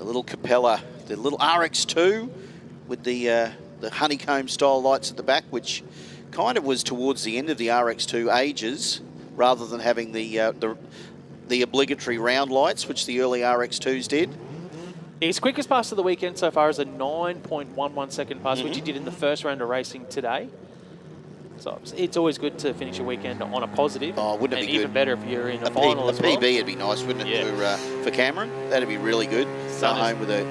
a little Capella, the little RX2 with the honeycomb style lights at the back, which kind of was towards the end of the RX2 ages, rather than having the obligatory round lights, which the early RX2s did. His quickest pass of the weekend so far is a 9.11 second pass, which he did in the first round of racing today. So it's always good to finish a weekend on a positive. Oh, wouldn't it be good? Even better if you're in a final as well. A PB would be nice, wouldn't it, for Cameron? That'd be really good. Go home with a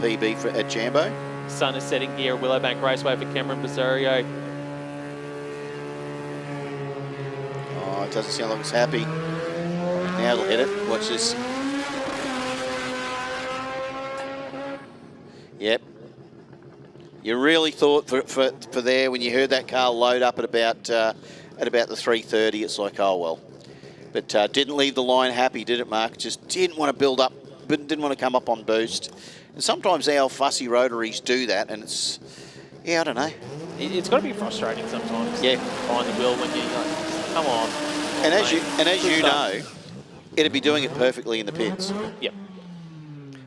PB at Jambo. Sun is setting here at Willowbank Raceway for Cameron Bizzario. Oh, it doesn't sound like it's happy. Now it'll hit it. Watch this. Yep. You really thought for there when you heard that car load up at about the 3:30. It's like, oh well, but didn't leave the line happy, did it, Mark? Just didn't want to build up, didn't want to come up on boost. And sometimes our fussy rotaries do that, and it's I don't know. It's got to be frustrating sometimes. Yeah. Behind the wheel when you're like, come on. And as you know, it'd be doing it perfectly in the pits. Yep.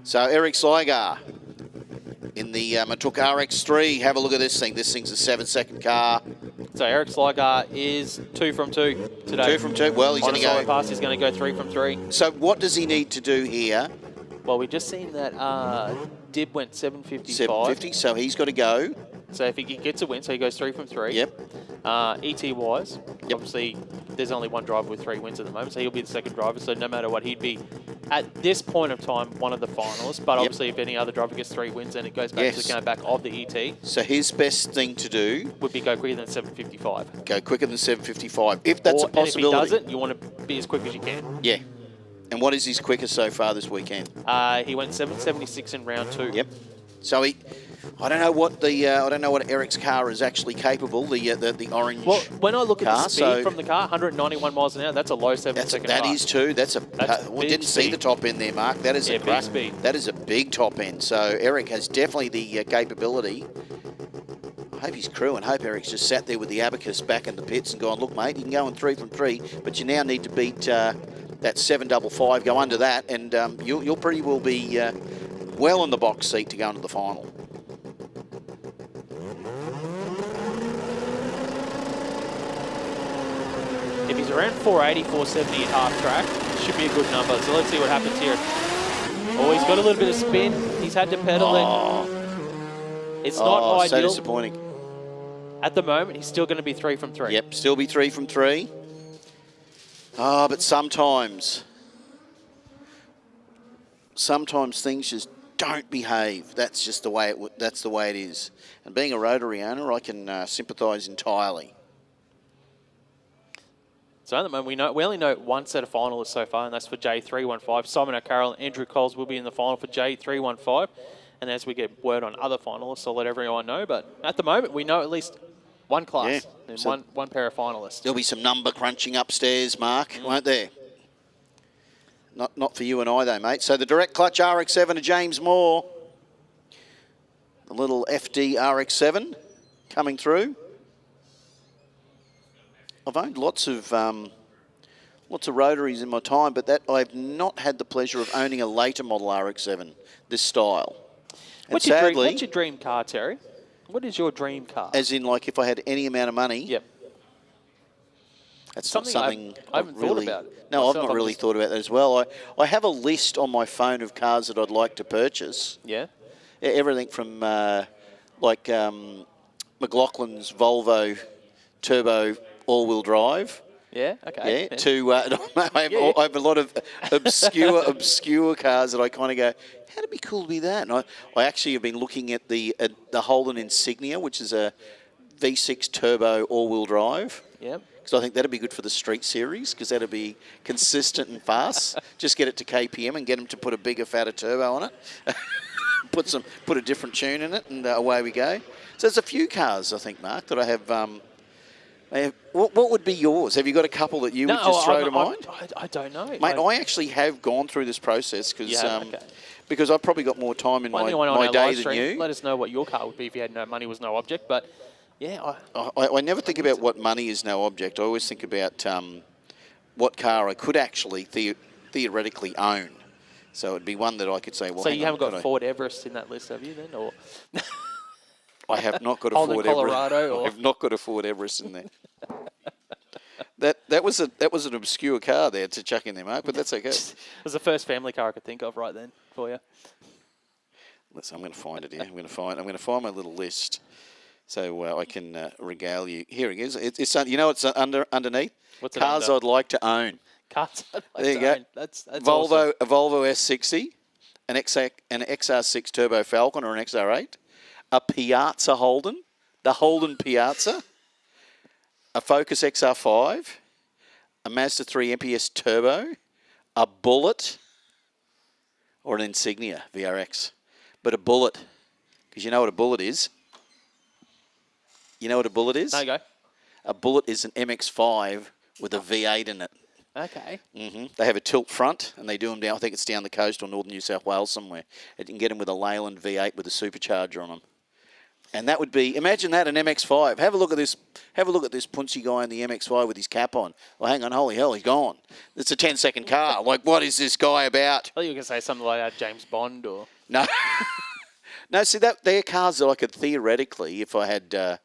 So Eric Sligar in the Matuk RX3. Have a look at this thing. This thing's a 7-second car. So Eric Sligar is 2 from 2 today. 2 from 2. Well, he's going to go. Pass, he's going to go 3 from 3. So what does he need to do here? Well, we've just seen that Dib went 7:55. 7:50. So he's got to go. So if he gets a win, so he goes 3 from 3. Yep. ET-wise, obviously there's only one driver with 3 wins at the moment, so he'll be the second driver. So no matter what, he'd be, at this point of time, one of the finalists. But obviously if any other driver gets 3 wins, then it goes back to the count back of the ET. So his best thing to do would be go quicker than 7:55. Go quicker than 7:55. If that's a possibility. And if he doesn't, you want to be as quick as you can. Yeah. And what is his quickest so far this weekend? He went 7:76 in round 2. Yep. So I don't know what Eric's car is actually capable. The orange. Well, when I look at the speed from the car, 191 miles an hour. That's a low 7-second. That is too. That's didn't see the top end there, Mark. That is a big speed. That is a big top end. So Eric has definitely the capability. I hope his crew and hope Eric's just sat there with the abacus back in the pits and gone, look, mate, you can go in 3 from 3, but you now need to beat that 755. Go under that, and you'll pretty well be well in the box seat to go into the final. If he's around 480, 470 at half track, it should be a good number. So let's see what happens here. Oh, he's got a little bit of spin. He's had to pedal it. It's not ideal. So disappointing. At the moment, he's still going to be 3 from 3. Yep, still be 3 from 3. But sometimes things just don't behave. That's just the way it is. And being a rotary owner, I can sympathise entirely. So at the moment, we only know one set of finalists so far, and that's for J315. Simon O'Carroll and Andrew Coles will be in the final for J315. And as we get word on other finalists, I'll let everyone know. But at the moment, we know at least one class and one pair of finalists. There'll be some number crunching upstairs, Mark, won't there? Not for you and I, though, mate. So the direct clutch RX-7 to James Moore. The little FD RX-7 coming through. I've owned lots of rotaries in my time, but I've not had the pleasure of owning a later model RX-7, this style. And what's your dream car, Terry? What is your dream car? As in, like, if I had any amount of money? Yep. That's something I haven't thought about. No, I've not really thought about that as well. I have a list on my phone of cars that I'd like to purchase. Yeah. Everything from McLaughlin's Volvo Turbo all-wheel drive. Yeah. Okay. Yeah. To I have a lot of obscure cars that I kind of go, how'd it be cool to be that? And I actually have been looking at the Holden Insignia, which is a V6 turbo all-wheel drive. Yep. Because I think that'd be good for the street series, because that'd be consistent and fast. Just get it to KPM and get them to put a bigger, fatter turbo on it. put a different tune in it, and away we go. So there's a few cars, I think, Mark, that I have. What would be yours? Have you got a couple that you would just throw to mind? I don't know. Mate, I actually have gone through this process because I've probably got more time in my day than you. Let us know what your car would be if you had no money was no object. But yeah, I never think about what money is no object. I always think about what car I could actually theoretically own. So it'd be one that I could say, well, So hang you on, haven't got could I- Ford Everest in that list, have you then? Or I have not got a Holden, Ford Colorado, Everest. or- I have not got a Ford Everest in there. That was an obscure car there to chuck in there, Mark, but that's okay. it was the first family car I could think of right then for you. Listen, I'm going to find it here. I'm going to find my little list, so I can regale you. Here it is. It's you know what's underneath? What's it Cars under? I'd like to own. Cars I'd like There you to go. own. That's Volvo, awesome. a Volvo S60, an XR6 Turbo Falcon or an XR8, a Piazza Holden, the Holden Piazza, a Focus XR5, a Mazda 3 MPS Turbo, a Bullet, or an Insignia VRX. But a Bullet, because you know what a Bullet is? You know what a Bullet is? There you go. A Bullet is an MX-5 with a V8 in it. Okay. They have a tilt front, and they do them down, I think it's down the coast or northern New South Wales somewhere. You can get them with a Leyland V8 with a supercharger on them. And that would be, imagine that, an MX-5. Have a look at this punchy guy in the MX-5 with his cap on. Well, hang on, holy hell, he's gone. It's a 10-second car. Like, what is this guy about? I thought you were going to say something like James Bond or... No. No, see, they're cars that I could theoretically, if I had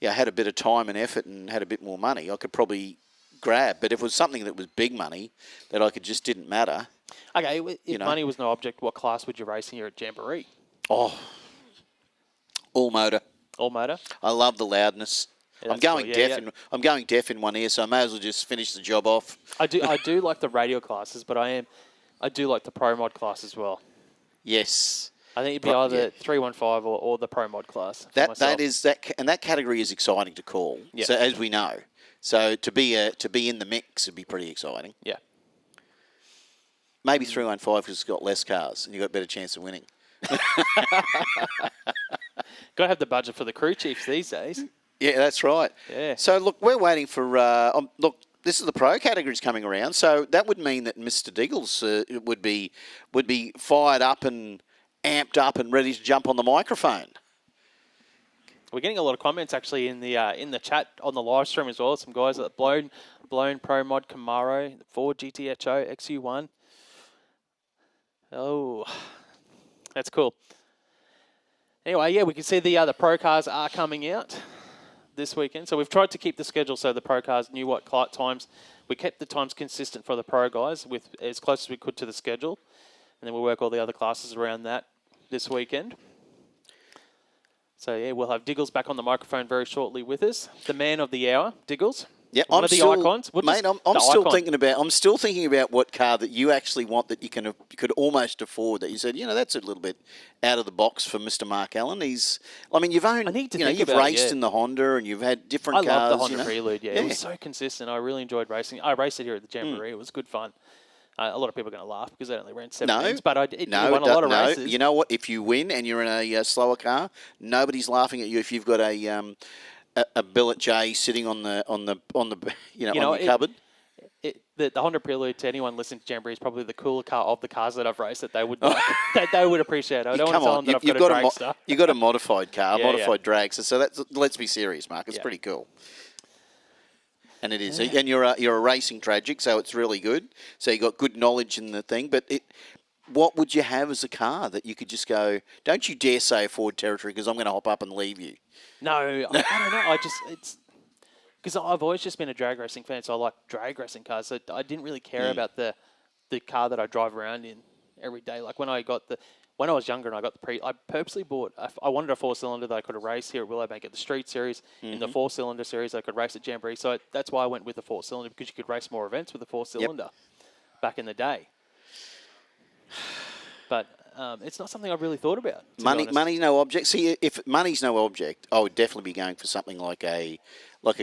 had a bit of time and effort and had a bit more money, I could probably grab. But if it was something that was big money that I could just didn't matter. Okay, if money was no object, what class would you race in here at Jamboree? Oh, all motor. All motor? I love the loudness. Yeah, I'm going cool. deaf. I'm going deaf in one ear, so I may as well just finish the job off. I do like the radio classes, but I do like the pro mod class as well. Yes. I think it'd be either 315 or the pro mod class. That category is exciting to call. Yeah. So as we know, so to be in the mix would be pretty exciting. Yeah. Maybe 315 because it's got less cars and you've got a better chance of winning. Got to have the budget for the crew chiefs these days. Yeah, that's right. Yeah. So look, we're waiting for this is the pro categories coming around, so that would mean that Mr. Diggles would be fired up and amped up and ready to jump on the microphone. We're getting a lot of comments actually in the chat on the live stream as well. Some guys that blown pro mod Camaro, Ford GTHO XU1. Oh, that's cool. Anyway, yeah, we can see the pro cars are coming out this weekend. So we've tried to keep the schedule so the pro cars knew what times. We kept the times consistent for the pro guys with as close as we could to the schedule. And then we'll work all the other classes around that this weekend. So, yeah, we'll have Diggles back on the microphone very shortly with us. The man of the hour, Diggles. Yeah, One of the icons. I'm still thinking about what car that you actually want that you could almost afford. That you said, that's a little bit out of the box for Mr. Mark Allen. You've owned, you've raced in the Honda and you've had different cars. I love the Honda Prelude. Yeah, it was so consistent. I really enjoyed racing. I raced it here at the Jamboree. It was good fun. A lot of people are going to laugh because they only ran 7 wins, but it won a lot of races. You know what? If you win and you're in a slower car, nobody's laughing at you if you've got a billet J sitting on the cupboard. The Honda Prelude, to anyone listening to Jamboree, is probably the cooler car of the cars that I've raced that they would that they would appreciate. I don't want to tell them that I've got a dragster. You've got a modified car, modified dragster. So let's be serious, Mark. It's pretty cool. And it is. And you're a racing tragic, so it's really good. So you got good knowledge in the thing. But what would you have as a car that you could just go, don't you dare say a Ford Territory because I'm going to hop up and leave you? No, I don't know. It's because I've always just been a drag racing fan, so I like drag racing cars. So I didn't really care about the car that I drive around in every day. Like when I was younger and I got I purposely bought. I wanted a 4-cylinder that I could race here at Willowbank at the Street Series. In the 4-cylinder series, I could race at Jamboree. So that's why I went with the 4-cylinder because you could race more events with the 4-cylinder back in the day. But it's not something I've really thought about. Money's no object. See, if money's no object, I would definitely be going for something like a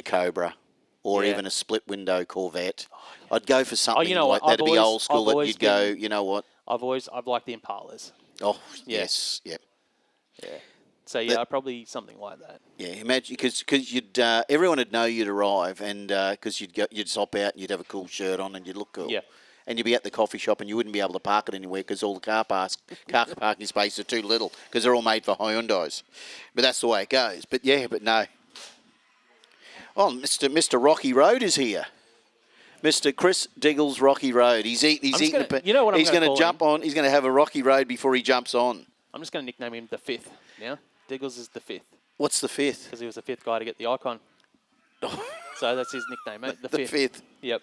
Cobra or even a split window Corvette. I'd go for something like that'd be old school. That you'd go, you know what? I've liked the Impalas. Oh yes, yep. Yeah. So yeah, probably something like that. Yeah, imagine because you'd everyone would know you'd arrive, and because you'd hop out and you'd have a cool shirt on and you'd look cool. Yeah. And you'd be at the coffee shop and you wouldn't be able to park it anywhere because all the car parking spaces are too little because they're all made for Hyundais. But that's the way it goes. But yeah, but no. Oh, Mr. Rocky Road is here. Mr. Chris Diggle's Rocky Road. He's eating. You know what I'm He's going to jump on. He's going to have a Rocky Road before he jumps on. I'm just going to nickname him the 5th now. Diggles is the 5th. What's the 5th? Because he was the 5th guy to get the icon. So that's his nickname, mate. The 5th. Yep.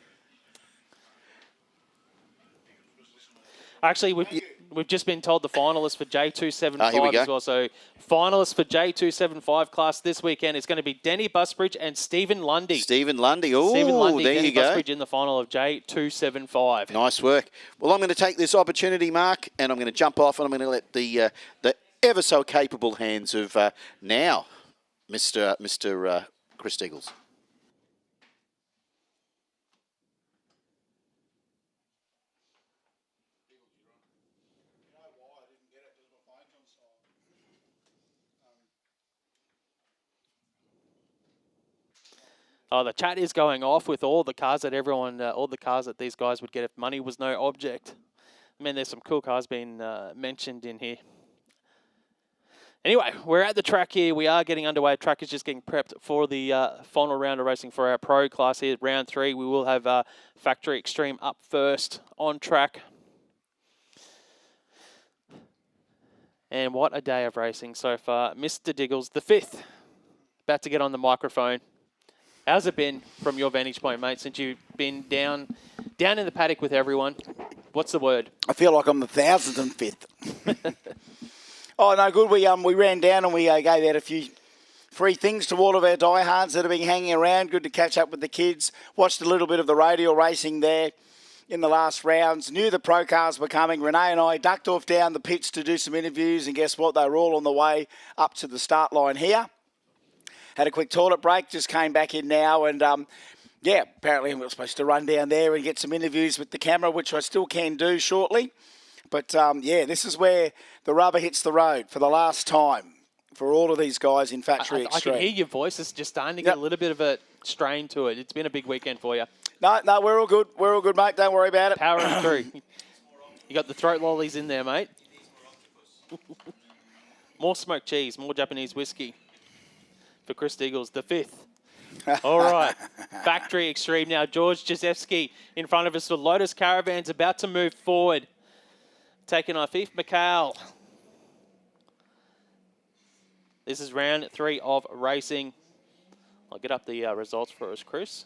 Actually, we've just been told the finalists for J275 as well. So finalists for J275 class this weekend is going to be Denny Busbridge and Stephen Lundy. Stephen Lundy. Oh, there Denny you go. Busbridge in the final of J275. Nice work. Well, I'm going to take this opportunity, Mark, and I'm going to jump off and I'm going to let the ever so capable hands of now Mr. Chris Diggles. Oh, the chat is going off with all the cars that all the cars that these guys would get if money was no object. I mean, there's some cool cars being mentioned in here. Anyway, we're at the track here. We are getting underway. Track is just getting prepped for the final round of racing for our pro class here. Round 3, we will have Factory Extreme up first on track. And what a day of racing so far. Mr. Diggles, the 5th, about to get on the microphone. How's it been from your vantage point, mate, since you've been down in the paddock with everyone? What's the word? I feel like I'm the 1,005th. Oh, no, good. We ran down and we gave out a few free things to all of our diehards that have been hanging around. Good to catch up with the kids. Watched a little bit of the radial racing there in the last rounds. Knew the pro cars were coming. Renee and I ducked off down the pits to do some interviews, and guess what? They were all on the way up to the start line here. Had a quick toilet break, just came back in now, and yeah, apparently we were supposed to run down there and get some interviews with the camera, which I still can do shortly. But yeah, this is where the rubber hits the road for the last time for all of these guys in Factory Extreme. I can hear your voice. It's just starting to get a little bit of a strain to it. It's been a big weekend for you. No, we're all good. We're all good, mate. Don't worry about it. Powering through. You got the throat lollies in there, mate. More smoked cheese, more Japanese whiskey. For Chris Diggles, the 5th. All right. Factory Extreme now. George Jazvski in front of us. The Lotus Caravan's about to move forward. Taking on Afif McHale. This is round 3 of racing. I'll get up the results for us, Chris.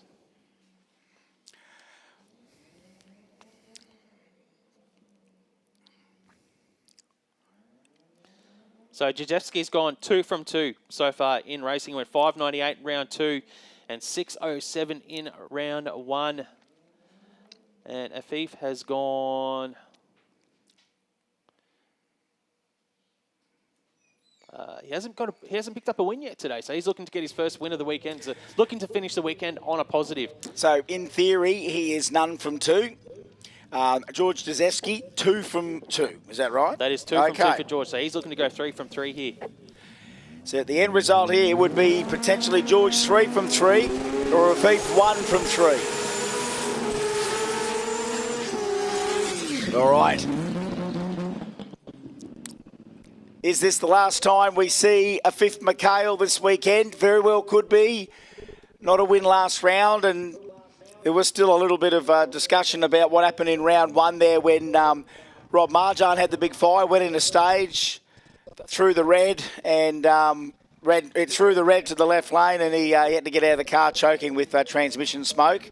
So Jazvski's gone 2 from 2 so far in racing. Went 5.98 in round 2 and 6.07 in round 1. And Afif has gone... he hasn't picked up a win yet today, so he's looking to get his first win of the weekend. So looking to finish the weekend on a positive. So in theory, he is none from 2. George Jazvski, 2 from 2. Is that right? That is 2 from 2 for George. So he's looking to go 3 from 3 here. So the end result here would be potentially George 3 from 3 or Afif 1 from 3. All right. Is this the last time we see Afif McHale this weekend? Very well could be. Not a win last round, and there was still a little bit of discussion about what happened in round 1 there when Rob Marjan had the big fire, went into stage, through the red, and threw the red to the left lane, and he had to get out of the car choking with transmission smoke.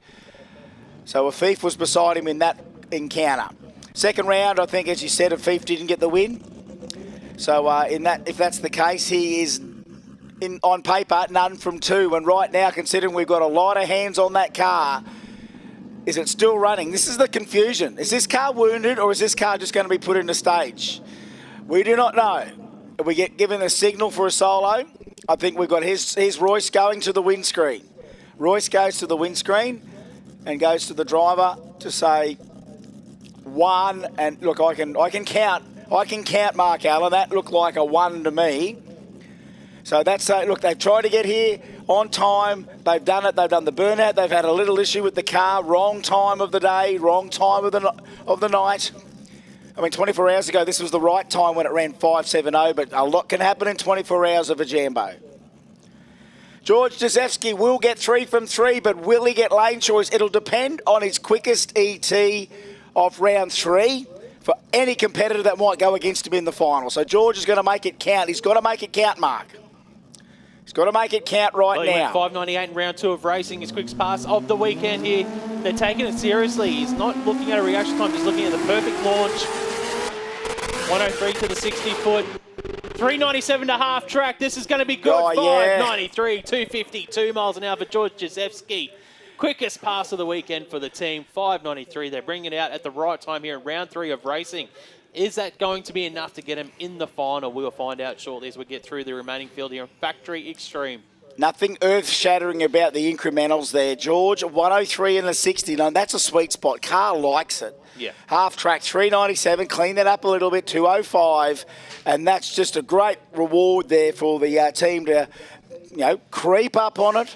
So Afif was beside him in that encounter. Second round, I think, as you said, Afif didn't get the win. So if that's the case, he is, on paper, none from 2. And right now, considering we've got a lot of hands on that car, is it still running? This is the confusion. Is this car wounded, or is this car just going to be put into stage? We do not know. If we get given a signal for a solo, I think we've got here's Royce going to the windscreen. Royce goes to the windscreen and goes to the driver to say 1. And look, I can count. I can count, Mark Allen. That looked like a 1 to me. So that's look, they've tried to get here on time. They've done it. They've done the burnout. They've had a little issue with the car. Wrong time of the day. Wrong time of the night. I mean, 24 hours ago, this was the right time when it ran 5.70, but a lot can happen in 24 hours of a Jambo. George Jazvski will get 3 from 3, but will he get lane choice? It'll depend on his quickest ET of round 3 for any competitor that might go against him in the final. So George is going to make it count. He's got to make it count, Mark. He's got to make it count right now. 5.98 in round 2 of racing. His quickest pass of the weekend here. They're taking it seriously. He's not looking at a reaction time, just looking at the perfect launch. 103 to the 60-foot. 397 to half track. This is going to be good. 593, 250, 2 miles an hour for George Jazvski. Quickest pass of the weekend for the team. 593. They're bringing it out at the right time here in round 3 of racing. Is that going to be enough to get him in the final? We will find out shortly as we get through the remaining field here in Factory Extreme. Nothing earth-shattering about the incrementals there, George. 103 and a 69. That's a sweet spot. Carl likes it. Yeah. Half track, 397. Clean that up a little bit, 205. And that's just a great reward there for the team to, creep up on it.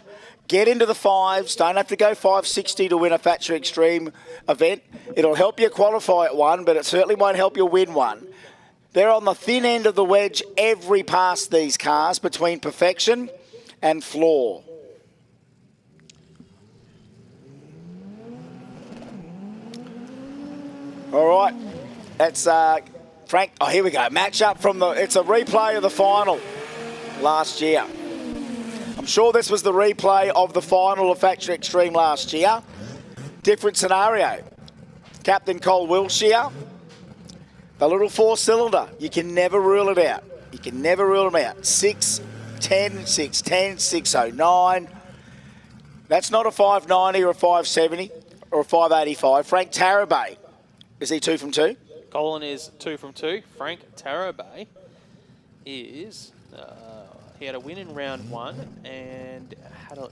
Get into the 5s. Don't have to go 560 to win a Factory Extreme event. It'll help you qualify at 1, but it certainly won't help you win one. They're on the thin end of the wedge every pass, these cars, between perfection and floor. All right. That's Frank. Oh, here we go. Match up from it's a replay of the final last year. I'm sure this was the replay of the final of Factory Extreme last year. Different scenario. Captain Cole Wilshire, the little 4-cylinder. You can never rule it out. You can never rule them out. 610, 610, 609. That's not a 590 or a 570 or a 585. Frank Tarabay, is he 2 from 2? Colin is 2 from 2. Frank Tarabay is... he had a win in round 1 and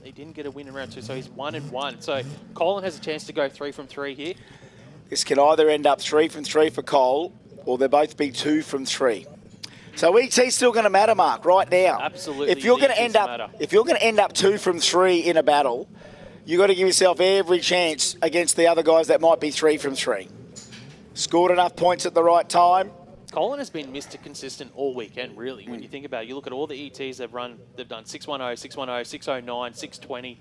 he didn't get a win in round 2, so he's 1 and 1. So Colin has a chance to go 3 from 3 here. This can either end up 3 from 3 for Cole, or they'll both be 2 from 3. So ET's still going to matter, Mark, right now. Absolutely. If you're going to end up 2 from 3 in a battle, you've got to give yourself every chance against the other guys that might be 3 from 3. Scored enough points at the right time. Colin has been Mr. Consistent all weekend, really, when you think about it. You look at all the ETs they've run. They've done 610, 610, 609, 620.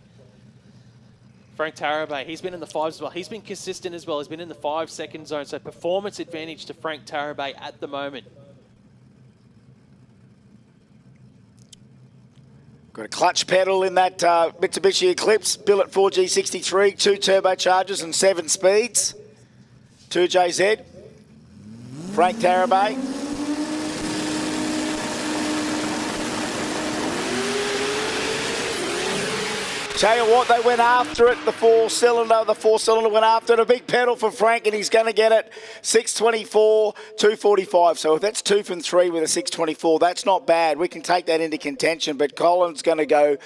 Frank Tarabay, he's been in the 5s as well. He's been consistent as well. He's been in the 5-second zone. So performance advantage to Frank Tarabay at the moment. Got a clutch pedal in that Mitsubishi Eclipse. Billet 4G63, 2 turbochargers and 7 speeds. 2JZ. Frank Tarabay. Tell you what, they went after it, the 4-cylinder. The 4-cylinder went after it. A big pedal for Frank, and he's going to get it. 624, 245. So if that's 2 from 3 with a 624, that's not bad. We can take that into contention, but Colin's going to go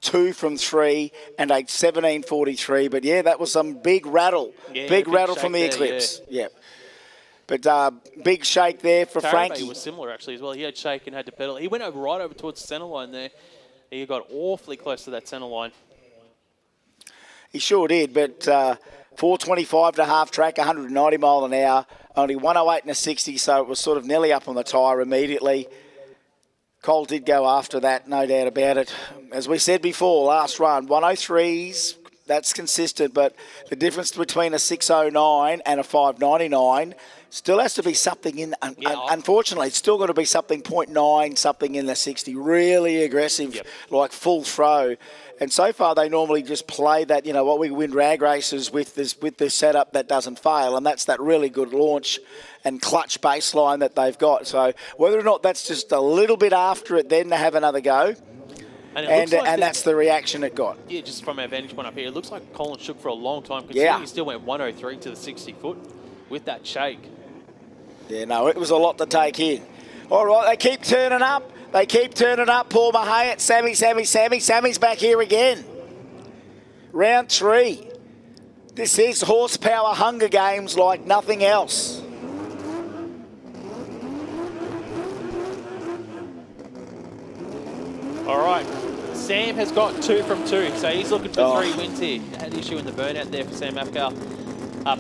2 from 3 and a 1743. But yeah, that was some big rattle. Yeah, big rattle from the Eclipse. Yeah. But big shake there for Frankie. Was similar actually as well. He had shake and had to pedal. He went right over towards the centre line there. He got awfully close to that centre line. He sure did, but 425 to half track, 190 mile an hour, only 108 and a 60, so it was sort of nearly up on the tyre immediately. Cole did go after that, no doubt about it. As we said before, last run, 103s, that's consistent, but the difference between a 609 and a 599 still has to be something in, unfortunately, it's still got to be something 0.9, something in the 60. Really aggressive, like full throw. And so far, they normally just play that, what we win rag races with this setup that doesn't fail. And that's that really good launch and clutch baseline that they've got. So whether or not that's just a little bit after it then to have another go. And that's the reaction it got. Yeah, just from our vantage point up here, it looks like Colin shook for a long time, considering he still went 103 to the 60 foot with that shake. Yeah, no, it was a lot to take in. All right, they keep turning up. They keep turning up. Paul Mahay at Sammy. Sammy's back here again. Round 3. This is horsepower Hunger Games like nothing else. All right. Sam has got 2 from 2, so he's looking for 3 wins here. Had issue in the burnout there for Sam Afghal.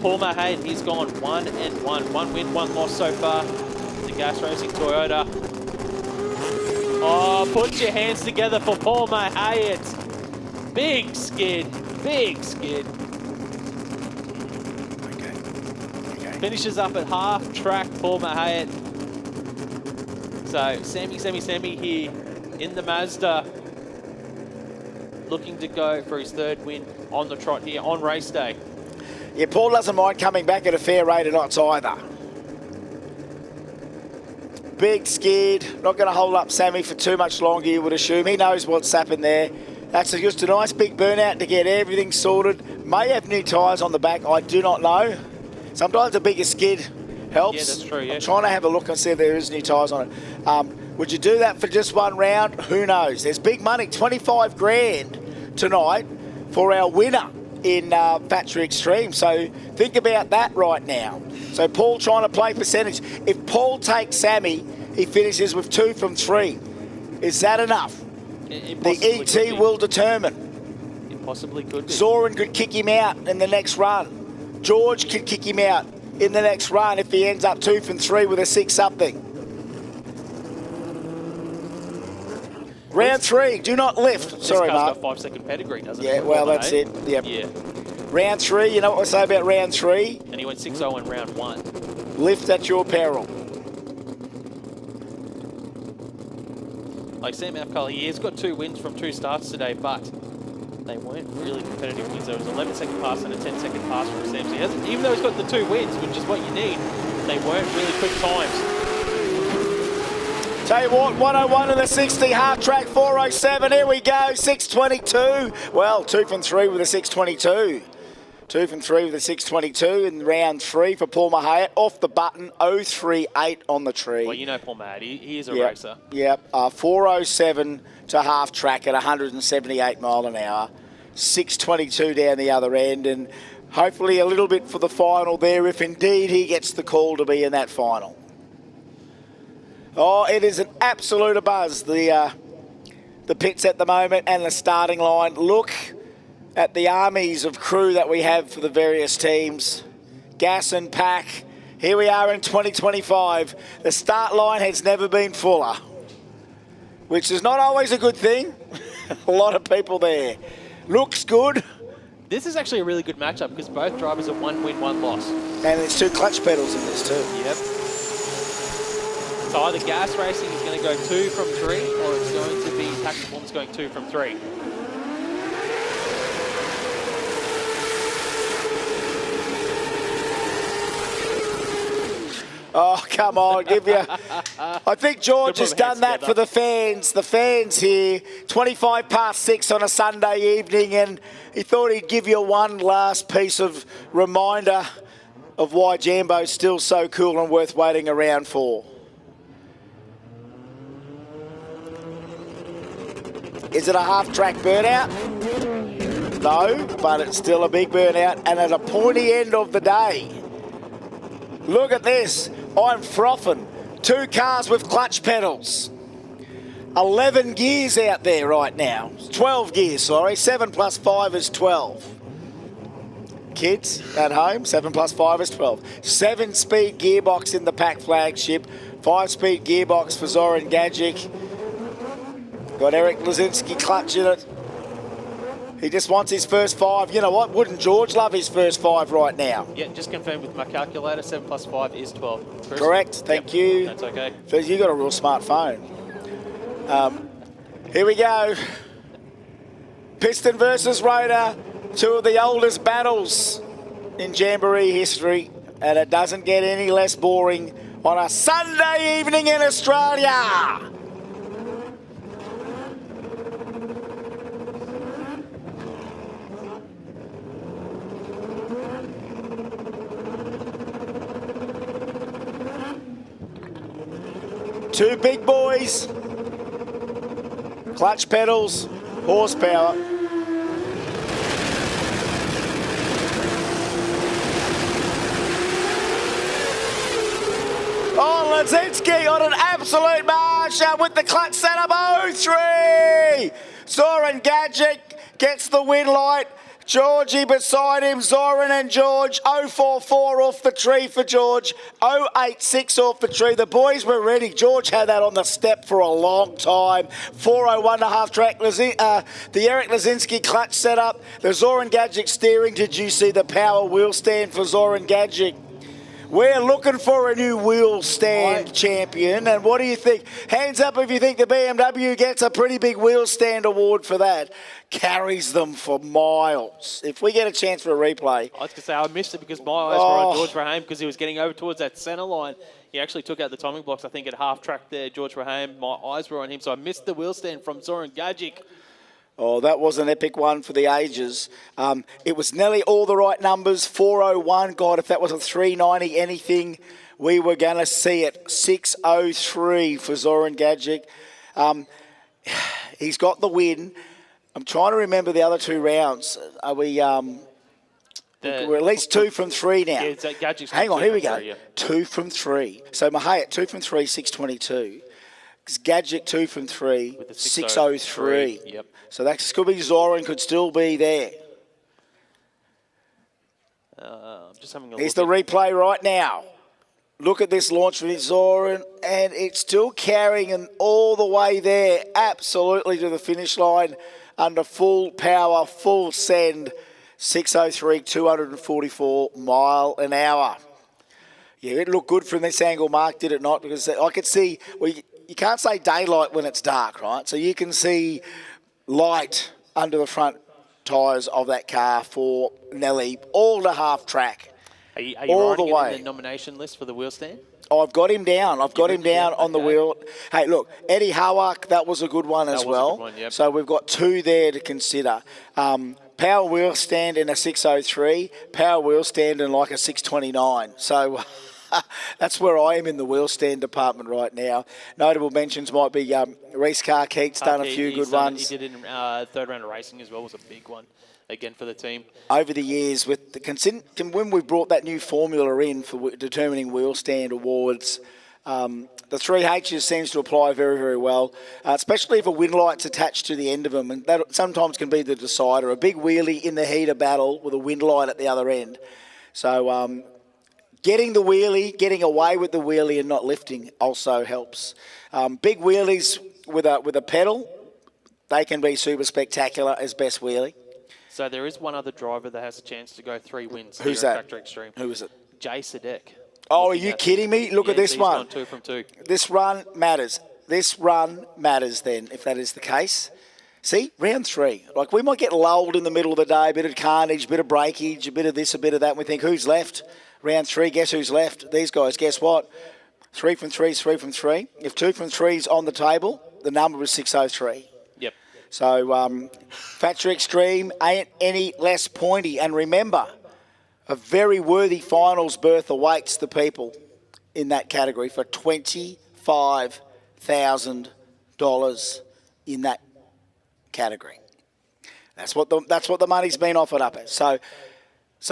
Paul Mahay, he's gone 1 and 1. 1 win, 1 loss so far. The Gas Racing Toyota. Oh, put your hands together for Paul Mahay. Big skid, big skid. Okay. Finishes up at half track, Paul Mahay. So, Sammy here in the Mazda. Looking to go for his third win on the trot here on race day. Yeah, Paul doesn't mind coming back at a fair rate of knots either. Big skid, not going to hold up Sammy for too much longer, you would assume. He knows what's happened there. That's just a nice big burnout to get everything sorted. May have new tyres on the back, I do not know. Sometimes a bigger skid helps. Yeah, that's true, yeah. I'm trying to have a look and see if there is new tyres on it. Would you do that for just one round? Who knows? There's big money, 25 grand tonight for our winner in Factory Extreme. So think about that right now. So Paul trying to play percentage. If Paul takes Sammy, he finishes with 2 from 3. Is that enough? The ET will determine. It possibly could be. Zoran could kick him out in the next run. George could kick him out in the next run if he ends up 2 from 3 with a 6-something. Round 3, do not lift. Sorry, Mark. This car's got 5-second pedigree, doesn't it? Yeah, well, that's it. Yep. Yeah. Round 3, you know what I say about round 3? And he went 6-0 in round 1. Lift at your peril. Like Sam Alcala, he has got 2 wins from 2 starts today, but they weren't really competitive wins. There was an 11-second pass and a 10-second pass from Sam. So he hasn't, even though he's got the 2 wins, which is what you need, they weren't really quick times. Tell you what, 101 in the 60, half track 407, here we go, 622. Well, 2 from 3 with a 622. 2 from 3 with a 622 in round 3 for Paul Mahay. Off the button, 038 on the tree. Well, you know Paul Mahay, he is a racer. Yep, 407 to half track at 178 mile an hour. 622 down the other end, and hopefully a little bit for the final there if indeed he gets the call to be in that final. Oh, it is an absolute buzz, the pits at the moment and the starting line. Look at the armies of crew that we have for the various teams. Gas and pack. Here we are in 2025. The start line has never been fuller, which is not always a good thing. A lot of people there. Looks good. This is actually a really good matchup because both drivers have 1 win, 1 loss. And there's 2 clutch pedals in this too. Yep. So either gas racing is going to go 2 from 3, or it's going to be pack performance going 2 from 3. Oh, come on, give you... I think George has done that for the fans. The fans here, 25 past 6 on a Sunday evening, and he thought he'd give you one last piece of reminder of why Jambo's still so cool and worth waiting around for. Is it a half-track burnout? No, but it's still a big burnout, and at a pointy end of the day. Look at this. I'm frothing. 2 cars with clutch pedals. 11 gears out there right now. 12 gears, sorry. 7 plus 5 is 12. Kids at home, 7 plus 5 is 12. 7-speed gearbox in the pack flagship. 5-speed gearbox for Zoran Gadgetic. Got Eric Lazinski clutching it. He just wants his first 5. You know what? Wouldn't George love his first 5 right now? Yeah, just confirmed with my calculator, 7 plus 5 is 12. Chris? Correct. Thank you. That's okay. You got a real smart phone. Here we go. Piston versus Rotor. 2 of the oldest battles in Jamboree history. And it doesn't get any less boring on a Sunday evening in Australia. Two big boys, clutch pedals, horsepower. Oh, Lazinski on an absolute march with the clutch setup. 0-3. Zoran Gadgetic gets the win light. Georgie beside him, Zoran and George. 044 off the tree for George. 086 off the tree. The boys were ready. George had that on the step for a long time. 401 to half track. The Eric Lazinski clutch setup. The Zoran Gadgetic steering. Did you see the power wheel stand for Zoran Gadgetic? We're looking for a new wheel stand champion. And what do you think? Hands up if you think the BMW gets a pretty big wheel stand award for that. Carries them for miles. If we get a chance for a replay. I was going to say, I missed it because my eyes were on George Rahame because he was getting over towards that centre line. He actually took out the timing blocks, I think, at half track there, George Rahame. My eyes were on him, so I missed the wheel stand from Zoran Gadgetic. Oh, that was an epic one for the ages. It was nearly all the right numbers. 401. God, if that was a 390 anything, we were going to see it. 603 for Zoran Gadgetic. He's got the win. I'm trying to remember the other two rounds. Are we... we're at least 2 from 3 now. Yeah, Gadgetic's Hang on, here we go. 3, yeah. 2 from 3. So Mahay at 2 from 3, 622. Gadgetic 2 from 3, With the 603. Yep. So that could be Zoran, could still be there. I'm just having a Here's look. the replay right now. Look at this launch with Zoran, and it's still carrying him all the way there, absolutely to the finish line, under full power, full send, 603, 244 mile an hour. Yeah, it looked good from this angle, Mark, did it not? Because I could see, well, you can't say daylight when it's dark, right? So you can see light under the front tyres of that car for Nelly, all to half track. Are you all the writing it way. in the nomination list for the wheel stand? I've got him down. I've got him down on the wheel. Hey, look, Eddie Hawak, that was a good one as well. Good one, yep. So we've got 2 there to consider. Power wheel stand in a 603, power wheel stand in like a 629. So that's where I am in the wheel stand department right now. Notable mentions might be Reese Keats done a few good ones. He did in third round of racing as well, was a big one again for the team. Over the years, with the when we brought that new formula in for determining wheel stand awards, the 3Hs seems to apply very, very well, especially if a wind light's attached to the end of them, and that sometimes can be the decider. A big wheelie in the heat of battle with a wind light at the other end. So getting the wheelie, getting away with the wheelie and not lifting also helps. Big wheelies with a pedal, they can be super spectacular as best wheelie. So there is one other driver that has a chance to go 3 wins. Who's here at that? Factory Extreme. Who is it? Jazvski. Oh, are you kidding me? Look at this he's one. gone 2 from 2. This run matters. This run matters then, if that is the case. See, round 3. Like, we might get lulled in the middle of the day, a bit of carnage, a bit of breakage, a bit of this, a bit of that, and we think, who's left? Round 3, guess who's left? These guys, guess what? 3 from 3 is 3 from 3. If 2 from 3 is on the table, the number was 603. Yep. So, Factory Extreme ain't any less pointy. And remember, a very worthy finals berth awaits the people in that category for $25,000 in that category. That's what the money's been offered up as. So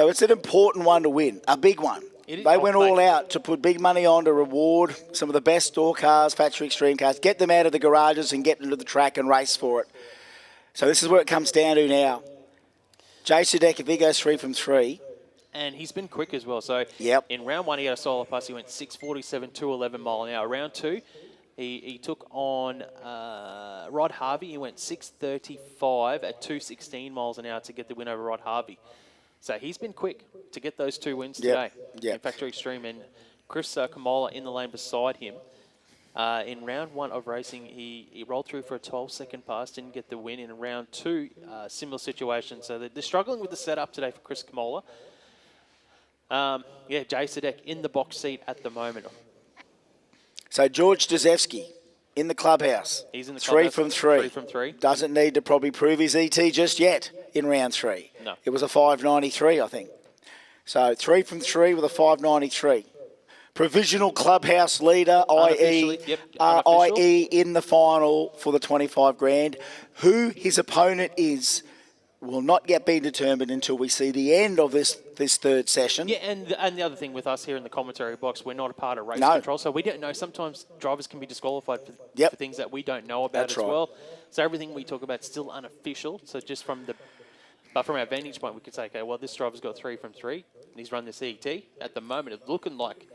it's an important one to win, a big one. They went all out to put big money on to reward some of the best store cars, Factory Extreme cars, get them out of the garages and get them to the track and race for it. So this is where it comes down to now. Gadgetic, if he goes 3 from 3. And he's been quick as well. So in round 1, he had a solo pass. He went 6:47, 2:11 mile an hour. Round 2, he took on Rod Harvey. He went 6:35 at 2:16 miles an hour to get the win over Rod Harvey. So he's been quick to get those 2 wins today in Factory Extreme. And Chris Kamola in the lane beside him. In round 1 of racing, he rolled through for a 12-second pass, didn't get the win. In round 2, similar situation. So they're struggling with the setup today for Chris Kamola. Gadgetic in the box seat at the moment. So George Jazvski in the clubhouse. He's in the 3 clubhouse. from 3. 3 from 3. Doesn't need to probably prove his ET just yet in round 3. No. It was a 593, I think. So 3 from 3 with a 593. Provisional clubhouse leader, i.e. in the final for the 25 grand. Who his opponent is will not yet be determined until we see the end of this third session. Yeah, and the other thing with us here in the commentary box, we're not a part of race control, so we don't know. Sometimes drivers can be disqualified for things that we don't know about as well. So everything we talk about is still unofficial. So just from the But from our vantage point, we could say, okay, well, this driver's got 3 from 3, and he's run this ET. At the moment, it's looking like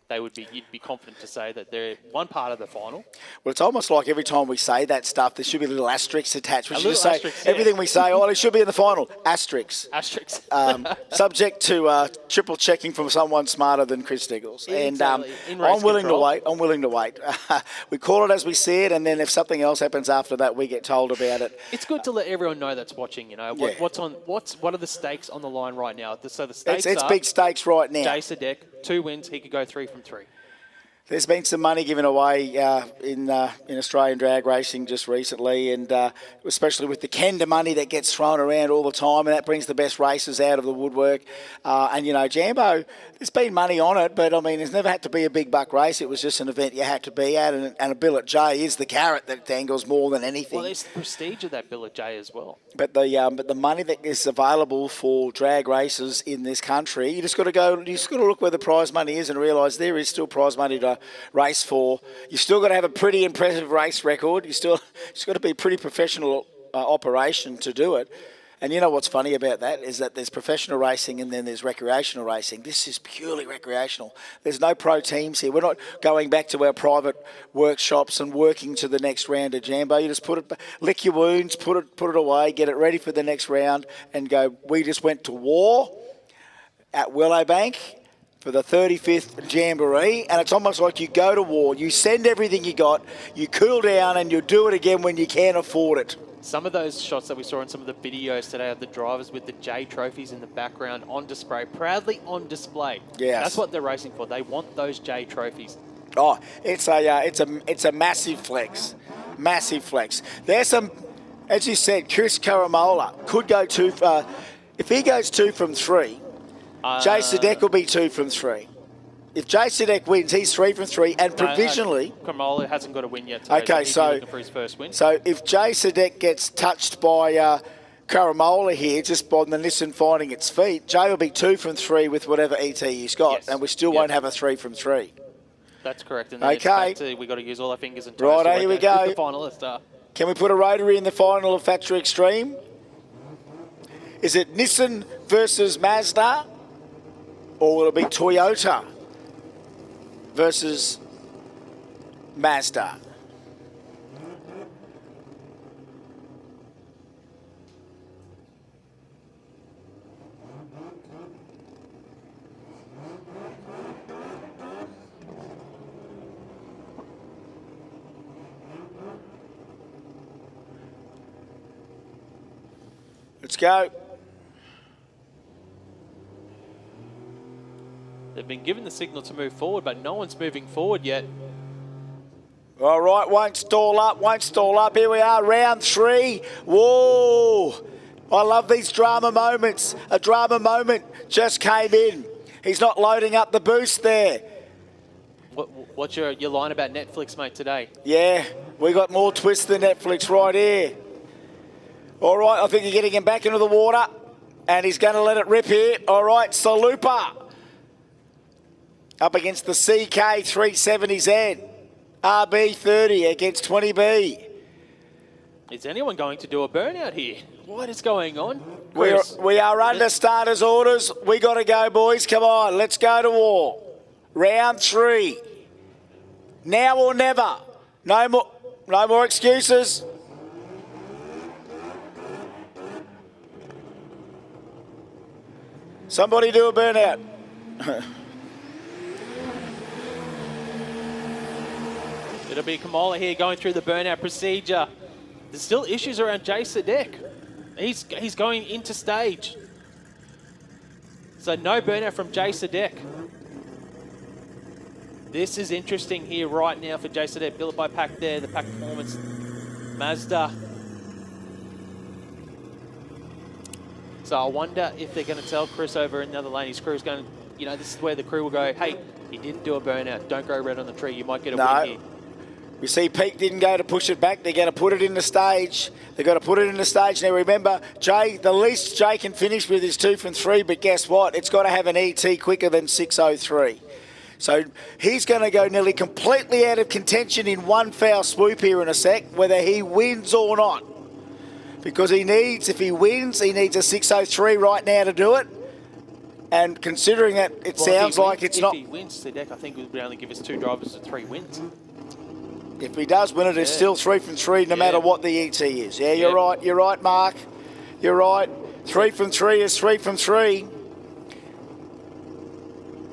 you'd be confident to say that they're one part of the final. Well, it's almost like every time we say that stuff, there should be little asterisks attached. We should just say asterisk, yeah. everything we say, it should be in the final. Asterisks. Asterisks. Subject to triple checking from someone smarter than Chris Nichols. Exactly. And I'm willing to wait. I'm willing to wait. We call it as we see it, and then if something else happens after that, we get told about it. It's good to let everyone know that's watching. What are the stakes on the line right now? So the stakes it's are big stakes right now. Jay Sadek, 2 wins, he could go 3 from 3. There's been some money given away in Australian drag racing just recently, and especially with the Kenda money that gets thrown around all the time, and that brings the best racers out of the woodwork. Jambo, there's been money on it, but I mean, it's never had to be a big buck race. It was just an event you had to be at, and a bill at J is the carrot that dangles more than anything. Well, there's the prestige of that bill at J as well. But the money that is available for drag races in this country, you just got to look where the prize money is and realise there is still prize money to race for. You still got to have a pretty impressive race record. It's got to be a pretty professional operation to do it. And you know what's funny about that is that there's professional racing and then there's recreational racing. This is purely recreational. There's no pro teams here. We're not going back to our private workshops and working to the next round of Jambo. You just lick your wounds, put it away, get it ready for the next round and go, we just went to war at Willowbank for the 35th Jamboree, and it's almost like you go to war. You send everything you got, you cool down, and you do it again when you can afford it. Some of those shots that we saw in some of the videos today of the drivers with the J trophies in the background on display, proudly on display. Yes. That's what they're racing for. They want those J trophies. Oh, it's a massive flex. Massive flex. There's some, as you said, Chris Karamola could go if he goes 2 from 3, Jay Sadek will be 2 from 3. If Jay Sadek wins, he's 3 from 3, and provisionally... Karamola hasn't got a win yet today, okay, he's looking for his first win. So if Jay Sadek gets touched by Karamola here, just by the Nissan finding its feet, Jay will be 2 from 3 with whatever ET he's got, Yes. and we still won't have a 3 from 3. That's correct. And then Okay. we've got to use all our fingers and toes. Right, here we go. The finalists are. Can we put a rotary in the final of Factory Extreme? Is it Nissan versus Mazda? Or will it be Toyota versus Mazda? Let's go. They've been given the signal to move forward, but no one's moving forward yet. All right, won't stall up. Here we are, round 3. Whoa! I love these drama moments. A drama moment just came in. He's not loading up the boost there. What's your line about Netflix, mate, today? Yeah, we got more twists than Netflix right here. All right, I think you're getting him back into the water, and he's going to let it rip here. All right, Salupa up against the CK370Z. RB30 against 20B. Is anyone going to do a burnout here? What is going on? We are under starters' orders. We got to go, boys. Come on, let's go to war. Round 3. Now or never. No more excuses. Somebody do a burnout. It'll be Kamala here going through the burnout procedure. There's still issues around Jay Sadek. He's going into stage. So no burnout from Jay Sadek. This is interesting here right now for Jay Sadek. Built by Pack there, the Pack Performance Mazda. So I wonder if they're going to tell Chris over in the other lane. His crew's going to, this is where the crew will go, hey, he didn't do a burnout. Don't go red on the tree. You might get a win here. We see Pete didn't go to push it back. They're going to put it in the stage. They've got to put it in the stage. Now, remember, Jay, the least Jay can finish with is 2 from 3, but guess what? It's got to have an ET quicker than 6:03. So he's going to go nearly completely out of contention in one foul swoop here in a sec, whether he wins or not. because if he wins, he needs a 6:03 right now to do it. And considering that it sounds like it's not... If he wins Sligar, I think it would only give us 2 drivers to 3 wins. If he does win it, it's still 3 from 3 no matter what the ET is. Yeah, you're right. You're right, Mark. You're right. 3 from 3 is 3 from 3.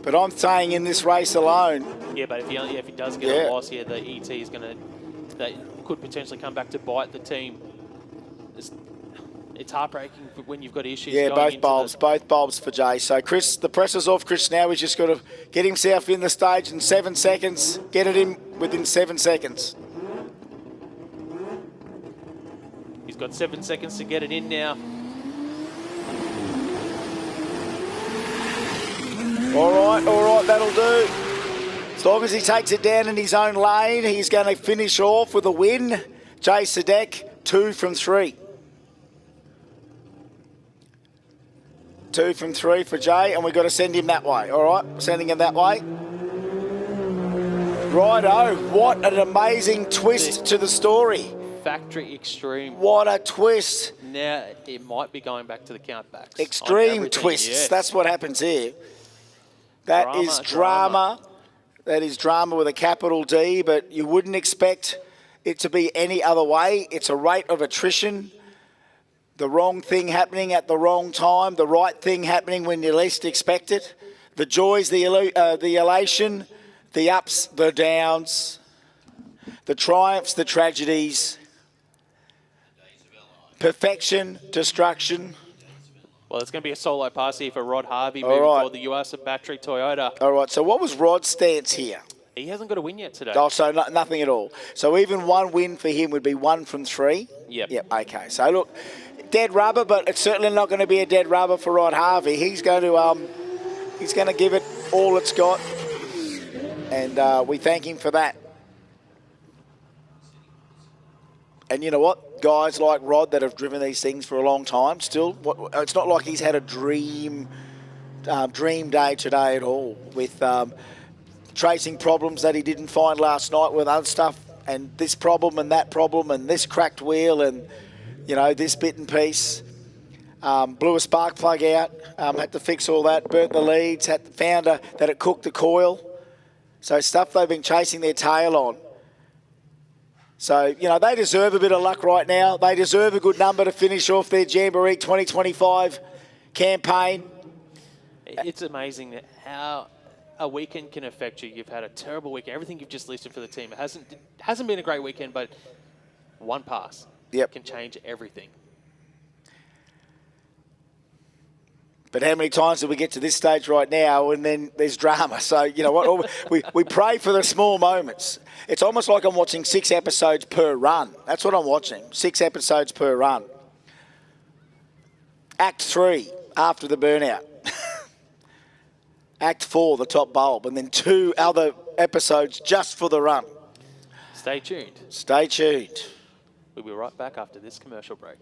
But I'm saying in this race alone... Yeah, but if he does get a loss here, the ET is going to... That could potentially come back to bite the team. It's heartbreaking when you've got issues. Yeah, going both bulbs for Jay. So Chris, the pressure's off Chris now. He's just got to get himself in the stage in 7 seconds. Get it in within 7 seconds. He's got 7 seconds to get it in now. All right, that'll do. As long as he takes it down in his own lane, he's going to finish off with a win. Jay Sadek, 2 from 3. 2 from 3 for Jay, and we've got to send him that way. All right, sending him that way. Righto, what an amazing twist to the story. Factory Extreme. What a twist. Now it might be going back to the countbacks. Extreme twists, yes. That's what happens here. That is drama. That is drama with a capital D, but you wouldn't expect it to be any other way. It's a rate of attrition. The wrong thing happening at the wrong time, the right thing happening when you least expect it. The joys, the elation, the ups, the downs, the triumphs, the tragedies, perfection, destruction. Well, it's going to be a solo pass here for Rod Harvey moving forward the US Battery Toyota. All right, so what was Rod's stance here? He hasn't got a win yet today. Oh, so nothing at all. So even one win for him would be 1 from 3? Yep, okay. So look, dead rubber, but it's certainly not going to be a dead rubber for Rod Harvey. He's going to give it all it's got, and we thank him for that. And you know what? Guys like Rod that have driven these things for a long time, still, it's not like he's had a dream day today at all with tracing problems that he didn't find last night with other stuff, and this problem and that problem and this cracked wheel and, you know, this bit and piece. Blew a spark plug out, had to fix all that, burnt the leads, found that it cooked the coil. So stuff they've been chasing their tail on. So, you know, they deserve a bit of luck right now. They deserve a good number to finish off their Jamboree 2025 campaign. It's amazing that how a weekend can affect you. You've had a terrible weekend. Everything you've just listed for the team. It hasn't been a great weekend, but one pass can change everything. But how many times do we get to this stage right now and then there's drama? So, you know what, we pray for the small moments. It's almost like I'm watching 6 episodes per run. That's what I'm watching, 6 episodes per run. Act 3, after the burnout. Act 4, the top bulb. And then 2 other episodes just for the run. Stay tuned. Stay tuned. We'll be right back after this commercial break.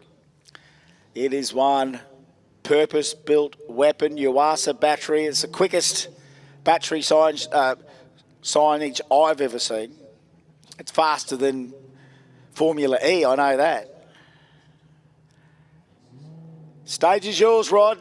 It is one purpose-built weapon, Yuasa battery. It's the quickest battery signage I've ever seen. It's faster than Formula E, I know that. Stage is yours, Rod.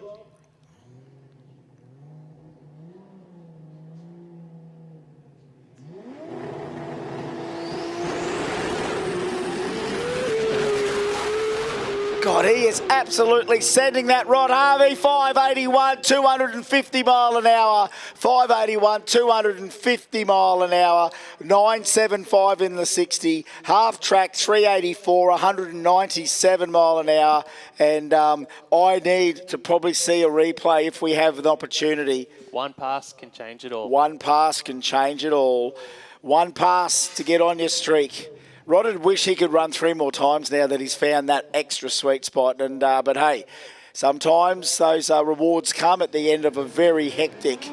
God, he is absolutely sending that, Rod Harvey. 581, 250 mile an hour. 581, 250 mile an hour. 975 in the 60. Half track, 384, 197 mile an hour. And I need to probably see a replay if we have an opportunity. One pass can change it all. One pass can change it all. One pass to get on your streak. Rod would wish he could run 3 more times now that he's found that extra sweet spot. And but hey, sometimes those rewards come at the end of a very hectic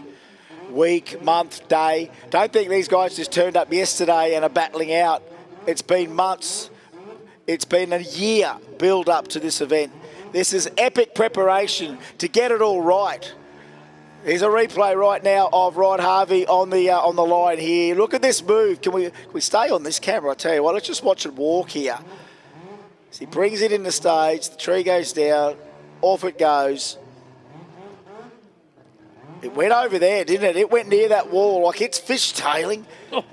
week, month, day. Don't think these guys just turned up yesterday and are battling out. It's been months. It's been a year build up to this event. This is epic preparation to get it all right. Here's a replay right now of Rod Harvey on the line here. Look at this move. Can we stay on this camera? I tell you what, let's just watch it walk here. As he brings it in the stage, the tree goes down, off it goes. It went over there, didn't it? It went near that wall like it's fishtailing.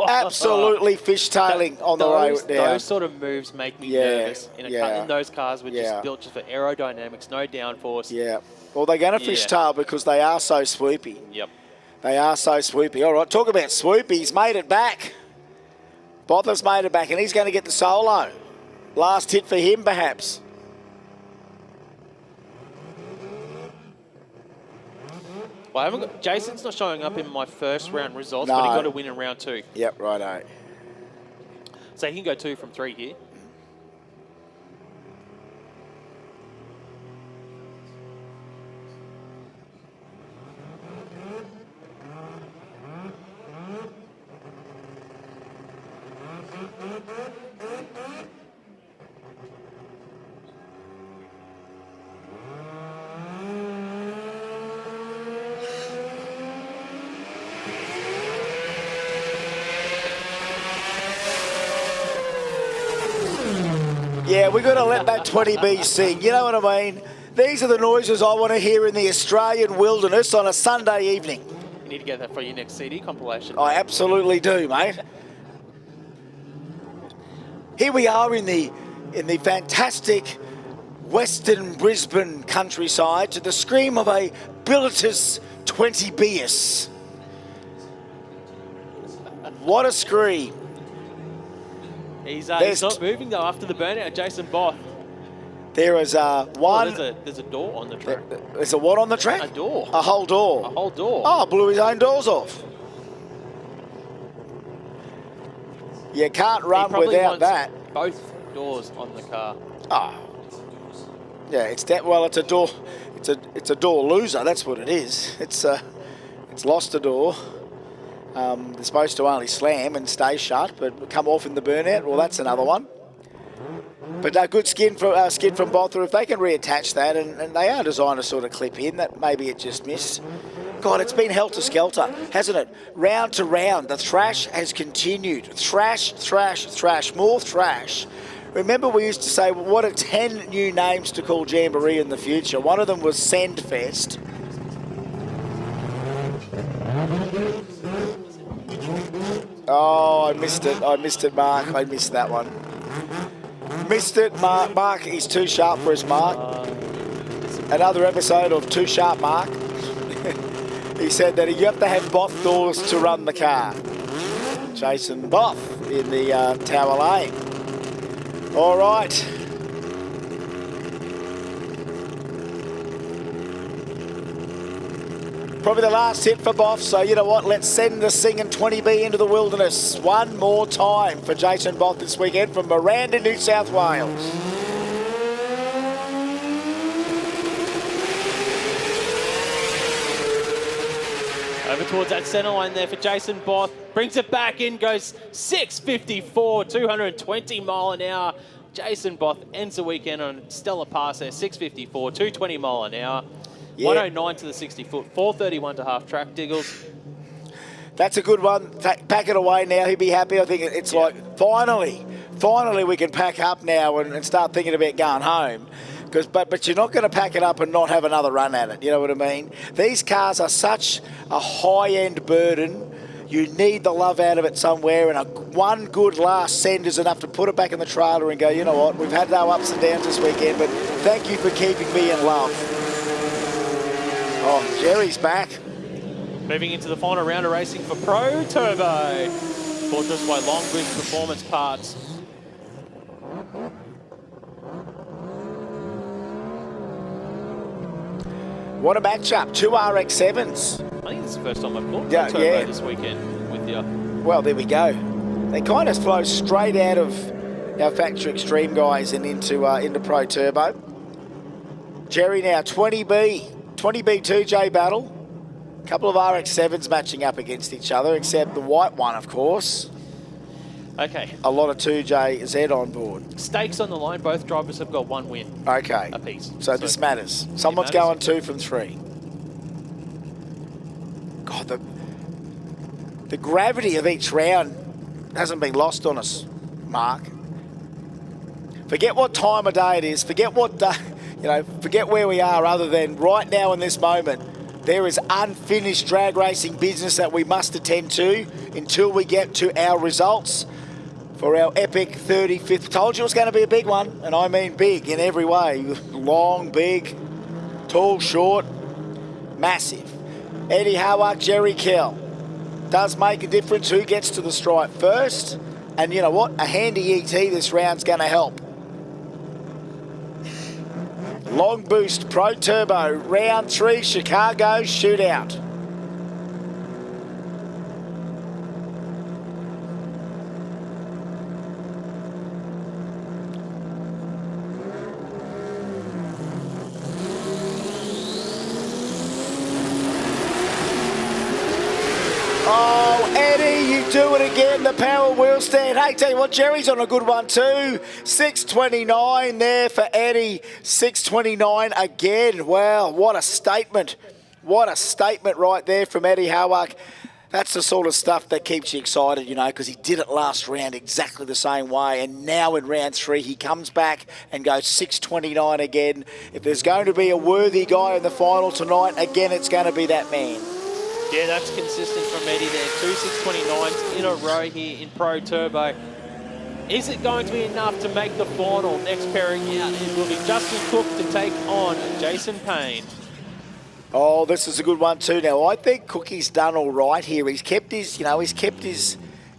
Absolutely fishtailing on the way down. Those sort of moves make me nervous in those cars were just built just for aerodynamics, no downforce. Yeah. Well, they're going to fishtail because they are so swoopy. Yep. They are so swoopy. All right, talk about swoopy. He's made it back. Botha's made it back, and he's going to get the solo. Last hit for him, perhaps. Well, I haven't got, Jason's not showing up in my first round results, but he got a win in round 2. Yep, righto. So he can go 2 from 3 here. Yeah, we've got to let that 20B sing. You know what I mean? These are the noises I want to hear in the Australian wilderness on a Sunday evening. You need to get that for your next CD compilation. I absolutely do, mate. Here we are in the fantastic Western Brisbane countryside to the scream of a Billetus 20Bs. What a scream. He's not moving though after the burnout, Jason Both. There is one. Oh, there's a door on the track. There's a what on the track? A door. A whole door. A whole door. Oh, blew his own doors off. You can't run without that. Both doors on the car. Oh. Yeah, it's that. Well, it's a door. It's a door loser. That's what it is. It's lost a door. They're supposed to only slam and stay shut, but come off in the burnout. Well, that's another one. But good skin from Botha. If they can reattach that, and they are designed to sort of clip in, that maybe it just missed. God, it's been helter-skelter, hasn't it? Round to round, the thrash has continued. Thrash, thrash, thrash, more thrash. Remember we used to say, well, what are 10 new names to call Jamboree in the future? One of them was Sendfest. Oh, I missed it. I missed it, Mark. I missed that one. Missed it, Mark. Mark, he's too sharp for his Mark. Another episode of Too Sharp Mark. He said that you have to have both doors to run the car. Jason Both in the Tower Lane. All right. Probably the last hit for Boff, so you know what, let's send the singing 20B into the wilderness one more time for Jason Boff this weekend from Miranda, New South Wales. Over towards that centre line there for Jason Both. Brings it back in, goes 654, 220 mile an hour. Jason Both ends the weekend on a stellar pass there, 654, 220 mile an hour. Yeah. 109 to the 60 foot, 431 to half track, Diggles. That's a good one. Pack it away now. He'll be happy. I think it's like, finally we can pack up now and start thinking about going home. But you're not going to pack it up and not have another run at it. You know what I mean? These cars are such a high-end burden. You need the love out of it somewhere, and one good last send is enough to put it back in the trailer and go, you know what, we've had our ups and downs this weekend, but thank you for keeping me in love. Oh, Jerry's back. Moving into the final round of racing for Pro Turbo. Brought to us by Long Bridge Performance Parts. What a matchup. 2 RX-7s. I think this is the first time I've bought Pro Turbo this weekend with you. Well, there we go. They kind of flow straight out of our Factory Extreme guys and into Pro Turbo. Jerry now 20B. 20B2J battle. A couple of RX-7s matching up against each other, except the white one, of course. Okay. A lot of 2JZ on board. Stakes on the line. Both drivers have got 1 win. Okay. Apiece. So this matters. Someone's going 2 from 3. God, the gravity of each round hasn't been lost on us, Mark. Forget what time of day it is. Forget what day, forget where we are other than right now in this moment. There is unfinished drag racing business that we must attend to until we get to our results for our epic 35th. Told you it was going to be a big one, and I mean big in every way. Long, big, tall, short, massive. Eddie Howarth, Jerry Kell. Does make a difference who gets to the stripe first. And you know what? A handy ET this round's going to help. Long Boost Pro Turbo, round 3, Chicago Shootout. Oh, Eddie, you do it again, the power wheel stand. Hey, tell you what, Jerry's on a good one too. 6:29 there for Eddie. 6:29 again. Wow, what a statement. What a statement right there from Eddie Howarth. That's the sort of stuff that keeps you excited, because he did it last round exactly the same way. And now in round 3, he comes back and goes 6:29 again. If there's going to be a worthy guy in the final tonight, again, it's going to be that man. Yeah, that's consistent from Eddie there. 2 6:29s in a row here in Pro Turbo. Is it going to be enough to make the final? Next pairing out, it will be Justin Cook to take on Jason Payne. Oh, this is a good one too. Now, I think Cookie's done all right here. He's kept his,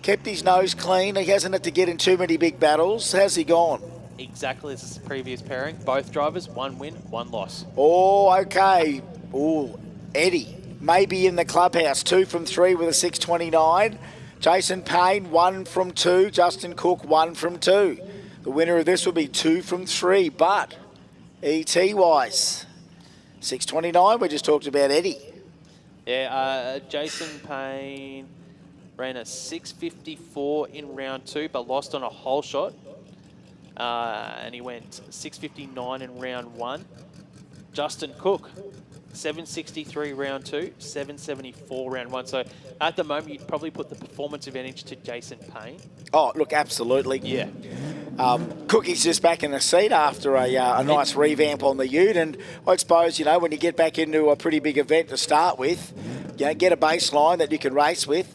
kept his nose clean. He hasn't had to get in too many big battles. How's he gone? Exactly as the previous pairing. Both drivers, 1 win, 1 loss. Oh, okay. Oh, Eddie. Maybe in the clubhouse, 2 from 3 with a 6:29. Jason Payne, 1 from 2. Justin Cook, 1 from 2. The winner of this will be 2 from 3. But ET-wise, 6:29, we just talked about Eddie. Yeah, Jason Payne ran a 6:54 in round 2, but lost on a hole shot. And he went 6:59 in round 1. Justin Cook, 7:63 round 2, 7:74 round 1. So at the moment, you'd probably put the performance advantage to Jason Payne. Oh, look, absolutely. Yeah. Cookie's just back in the seat after a nice revamp on the ute. And I suppose, when you get back into a pretty big event to start with, get a baseline that you can race with.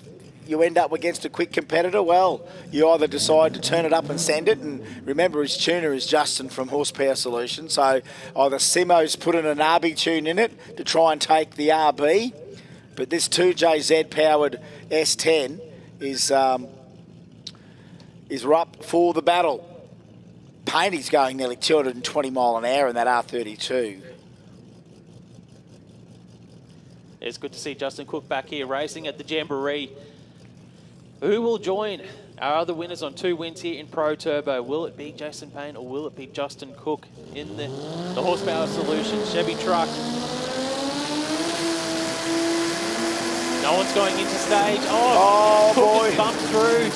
You end up against a quick competitor, well, you either decide to turn it up and send it, and remember his tuner is Justin from Horsepower Solutions, so either Simo's put in an RB tune in it to try and take the RB, but this 2JZ powered S10 is up for the battle. Payne's going nearly 220 mile an hour in that R32. It's good to see Justin Cook back here racing at the Jamboree. Who will join our other winners on 2 wins here in Pro Turbo? Will it be Jason Payne or will it be Justin Cook in the Horsepower Solutions Chevy truck? No one's going into stage. Oh Cook has bumped through.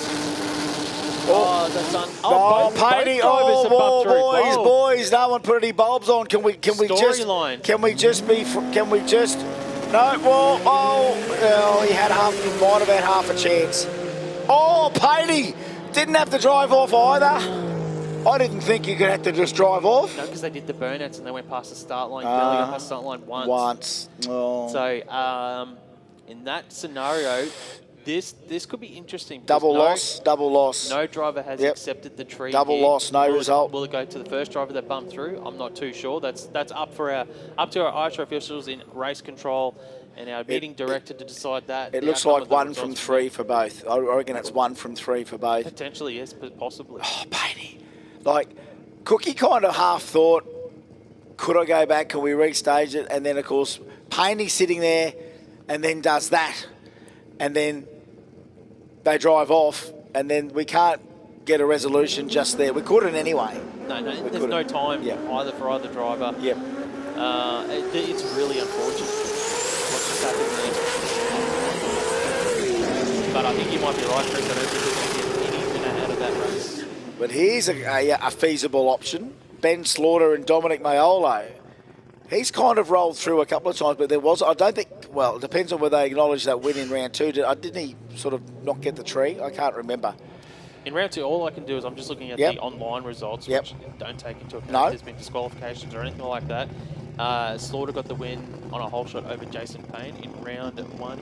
Oh, that's done. Both drivers have bumped through. Boys, no one put any bulbs on. Can we just he had might have had half a chance. Oh, Payne didn't have to drive off either. I didn't think you could have to just drive off. No, because they did the burnouts and they went past the start line. They only got past the start line once. Oh. So, in that scenario, this could be interesting. Double loss. No driver has accepted the tree. Double loss, no result. Will it go to the first driver that bumped through? I'm not too sure. That's up to our ITRA officials in race control and our meeting director to decide that. It looks like 1 from 3 for both. I reckon it's 1 from 3 for both. Potentially, yes, but possibly. Oh, Payne. Cookie kind of half thought, could I go back? Can we restage it? And then, of course, Payne's sitting there and then does that. And then they drive off, and then we can't get a resolution just there. We couldn't anyway. No, there's no time either for either driver. Yep. It's really unfortunate what's just happened there. But I think you might be right, Chris. I don't think we're going to get anything out of that race. But here's a feasible option. Ben Slaughter and Dominic Maiolo. He's kind of rolled through a couple of times, but I don't think, well, it depends on whether they acknowledge that win in round 2. Didn't he sort of not get the tree? I can't remember. In round 2, all I can do is I'm just looking at the online results, which don't take into account if there's been disqualifications or anything like that. Slaughter got the win on a whole shot over Jason Payne. In round 1,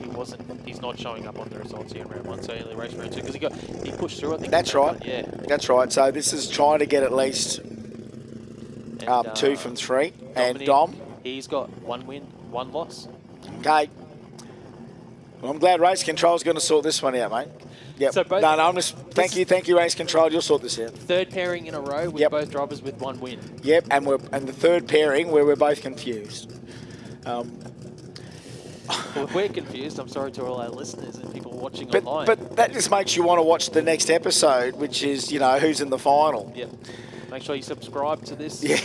he's not showing up on the results here in round 1, so he only raced round 2 because he pushed through, I think. That's right. Yeah. That's right. So this is trying to get at least 2 from 3. And Dom? He's got 1 win, 1 loss. Okay. Well, I'm glad Race Control's going to sort this one out, mate. Yep. So no, I'm just... Thank you, Race Control. You'll sort this out. Third pairing in a row with both drivers with 1 win. Yep, and the third pairing where we're both confused. Well, if we're confused, I'm sorry to all our listeners and people watching online. But that just makes you want to watch the next episode, which is, who's in the final. Yep. Make sure you subscribe to this. Yeah.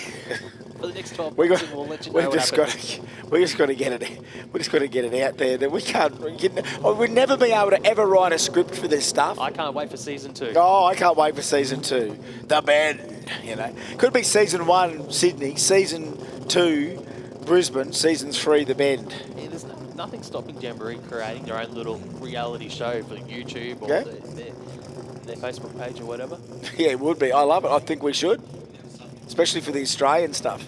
For the next 12 months, and we'll let you know what happens. We just got to get it. We just got to get it out there that we can't. We'd never be able to ever write a script for this stuff. I can't wait for season 2. Oh, I can't wait for season 2. The Bend, could be season 1 Sydney, season 2 Brisbane, season 3 The Bend. Yeah, there's nothing stopping Jamboree creating their own little reality show for YouTube or their Facebook page or whatever. Yeah, it would be. I love it. I think we should. Especially for the Australian stuff.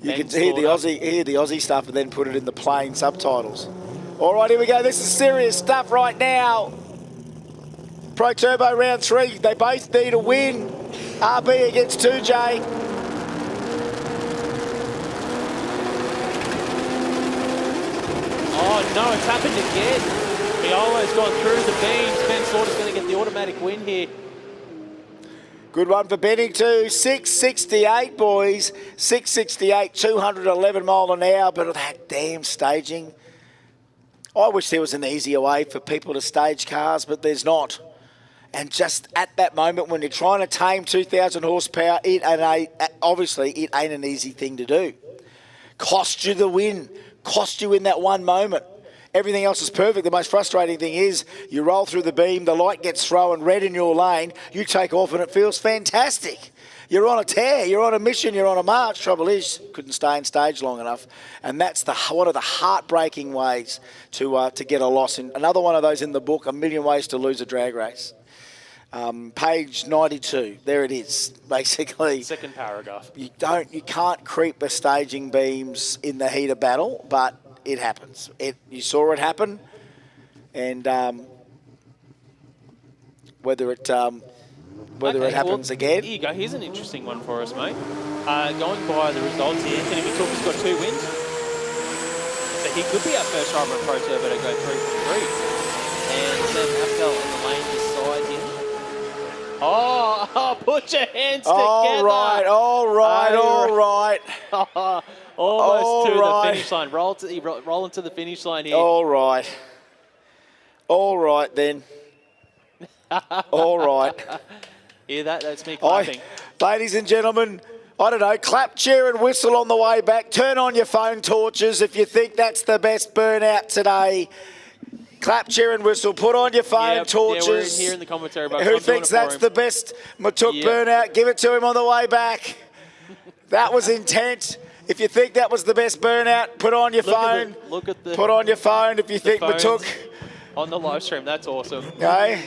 You can hear the Aussie stuff and then put it in the plain subtitles. All right, here we go. This is serious stuff right now. Pro Turbo round 3. They both need a win. RB against 2J. Oh no, it's happened again. Piolo's gone through the beams. Ben Slaughter's going to get the automatic win here. Good one for Bennington. 668, boys. 668, 211 mile an hour. But that damn staging. I wish there was an easier way for people to stage cars, but there's not. And just at that moment when you're trying to tame 2,000 horsepower, obviously it ain't an easy thing to do. Cost you the win. Cost you in that one moment. Everything else is perfect. The most frustrating thing is you roll through the beam, the light gets thrown red in your lane, you take off and it feels fantastic. You're on a tear, you're on a mission, you're on a march. Trouble is, couldn't stay in stage long enough. And that's one of the heartbreaking ways to get a loss. Another one of those in the book, 1 million ways to lose a drag race. Page 92, there it is, basically. Second paragraph. You can't creep the staging beams in the heat of battle, but it happens. You saw it happen, and whether it happens again. Here you go. Here's an interesting one for us, mate. Going by the results here, Anthony Matuk has got 2 wins, so he could be our first driver in Pro Turbo to go 3 for 3. And Sam Apfel in the lane beside him. Oh, put your hands together. All right. Almost to the finish line. Roll into the finish line here. All right then. All right. Hear that? That's me clapping. Ladies and gentlemen, I don't know, clap, cheer and whistle on the way back. Turn on your phone torches if you think that's the best burnout today. Clap, cheer and whistle. Put on your phone torches. Yeah, we're in here in the commentary box. Who thinks that's the best Matuk burnout? Give it to him on the way back. That was intent. If you think that was the best burnout, put on your phone. Put on your phone if you think Matuk. On the live stream, that's awesome. Okay.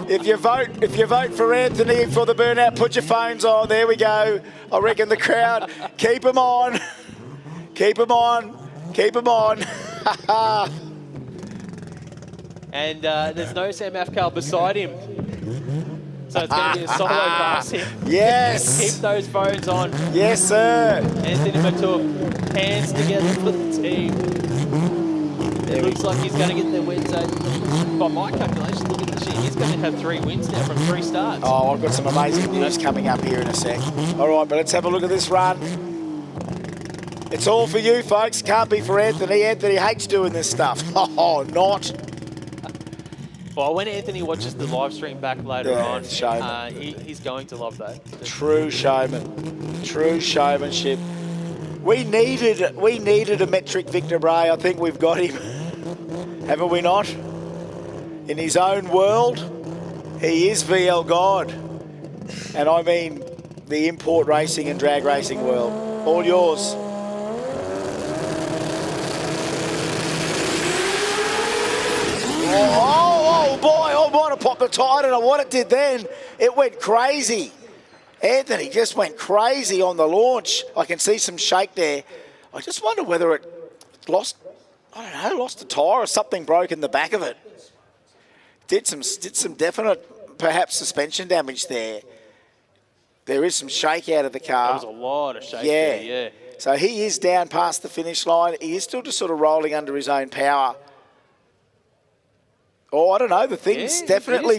If you vote for Anthony for the burnout, put your phones on. There we go. I reckon the crowd, keep them on. Keep them on. Keep them on. And there's no Sam Afkal beside him. So it's going to be a solo pass here. Yes. Keep those phones on. Yes, sir. Anthony Matuk, hands together for the team. It looks like he's going to get the win. So by my calculations, look at this year. He's going to have 3 wins now from 3 starts. Oh, I've got some amazing news coming up here in a sec. All right, but let's have a look at this run. It's all for you, folks. Can't be for Anthony. Anthony hates doing this stuff. Oh, not. Well, when Anthony watches the live stream back later on, showman. He's going to love that. True showman. True showmanship. We needed a metric Victor Bray. I think we've got him. Haven't we not? In his own world, he is VL God. And I mean the import racing and drag racing world. All yours. Oh, boy, I might have popped the tyre. I don't know what it did then. It went crazy. Anthony just went crazy on the launch. I can see some shake there. I just wonder whether it lost, I don't know, lost the tyre or something broke in the back of it. Did some definite, perhaps, suspension damage there. There is some shake out of the car. There was a lot of shake there, yeah. So he is down past the finish line. He is still just sort of rolling under his own power. Oh, I don't know. The thing's definitely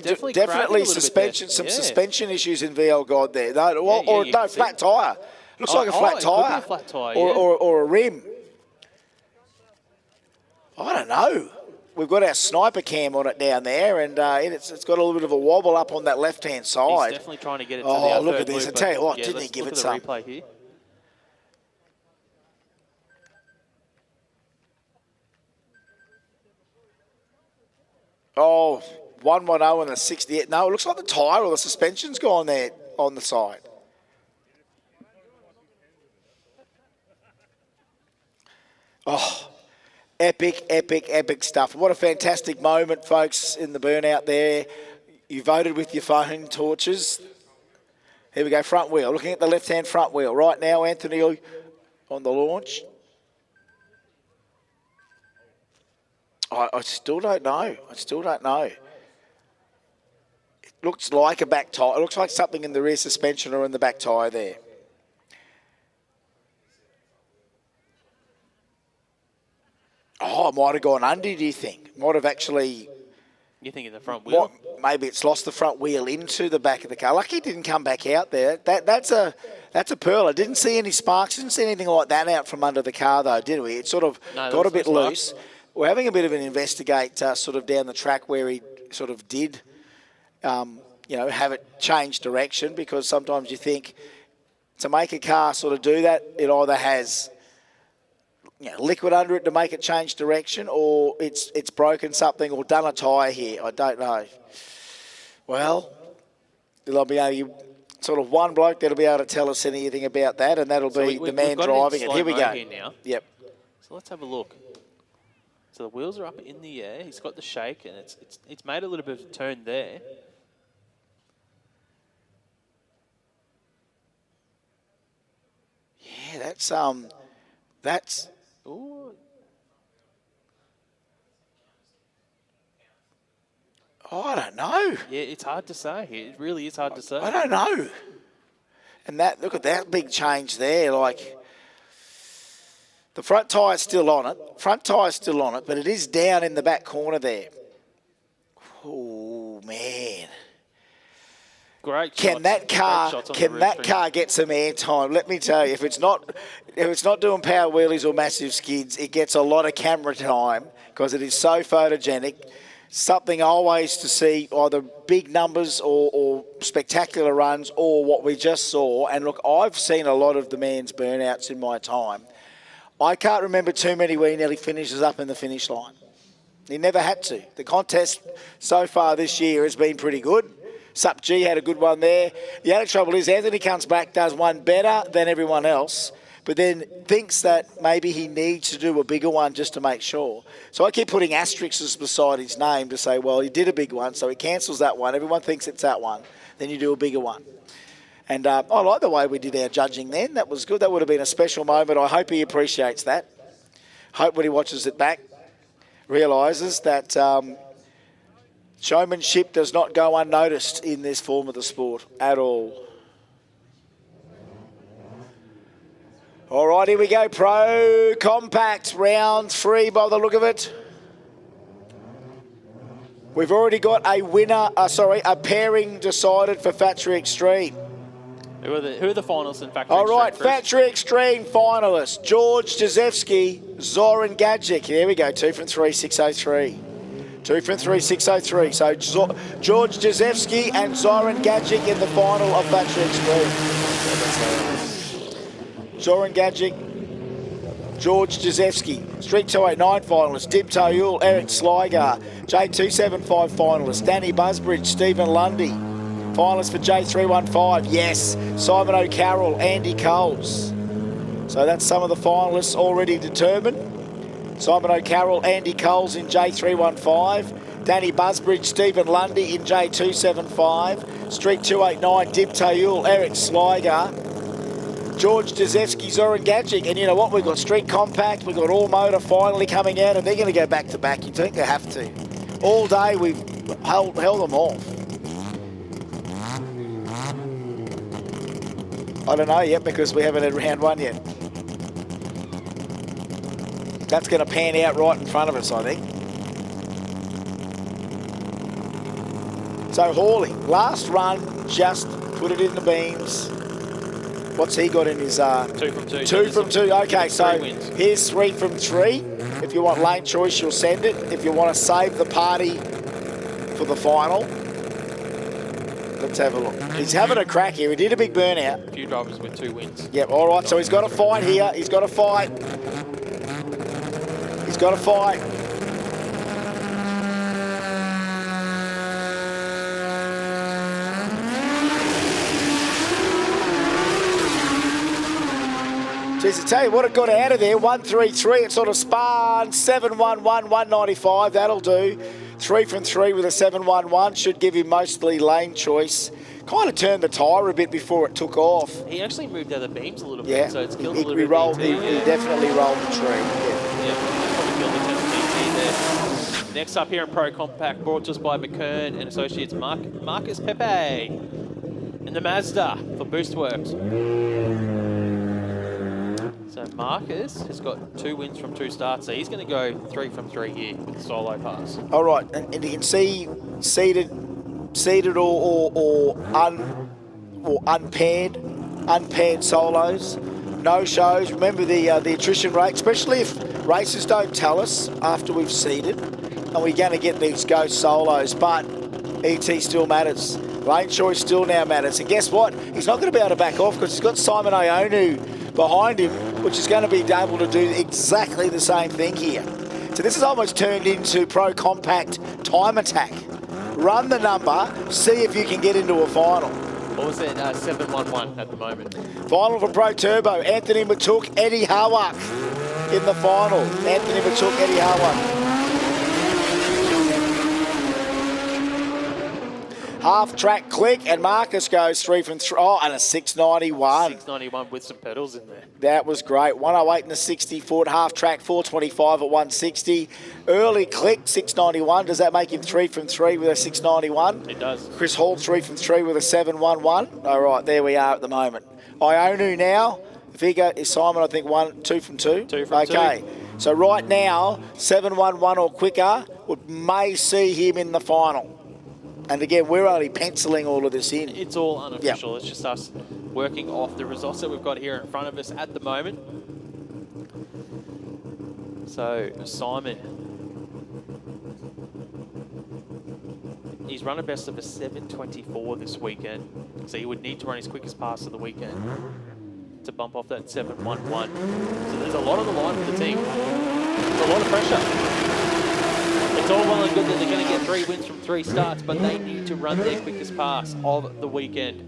suspension, suspension issues in VL God there. No, flat tyre. Looks like a flat tyre. A flat tyre, or a rim. I don't know. We've got our sniper cam on it down there, and it's got a little bit of a wobble up on that left-hand side. He's definitely trying to get it to the Oh, look at this. I tell you what, didn't he give it some? Replay here. Oh, 110 and a 68. No, it looks like the tyre or the suspension's gone there on the side. Oh, epic, epic, epic stuff. What a fantastic moment, folks, in the burnout there. You voted with your phone torches. Here we go, front wheel. Looking at the left-hand front wheel. Right now, Anthony on the launch. I still don't know. I still don't know. It looks like a back tyre. It looks like something in the rear suspension or in the back tyre there. Oh, it might have gone under, do you think? Might have actually... You think in the front wheel? Maybe it's lost the front wheel into the back of the car. Lucky it didn't come back out there. That's a pearl. I didn't see any sparks. Didn't see anything like that out from under the car, though, did we? It sort of got a bit loose. We're having a bit of an investigate sort of down the track where he sort of did, have it change direction, because sometimes you think to make a car sort of do that, it either has liquid under it to make it change direction, or it's broken something or done a tyre here. I don't know. Well, there'll be sort of one bloke that'll be able to tell us anything about that, and that'll be the man driving it. Here we go. Here now. Yep. So let's have a look. So the wheels are up in the air. He's got the shake, and it's made a little bit of a turn there. Yeah, that's. Ooh. Oh, I don't know. Yeah, it's hard to say. It really is hard to say. I don't know. And look at that big change there. Like, the front tyre's still on it. Front tyre's still on it, but it is down in the back corner there. Oh, man. Great Can shots. that car get some air time? Let me tell you, if it's not doing power wheelies or massive skids, it gets a lot of camera time because it is so photogenic. Something always to see, either big numbers or spectacular runs, or what we just saw. And look, I've seen a lot of the man's burnouts in my time. I can't remember too many where he nearly finishes up in the finish line. He never had to. The contest so far this year has been pretty good. Sup G had a good one there. The only trouble is Anthony comes back, does one better than everyone else, but then thinks that maybe he needs to do a bigger one just to make sure. So I keep putting asterisks beside his name to say, well, he did a big one, so he cancels that one. Everyone thinks it's that one. Then you do a bigger one. And I like the way we did our judging then. That was good. That would have been a special moment. I hope he appreciates that. Hope when he watches it back, realises that showmanship does not go unnoticed in this form of the sport at all. All right, here we go. Pro Compact round 3 by the look of it. We've already got a winner, a pairing decided for Factory Extreme. Who are the finalists in Factory Extreme? All right, Factory Extreme finalists. George Jazvski, Zoran Gadgetic. There we go, 2 from 3, 603. 2 from 3, 603. So George Jazvski and Zoran Gadgetic in the final of Factory Extreme. Zoran Gadgetic, George Jazvski. Street 289 finalists. Dip Toyul, Eric Sligar. J275 finalists. Danny Busbridge, Stephen Lundy. Finalists for J315, yes. Simon O'Carroll, Andy Coles. So that's some of the finalists already determined. Simon O'Carroll, Andy Coles in J315. Danny Busbridge, Stephen Lundy in J275. Street 289, Dib Tayul, Eric Sligar. George Jazvski, Zoran Gadgetic. And you know what? We've got Street Compact, we've got All Motor finally coming out, and they're going to go back to back. You think they have to. All day we've held them off. I don't know yet because we haven't had round one yet. That's going to pan out right in front of us, I think. So Hawley, last run, just put it in the beams. What's he got in his... 2 from 2. 2 from 2. Okay, so wins. here's 3 from 3. If you want lane choice, you'll send it. If you want to save the party for the final, let's have a look. He's having a crack here. He did a big burnout. A few drivers with 2 wins. Yep, all right. So he's got to fight here. He's got to fight. He's got to fight. Jeez, I tell you what, it got out of there. 1-3-3. It sort of spun. 7-1-1, 195. That'll do. 3 from 3 with a 7-1-1. Should give him mostly lane choice. Kind of turned the tyre a bit before it took off. He actually moved out of the beams a little Yeah, bit, so it's killed a little he bit rolled. of He DT, yeah. definitely rolled the tree. Yeah. Yeah, probably killed the 10 DT there. Next up here in Pro Compact, brought to us by McKern and Associates Marcus Pepe in the Mazda for Boostworks. So Marcus has got 2 wins from 2 starts, so he's going to go 3 from 3 here with the solo pass. All right, and you can see seated or unpaired solos, no shows. Remember the attrition rate, especially if races don't tell us after we've seeded, and we're going to get these ghost solos. But ET still matters. Lane choice still now matters. And guess what? He's not going to be able to back off because he's got Simon Ionu behind him, which is going to be able to do exactly the same thing here. So this has almost turned into Pro Compact time attack. Run the number, see if you can get into a final. What was it? 7-1-1 at the moment. Final for Pro Turbo, Anthony Matuk, Eddie Hawak in the final. Anthony Matuk, Eddie Hawak. Half track click, and Marcus goes 3 from 3. Oh, and a 691. 691 with some pedals in there. That was great. 108 and a 60 foot. Half track 425 at 160. Early click 691. Does that make him 3 from 3 with a 691? It does. Chris Hall 3 from 3 with a 711. All right, there we are at the moment. Ionu now. If he is Simon, I think 2 from 2. 2 from 2. Okay. So right now, 711 or quicker may see him in the final. And again, we're only penciling all of this in. It's all unofficial. Yep. It's just us working off the results that we've got here in front of us at the moment. So Simon, he's run a best of a 7:24 this weekend. So he would need to run his quickest pass of the weekend to bump off that 7:11. So there's a lot on the line for the team. There's a lot of pressure. It's all well and good that they're going to get 3 wins from 3 starts, but they need to run their quickest pass of the weekend.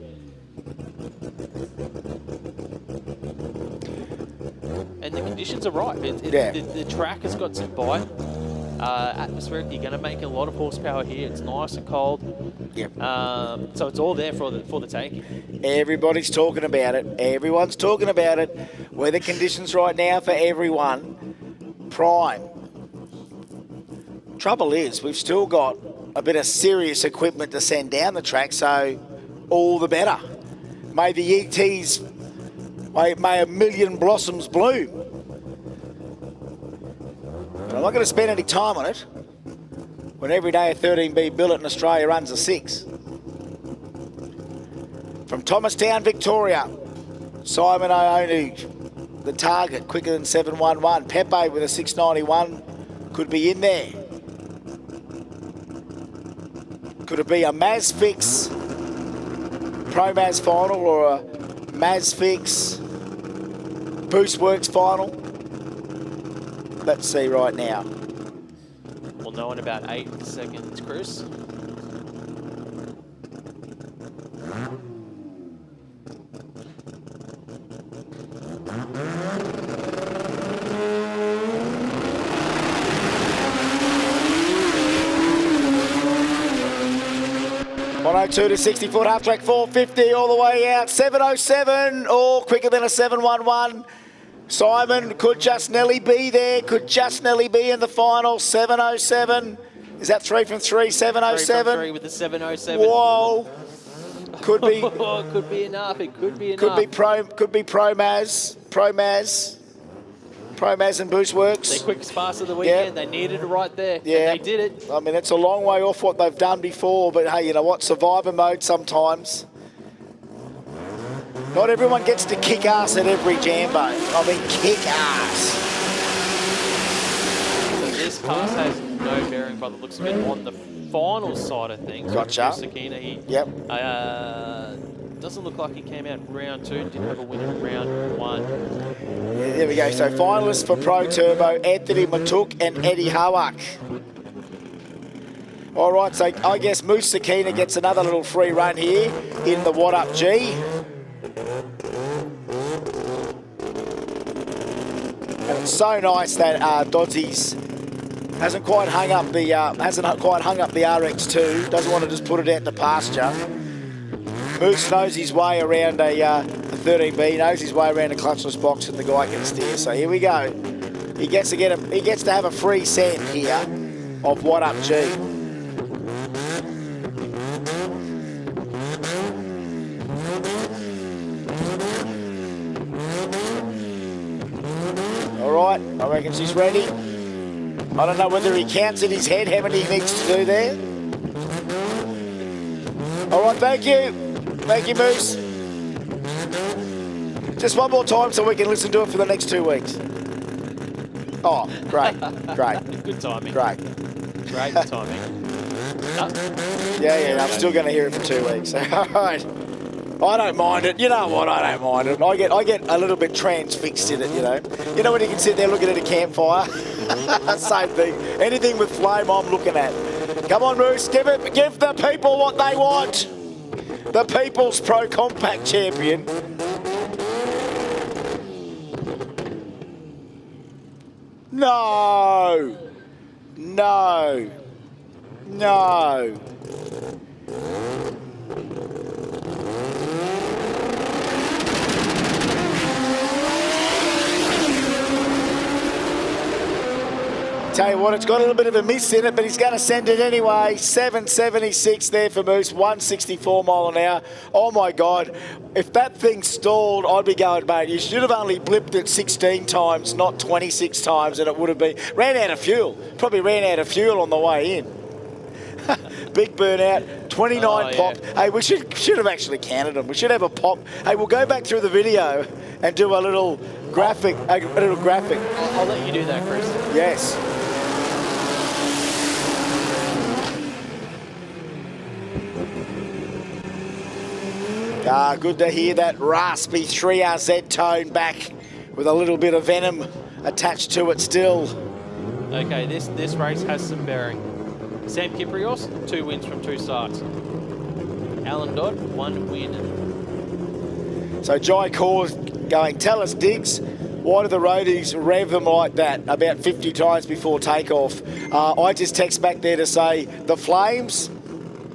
And the conditions are right. The track has got some bite. Atmospheric, you're going to make a lot of horsepower here. It's nice and cold. Yep. So it's all there for the taking. Everybody's talking about it. Everyone's talking about it. Weather conditions right now for everyone. Prime. Trouble is, we've still got a bit of serious equipment to send down the track, so all the better. May the ETs, may a million blossoms bloom. But I'm not going to spend any time on it when every day a 13B billet in Australia runs a 6. From Thomastown, Victoria, Simon Ionu, the target, quicker than 711. Pepe with a 691 could be in there. Could it be a Mazfix Pro Maz final or a Mazfix Boostworks final? Let's see right now. We'll know in about 8 seconds, Chris. 102 to 60 foot, half track 450 all the way out. 707 or quicker than a 711. Simon could just nearly be there, could just nearly be in the final. 707. Is that 3 from 3? 707. 3 from 3 with the 707. Whoa. Could be. Could be enough. It could be enough. Could be Pro-Maz. Pro-Maz and Boost Works. Their quickest pass of the weekend. They needed it right there. Yeah. And they did it. I mean, it's a long way off what they've done before, but hey, you know what? Survivor mode sometimes. Not everyone gets to kick ass at every Jambo. I mean, kick ass. So this pass has no bearing by the looks of it on the final side of things. Gotcha. He Yep. doesn't look like he came out in round 2. Didn't have a win in round 1. Yeah, there we go. So finalists for Pro Turbo, Anthony Matuk and Eddie Hawak. All right, so I guess Moose Sakina gets another little free run here in the What Up G. And it's so nice that Dodsy's hasn't quite hung up the RX2. Doesn't want to just put it out in the pasture. Moose knows his way around a 13B. Knows his way around a clutchless box, and the guy can steer. So here we go. He gets to have a free set here of What Up G. All right, I reckon she's ready. I don't know whether he counts in his head how many he needs to do there. All right, thank you. Thank you, Moose. Just one more time so we can listen to it for the next 2 weeks. Oh, great, great. Good timing. Great. Great timing. Yeah, I'm still going to hear it for 2 weeks. All right. I don't mind it. You know what? I don't mind it. I get a little bit transfixed in it, you know. You know when you can sit there looking at a campfire? Same thing. Anything with flame, I'm looking at. Come on, Moose. Give the people what they want. The People's Pro Compact Champion. No. No. No. Tell you what, it's got a little bit of a miss in it, but he's going to send it anyway. 776 there for Moose, 164 mile an hour. Oh my God, if that thing stalled, I'd be going, mate, you should have only blipped it 16 times, not 26 times, and it would have been, ran out of fuel. Probably ran out of fuel on the way in. Big burnout, 29 pop. Yeah. Hey, we should have actually counted them. We should have a pop. Hey, we'll go back through the video and do a little graphic. I'll let you do that, Chris. Yes. Good to hear that raspy 3RZ tone back with a little bit of venom attached to it still. Okay, this race has some bearing. Sam Kiprios, 2 wins from 2 starts. Alan Dodd, 1 win. So Jai Kaur's going, tell us, Diggs, why do the roadies rev them like that about 50 times before takeoff? I just text back there to say, the flames?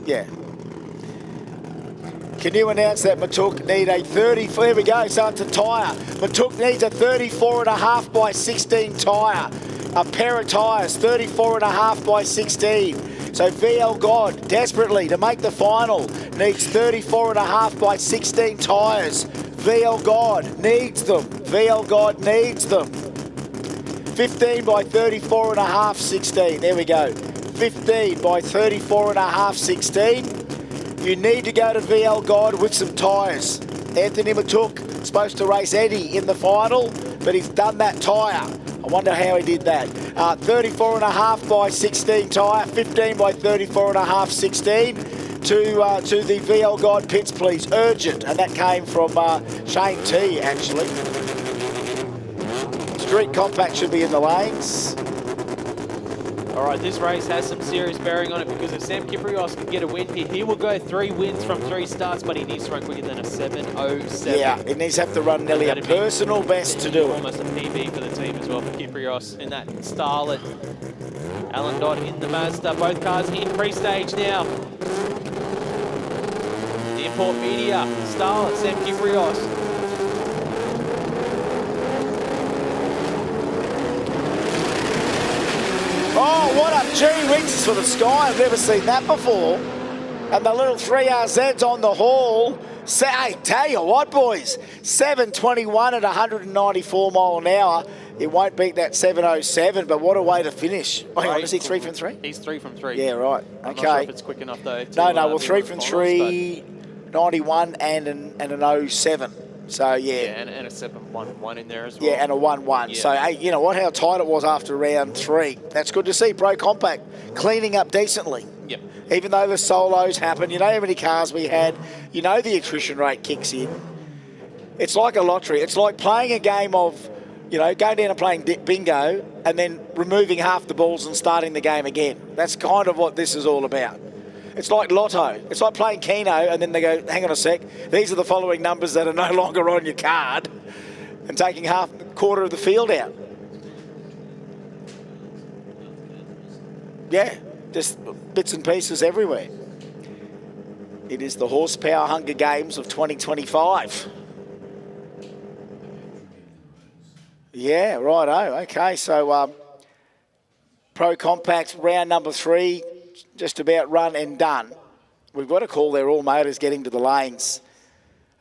Yeah. Can you announce that Matuk need a 30, there we go, so it's a tyre. Matuk needs a 34.5 by 16 tyre. A pair of tyres, 34.5 by 16. So VL God, desperately to make the final, needs 34.5 by 16 tyres. VL God needs them. VL God needs them. 15 by 34.5, 16. There we go. 15 by 34.5, 16. You need to go to VL God with some tyres. Anthony Matuk supposed to race Eddie in the final, but he's done that tyre. I wonder how he did that. 34.5 by 16 tyre, 15 by 34.5, 16 to the VL God pits, please. Urgent, and that came from Shane T, actually. Street Compact should be in the lanes. All right, this race has some serious bearing on it because if Sam Kiprios can get a win here, he will go 3 wins from 3 starts, but he needs to run quicker than a 7:07. Yeah, he needs to have to run nearly a personal best to do it. Almost a PB for the team as well for Kiprios in that Starlet. Alan Dodd in the Mazda, both cars in pre-stage now. Newport Media, Starlet, Sam Kivrios. Oh, what a G reaches for the sky. I've never seen that before. And the little 3RZ's on the haul. Hey, tell you what, boys, 721 at 194 mile an hour. It won't beat that 707, but what a way to finish. Oh, hang on, is he 3 from 3? He's 3 from 3. Yeah, right. I'm Okay. not sure if it's quick enough, though. No, well, 3 from 3, 91 and an 07. So, yeah. Yeah, and a 7-1-1 in there as well. Yeah, and a 1-1. Yeah. So, hey, you know what? How tight it was after round 3. That's good to see. Pro Compact cleaning up decently. Yep. Even though the solos happen, you know how many cars we had, you know the attrition rate kicks in. It's like a lottery. It's like playing a game of, you know, going down and playing bingo and then removing half the balls and starting the game again. That's kind of what this is all about. It's like lotto. It's like playing Keno and then they go, hang on a sec, these are the following numbers that are no longer on your card, and taking quarter of the field out. Yeah, just bits and pieces everywhere. It is the Horsepower Hunger Games of 2025. Yeah, righto. Okay, so Pro Compact round number 3, just about run and done. We've got a call there, all motors getting to the lanes.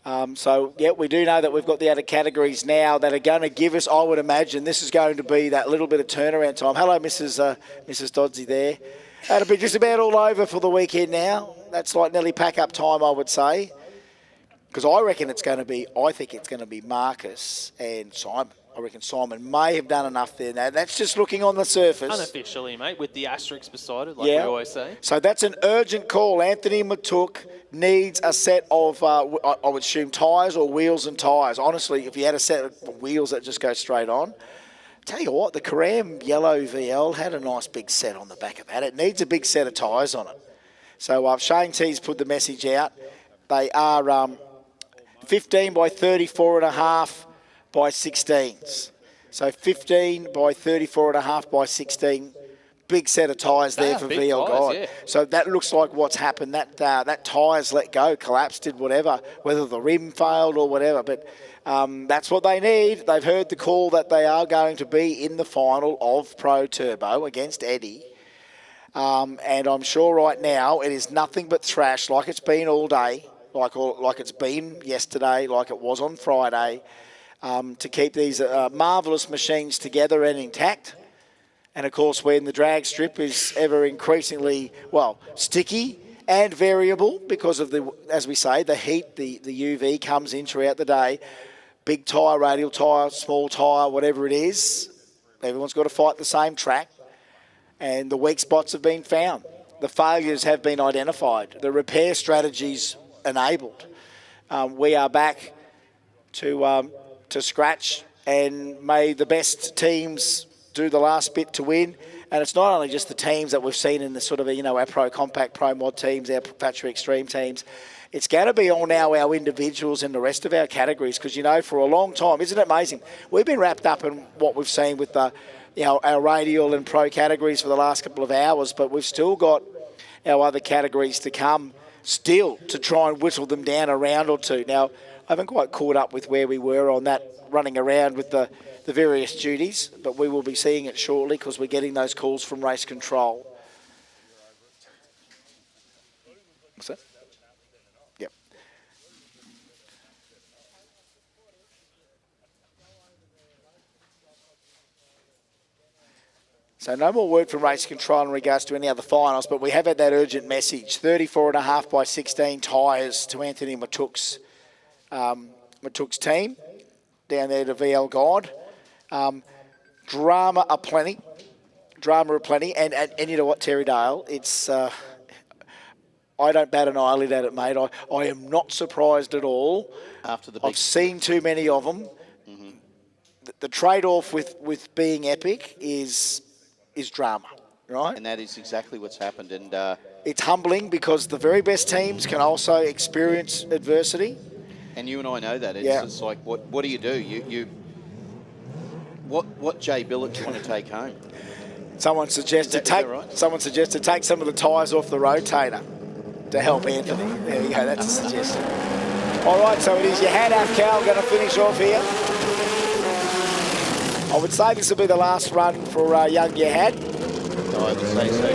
So, yeah, we do know that we've got the other categories now that are going to give us, I would imagine, this is going to be that little bit of turnaround time. Hello, Mrs. Dodsey there. That'll be just about all over for the weekend now. That's like nearly pack-up time, I would say. Because I think it's going to be Marcus and Simon. I reckon Simon may have done enough there. Now, that's just looking on the surface. Unofficially, mate, with the asterisk beside it, like we always say. So that's an urgent call. Anthony Matuk needs a set of, I would assume, tyres or wheels and tyres. Honestly, if you had a set of wheels that just go straight on. Tell you what, the Karam Yellow VL had a nice big set on the back of that. It needs a big set of tyres on it. So Shane T's put the message out. They are 15 by 34.5 by 16s. So 15 by 34.5 by 16. Big set of tyres there for VL Guide. Yeah. So that looks like what's happened. That tyre's let go, collapsed, did whatever, whether the rim failed or whatever. But that's what they need. They've heard the call that they are going to be in the final of Pro Turbo against Eddie. And I'm sure right now it is nothing but thrash, like it's been all day, like it's been yesterday, like it was on Friday, to keep these marvellous machines together and intact. And of course, when the drag strip is ever increasingly, sticky and variable because of the, as we say, the heat, the UV comes in throughout the day. Big tyre, radial tyre, small tyre, whatever it is, everyone's got to fight the same track. And the weak spots have been found. The failures have been identified. The repair strategies enabled. We are back to scratch, and may the best teams do the last bit to win. And it's not only just the teams that we've seen in the sort of, our Pro Compact, Pro Mod teams, our Factory Extreme teams. It's going to be all now our individuals in the rest of our categories because, for a long time, isn't it amazing? We've been wrapped up in what we've seen with the, our radial and pro categories for the last couple of hours, but we've still got our other categories to come still to try and whittle them down a round or two. Now, I haven't quite caught up with where we were on that running around with the various duties, but we will be seeing it shortly because we're getting those calls from race control. What's that? Yep. So no more word from race control in regards to any other finals, but we have had that urgent message. 34.5 by 16 tyres to Anthony Matuk's team down there to VL Guide. Drama aplenty. And you know what, Terry Dale, it's... I don't bat an eyelid at it, mate. I am not surprised at all. After the I've seen too many of them. Mm-hmm. The trade-off with being epic is drama, right? And that is exactly what's happened. And it's humbling because the very best teams can also experience adversity. And you and I know that. It's just like, what do? You what Jay Billet do you want to take home? Someone suggested take some of the tyres off the rotator. to help Anthony. There we go, that's a suggestion. All right, so it is your hat half Cal going to finish off here. I would say this will be the last run for young Yahad. I would say so.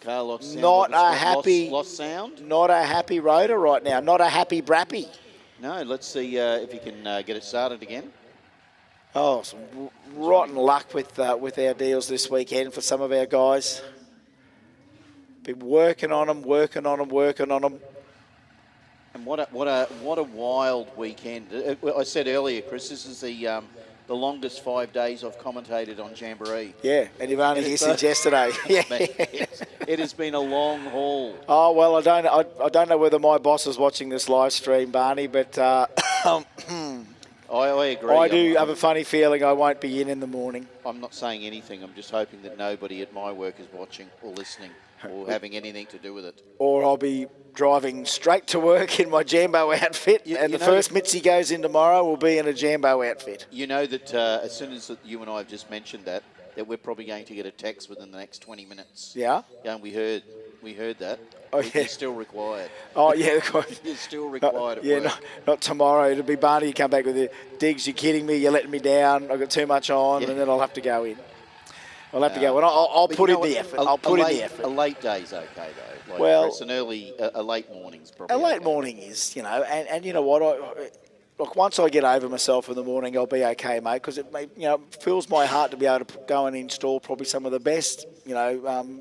Car lost sound. Not a happy... Lost sound? Not a happy rotor right now. Not a happy brappy. No, let's see if you can get it started again. Oh, some rotten luck with our deals this weekend for some of our guys. Been working on them. And what a wild weekend! I said earlier, Chris, this is the longest 5 days I've commentated on Jamboree. Yeah, and you've only here since yesterday. Yeah, it has been a long haul. Oh well, I don't know whether my boss is watching this live stream, Barney, but I agree. I do have a funny feeling I won't be in the morning. I'm not saying anything. I'm just hoping that nobody at my work is watching or listening or having anything to do with it. Or I'll be driving straight to work in my Jambo outfit, and the first Mitzi goes in tomorrow will be in a Jambo outfit. You know that as soon as you and I have just mentioned that we're probably going to get a text within the next 20 minutes. Yeah? Yeah, and we heard that. Oh, yeah. You're still required. Oh, yeah. You're still required at yeah, work. not tomorrow. It'll be Barney. You come back with the Diggs, you're kidding me. You're letting me down. I've got too much on, and then I'll have to go in. I'll have to go. And I'll put in the effort. I'll put in the effort. A late day's okay, though. Like well, Chris, a late morning's probably a late okay. morning is, and you know what? Look, once I get over myself in the morning, I'll be okay, mate, because it fills my heart to be able to go and install probably some of the best,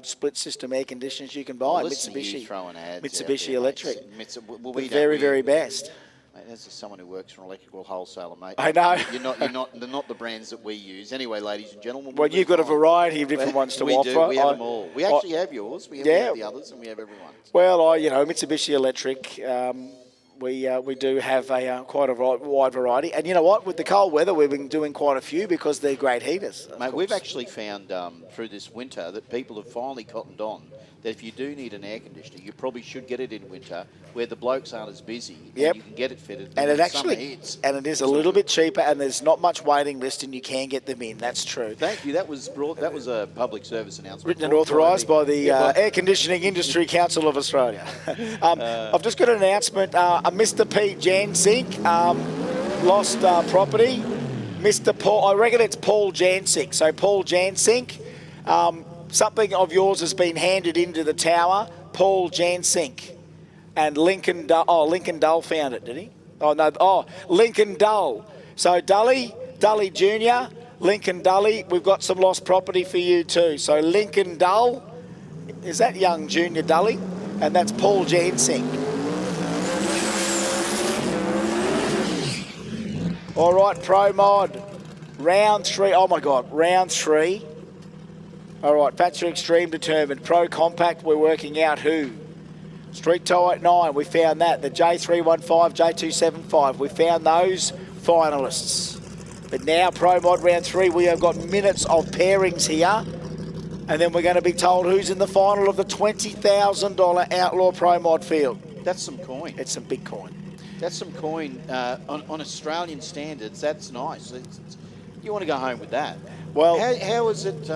split system air conditioners you can buy. Mitsubishi Electric. The very, very best. Mate, as someone who works for an electrical wholesaler, mate. I know. They're not the brands that we use. Anyway, ladies and gentlemen. Well, you've got a variety of different ones to offer. We do. We have them all. We actually have yours. We have the others, and we have everyone's. Well, Mitsubishi Electric. We do have quite a wide variety. And you know what? With the cold weather, we've been doing quite a few because they're great heaters. Mate, we've actually found through this winter that people have finally cottoned on that if you do need an air conditioner, you probably should get it in winter where the blokes aren't as busy. Yep. And you can get it fitted. And it it is a little bit cheaper, and there's not much waiting list, and you can get them in. That's true. Thank you. That was a public service announcement. Written and authorised by the Air Conditioning Industry Council of Australia. I've just got an announcement. Mr. Pete Jansink lost property. Mr. Paul, I reckon it's Paul Jansink. So Paul Jansink, something of yours has been handed into the tower. Paul Jansink. And Lincoln Dull found it, did he? Oh, no. Oh, Lincoln Dull. So Dully Jr., Lincoln Dully, we've got some lost property for you too. So Lincoln Dull, is that young Junior Dully? And that's Paul Jansink. All right, Pro Mod, round 3. Oh, my God, round 3. All right, Factor Extreme determined. Pro Compact, we're working out who. Street Tie at 9, we found that. The J315, J275, we found those finalists. But now, Pro Mod round 3, we have got minutes of pairings here. And then we're going to be told who's in the final of the $20,000 Outlaw Pro Mod field. That's some coin. It's some big coin. That's some coin on Australian standards. That's nice. You want to go home with that. Well, how is it?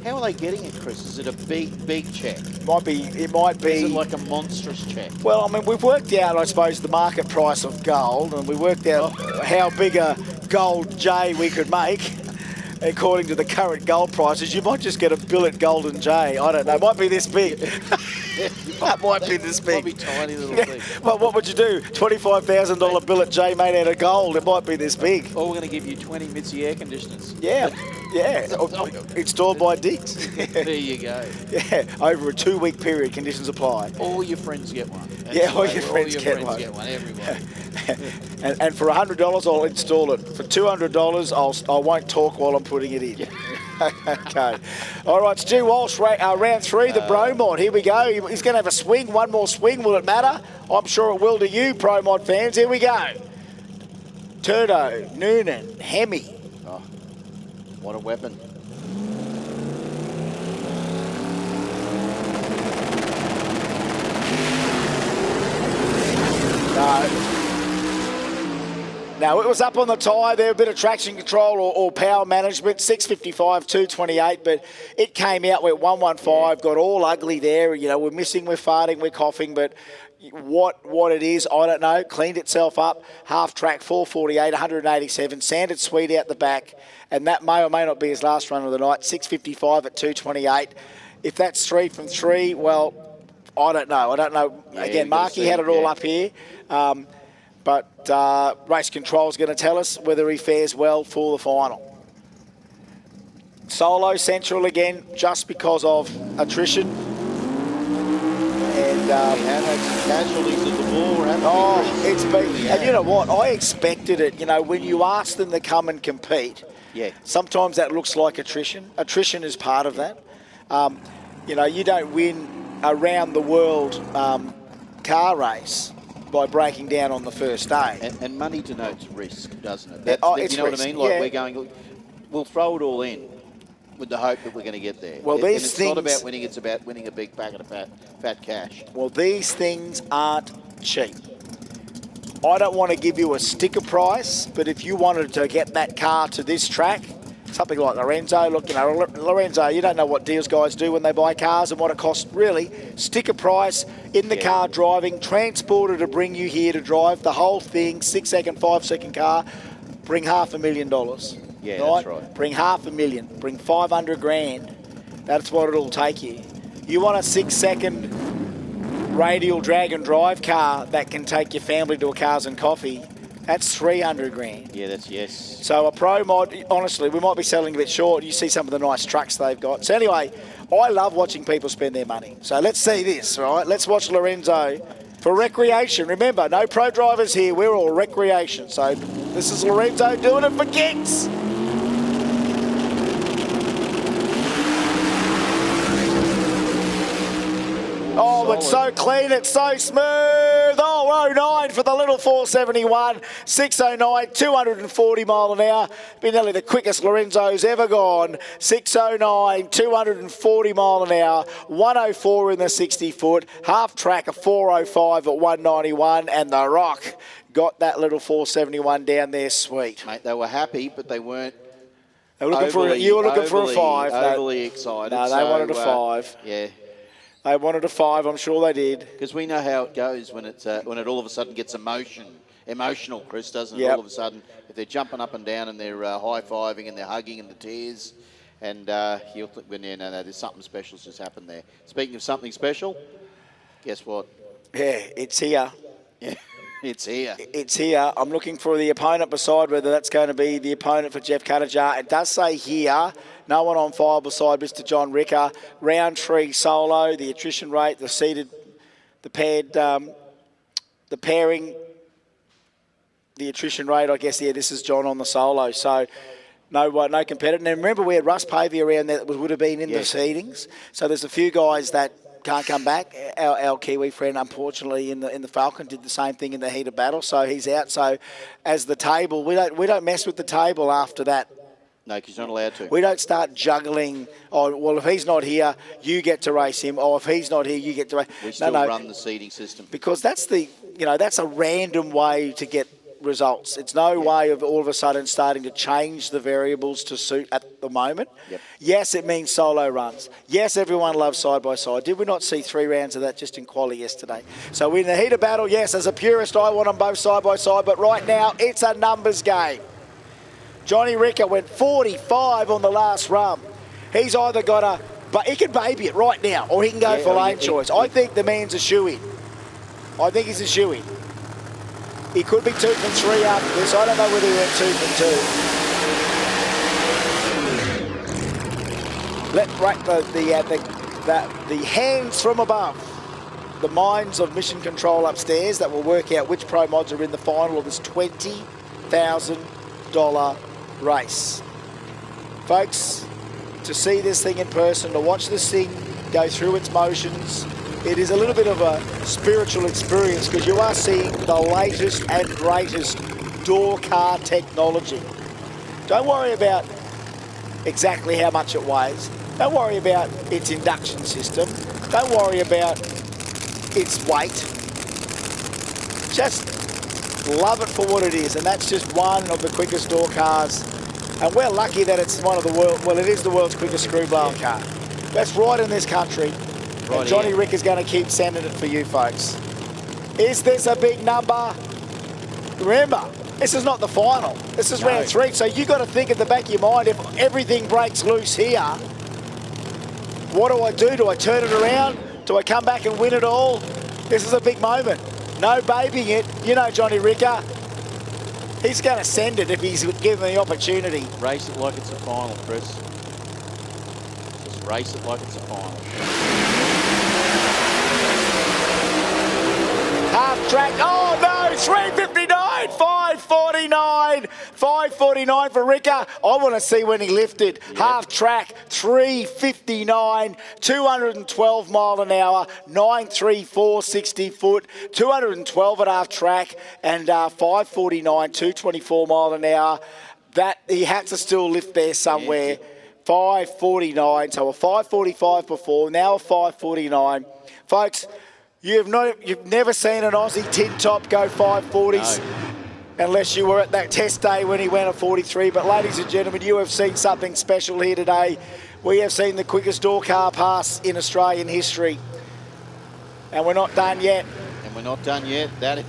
How are they getting it, Chris? Is it a big check? It might be. Is it like a monstrous check? Well, I mean, we've worked out, I suppose, the market price of gold, and we worked out how big a gold J we could make. According to the current gold prices, you might just get a billet golden J. I don't know. It might be this big. That might be this big. Probably tiny little thing. Well, what would you do? $25,000 billet J made out of gold. It might be this big. Or we're going to give you 20 Mitzi air conditioners. Yeah. Installed by Diggs. There you go. Yeah. Over a 2-week period, conditions apply. All your friends get one. All your friends get one. Everyone. And for $100, I'll install it. For $200, I won't talk while I'm putting it in. Okay. All right, Stu Walsh, round 3, the Bro Mod. Here we go. He's going to have a swing. One more swing. Will it matter? I'm sure it will to you, Pro Mod fans. Here we go. Turdo, Noonan, Hemi. Oh, what a weapon. Now, it was up on the tyre there, a bit of traction control or power management, 655, 228, but it came out, went 115, got all ugly there. You know, we're missing, we're farting, we're coughing, but what it is, I don't know. Cleaned itself up, half track, 448, 187, sanded sweet out the back, and that may or may not be his last run of the night, 655 at 228. If that's 3 from 3, well, I don't know. Yeah, again, Marky had it all up here. But race control is going to tell us whether he fares well for the final. Solo central again, just because of attrition. And we have had some casualties at the wall. It's been. And you know what? I expected it. You know, when you ask them to come and compete, sometimes that looks like attrition. Attrition is part of that. You know, you don't win around the world car race by breaking down on the first day. And money denotes risk, doesn't it? It's you know risk. What I mean? Like we'll throw it all in with the hope that we're going to get there. Well, these it's things, not about winning, it's about winning a big packet of fat cash. Well, these things aren't cheap. I don't want to give you a sticker price, but if you wanted to get that car to this track, something like Lorenzo, look, you know, Lorenzo, you don't know what deals guys do when they buy cars and what it costs, really. Sticker price, in the car driving, transporter to bring you here to drive, the whole thing, 6-second, 5-second car, bring $500,000. Yeah, that's right. Bring $500,000, bring 500 grand. That's what it'll take you. You want a 6-second radial drag and drive car that can take your family to a Cars and Coffee, that's 300 grand. Yeah, that's yes. So a Pro Mod, honestly, we might be selling a bit short. You see some of the nice trucks they've got. So anyway, I love watching people spend their money. So let's see this, right? Let's watch Lorenzo for recreation. Remember, no pro drivers here. We're all recreation. So this is Lorenzo doing it for kicks. Oh, it's so clean, it's so smooth. Oh, 09 for the little 471, 609, 240 mile an hour. Been nearly the quickest Lorenzo's ever gone. 609, 240 mile an hour, 104 in the 60 foot, half track, a 405 at 191, and the Rock got that little 471 down there, sweet. Mate, they were happy, but they weren't. They were looking you were looking for a 5. Overly excited. No, they wanted a 5. Yeah. They wanted a 5, I'm sure they did. Because we know how it goes when it all of a sudden gets emotional, Chris, doesn't it? Yep. All of a sudden, if they're jumping up and down and they're high-fiving and they're hugging and the tears, and you'll think, well, no, there's something special's just happened there. Speaking of something special, guess what? Yeah, it's here. Yeah, it's here. It's here. I'm looking for the opponent beside, whether that's going to be the opponent for Jeff Cutajar. It does say here, no one on file beside Mr. John Ricker. Round 3 solo, the attrition rate, the seated, the paired, the pairing, the attrition rate, I guess, yeah, this is John on the solo. So no competitor. And remember, we had Russ Pavey around there that would have been in the seedings. So there's a few guys that can't come back. Our Kiwi friend, unfortunately, in the Falcon, did the same thing in the heat of battle, so he's out. So as the table, we don't mess with the table after that. No, because you're not allowed to. We don't start juggling. Oh, well, if he's not here, you get to race him. Oh, if he's not here, you get to race. We still run the seeding system because that's that's a random way to get results. It's no way of all of a sudden starting to change the variables to suit at the moment. Yep. Yes, it means solo runs. Yes, everyone loves side by side. Did we not see 3 rounds of that just in quali yesterday? So in the heat of battle, yes, as a purist, I want them both side by side, but right now it's a numbers game. Johnny Ricker went 45 on the last run. He's either got but he can baby it right now, or he can go for lane choice. I think the man's a shoe-in. I think he's a shoe-in. He could be 2 from 3 after this. I don't know whether he went 2 from 2. Let the hands from above, the minds of Mission Control upstairs that will work out which pro mods are in the final of this $20,000 race. Folks, to see this thing in person, to watch this thing go through its motions, it is a little bit of a spiritual experience because you are seeing the latest and greatest door car technology. Don't worry about exactly how much it weighs. Don't worry about its induction system. Don't worry about its weight. Just Love it for what it is, and that's just one of the quickest door cars. And we're lucky that it's one of the it is the world's quickest screw blower car. That's right in this country. Right, and Johnny Rick is going to keep sending it for you folks. Is this a big number? Remember, this is not the final. This is round 3, so you got to think at the back of your mind, if everything breaks loose here, what do I do? Do I turn it around? Do I come back and win it all? This is a big moment. No babying it. You know Johnny Ricker. He's going to send it if he's given the opportunity. Race it like it's a final, Chris. Just race it like it's a final. Half track. Oh no, 359, 549, 549 for Ricker. I want to see when he lifted. Yep. Half track, 359, 212 mile an hour, 934, 60 foot, 212 at half track, and 549, 224 mile an hour. That he had to still lift there somewhere. Yeah. 549, so a 545 before, now a 549. Folks, you've never seen an Aussie tin top go 540s unless you were at that test day when he went a 43. But ladies and gentlemen, you have seen something special here today. We have seen the quickest door car pass in Australian history. And we're not done yet. And we're not done yet. That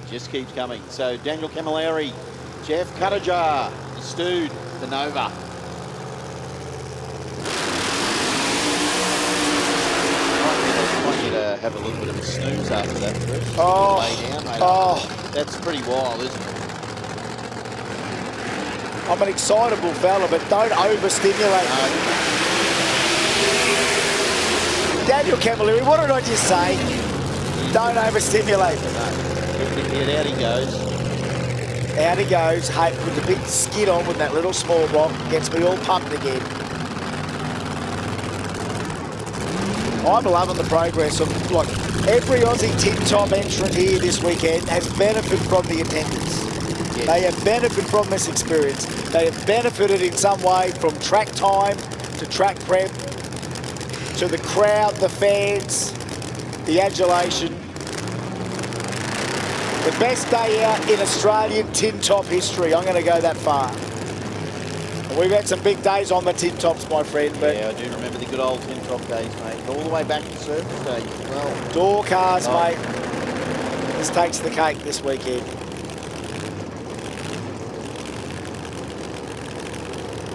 just keeps coming. So Daniel Camilleri, Jeff Cuttajar, the Stood, the Nova. To have a little bit of a snooze after that first. Lay down, mate. That's pretty wild, isn't it? I'm an excitable fella, but don't overstimulate me. Daniel Camilleri, what did I just say? Don't overstimulate me. Out he goes. Out he goes. Hey, with the big skid on with that little small block, gets me all pumped again. I'm loving the progress of, like, every Aussie tin top entrant here this weekend has benefited from the attendance. Yes. They have benefited from this experience. They have benefited in some way from track time to track prep to the crowd, the fans, the adulation. The best day out in Australian tin top history. I'm going to go that far. We've had some big days on the tin tops, my friend. But yeah, I do remember the good old tin top days, mate. All the way back to surface days as well. Door cars, mate. This takes the cake this weekend.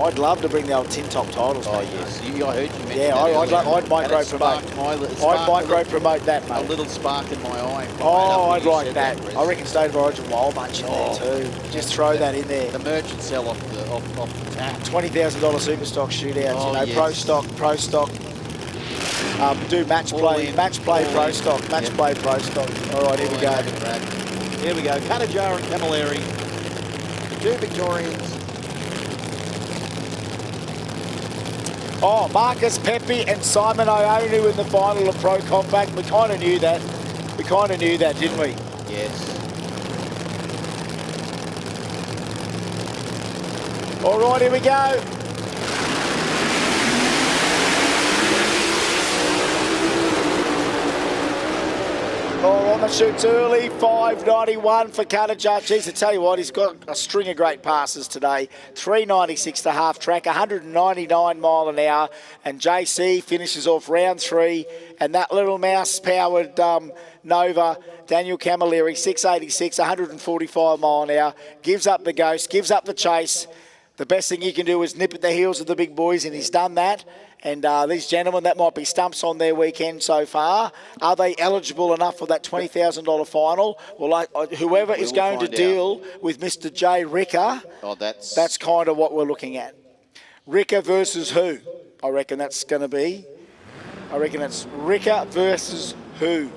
I'd love to bring the old tin top titles. Oh, yes. I heard you mention that. I'd micro-promote. I'd micro-promote that, mate. A little spark in my eye. Oh, I'd like that. I reckon State of Origin will a whole bunch in there too. Just throw that in there. The merchant sell off the tap. $20,000 super stock shootouts, yes. pro stock. Do match play pro stock. Pro stock. All right, here we go. Here we go. Cuttajar and Camilleri, the two Victorians. Oh, Marcus Pepe and Simon Ionu in the final of Pro Compact. We kind of knew that. Didn't we? Yes. All right, here we go. Oh, on the shoots early, 591 for Cuttajar. Geez, I tell you what, he's got a string of great passes today. 396 to half track, 199 mile an hour. And JC finishes off round 3. And that little mouse-powered Nova, Daniel Camilleri, 686, 145 mile an hour. Gives up the ghost, gives up the chase. The best thing you can do is nip at the heels of the big boys, and he's done that. And these gentlemen, that might be stumps on their weekend so far. Are they eligible enough for that $20,000 final? Well, whoever is going to deal with Mr. J. Ricker, that's kind of what we're looking at. Ricker versus who? I reckon that's going to be. I reckon it's Ricker versus who?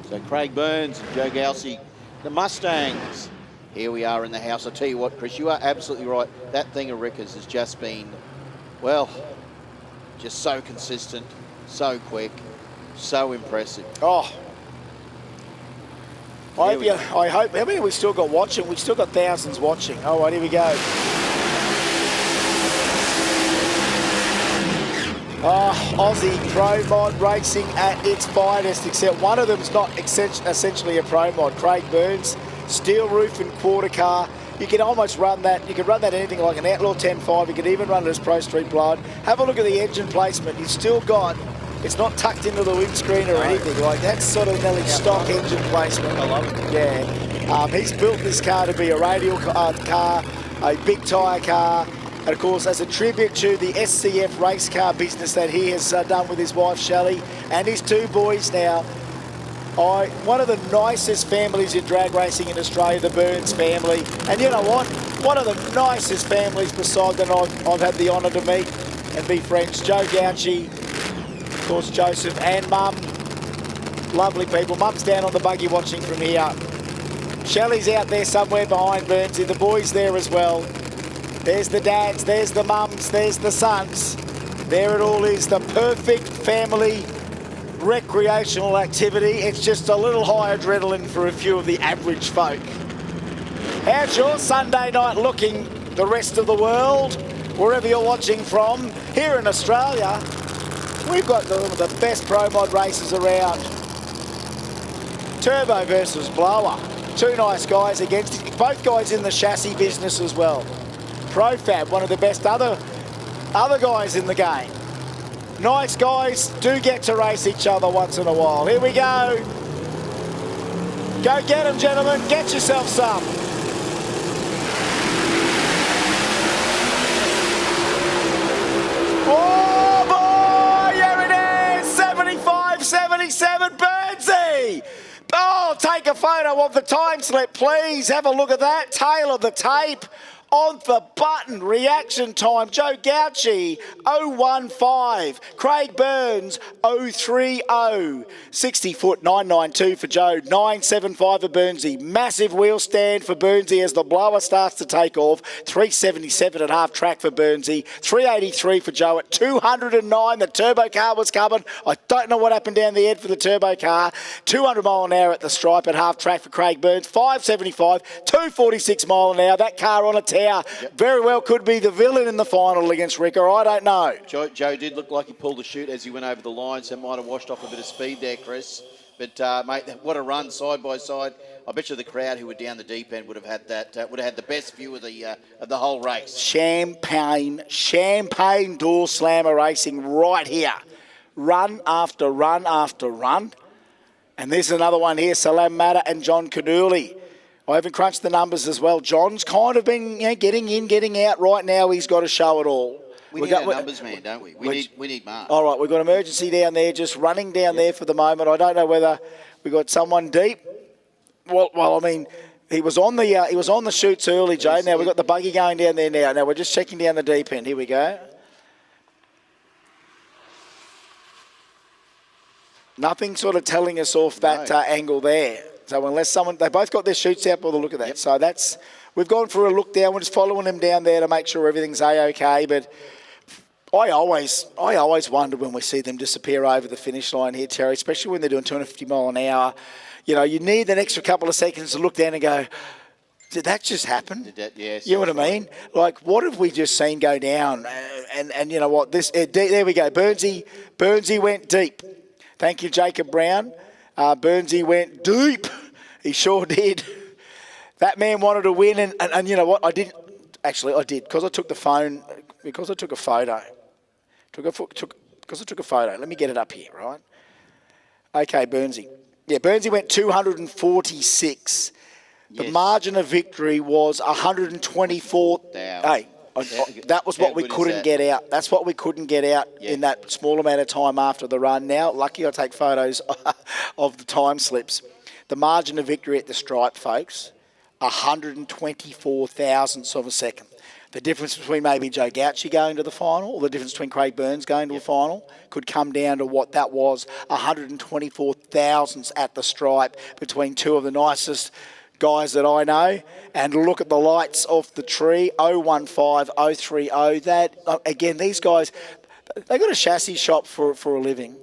So Craig Burns and Joe Gowsey, the Mustangs. Here we are in the house. I tell you what, Chris, you are absolutely right. That thing of Rickers has just been, well, just so consistent, so quick, so impressive. Oh. I hope, how many we still got watching? We've still got thousands watching. All right, here we go. Aussie pro mod racing at its finest, except one of them's not essentially a pro mod. Craig Burns, steel roof and quarter car. You can almost run that. You could run that anything like an Outlaw 10.5. You could even run it as Pro Street Blood. Have a look at the engine placement. You've still got, it's not tucked into the windscreen or anything. Like, that's sort of nearly stock engine placement. I love it. Yeah. He's built this car to be a radial car, a big tyre car, and of course as a tribute to the SCF race car business that he has done with his wife Shelley and his two boys now. One of the nicest families in drag racing in Australia, the Burns family. And you know what? One of the nicest families beside that I've had the honour to meet and be friends. Joe Gauci, of course Joseph, and Mum. Lovely people. Mum's down on the buggy watching from here. Shelley's out there somewhere behind Burnsy. The boys there as well. There's the dads, there's the mums, there's the sons. There it all is, the perfect family recreational activity. It's just a little high adrenaline for a few of the average folk. How's your Sunday night looking, the rest of the world? Wherever you're watching from, here in Australia, we've got the best pro mod races around. Turbo versus Blower. Two nice guys against it. Both guys in the chassis business as well. Profab, one of the best other guys in the game. Nice guys do get to race each other once in a while. Here we go. Go get them, gentlemen. Get yourself some. Oh, boy. Here it is. 75-77. Burnsy. Oh, take a photo of the time slip, please. Have a look at that. Tail of the tape. On the button, reaction time, Joe Gauci, 015. Craig Burns, 030. 60 foot, 992 for Joe, 975 for Burnsy. Massive wheel stand for Burnsy as the blower starts to take off. 377 at half track for Burnsy. 383 for Joe at 209. The turbo car was coming. I don't know what happened down the end for the turbo car. 200 mile an hour at the stripe at half track for Craig Burns. 575, 246 mile an hour. That car on a tear. Yep. Very well could be the villain in the final against Ricker. I don't know. Joe did look like he pulled a chute as he went over the line, so might have washed off a bit of speed there, Chris. But, mate, what a run side by side. I bet you the crowd who were down the deep end would have had that. Would have had the best view of the whole race. Champagne door slammer racing right here. Run after run after run. And there's another one here, Salam Matter and John Canuli. I haven't crunched the numbers as well. John's kind of been getting in, getting out. Right now, he's got to show it all. We need our numbers, man, don't we? We need Mark. All right, we've got emergency down there, just running down there for the moment. I don't know whether we got someone deep. Well, I mean, he was on the chutes early, Jay. Now we've got the buggy going down there now. Now we're just checking down the deep end. Here we go. Nothing sort of telling us off that angle there. So unless someone, they both got their chutes out by the look of that. Yep. So that's, we've gone for a look down. We're just following them down there to make sure everything's A-OK. But I always wonder when we see them disappear over the finish line here, Terry, especially when they're doing 250 mile an hour. You know, you need an extra couple of seconds to look down and go, did that just happen? Yes. You know what I mean? Like, what have we just seen go down? And you know what? There we go. Burnsy went deep. Thank you, Jacob Brown. Burnsy went deep. He sure did. That man wanted to win, and you know what? I did. Because I took the phone, because I took a photo. Because I took a photo. Let me get it up here, right? Okay, Burnsy. Yeah, Burnsy went 246. The margin of victory was 124. Hey, that was what we couldn't get out. That's what we couldn't get out in that small amount of time after the run. Now, lucky I take photos of the time slips. The margin of victory at the stripe, folks, 124 thousandths of a second. The difference between maybe Joe Gauci going to the final or the difference between Craig Burns going to a final could come down to what that was, 124 thousandths at the stripe between two of the nicest guys that I know. And look at the lights off the tree, 015, 030. That, again, these guys, they got a chassis shop for a living.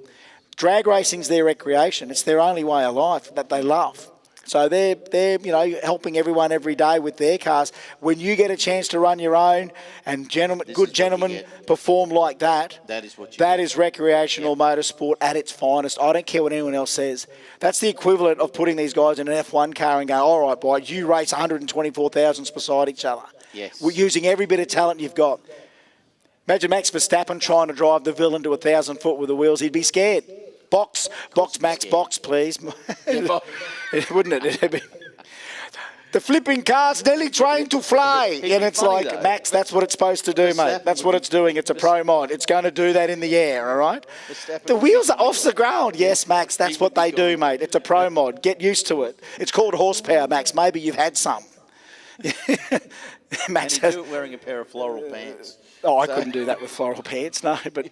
Drag racing's their recreation. It's their only way of life that they love. So they're helping everyone every day with their cars. When you get a chance to run your own and good gentlemen perform like that, that is recreational motorsport at its finest. I don't care what anyone else says. That's the equivalent of putting these guys in an F1 car and going, all right, boys, you race 124,000s beside each other. Yes. We're using every bit of talent you've got. Imagine Max Verstappen trying to drive the villain to 1,000 foot with the wheels. He'd be scared. Box, Max, box, please. Wouldn't it? It'd be, the flipping car's nearly trying to fly. And it's like, though. Max, that's what it's supposed to do, mate. That's what it's doing. It's a pro mod. It's going to do that in the air, all right? The wheels are off the ground. Yes, Max, that's what they do, mate. It's a pro mod. Get used to it. It's called horsepower, Max. Maybe you've had some. Max and do it wearing a pair of floral pants. Oh, I couldn't do that with floral pants, no, but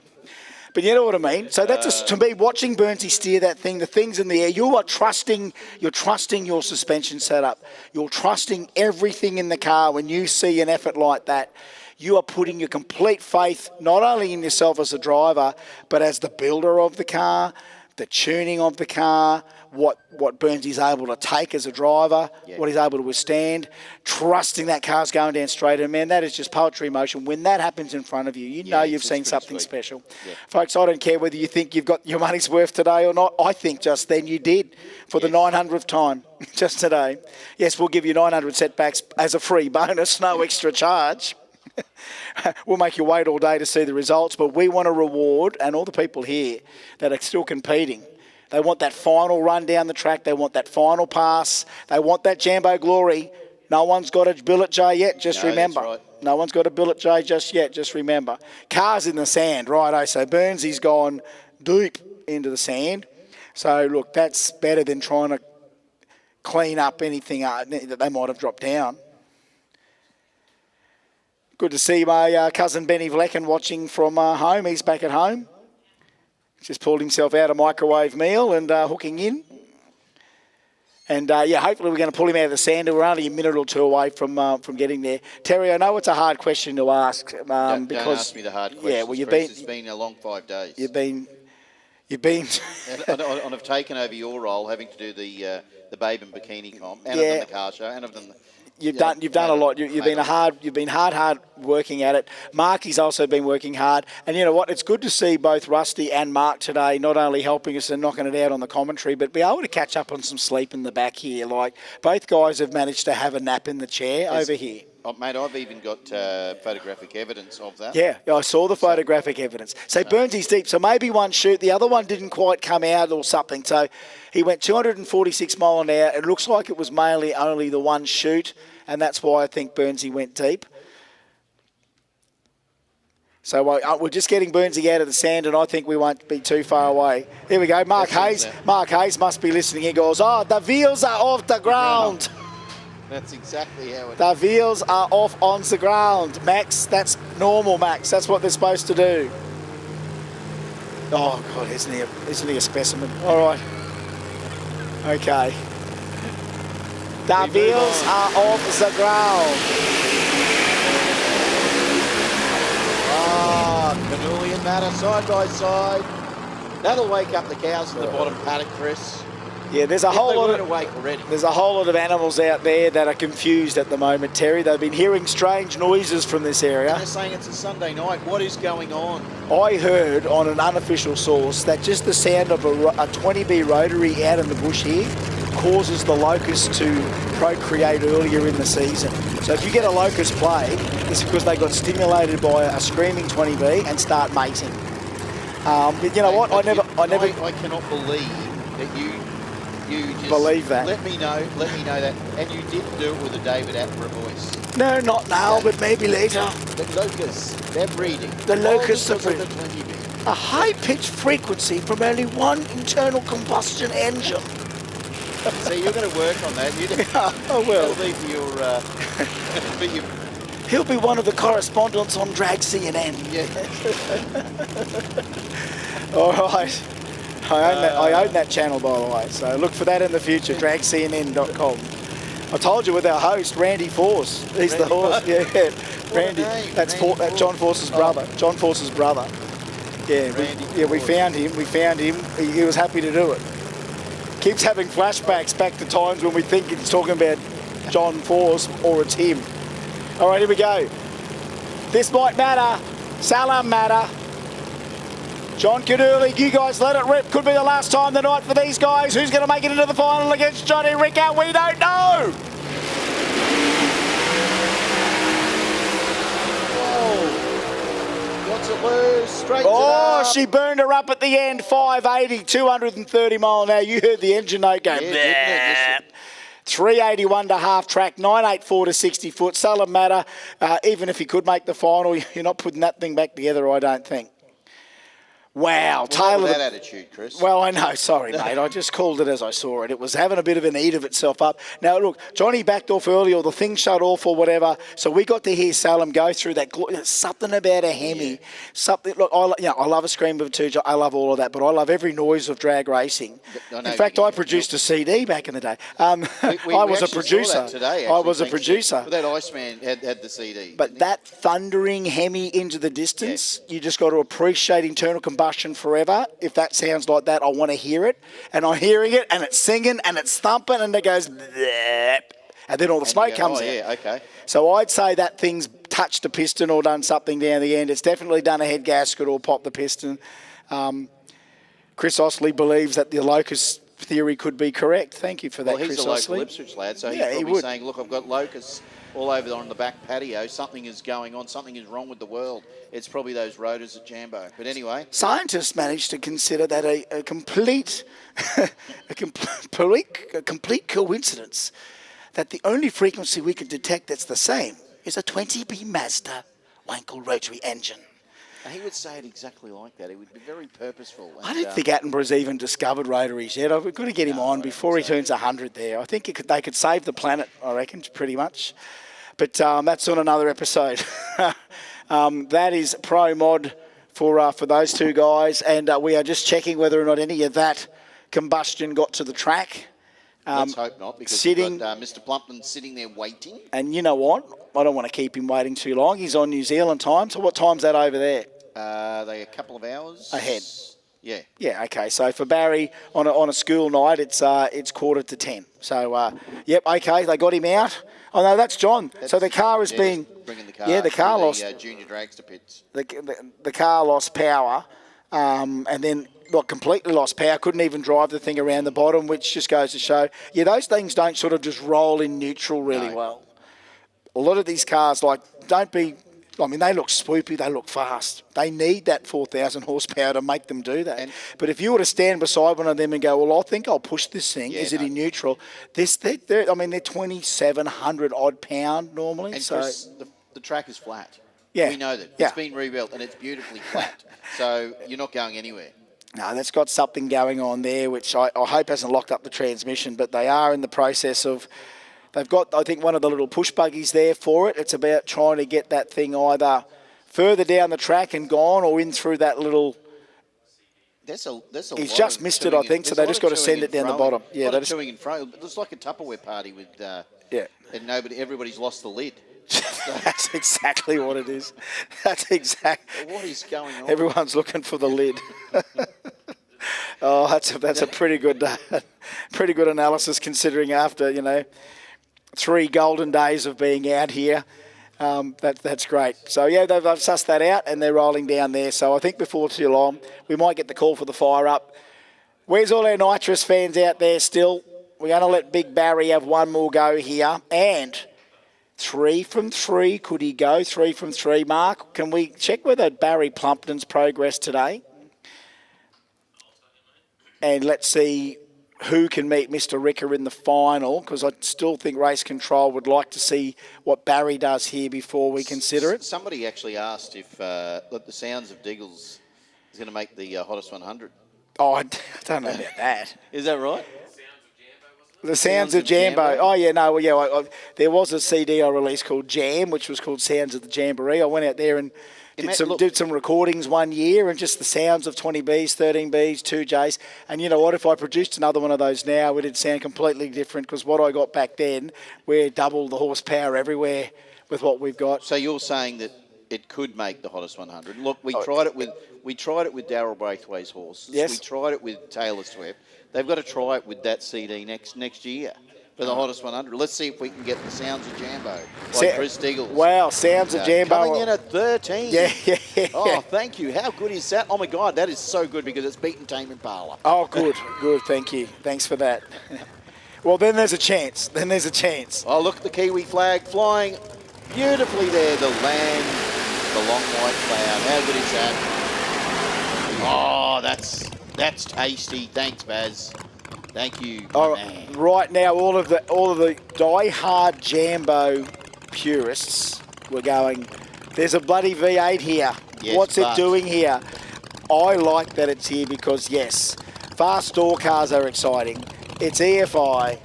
you know what I mean. So that's just, to me, watching Burnsy steer that thing, the thing's in the air. You're trusting your suspension setup. You're trusting everything in the car. When you see an effort like that, you are putting your complete faith not only in yourself as a driver, but as the builder of the car, the tuning of the car, what Burnsy's able to take as a driver, what he's able to withstand, trusting that car's going down straight. And, man, that is just poetry in motion. When that happens in front of you, you know you've seen something special. Yeah. Folks, I don't care whether you think you've got your money's worth today or not. I think just then you did for the 900th time just today. Yes, we'll give you 900 setbacks as a free bonus, no extra charge. We'll make you wait all day to see the results, but we want to reward, and all the people here that are still competing, they want that final run down the track. They want that final pass. They want that Jambo glory. No one's got a billet J yet, just remember. That's right. No one's got a billet J just yet, just remember. Cars in the sand, righto. So Burnsy's gone deep into the sand. So, look, that's better than trying to clean up anything that they might have dropped down. Good to see my cousin Benny Vlecken watching from home. He's back at home. Just pulled himself out a microwave meal and hooking in. And, hopefully we're going to pull him out of the sand. We're only a minute or two away from getting there. Terry, I know it's a hard question to ask. Don't ask me the hard questions. Yeah, well, it's been a long 5 days. You've been... and I've taken over your role, having to do the Babe and Bikini comp, and I've done the car show, and I've done the... You've done a lot. You've been hard working at it. Marky's also been working hard. And you know what? It's good to see both Rusty and Mark today not only helping us and knocking it out on the commentary, but be able to catch up on some sleep in the back here. Like, both guys have managed to have a nap in the chair over here. Oh, mate, I've even got photographic evidence of that. Yeah, I saw the photographic evidence. So Burnsy's deep. So maybe one shoot. The other one didn't quite come out or something. So he went 246 mile an hour. It looks like it was mainly only the one shoot, and that's why I think Burnsy went deep. So we're just getting Burnsy out of the sand, and I think we won't be too far away. There we go. Mark Hayes. Mark Hayes must be listening. He goes, oh, the wheels are off the ground. That's exactly how it is. The wheels are off on the ground. Max, that's normal, Max. That's what they're supposed to do. Oh, God, isn't he a specimen? All right. Okay. The wheels are off the ground. Cannuli and Matter side by side. That'll wake up the cows in the bottom paddock, Chris. Yeah, there's a whole lot of animals out there that are confused at the moment, Terry. They've been hearing strange noises from this area. And they're saying it's a Sunday night. What is going on? I heard on an unofficial source that just the sound of a 20B rotary out in the bush here causes the locusts to procreate earlier in the season. So if you get a locust plague, it's because they got stimulated by a screaming 20B and start mating. But you know what? I cannot believe that you just believe that. Let me know that. And you didn't do it with a David Attenborough voice. No, not now, but maybe later. The locusts, they're breeding. The locusts are breeding. The 20B. A high-pitched frequency from only one internal combustion engine. So you're going to work on that. I will. That'll be for your... He'll be one of the correspondents on Drag CNN. Yeah. All right. I own that channel, by the way, so look for that in the future, dragcnn.com. I told you with our host, Randy Force. He's Randy the horse. Yeah, Randy. That's John Force's brother. John Force's brother. Yeah, we found him. He was happy to do it. keeps having flashbacks back to times when we think it's talking about John Force or it's him. All right, here we go. This might matter. Salam matter. John Cadurley, you guys let it rip. Could be the last time tonight for these guys. Who's going to make it into the final against Johnny Ricker? We don't know. Whoa. What's it lose? Straight Oh, she burned her up at the end. 580, 230 mile an hour. You heard the engine note go. Yeah, 381 to half track, 984 to 60 foot. Salam matter. Even if he could make the final, you're not putting that thing back together, I don't think. Wow, Taylor. That attitude, Chris. Well, I know. Sorry, mate. I just called it as I saw it. It was having a bit of an eat of itself up. Now, look, Johnny backed off early or the thing shut off or whatever. So we got to hear Salam go through that. Something about a Hemi. Yeah. Something. Look, I love a scream of a two. I love all of that. But I love every noise of drag racing. In fact, I produced a CD back in the day. I was a producer. Today, I was a producer. That Iceman had the CD. But that thundering Hemi into the distance, you just got to appreciate internal combustion forever. If that sounds like that, I want to hear it. And I'm hearing it, and it's singing, and it's thumping, and it goes, bleh, and then all the smoke comes out. Yeah, okay. So I'd say that thing's touched a piston or done something down the end. It's definitely done a head gasket or popped the piston. Chris Osley believes that the locus theory could be correct. Thank you for that, Chris Osley. Well, he's a local Ipswich lad, so he's probably saying, look, I've got locusts all over on the back patio. Something is going on. Something is wrong with the world. It's probably those rotors at Jambo. But anyway. Scientists managed to consider that a complete coincidence that the only frequency we could detect that's the same is a 20B Mazda Wankel rotary engine. And he would say it exactly like that. He would be very purposeful. And, I don't think Attenborough's even discovered rotaries yet. We've got to get him on before he turns 100 there. I think they could save the planet, I reckon, pretty much. But that's on another episode. That is pro mod for those two guys. And we are just checking whether or not any of that combustion got to the track. Let's hope not, because we've got Mr. Plumpton sitting there waiting. And you know what? I don't want to keep him waiting too long. He's on New Zealand time. So what time's that over there? They're a couple of hours ahead. Yeah. Yeah. Okay. So for Barry on a school night, it's 10:15. So yep. Okay. They got him out. Oh no, that's John. So the car has been bringing the car. Yeah, the car lost. Junior dragster pits. The car lost power, and then completely lost power. Couldn't even drive the thing around the bottom, which just goes to show. Yeah, those things don't sort of just roll in neutral really well. A lot of these cars, they look swoopy, they look fast. They need that 4,000 horsepower to make them do that. But if you were to stand beside one of them and go, well, I think I'll push this thing, is it in neutral? They're 2,700 odd pound normally. And so Chris, the track is flat. Yeah. We know that. It's been rebuilt and it's beautifully flat. So you're not going anywhere. No, that's got something going on there, which I hope hasn't locked up the transmission, but they are in the process of... They've got, I think, one of the little push buggies there for it. It's about trying to get that thing either further down the track and gone or in through that little... He's just missed it, I think, so they just got to send it down the bottom. Yeah, they're just toing and fro. It's like a Tupperware party with... And everybody's lost the lid. That's exactly what it is. That's exactly... What is going on? Everyone's looking for the lid. Oh, that's a pretty good analysis considering after, 3 golden days of being out here. That's great. So, yeah, they've sussed that out and they're rolling down there. So I think before too long, we might get the call for the fire up. Where's all our nitrous fans out there still? We're going to let Big Barry have one more go here. And 3 from 3. Could he go 3 from 3? Mark, can we check whether Barry Plumpton's progressed today? And let's see who can meet Mr. Ricker in the final, because I still think Race Control would like to see what Barry does here before we consider it. Somebody actually asked if the Sounds of Diggles is going to make the Hottest 100. Oh, I don't know about that. Is that right? The Sounds of Jambo. Oh, yeah, no, well, yeah. There was a CD I released called Jam, which was called Sounds of the Jamboree. I went out there and did some recordings one year and just the sounds of 20Bs, 13Bs, 2Js. And you know what? If I produced another one of those now, it'd sound completely different because what I got back then, we're double the horsepower everywhere with what we've got. So you're saying that it could make the hottest 100. Look, we tried it with Darryl Braithwaite's horses. Yes. We tried it with Taylor Swift. They've got to try it with that CD next year for the hottest 100. Let's see if we can get the Sounds of Jambo by Chris Diggles. Wow, Sounds of Jambo. Coming in at 13. Yeah. Oh, thank you. How good is that? Oh, my God, that is so good because it's beaten Tame Impala. Oh, good. Thank you. Thanks for that. Well, then there's a chance. Oh, look at the Kiwi flag flying beautifully there. The land, the long white cloud. How good is that? Oh, that's tasty. Thanks, Baz. Thank you, man. Right now, all of the die-hard Jambo purists were going, there's a bloody V8 here. Yes, What's it doing here? I like that it's here because, yes, fast door cars are exciting. It's EFI,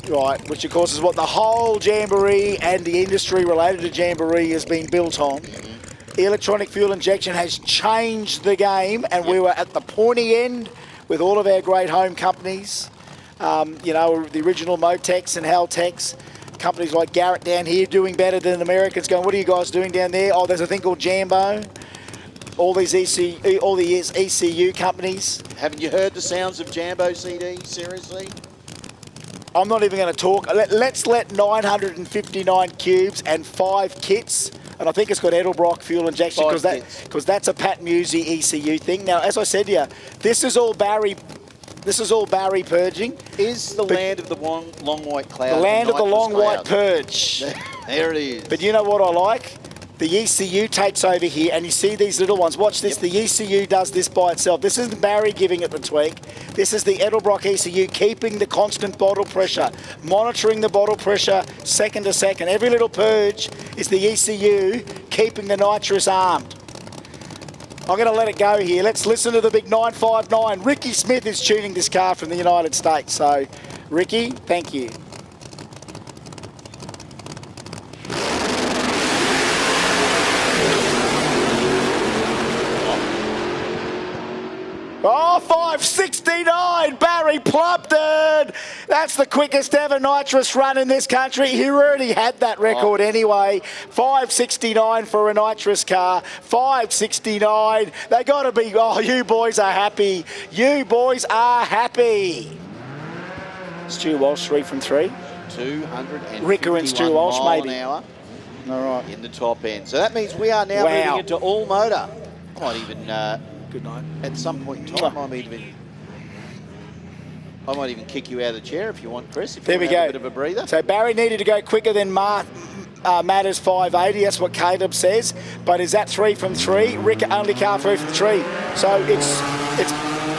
right, which, of course, is what the whole Jamboree and the industry related to Jamboree has been built on. Electronic fuel injection has changed the game, and we were at the pointy end with all of our great home companies. The original Motex and Haltex, companies like Garrett down here doing better than Americans going, what are you guys doing down there? Oh, there's a thing called Jambo. All these ECU companies. Haven't you heard the Sounds of Jambo CD? Seriously? I'm not even going to talk. Let's let 959 cubes and 5 kits, and I think it's got Edelbrock fuel injection because that's a Pat Musey ECU thing. Now, as I said to you, this is all Barry purging. Is the land of the long white cloud? The land of the long white purge. There it is. But you know what I like? The ECU takes over here, and you see these little ones. Watch this. The ECU does this by itself. This isn't Barry giving it the tweak. This is the Edelbrock ECU keeping the constant bottle pressure, monitoring the bottle pressure second to second. Every little purge is the ECU keeping the nitrous armed. I'm going to let it go here. Let's listen to the big 959. Ricky Smith is tuning this car from the United States. So, Ricky, thank you. Oh, 569, Barry Plumpton. That's the quickest ever nitrous run in this country. He already had that record anyway. 569 for a nitrous car. 569. They got to be, you boys are happy. You boys are happy. Stu Walsh, 3 from 3. 251 Ricker and Stu Walsh, maybe. An hour all right. In the top end. So that means we are now moving into all motor. I might even... Good night. At some point in time, I might even kick you out of the chair if you want, Chris. If you there we go. A bit of a breather. So Barry needed to go quicker than Matters 580. That's what Caleb says. But is that 3 from 3? Rick only car 3 from 3. So it's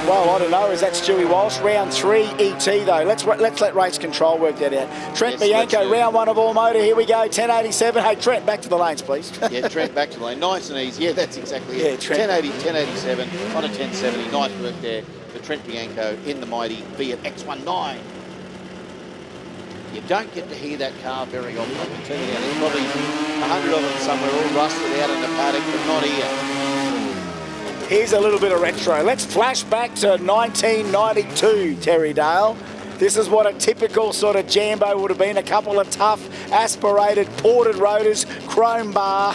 well, I don't know. Is that Stewie Walsh? Round 3 ET though. Let's let race control work that out. Trent Bianco, round 1 of all motor. Here we go. 1087. Hey Trent, back to the lanes, please. Yeah, Trent, back to the lane. Nice and easy. Yeah, that's exactly it. Trent. 1087 on a 1070. Nice work there for Trent Bianco in the mighty Fiat X19. You don't get to hear that car very often. I can tell you that. There's probably 100 of them somewhere all rusted out in the paddock, but not here. Here's a little bit of retro. Let's flash back to 1992, Terry Dale. This is what a typical sort of Jambo would have been. A couple of tough, aspirated, ported rotors, chrome bar.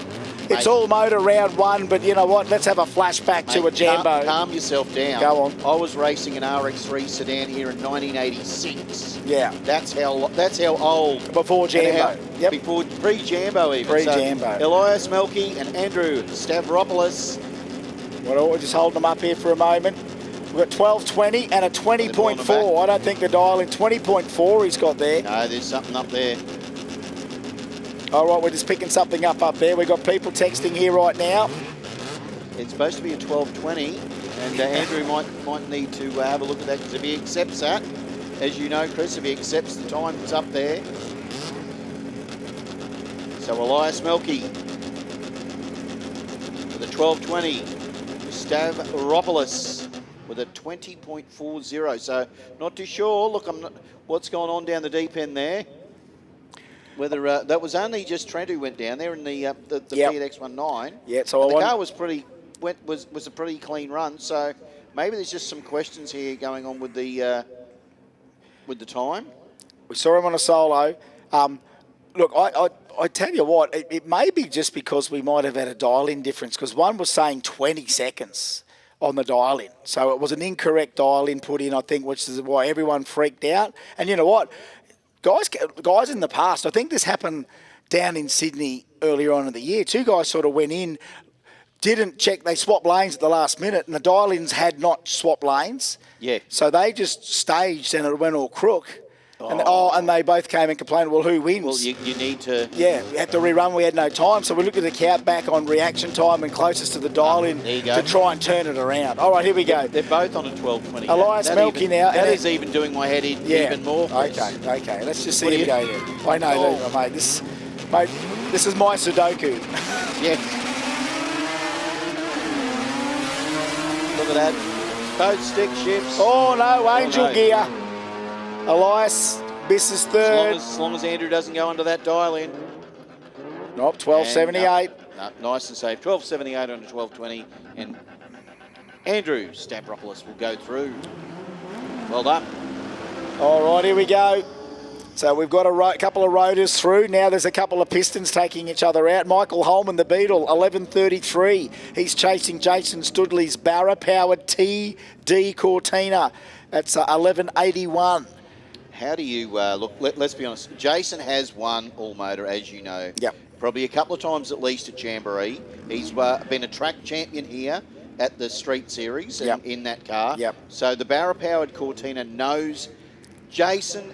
It's all motor round 1, but you know what? Let's have a flashback to a Jambo. Calm yourself down. Go on. I was racing an RX3 sedan here in 1986. Yeah. That's how old. Before Jambo. Yep. Before pre-Jambo even. Pre-Jambo. So, Elias Melky and Andrew Stavropoulos. Well, we'll just hold them up here for a moment. We've got 12.20 and a 20.4. I don't think the dial in 20.4 he's got there. No, there's something up there. All right, we're just picking something up there. We've got people texting here right now. It's supposed to be a 12.20, and Andrew might need to have a look at that, because if he accepts that, as you know, Chris, if he accepts the time that's up there. So Elias Melky with a 12.20. Stavropoulos with a 20.40. So not too sure. Look, what's going on down the deep end there. Whether that was only just Trent who went down there in the Fiat X19. Yeah, so the car was was a pretty clean run. So maybe there's just some questions here going on with the time. We saw him on a solo. Look, I tell you what, it may be just because we might have had a dial-in difference, because one was saying 20 seconds on the dial-in. So it was an incorrect dial-in put in, I think, which is why everyone freaked out. And you know what? Guys in the past, I think this happened down in Sydney earlier on in the year. Two guys sort of went in, didn't check, they swapped lanes at the last minute, and the dial-ins had not swapped lanes. Yeah. So they just staged and it went all crook. And they both came and complained, well, who wins? Well, you need to... Yeah, we had to rerun. We had no time. So we looked at the count back on reaction time and closest to the dial-in to try and turn it around. All right, here we go. They're both on a 12:20. Elias Melky now. That is even doing my head in even more. Okay. Let's just see him go there. I know, mate. This is my Sudoku. Yeah. Look at that. Both stick shifts. Oh, no, Angel gear. Elias misses third. As long as Andrew doesn't go under that dial in. Nope, 12.78. No, nice and safe. 12.78 on a 12.20. And Andrew Stavropoulos will go through. Well done. All right, here we go. So we've got a couple of rotors through. Now there's a couple of pistons taking each other out. Michael Holman, the Beetle, 11.33. He's chasing Jason Studley's Barra-powered TD Cortina. That's 11.81. How do you look? Let's be honest. Jason has won all motor, as you know. Yep. Probably a couple of times at least at Jamboree. He's been a track champion here at the Street Series in that car. Yep. So the Barra-powered Cortina knows Jason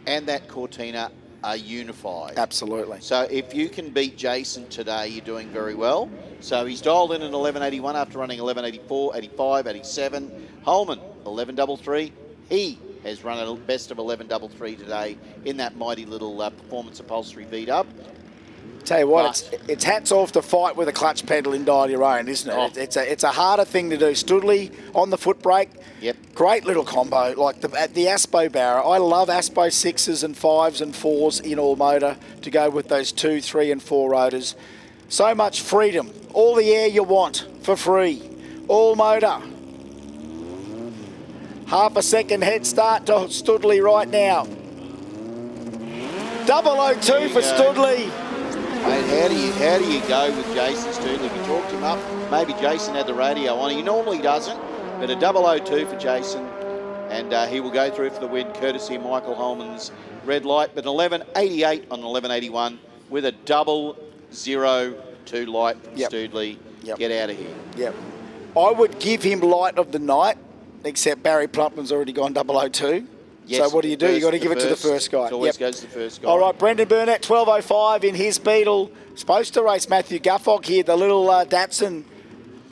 and that Cortina are unified. Absolutely. So if you can beat Jason today, you're doing very well. So he's dialed in at 11.81 after running 11.84, 85, 87. Holman, 11.33. He has run a best of 11.33 today in that mighty little performance upholstery V-dub. Tell you what, it's hats off to fight with a clutch pedal in dial your own, isn't it? Oh. It's a harder thing to do. Studley on the foot brake. Yep. Great little combo, like the Aspo Barra. I love Aspo 6s and 5s and 4s in all motor to go with those 2, 3 and 4 rotors. So much freedom. All the air you want for free. All motor. Half a second head start to Studley right now. 002 for Studley. Mate, how do you go with Jason Studley? If you talked him up, maybe Jason had the radio on. He normally doesn't, but a 002 for Jason, and he will go through for the win, courtesy of Michael Holman's red light. But 11.88 on 11.81 with a 002 light from Studley. Yep. Get out of here. Yep. I would give him light of the night, except Barry Plumpman's already gone 002. Yes, so what do? You got to give it to the first guy. It always goes to the first guy. All right, Brendan Burnett, 12.05 in his Beetle. Supposed to race Matthew Guffog here, the little Datsun,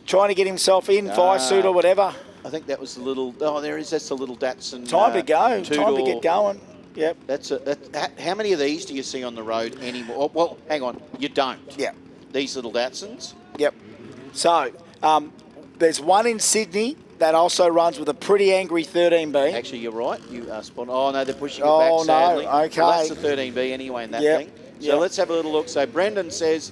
trying to get himself in, 5-suit or whatever. I think that was the little, that's the little Datsun. Time to go, two-door. time to get going. Yep. How many of these do you see on the road anymore? Well, hang on, you don't. Yeah. These little Datsuns? Yep. So, there's one in Sydney that also runs with a pretty angry 13B. Actually, you're right. You are spot on. Oh, no, they're pushing it back, sadly. Oh, no, okay. Well, that's the 13B anyway in that thing. So let's have a little look. So Brendan says,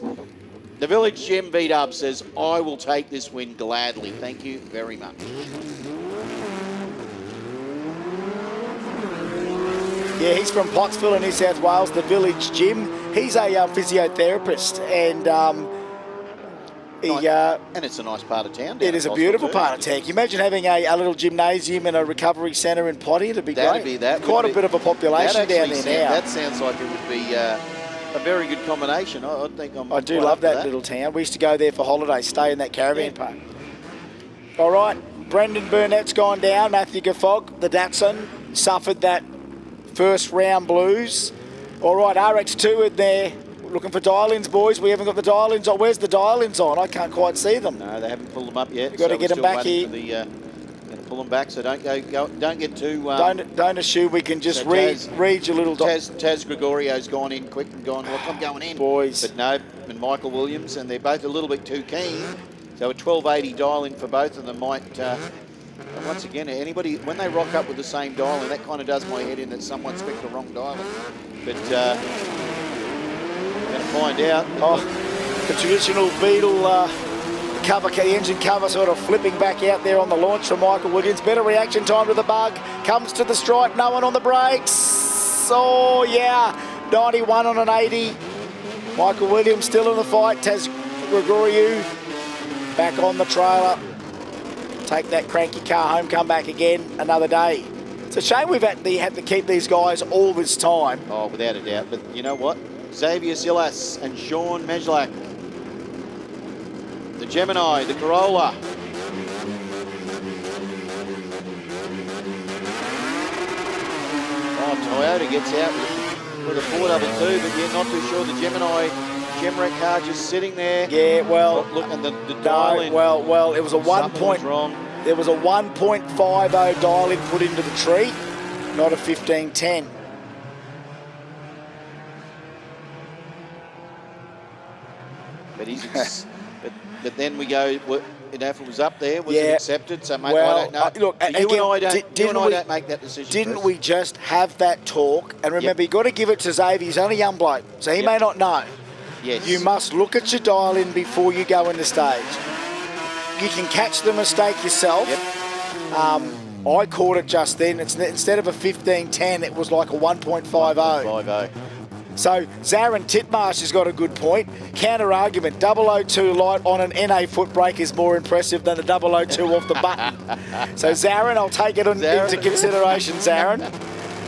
the Village Gym V-Dub says, I will take this win gladly. Thank you very much. Yeah, he's from Pottsville in New South Wales, the Village Gym. He's a physiotherapist, and and it's a nice part of town. It is a beautiful part of town. Can you imagine having a little gymnasium and a recovery centre in Potty? It'd be great. Quite a bit of a population down there now. That sounds like it would be a very good combination. I think I do love that little town. We used to go there for holidays, stay in that caravan park. All right, Brendan Burnett's gone down. Matthew Guffog, the Datsun, suffered that first round blues. All right, RX2 in there. Looking for dial-ins, boys. We haven't got the dial-ins on. Where's the dial-ins on? I can't quite see them. No, they haven't pulled them up yet. You've got to get them back here. Going to pull them back, so don't get too. Don't assume we can just read your little. Taz Gregorio's gone in quick and gone. Look, I'm going in, boys. But no, and Michael Williams, and they're both a little bit too keen. So a 1280 dial-in for both of them might. Once again, anybody when they rock up with the same dial-in, that kind of does my head in that someone's picked the wrong dial-in. But. Going to find out. The traditional Beetle the engine cover sort of flipping back out there on the launch from Michael Williams. Better reaction time to the bug. Comes to the stripe. No one on the brakes. Oh, yeah. 91 on an 80. Michael Williams still in the fight. Taz Gregoriou back on the trailer. Take that cranky car home, come back again another day. It's a shame we've had to keep these guys all this time. Oh, without a doubt. But you know what? Xavier Silas and Sean Mejlak. The Gemini, the Corolla. Oh, Toyota gets out with a 422, but yeah, not too sure. The Gemini Gemrec car just sitting there. Yeah, well, look at the dial in. Well, it was a 1 point. Wrong. There was a 1.50 dial in put into the tree, not a 1510. But he's but then we go. If it was up there, was it accepted? So, mate, well, I don't know. Look, so again, you and I don't make that decision. Didn't Chris. we just have that talk? And remember, you've got to give it to Xavier. He's only a young bloke, so he may not know. Yes. You must look at your dial in before you go in the stage. You can catch the mistake yourself. Yep. I caught it just then. Instead of a 1510, it was like a 1.50. 1.50. So Zoran Titmarsh has got a good point. Counter argument, 002 light on an NA foot brake is more impressive than a 002 off the button. So Zoran, I'll take it into consideration, Zoran.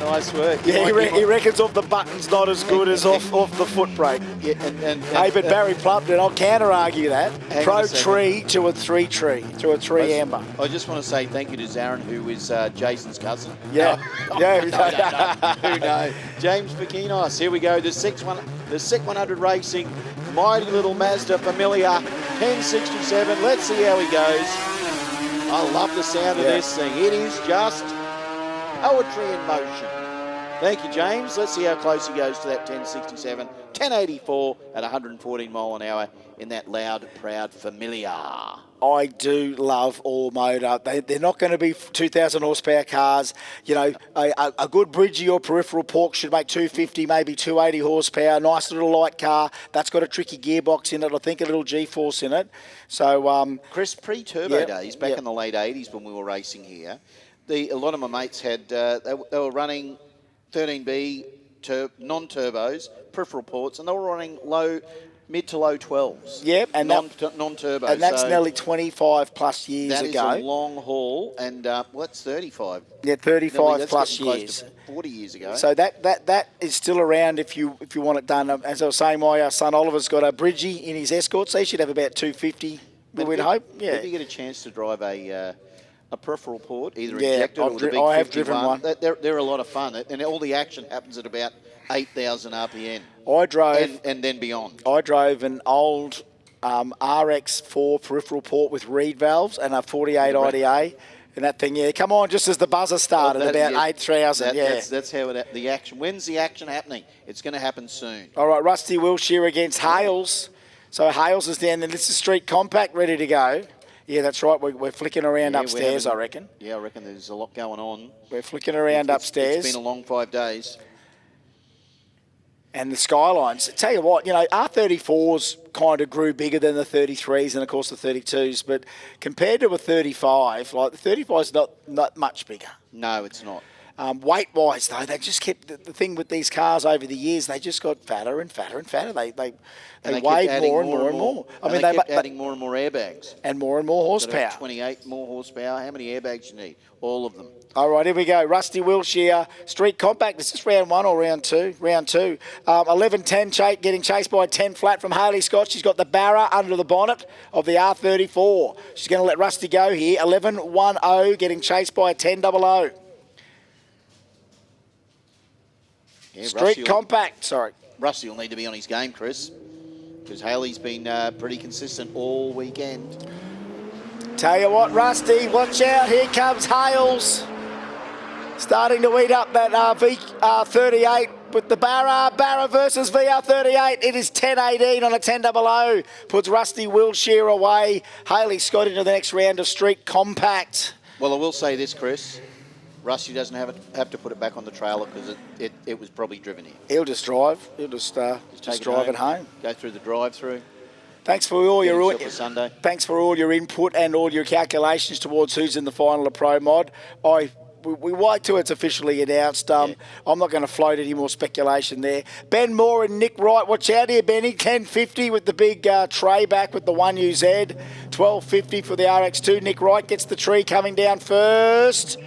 Nice work. Yeah, he reckons off the button's not as good as off the foot brake. Yeah, hey, but Barry Plumpton, I'll counter argue that. Hang Pro on a second. tree to a 3 tree, to a 3 amber. I just want to say thank you to Zoran, who is Jason's cousin. Yeah. Yeah. Who knows? James Bikinos. Here we go. The SIC 100 Racing, mighty little Mazda Familia, 1067. Let's see how he goes. I love the sound of this thing. It is just poetry in motion. Thank you, James. Let's see how close he goes to that 1067. 1084 at 114 mile an hour in that loud, proud Familia. I do love all motor. They're not going to be 2,000 horsepower cars. You know, a good Bridgie or peripheral pork should make 250, maybe 280 horsepower. Nice little light car. That's got a tricky gearbox in it. I think a little G-force in it. So, Chris, pre-turbo days, back in the late 80s when we were racing here, a lot of my mates had, they were running 13B non-turbos, peripheral ports, and they were running mid to low 12s. Yep, and non-turbo. And that's nearly 25 plus years ago. That is a long haul, and that's 35. Yeah, 35 that's plus close years. to 40 years ago. So that is still around if you want it done. As I was saying, my son Oliver's got a Bridgie in his Escort, so he should have about 250. We'd hope. Yeah. If you get a chance to drive a peripheral port, either injected or the big I have driven one. They're a lot of fun, and all the action happens at about 8,000 RPM. I drove and then beyond. I drove an old RX4 peripheral port with reed valves and a 48 IDA, and that thing, come on, just as the buzzer started, about 8,000. That's how the action. When's the action happening? It's going to happen soon. All right, Rusty Wilshire against Hales. So Hales is down there. This is Street Compact, ready to go. Yeah, that's right. We're flicking around upstairs, I reckon. Yeah, I reckon there's a lot going on. We're flicking around upstairs. It's been a long 5 days. And the Skylines. Tell you what, R34s kind of grew bigger than the 33s and, of course, the 32s. But compared to a 35, the 35 is not much bigger. No, it's not. Weight-wise, though, they just kept the thing with these cars over the years. They just got fatter and fatter and fatter. They weighed more and more and more. They kept adding more and more airbags and more horsepower. 28 more horsepower. How many airbags you need? All of them. All right, here we go. Rusty Wilshire, Street Compact. Is this round 1 or round 2? Round 2. 11-10 getting chased by 10 flat from Hayley Scott. She's got the Barra under the bonnet of the R34. She's going to let Rusty go here. 11-10 getting chased by a 10-00. Yeah, Street Compact, sorry. Rusty will need to be on his game, Chris, because Haley's been pretty consistent all weekend. Tell you what, Rusty, watch out. Here comes Hales. Starting to eat up that VR38 with the Barra versus VR38. It is 10-18 on a 10-00. Puts Rusty Wilshire away. Hayley Scott into the next round of Street Compact. Well, I will say this, Chris. Rusty doesn't have to put it back on the trailer because it was probably driven here. He'll just drive. He'll just drive it home. Go through the drive-through. Thanks for all your Sunday. Thanks for all your input and all your calculations towards who's in the final of Pro Mod. I we wait till it's officially announced. I'm not going to float any more speculation there. Ben Moore and Nick Wright, watch out here, Benny. 10.50 with the big tray back with the 1UZ. 12.50 for the RX2. Nick Wright gets the tree coming down first.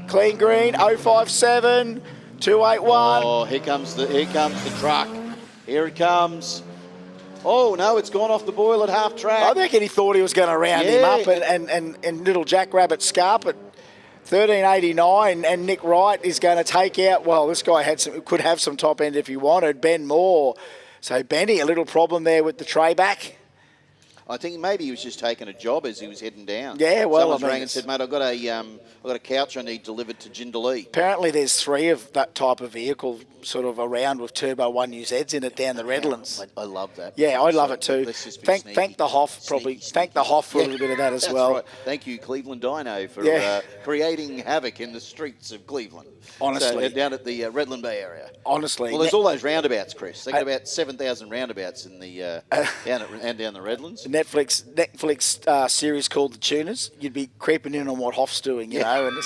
Clean green, 057, 281. Oh, here comes the truck. Here it comes. Oh, no, it's gone off the boil at half track. I reckon he thought he was going to round him up, and little Jackrabbit Scarp at 13.89, and Nick Wright is going to take out, well, this guy could have some top end if he wanted, Ben Moore. So Benny, a little problem there with the tray back. I think maybe he was just taking a job as he was heading down. Yeah, well, someone rang and said, mate, I've got a couch I need delivered to Jindalee. Apparently there's 3 of that type of vehicle sort of around with turbo 1UZs in it down the Redlands. I love that. Yeah, I love it too. Thank the Hoff, probably. Thank the Hoff for a little bit of that as well. Right. Thank you, Cleveland Dyno, for creating havoc in the streets of Cleveland. Honestly. So, down at the Redland Bay area. Honestly. Well, there's all those roundabouts, Chris. They've got about 7,000 roundabouts in the down the Redlands. Netflix series called The Tuners. You'd be creeping in on what Hoff's doing, you know, and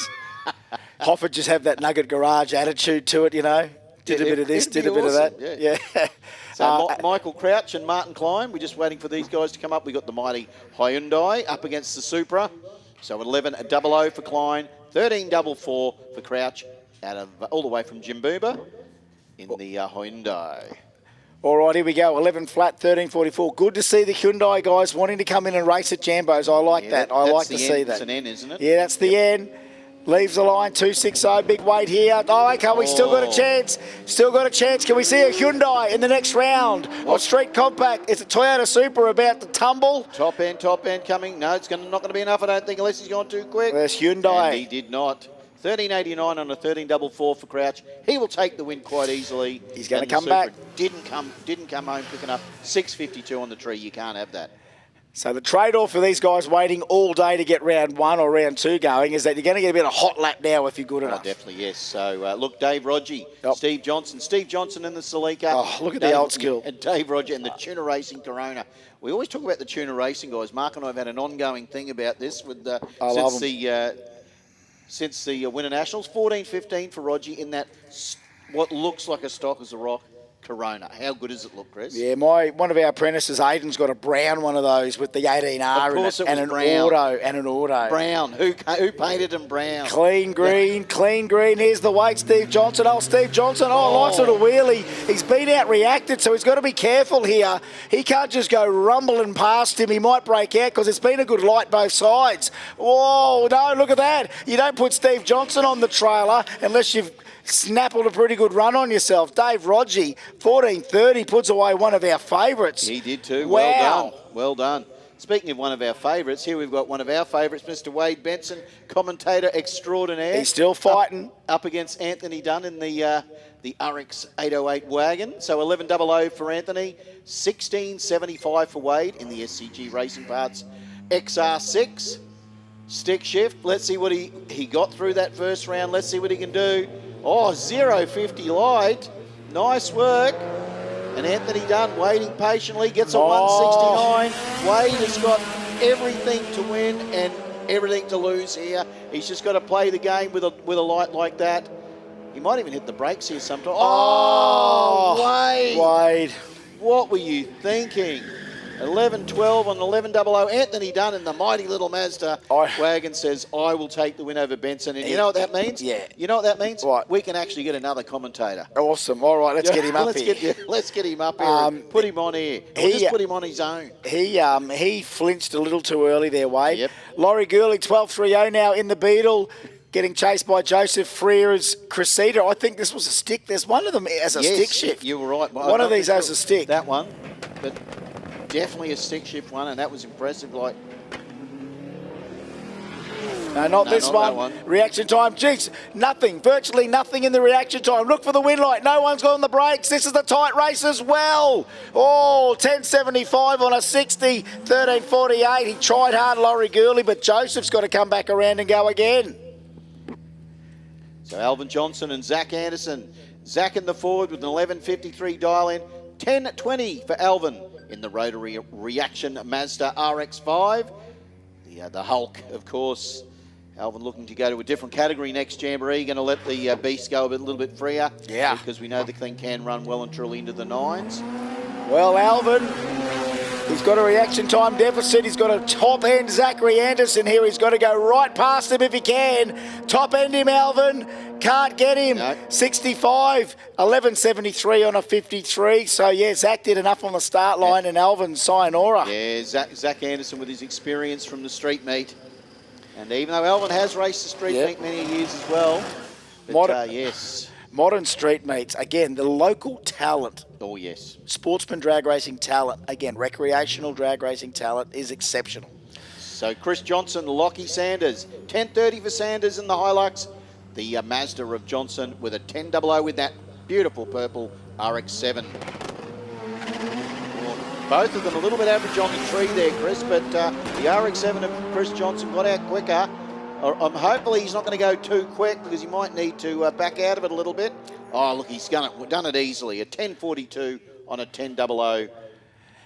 Hoff would just have that Nugget Garage attitude to it, you know. Did a bit of this, did a bit of that. Yeah. So Michael Crouch and Martin Klein, we're just waiting for these guys to come up. We got the mighty Hyundai up against the Supra. So 11.00 for Klein, 13.44 for Crouch, all the way from Jimboomba in the Hyundai. All right, here we go. 11 flat, 13.44. Good to see the Hyundai guys wanting to come in and race at Jambos. I like that. I like to see that. That's an N, isn't it? Yeah, that's the N. Leaves the line, 260, big weight here. Oh, okay, we still got a chance. Still got a chance. Can we see a Hyundai in the next round? Or Street Compact? Is a Toyota Supra about to tumble? Top end coming. No, it's not going to be enough, I don't think, unless he's gone too quick. There's Hyundai. And he did not. 13.89 on a 13.44 for Crouch. He will take the win quite easily. He's going to come back. Didn't come home picking up 6.52 on the tree. You can't have that. So the trade-off for these guys waiting all day to get round 1 or round 2 going is that you're going to get a bit of hot lap now if you're good enough. Oh, definitely, yes. So, look, Dave Rodgie, Steve Johnson in the Sligar. Oh, look at the old skill. And Dave Rodgie and the Tuner Racing Corona. We always talk about the Tuner Racing guys. Mark and I have had an ongoing thing about this with since the Winter Nationals. 14.15 for Rodgie in that what looks like a stock as a rock Corona. How good does it look, Chris? Yeah, one of our apprentices, Aiden's got a brown one of those with the 18R in it, and an auto. Brown. Who painted him brown? Clean green. Here's the weight, Steve Johnson. Oh, Steve Johnson. Oh, nice little wheelie. He's been out reacted, so he's got to be careful here. He can't just go rumbling past him. He might break out because it's been a good light both sides. Whoa, no, look at that. You don't put Steve Johnson on the trailer unless you've snappled a pretty good run on yourself. Dave Rodgie, 14.30, puts away one of our favourites. He did too. Wow. Well done. Speaking of one of our favourites, here we've got one of our favourites, Mr. Wade Benson, commentator extraordinaire. He's still fighting. Up against Anthony Dunn in the RX 808 wagon. So 11.00 for Anthony, 16.75 for Wade in the SCG Racing Parts XR6. Stick shift. Let's see what he got through that first round. Let's see what he can do. Oh, 0.50 light. Nice work. And Anthony Dunn waiting patiently, gets a 169. Wade has got everything to win and everything to lose here. He's just got to play the game with a light like that. He might even hit the brakes here sometime. Wade. What were you thinking? 11.12 on 11.00. Anthony Dunn in the mighty little Mazda wagon says, I will take the win over Benson. And you know what that means? Yeah. You know what that means? What? We can actually get another commentator. Awesome. All right, let's get him up here. Let's get him up here and put him on here. We'll just put him on his own. He flinched a little too early there, Wade. Yep. Laurie Gurley, 12.30 now in the Beetle. Getting chased by Joseph Freer's Cressida. I think this was a stick. There's one of them as a stick shift. You were right. One of these as a stick. That one. But definitely a stick shift one, and that was impressive. Like, no, not this one. one. Reaction time. Jeez, nothing. Virtually nothing in the reaction time. Look for the win light. No one's got on the brakes. This is the tight race as well. Oh, 10.75 on a 60. 13.48. He tried hard, Laurie Gurley, but Joseph's got to come back around and go again. So Alvin Johnson and Zach Anderson. Zach in the forward with an 11.53 dial in. 10.20 for Alvin in the rotary reaction Mazda RX-5. The Hulk, of course, Alvin looking to go to a different category next Jamboree. Going to let the beast go a little bit freer. Yeah. Because we know the thing can run well and truly into the 9s. Well, Alvin, he's got a reaction time deficit. He's got a top end Zachary Anderson here. He's got to go right past him if he can. Top end him, Alvin. Can't get him. No. 65, 11.73 on a 53. So, yeah, Zach did enough on the start line and Alvin sayonara. Yeah, Zach Anderson with his experience from the street meet. And even though Alvin has raced the street meet many years as well, but yes. Modern street meets, again, the local talent. Oh, yes. Sportsman drag racing talent, again, recreational drag racing talent is exceptional. So Chris Johnson, Lockie Sanders, 10.30 for Sanders in the Hilux. The Mazda of Johnson with a 10.00 with that beautiful purple RX-7. Both of them a little bit average on the tree there, Chris, but the RX-7 of Chris Johnson got out quicker. Hopefully he's not going to go too quick because he might need to back out of it a little bit. Oh, look, he's done it easily. A 10.42 on a 10.00.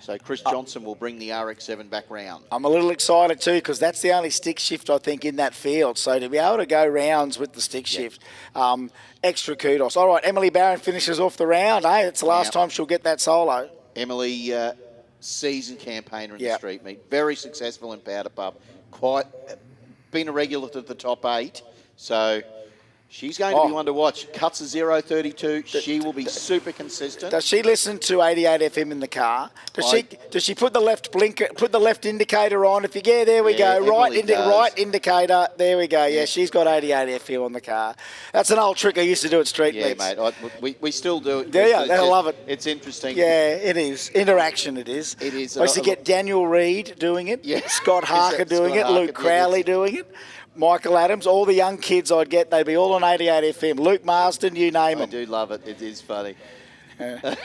So Chris Johnson will bring the RX-7 back round. I'm a little excited too because that's the only stick shift I think in that field. So to be able to go rounds with the stick shift, extra kudos. All right, Emily Barron finishes off the round. It's the last time she'll get that solo. Emily, seasoned campaigner in the street meet. Very successful in Powder Puff. Been a regular to the top 8. So she's going to be one to watch. Cuts a 0.32. She will be super consistent. Does she listen to 88 FM in the car? Does she put the left blinker, put the left indicator on? If you there we go. Right indicator. There we go. Yeah, she's got 88 FM on the car. That's an old trick I used to do at street meets. Yeah, mate. We still do it. Yeah, I love it. It's interesting. Yeah, it is. Interaction it is. It is. I used to get Daniel Reed doing it. Yeah. Scott Harker doing it. Luke Crowley doing it. Michael Adams, all the young kids I'd get, they'd be all on 88 FM. Luke Marsden, you name them. I do love it. It is funny. I'm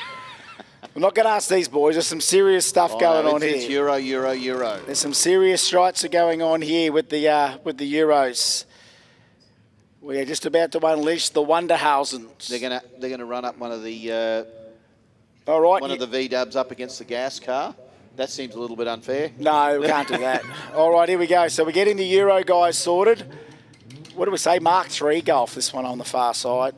not going to ask these boys. There's some serious stuff going on here. It's Euro. There's some serious strikes are going on here with the Euros. We are just about to unleash the Wonderhausens. They're gonna run up one of the one of the V-dubs up against the gas car. That seems a little bit unfair. No, we can't do that. All right, here we go. So we're getting the Euro guys sorted. What do we say? Mark III golf, this one on the far side.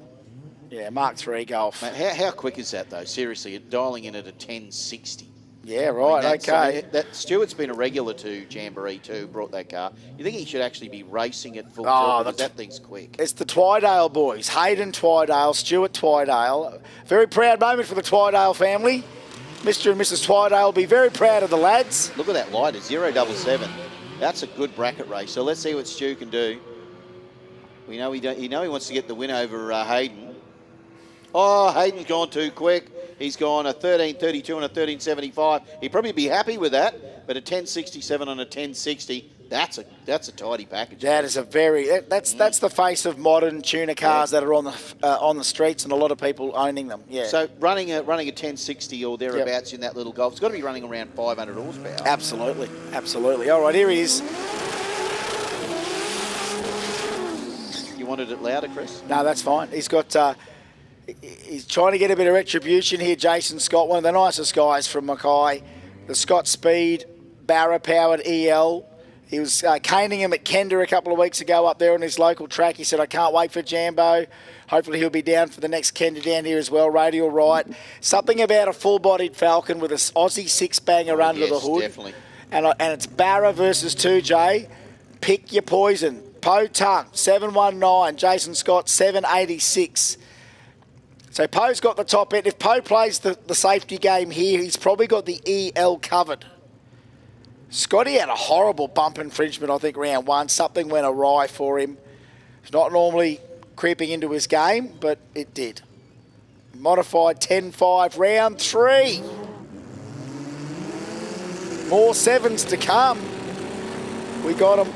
Yeah, Mark III golf. Mate, how quick is that, though? Seriously, dialing in at a 10.60. Yeah, right, okay. Stuart's been a regular to Jamboree too, brought that car. You think he should actually be racing at full tilt because that thing's quick. It's the Twydale boys. Hayden Twydale, Stuart Twydale. Very proud moment for the Twydale family. Mr. and Mrs. Twydale will be very proud of the lads. Look at that light, it's 0.77. That's a good bracket race. So let's see what Stu can do. We know he wants to get the win over Hayden. Oh, Hayden's gone too quick. He's gone a 13.32 and a 13.75. He'd probably be happy with that, but a 10.67 on a 10.60. That's a tidy package. That is a that's the face of modern tuner cars that are on the streets and a lot of people owning them. Yeah. So running a 1060 or thereabouts in that little Golf, it's got to be running around 500 horsepower. Absolutely. All right, here he is. You wanted it louder, Chris? No, that's fine. He's got. He's trying to get a bit of retribution here. Jason Scott, one of the nicest guys from Mackay. The Scott Speed, Barra-powered EL. He was caning him at Kenda a couple of weeks ago up there on his local track. He said, I can't wait for Jambo. Hopefully he'll be down for the next Kenda down here as well, radial right. Something about a full-bodied Falcon with an Aussie six-banger under the hood. Definitely. And it's Barra versus 2J. Pick your poison. Po Tung, 719. Jason Scott, 786. So Poe's got the top end. If Poe plays the safety game here, he's probably got the EL covered. Scotty had a horrible bump infringement, I think, round 1. Something went awry for him. It's not normally creeping into his game, but it did. Modified 10-5, round 3. More 7s to come. We got him.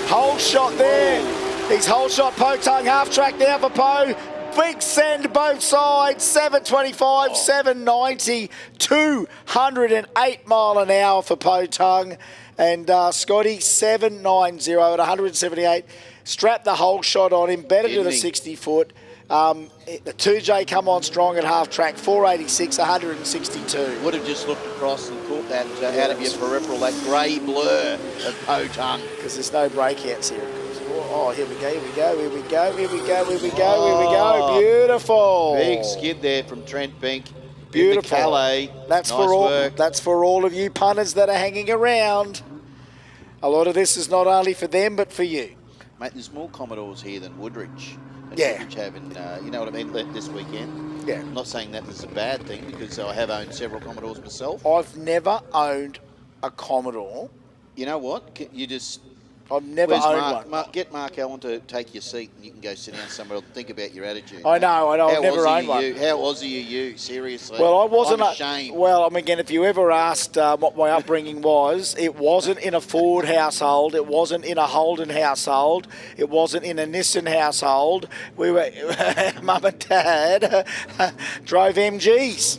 Whole shot there. He's whole shot. Po Tung, half track now for Poe. Big send both sides. 725, 790, 208 mile an hour for Po Tung. And Scotty, 790 at 178. Strap the whole shot on him. Better to the 60 foot. The 2J come on strong at half track. 486, 162. Would have just looked across and caught put that out of your peripheral, that grey blur of Potang. Because there's no breakouts here, of course. Oh, here we go, here we go, here we go, here we go, here we go, here we go. Beautiful. Big skid there from Trent Bink. Beautiful. Calais. That's nice for all. work. That's for all of you punters that are hanging around. A lot of this is not only for them, but for you. Mate, there's more Commodores here than Woodridge. And Yeah. Woodridge having, you know what I mean, this weekend. Yeah. I'm not saying that is a bad thing because I have owned several Commodores myself. I've never owned a Commodore. You know what? You just... I've never Where's owned one. Get Mark Allen to take your seat and you can go sit down somewhere and think about your attitude. I know, I've How never Aussie owned one. How Aussie are you? Seriously. Well, I wasn't. I'm ashamed. Well, I mean, again, if you ever asked what my upbringing was, it wasn't in a Ford household. It wasn't in a Holden household. It wasn't in a Nissan household. We were, Mum and Dad drove MGs.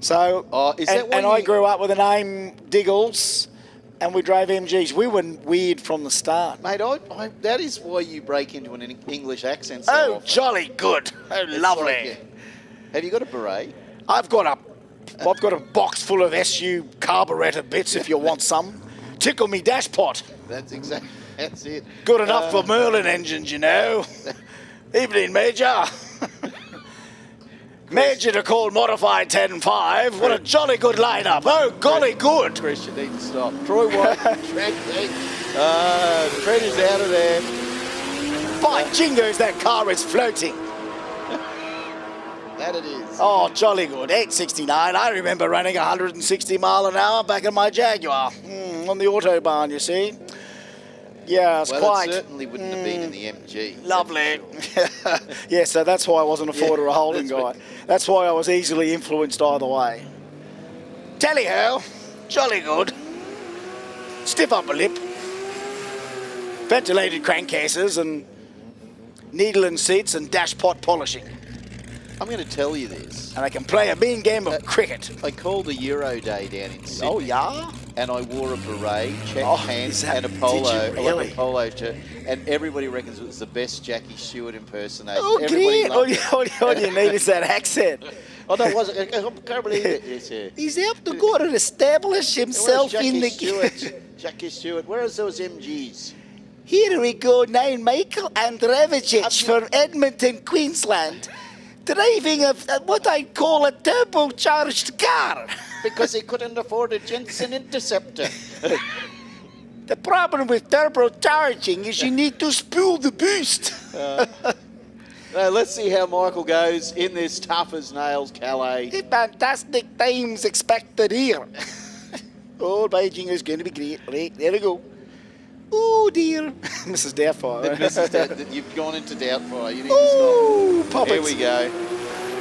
So, is that why and I you- grew up with the name Diggles, and we drove MGs. We were weird from the start. Mate, that is why you break into an English accent so Oh, often. jolly good. Oh, It's lovely. like, have you got a beret? I've got a box full of SU carburetor bits if you want some. Tickle me dash pot. That's it. Good enough for Merlin engines, you know. Evening, Major. Major to call modified 10-5. What a jolly good lineup. Oh, golly good. Chris, you need to stop. Troy White, Trent Bink. Trent is out of there. By jingos, that car is floating. That it is. Oh, jolly good. 869. I remember running 160 mile an hour back in my Jaguar. On the Autobahn, you see. Yeah, it's Well, quite it certainly wouldn't have been in the MG. lovely. Yeah, so that's why I wasn't a Ford or a Holden that's guy. right. That's why I was easily influenced either way. Tally-ho, jolly good. Stiff upper lip. Ventilated crankcases and needle and seats and dash pot polishing. I'm going to tell you this. And I can play a mean game of cricket. I called a Euro day down in Sydney. Oh, yeah? And I wore a beret, check Oh, pants, is that- and a did polo. you really? Like a polo shirt. And everybody reckons it was the best Jackie Stewart impersonation. Oh, Everybody great. All loved you, it. all you need is that accent. Oh, no, it wasn't. I can't believe it. It's, He's have to go and establish himself Where's in the Jackie Stewart? Jackie Stewart. Where's those MGs? Here we go now, Michael Andrevicic from Edmonton, Queensland, driving what I call a turbocharged car. Because he couldn't afford a Jensen Interceptor. The problem with turbocharging is you need to spool the boost. Now, let's see how Michael goes in this tough as nails Calais. Fantastic times expected here. Oh, Beijing is going to be great. Right, there we go. Oh dear. Mrs. Doubtfire. You've gone into Doubtfire. You need to Ooh, stop. pop Here it. we go.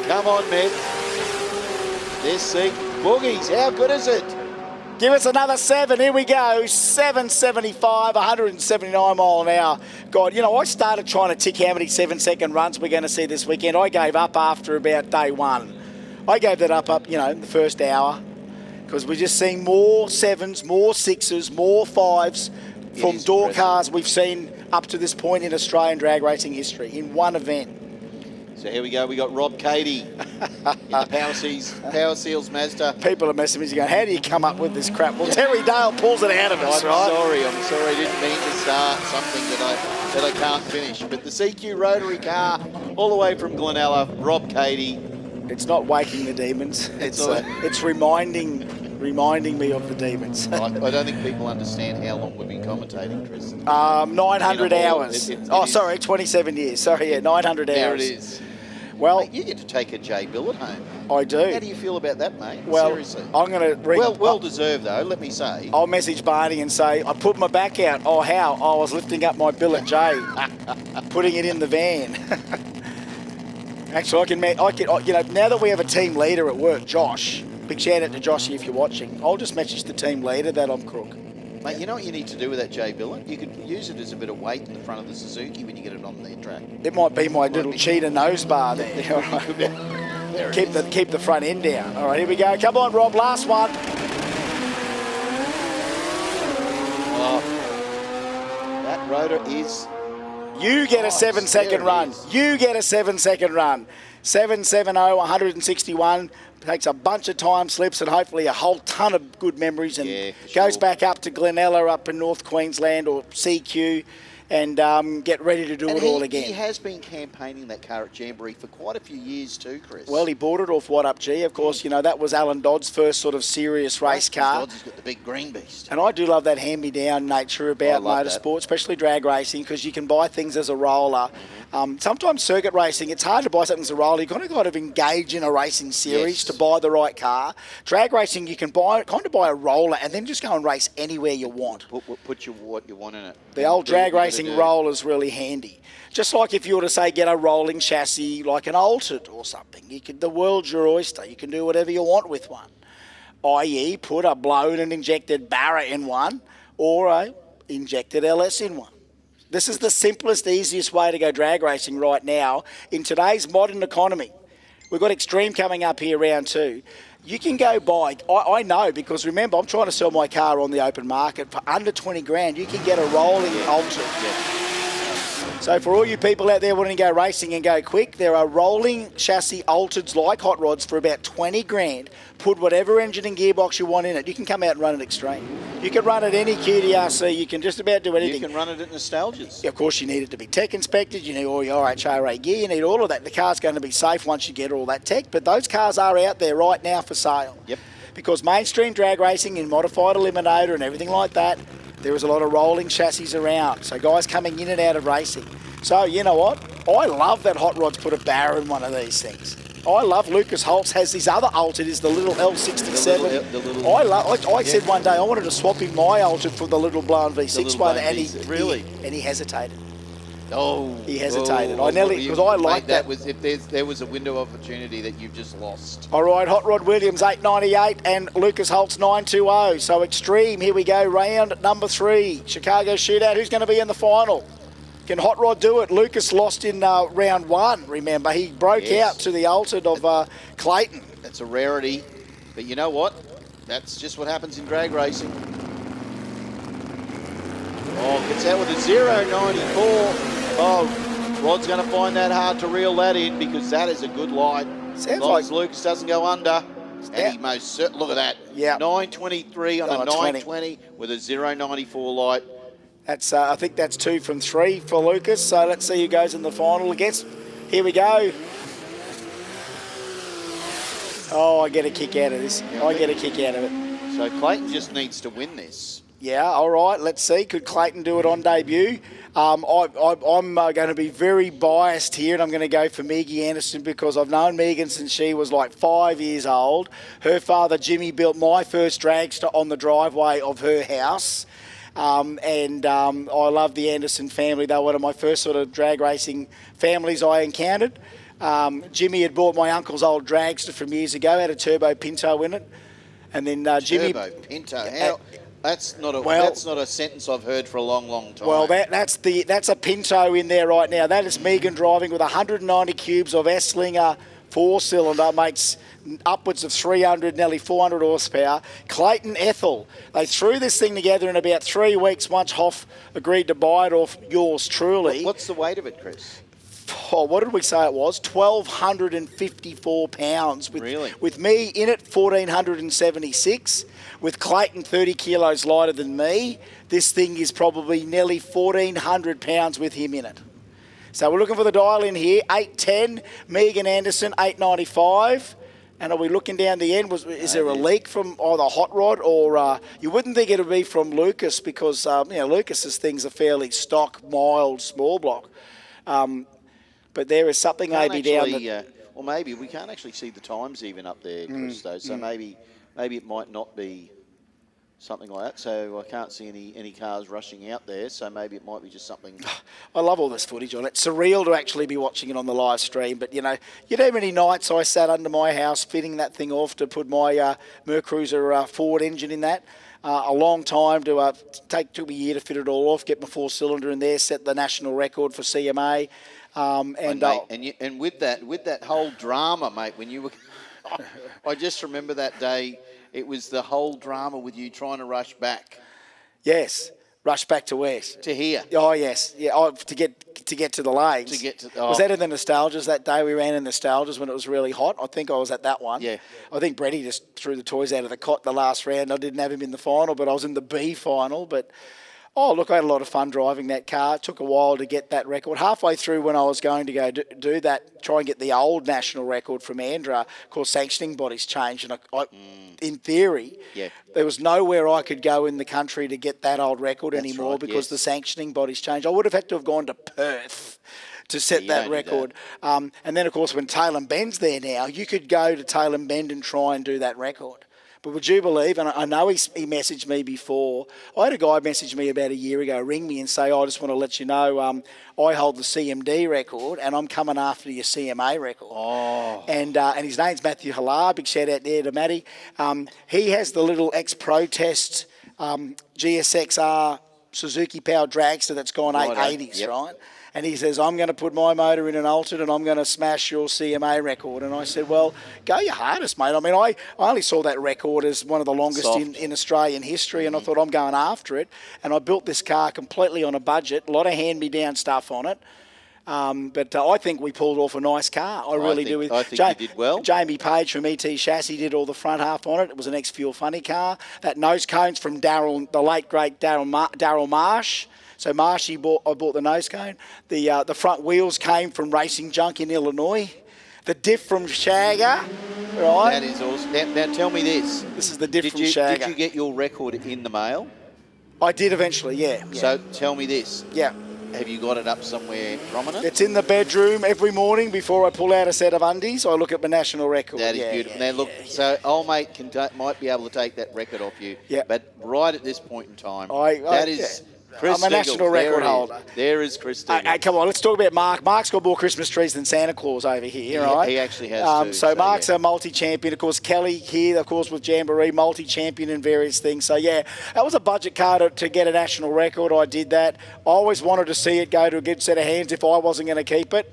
Come on, Matt. This seat. Boogies, how good is it? Give us another 7. Here we go. 775, 179 mile an hour. God, you know, I started trying to tick how many 7-second runs we're going to see this weekend. I gave up after about day 1. I gave that up, in the first hour. Because we're just seeing more 7s, more 6s, more 5s from is door impressive. cars we've seen up to this point in Australian drag racing history in one event. So here we go. We got Rob Cady in the Power Seals Mazda. People are messaging me going, how do you come up with this crap? Well, Terry Dale pulls it out of us, I'm right? sorry. I didn't mean to start something that I can't finish. But the CQ rotary car, all the way from Glenella, Rob Cady. It's not waking the demons. It's reminding me of the demons. I don't think people understand how long we've been commentating, Chris. 900 You know, hours. it is. 27 years. Sorry, yeah, 900 hours. There it is. Well, Mate, you get to take a J Bill at home. I do. How do you feel about that, mate? Well, Seriously. I'm going to read. Well deserved, though, let me say. I'll message Barney and say, I put my back out. Oh, how? I was lifting up my bill at J, putting it in the van. Actually, now that we have a team leader at work, Josh, big shout out to Joshy if you're watching, I'll just message the team leader that I'm crook. Mate, you know what you need to do with that J Billet? You could use it as a bit of weight in the front of the Suzuki when you get it on the track. It might be my little cheetah nose bar there. All right. There it is. Keep the front end down. All right, here we go. Come on, Rob, last one. Oh, that rotor is You get a 7-second run. You get a 7-second run. 770, 161. Takes a bunch of time slips and hopefully a whole ton of good memories and goes back up to Glenella up in North Queensland or CQ and get ready to do it all again. He has been campaigning that car at Jamboree for quite a few years too, Chris. Well, he bought it off What Up G. Of course, you know, that was Alan Dodd's first sort of serious race car. Dodd's got the big green beast. And I do love that hand-me-down nature about motorsport, especially drag racing, because you can buy things as a roller. Sometimes circuit racing, it's hard to buy something as a roller. You've got to kind of engage in a racing series to buy the right car. Drag racing, you can buy a roller and then just go and race anywhere you want. Put what you want in it. The old drag racing roller is really handy. Just like if you were to, say, get a rolling chassis like an Altered or something. The world's your oyster. You can do whatever you want with one. I.e. put a blown and injected Barra in one or a injected LS in one. This is the simplest, easiest way to go drag racing right now in today's modern economy. We've got Extreme coming up here round 2. You can go buy, I know, because remember, I'm trying to sell my car on the open market for under 20 grand. You can get a rolling Altered. So for all you people out there wanting to go racing and go quick, there are rolling chassis Altereds like hot rods for about 20 grand. Put whatever engine and gearbox you want in it. You can come out and run it Extreme. You can run it any QDRC. You can just about do anything. You can run it at Nostalgias. Of course, you need it to be tech inspected. You need all your RHRA gear. You need all of that. The car's going to be safe once you get all that tech. But those cars are out there right now for sale. Yep. Because mainstream drag racing in modified eliminator and everything like that, there is a lot of rolling chassis around. So guys coming in and out of racing. So you know what? I love that Hot Rods put a Barra in one of these things. I love Lucas Holtz has his other Altered, is the little L67. I said one day I wanted to swap in my Altered for the little blown V6 one, and he hesitated. Oh, he hesitated. I nearly, because I like that. If there was a window of opportunity that you've just lost. All right, Hot Rod Williams 898 and Lucas Holtz 920. So Extreme, here we go, round number 3, Chicago Shootout. Who's going to be in the final? Can Hot Rod do it? Lucas lost in round 1, remember. He broke out to the Altered of Clayton. That's a rarity. But you know what? That's just what happens in drag racing. Oh, gets out with a 0.94. Oh, Rod's going to find that hard to reel that in because that is a good light. Sounds like Lucas doesn't go under. And he most certainly, look at that. Yeah. 923 on a 920 with a 0.94 light. That's I think that's 2 from 3 for Lucas. So let's see who goes in the final against. Here we go. Oh, I get a kick out of this. I get a kick out of it. So Clayton just needs to win this. Yeah, all right. Let's see. Could Clayton do it on debut? I'm going to be very biased here, and I'm going to go for Megan Anderson because I've known Megan since she was like 5 years old. Her father, Jimmy, built my first dragster on the driveway of her house. I love the Anderson family. They were one of my first sort of drag racing families I encountered. Jimmy had bought my uncle's old dragster from years ago, had a turbo Pinto in it. And then Jimmy... Turbo Pinto? That's not a sentence I've heard for a long, long time. Well, that's a Pinto in there right now. That is Megan driving with 190 cubes of S-Slinger 4-cylinder, makes upwards of 300, nearly 400 horsepower. Clayton Ethel, they threw this thing together in about 3 weeks once Hoff agreed to buy it off yours truly. What's the weight of it, Chris? Oh, what did we say it was? 1,254 pounds. With me in it, 1,476. With Clayton 30 kilos lighter than me, this thing is probably nearly 1,400 pounds with him in it. So we're looking for the dial in here. 810, Megan Anderson, 895. And are we looking down the end? Is there a leak from either Hot Rod or you wouldn't think it would be from Lucas because Lucas's things are fairly stock, mild, small block. But there is something maybe down the... Well, maybe we can't actually see the times even up there, Chris, though. So maybe it might not be something like that. So I can't see any cars rushing out there. So maybe it might be just something. I love all this footage on it. It's surreal to actually be watching it on the live stream. But, you know how many nights I sat under my house fitting that thing off to put my Mercruiser Ford engine in that. A long time to took me a year to fit it all off, get my 4-cylinder in there, set the national record for CMA. And with that whole drama, mate, when you were... I just remember that day. It was the whole drama with you trying to rush back. Yes, rush back to where? To here. Oh yes, yeah. To get to get to the lanes. Was that in the Nostalgias that day we ran in Nostalgias when it was really hot? I think I was at that one. Yeah. I think Bretty just threw the toys out of the cot the last round. I didn't have him in the final, but I was in the B final. But, oh, look, I had a lot of fun driving that car. It took a while to get that record. Halfway through when I was going to go do that, try and get the old national record from Andra, of course, sanctioning bodies changed. And in theory, there was nowhere I could go in the country to get that old record anymore because the sanctioning bodies changed. I would have had to have gone to Perth to set that record. And then, of course, when Taylor Bend's there now, you could go to Taylor Bend and try and do that record. But would you believe, and I know he messaged me before, I had a guy message me about a year ago, ring me and say, I just want to let you know I hold the CMD record and I'm coming after your CMA record. Oh. And his name's Matthew Halar, big shout out there to Matty. He has the little ex-protest GSXR Suzuki powered dragster that's gone 880s, right? And he says, I'm going to put my motor in an altered and I'm going to smash your CMA record. And I said, well, go your hardest, mate. I mean, I only saw that record as one of the longest in Australian history, and I thought I'm going after it. And I built this car completely on a budget, a lot of hand-me-down stuff on it. But I think we pulled off a nice car. I really do. I think you did well. Jamie Page from ET Chassis did all the front half on it. It was an ex-Fuel Funny car. That nose cone's from the late, great Daryl Marsh. So Marshy I bought the nose cone. The front wheels came from Racing Junk in Illinois. The diff from Shagger, right? That is awesome. Now tell me this. This is the diff from Shagger. Did you get your record in the mail? I did eventually, yeah. So tell me this. Yeah. Have you got it up somewhere prominent? It's in the bedroom every morning before I pull out a set of undies. I look at my national record. That is beautiful. Now look, so old mate might be able to take that record off you. Yeah. But right at this point in time, Chris I'm a national record holder. There is Chris Stegall. Hey, come on, let's talk about Mark. Mark's got more Christmas trees than Santa Claus over here, right? He actually has too. So Mark's a multi-champion. Of course, Kelly here, of course, with Jamboree, multi-champion in various things. So, yeah, that was a budget car to get a national record. I did that. I always wanted to see it go to a good set of hands if I wasn't going to keep it.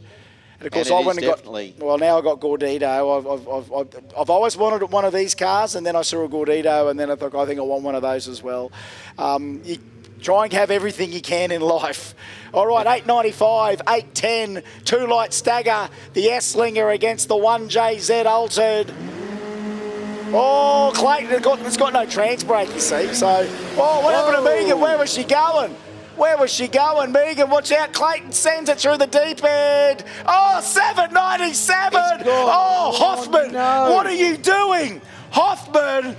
And, of course, I went and got... Well, now I got Gordito. I've always wanted one of these cars, and then I saw a Gordito, and then I think I want one of those as well. You try and have everything you can in life. All right, 895, 810, 2 light stagger. The S-Slinger against the 1JZ altered. Oh, Clayton, it's got no trans brake, you see. So, what happened to Megan? Where was she going? Where was she going? Megan, watch out. Clayton sends it through the deep end. Oh, 797. Oh, Hoffman, what are you doing? Hoffman.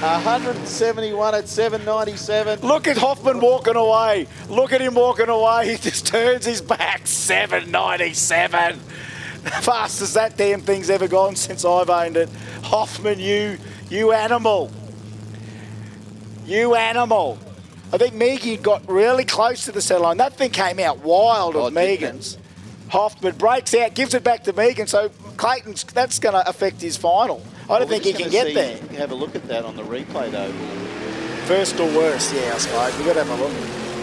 171 at 797. Look at Hoffman walking away. Look at him walking away. He just turns his back. 797. Fastest that damn thing's ever gone since I've owned it. Hoffman, you animal. You animal. I think Megan got really close to the centre line. That thing came out wild of Megan's. Hoffman breaks out, gives it back to Megan. So Clayton's, that's going to affect his final. I don't think he can get there. Have a look at that on the replay, though. First or worst, yeah, I suppose. We've got to have a look.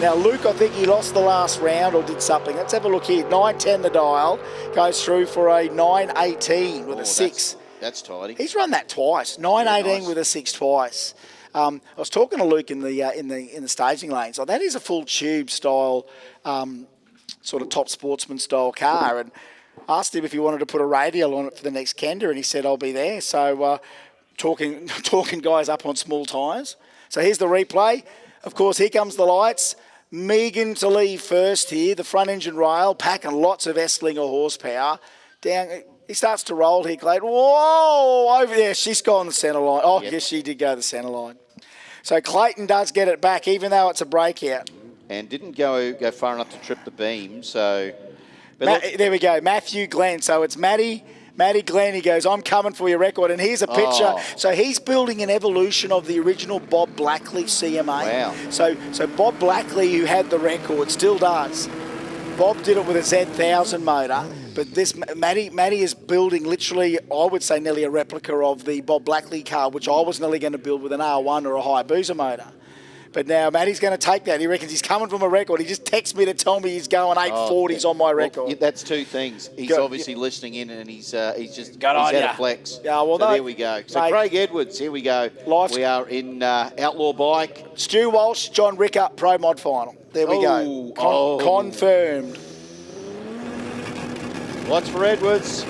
Now, Luke, I think he lost the last round or did something. Let's have a look here. 910 the dial. Goes through for a 918 with a 6. That's tidy. He's run that twice. 918 with a 6 twice. I was talking to Luke in the staging lanes. So that is a full tube style, sort of top sportsman style car. And asked him if he wanted to put a radial on it for the next Kender, and he said, I'll be there. So talking guys up on small tyres. So here's the replay. Of course, here comes the lights. Megan to leave first here. The front engine rail, packing lots of S-Slinger horsepower. Down, he starts to roll here, Clayton. Whoa, over there. She's gone the centre line. Oh, yes, she did go the centre line. So Clayton does get it back, even though it's a breakout. And didn't go far enough to trip the beam, so... There we go, Matthew Glenn. So it's Matty Glenn. He goes, I'm coming for your record. And here's a picture. So he's building an evolution of the original Bob Blackley CMA. Wow. So Bob Blackley, who had the record, still does. Bob did it with a Z1000 motor. But this Matty is building literally, I would say, nearly a replica of the Bob Blackley car, which I was nearly going to build with an R1 or a Hayabusa motor. But now Matty's going to take that. He reckons he's coming from a record. He just texted me to tell me he's going 840s on my record. Well, that's two things. He's obviously listening in, and he's had a flex. Yeah, well, so there we go. So mate, Craig Edwards, here we go. We are in Outlaw Bike. Stu Walsh, John Ricker, Pro Mod Final. There we go. Confirmed. Watch for Edwards.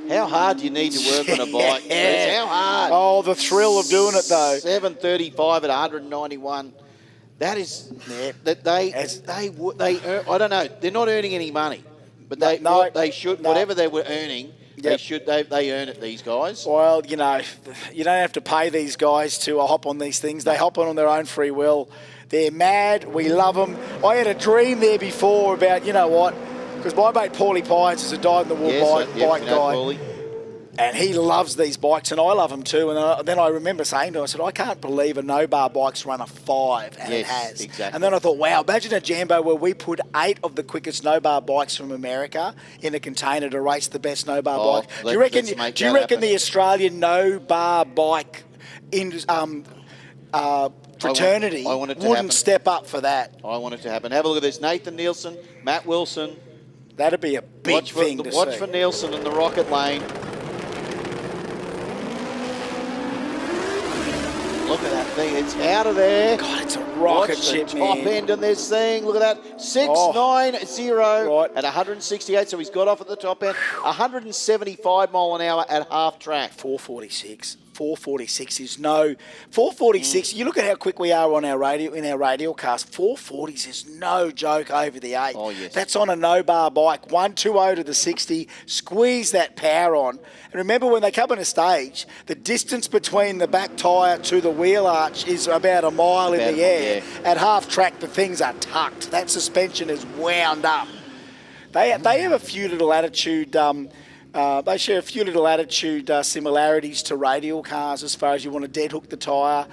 How hard do you need to work on a bike? Yeah. How hard? Oh, the thrill of doing it, though. 7:35 at 191. That is that they earn, I don't know. They're not earning any money, but they should. Whatever they were earning, they earn it. These guys. Well, you know, you don't have to pay these guys to hop on these things. They hop on their own free will. They're mad. We love them. I had a dream there before about, you know what, because my mate Paulie Pines is a dyed-in-the-wool bike guy. Paulie. And he loves these bikes, and I love them too. And then I remember saying to him, I said, I can't believe a no-bar bike's run a 5, and it has. Exactly. And then I thought, wow, imagine a Jambo where we put 8 of the quickest no-bar bikes from America in a container to race the best no-bar bike. Do you reckon the Australian no-bar bike fraternity wouldn't step up for that? I want it to happen. Have a look at this. Nathan Nielsen, Matt Wilson. That'd be a big thing to see. Watch for Nielsen in the rocket lane. Look at that thing. It's out of there. God, it's a rocket ship, man. Top end on this thing. Look at that. 690 at 168. So he's got off at the top end. 175 mile an hour at half track. 446. 446 is no 446. You look at how quick we are on our radio in our radial cast. 440s is no joke over the 8. Oh yes. That's on a no bar bike. 120 to the 60. Squeeze that power on. And remember when they come on a stage, the distance between the back tyre to the wheel arch is about a mile in the air. Yeah. At half track, the things are tucked. That suspension is wound up. They have a few little attitude. They share a few little attitude similarities to radial cars as far as you want to dead hook the tyre,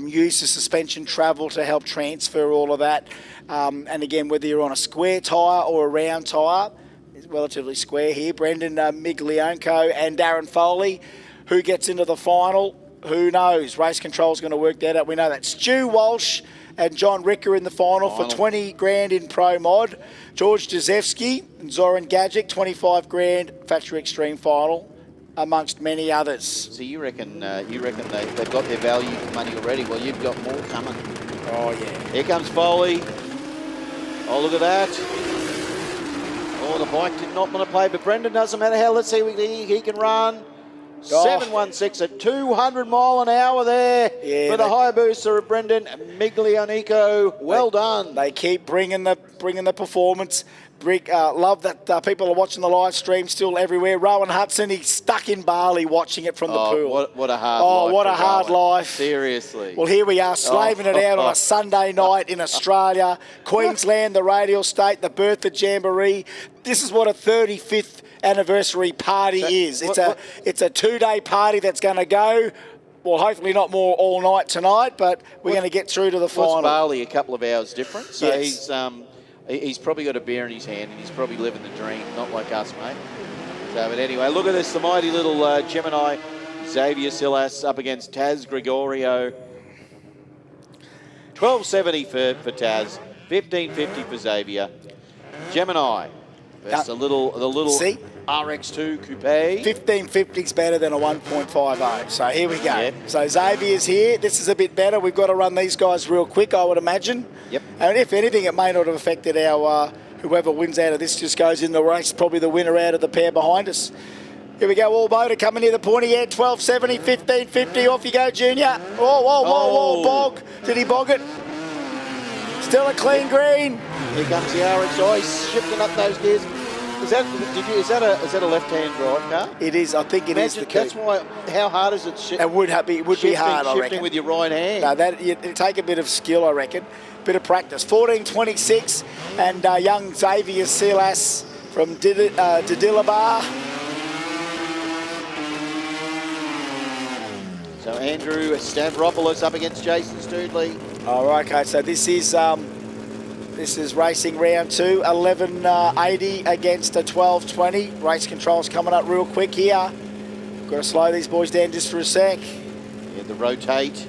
use the suspension travel to help transfer all of that. And again, whether you're on a square tyre or a round tyre, it's relatively square here. Brendan Miglionco and Darren Foley, who gets into the final, who knows? Race Control's going to work that out. We know that. Stu Walsh and John Ricker in the final for 20 grand in Pro Mod. George Jazvski and Zoran Gadgetic, 25 grand Factory Extreme final, amongst many others. So you reckon they've got their value for money already? Well, you've got more coming. Oh, yeah. Here comes Foley. Oh, look at that. Oh, the bike did not want to play, but Brendan doesn't matter how. Let's see what he can run. 716 at 200 mile an hour there for the Hayabusa of Brendan Miglionico. Well done. They keep bringing the performance. Love that people are watching the live stream still everywhere. Rowan Hudson, he's stuck in Bali watching it from the pool. What a hard life. Oh, what a hard life. Seriously. Well, here we are, slaving it out on a Sunday night in Australia. Queensland, the radial state, the birth of Jamboree. This is what a 35th anniversary party is. It's a 2-day party that's going to go. Well, hopefully not more all night tonight, but we're going to get through to the final. What's Bali a couple of hours different? So he's probably got a beer in his hand and he's probably living the dream, not like us, mate. So, but anyway, look at this, the mighty little Gemini Xavier Silas up against Taz Gregorio. 1270 for Taz, 1550 for Xavier. Gemini versus the little RX2 Coupe. 1550 is better than a 1.50. So here we go. Yep. So Xavier's here. This is a bit better. We've got to run these guys real quick, I would imagine. Yep. And if anything, it may not have affected our whoever wins out of this just goes in the race. Probably the winner out of the pair behind us. Here we go. All motor coming near the pointy end. 1270, 1550. Off you go, Junior. Whoa. Bog. Did he bog it? Still a clean green. Here comes the RXI, shifting up those gears. Is that a left-hand drive car? It is. I think it is the key. That's why. How hard is it? It would be hard. I reckon. Shifting with your right hand. No, it'd take a bit of skill, I reckon. Bit of practice. 1426, and young Xavier Silas from Didilabar. So Andrew Stavropoulos up against Jason Stoodley. All right, okay. So this is racing round 2, 1180 against a 1220. Race Control's coming up real quick here. Got to slow these boys down just for a sec. Yeah, the rotate.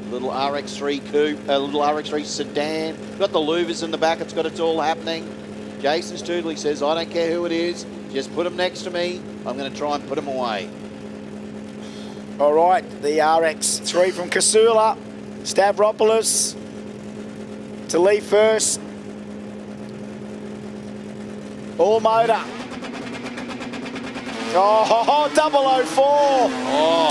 Little RX3 coupe, a little RX3 sedan. Got the louvers in the back. It's got it's all happening. Jason Stoodley says, I don't care who it is. Just put them next to me. I'm going to try and put them away. All right, the RX3 from Casula. Stavropoulos to lead first. All motor. Oh, 004. Oh,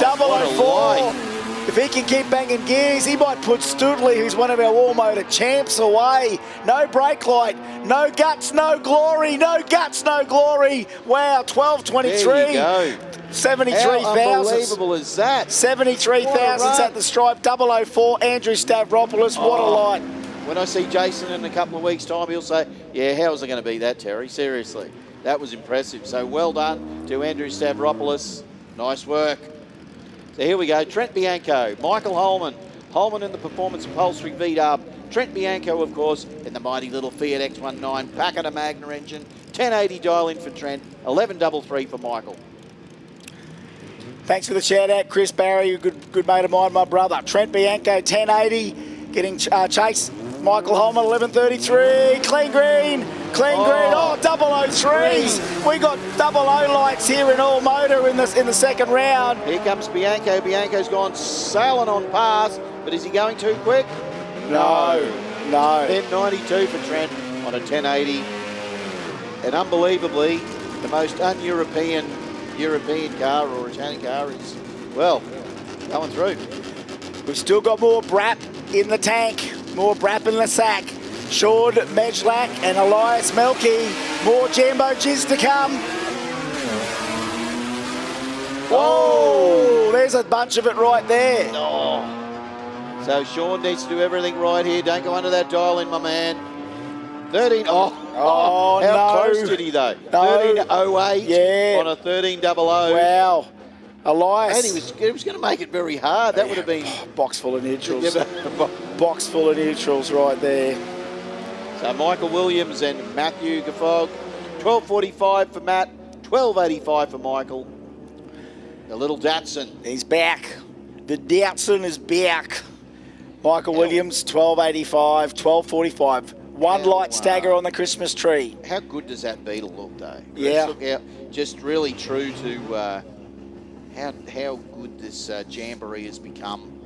004. If he can keep banging gears, he might put Stoodley, who's one of our all motor champs, away. No brake light, no guts, no glory, no guts, no glory. Wow, 12.23. There you go. 73,000. How unbelievable is that? 73,000 at the stripe. 004. Andrew Stavropoulos. What a light. When I see Jason in a couple of weeks' time, he'll say, yeah, how's it going to be that, Terry? Seriously. That was impressive. So well done to Andrew Stavropoulos. Nice work. So here we go. Trent Bianco, Michael Holman. Holman in the Performance Upholstery V-Dub. Trent Bianco, of course, in the mighty little Fiat X19 Packard Magna engine. 1080 dial in for Trent. 1133 for Michael. Thanks for the shout out, Chris Barry, a good mate of mine, my brother. Trent Bianco, 1080, getting chased. Michael Holman, 1133. Clean green. Oh, 003s. We got 00 lights here in all motor in the second round. Here comes Bianco. Bianco's gone sailing on pass, but is he going too quick? No. 1092 for Trent on a 1080. And unbelievably, the most un-European car or Italian car is, well, going through. We've still got more Brap in the tank, more Brap in the sack. Sean Medlak and Elias Melky. More Jambo Jizz to come. Whoa, there's a bunch of it right there. Oh. So Sean needs to do everything right here. Don't go under that dial in, my man. 13. Oh, how no. close did he though? No. 13.08 Yeah. on a 13.00. Wow. Elias. And he was going to make it very hard. That would have been box full of neutrals. Yeah, box full of neutrals right there. So Michael Williams and Matthew Gaffog. 12.45 for Matt. 12.85 for Michael. The little Datsun. He's back. The Datsun is back. Michael Williams, 12.85, 12.45. One light stagger on the Christmas tree. How good does that Beetle look, though? Yeah. Let's look out. Just really true to how good this Jamboree has become.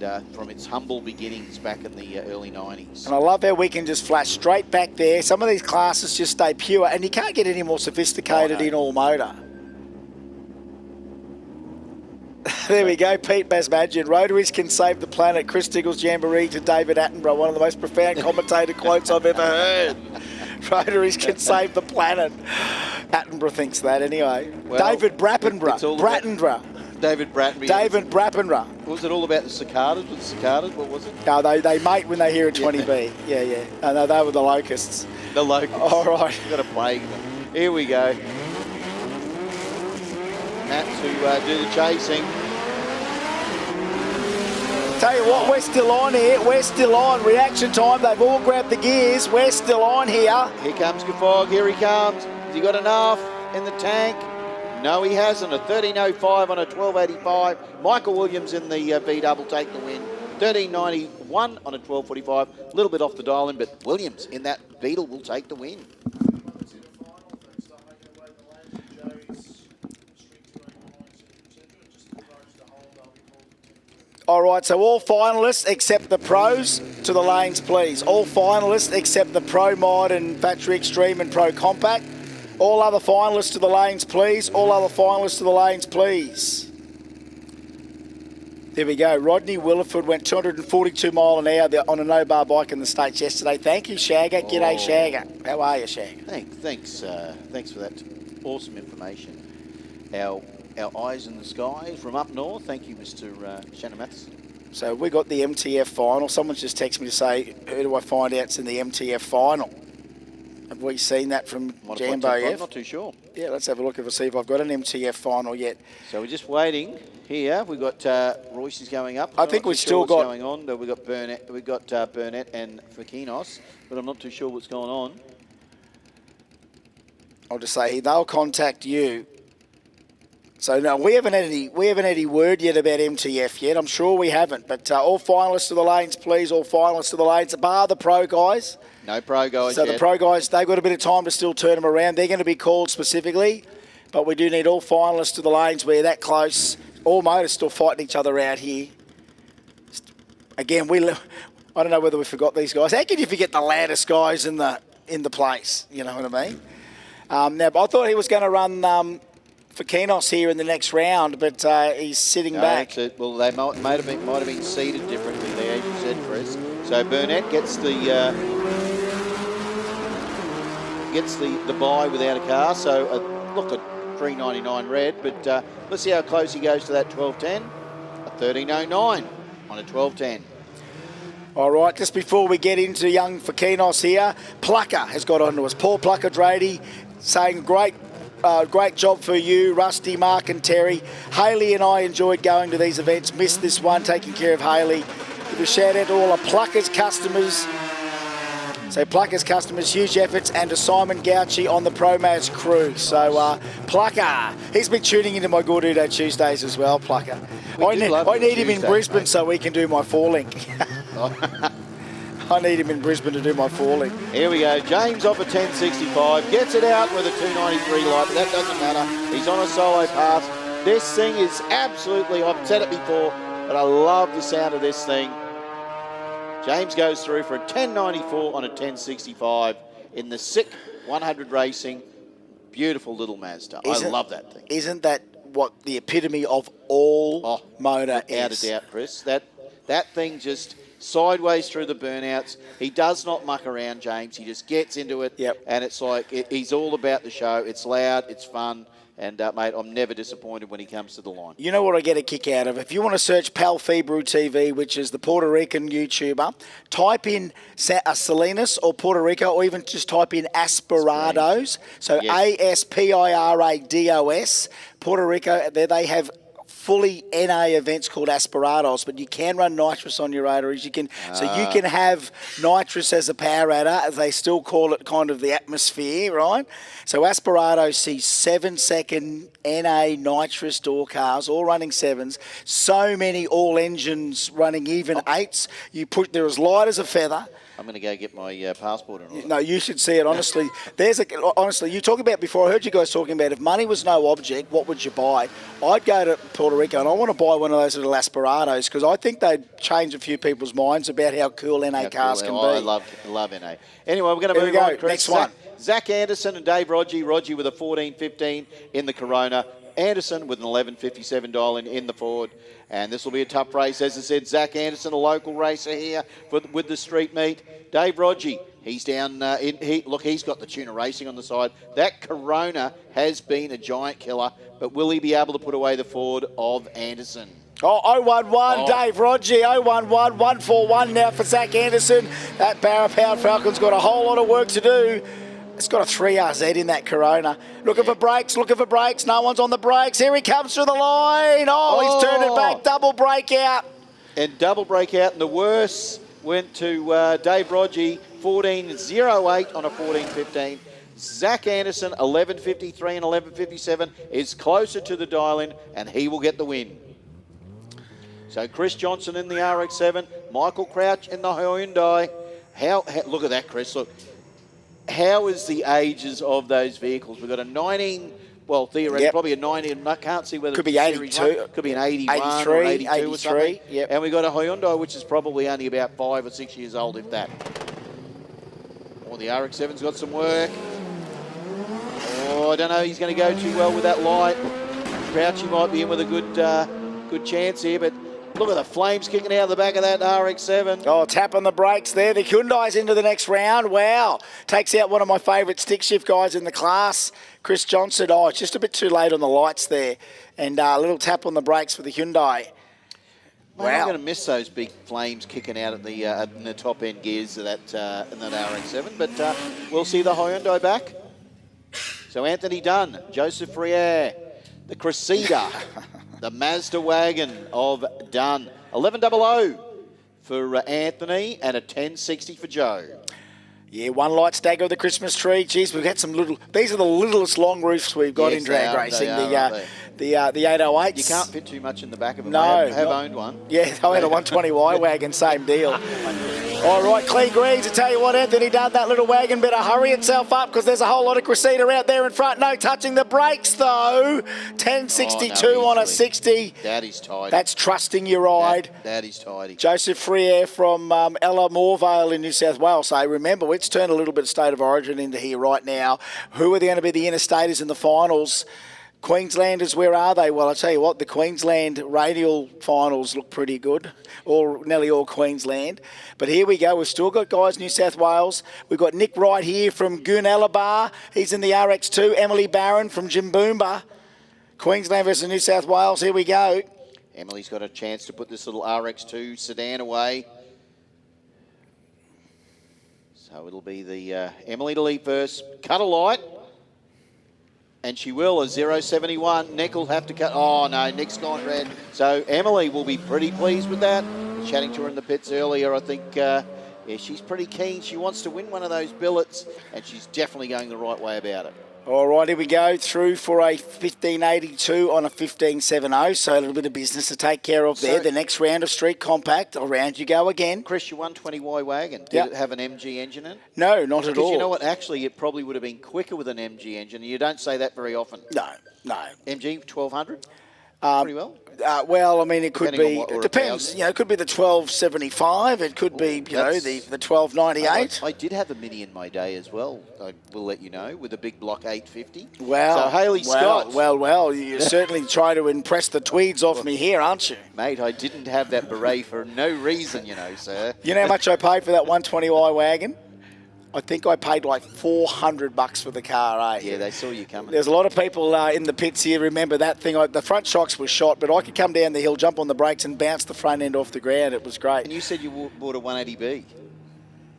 And from its humble beginnings back in the early 90s. And I love how we can just flash straight back there. Some of these classes just stay pure, and you can't get any more sophisticated in all motor. There we go, Pete Basmadjian. Rotaries can save the planet. Chris Diggle's Jamboree to David Attenborough. One of the most profound commentator quotes I've ever heard. Rotaries can save the planet. Attenborough thinks that anyway. Well, David Brattenborough. David Brattenborough. David Brappenborough. Was it all about the cicadas? With the cicadas, what was it? No, they mate when they hear a 20B. Yeah. No, they were the locusts. The locusts. All right. You've got to plague them. Here we go. Matt to do the chasing. Tell you what, we're still on here. We're still on. Reaction time. They've all grabbed the gears. We're still on here. Here comes Gaffog. Here he comes. Has he got enough in the tank? No, he hasn't. A 13.05 on a 12.85. Michael Williams in the V-double take the win. 13.91 on a 12.45. A little bit off the dial in, but Williams in that Beetle will take the win. All right, so all finalists except the pros to the lanes, please. All finalists except the Pro Mod and Factory Extreme and Pro Compact. All other finalists to the lanes, please. All other finalists to the lanes, please. There we go. Rodney Williford went 242 mile an hour on a no-bar bike in the States yesterday. Thank you, Shagger. G'day, Shagger. How are you, Shagger? Thanks for that awesome information. Our eyes in the sky from up north. Thank you, Mr. Shannon Matheson. So we got the MTF final. Someone's just texted me to say, who do I find out's in the MTF final? Have we seen that from Jambo yet? I'm not too sure. Yeah, let's have a look and see if I've got an MTF final yet. So we're just waiting here. We've got Royce's going up. I think we've still got going on. We've got Burnett. We've got Burnett and Fakinos, but I'm not too sure what's going on. I'll just say they'll contact you So no, we haven't had any word yet about MTF yet. I'm sure we haven't. But all finalists to the lanes, please. All finalists to the lanes, bar the pro guys. No pro guys So yet. the pro guys, they've got a bit of time to still turn them around. They're going to be called specifically, but we do need all finalists to the lanes. We're that close. All motors still fighting each other out here. Again, I don't know whether we forgot these guys. How can you forget the loudest guys in the place? You know what I mean? Now, I thought he was going to run for Kenos here in the next round, but he's sitting back. Well, they might have been seated differently there, as you said, Chris. So Burnett gets the bye without a car. So look at 399 red, but let's see how close he goes to that 12:10. A 13:09 on a 12:10. All right, just before we get into young Fakinos here, Plucker has got onto us. Paul Plucker Drady saying great job for you, Rusty, Mark and Terry. Haley and I enjoyed going to these events. Missed this one, taking care of Haley. Give a shout out to all our Plucker's customers. So Plucker's customers, huge efforts, and to Simon Gauchi on the ProMaz crew. So Plucker, he's been tuning into my Good Day Tuesdays as well, Plucker. I need him in Brisbane, mate, so he can do my falling. I need him in Brisbane to do my falling. Here we go. James off a 1065. Gets it out with a 293 light, but that doesn't matter. He's on a solo pass. This thing is absolutely, I've said it before, but I love the sound of this thing. James goes through for a 1094 on a 1065 in the SICK 100 Racing. Beautiful little Mazda. I love that thing. Isn't that what the epitome of all motor is? Without a doubt, Chris. That thing just sideways through the burnouts. He does not muck around, James. He just gets into it. Yep. And it's like, he's all about the show. It's loud, it's fun. And, mate, I'm never disappointed when he comes to the line. You know what I get a kick out of? If you want to search Pal Febrew TV, which is the Puerto Rican YouTuber, type in Salinas or Puerto Rico, or even just type in Aspirados. So yes. Aspirados, Puerto Rico. There they have fully NA events called Aspirados, but you can run nitrous on your rotaries. You can have nitrous as a power adder, as they still call it, kind of the atmosphere, right? So Aspirados sees 7-second NA nitrous door cars, all running 7s. So many all engines running even 8s. They're as light as a feather. I'm going to go get my passport. No, you should see it, honestly. Honestly, you talking about before, I heard you guys talking about if money was no object, what would you buy? I'd go to Puerto Rico and I want to buy one of those little Aspirados because I think they'd change a few people's minds about how cool NA cars can be. I love NA. Anyway, we're going to move on, Chris. Next one. Zach Anderson and Dave Rodgie with a 14.15 in the Corona. Anderson with an 11.57 dial in the Ford. And this will be a tough race. As I said, Zach Anderson, a local racer here with the street meet. Dave Rodgie, he's down. He's got the Tuna Racing on the side. That Corona has been a giant killer, but will he be able to put away the Ford of Anderson? 011, Dave Rodgie, 011, 141 now for Zach Anderson. That Barra Powered Falcon's got a whole lot of work to do. It's got a 3RZ in that Corona. Looking for brakes. No one's on the brakes. Here he comes through the line. He's turned it back. Double breakout. And double breakout. And the worst went to Dave Rodgie, 14.08 on a 14.15. Zach Anderson, 11.53 and 11.57, is closer to the dial-in, and he will get the win. So Chris Johnson in the RX-7, Michael Crouch in the Hyundai. Look at that, Chris. Look. How is the ages of those vehicles? We've got a 19, well, theoretically, probably a 90, I can't see whether could be 82. Could be an 81 83, or 82 83, or something. Yep. And we've got a Hyundai, which is probably only about 5 or 6 years old, if that. The RX-7's got some work. I don't know, he's going to go too well with that light. Crouchy might be in with a good chance here, but look at the flames kicking out of the back of that RX-7. Tap on the brakes there. The Hyundai's into the next round. Wow. Takes out one of my favourite stick shift guys in the class, Chris Johnson. It's just a bit too late on the lights there. And a little tap on the brakes for the Hyundai. Wow. I'm going to miss those big flames kicking out of in the top end gears of that in that RX-7. But we'll see the Hyundai back. So Anthony Dunn, Joseph Friere, the Cressida. The Mazda wagon of Dunn. 11.00 for Anthony and a 10.60 for Joe. Yeah, one light stagger of the Christmas tree. Geez, we've got some these are the littlest long roofs we've got in drag racing. the 808s. You can't fit too much in the back of them. No, I have owned one. Yeah, I had a 120Y wagon, same deal. All right, Clee Greens, I tell you what, Anthony Dunn, that little wagon better hurry itself up because there's a whole lot of Cressida out there in front. No touching the brakes, though. 10.62 on a 60. That is tidy. That's trusting your ride. That is tidy. Joseph Freer from Ella Morvale in New South Wales. So remember, it's turned a little bit of State of Origin into here right now. Who are going to be the interstaters in the finals? Queenslanders, where are they? Well, I'll tell you what, the Queensland radial finals look pretty good, nearly all Queensland. But here we go, we've still got guys New South Wales. We've got Nick Wright here from Goonellabah. He's in the RX2. Emily Barron from Jimboomba. Queensland versus New South Wales, here we go. Emily's got a chance to put this little RX2 sedan away. So it'll be the Emily to lead first. Cut a light. And she will, a 0.71. Nick will have to cut. Oh, no, Nick's gone red. So Emily will be pretty pleased with that. Chatting to her in the pits earlier, I think, yeah, she's pretty keen. She wants to win one of those billets, and she's definitely going the right way about it. All right, here we go through for a 15.82 on a 15.70. So a little bit of business to take care of there. The next round of Street Compact. Around you go again. Chris, your 120Y wagon, did it have an MG engine in it? No, not at all. Because you know what? Actually, it probably would have been quicker with an MG engine. You don't say that very often. No. MG 1200? Pretty well. Well, I mean, it could Depending be. on what, It depends. You know, it could be the 1275. It could be, you know, the 1298. I did have a Mini in my day as well. I will let you know, with a big block 850. Well, so Hayley Scott. Well, you certainly try to impress the tweeds off me here, aren't you? Mate, I didn't have that beret for no reason, you know, sir. You know how much I paid for that 120Y wagon? I think I paid like $400 for the car, eh? Yeah, they saw you coming. There's a lot of people in the pits here. Remember that thing? The front shocks were shot, but I could come down the hill, jump on the brakes, and bounce the front end off the ground. It was great. And you said you bought a 180B.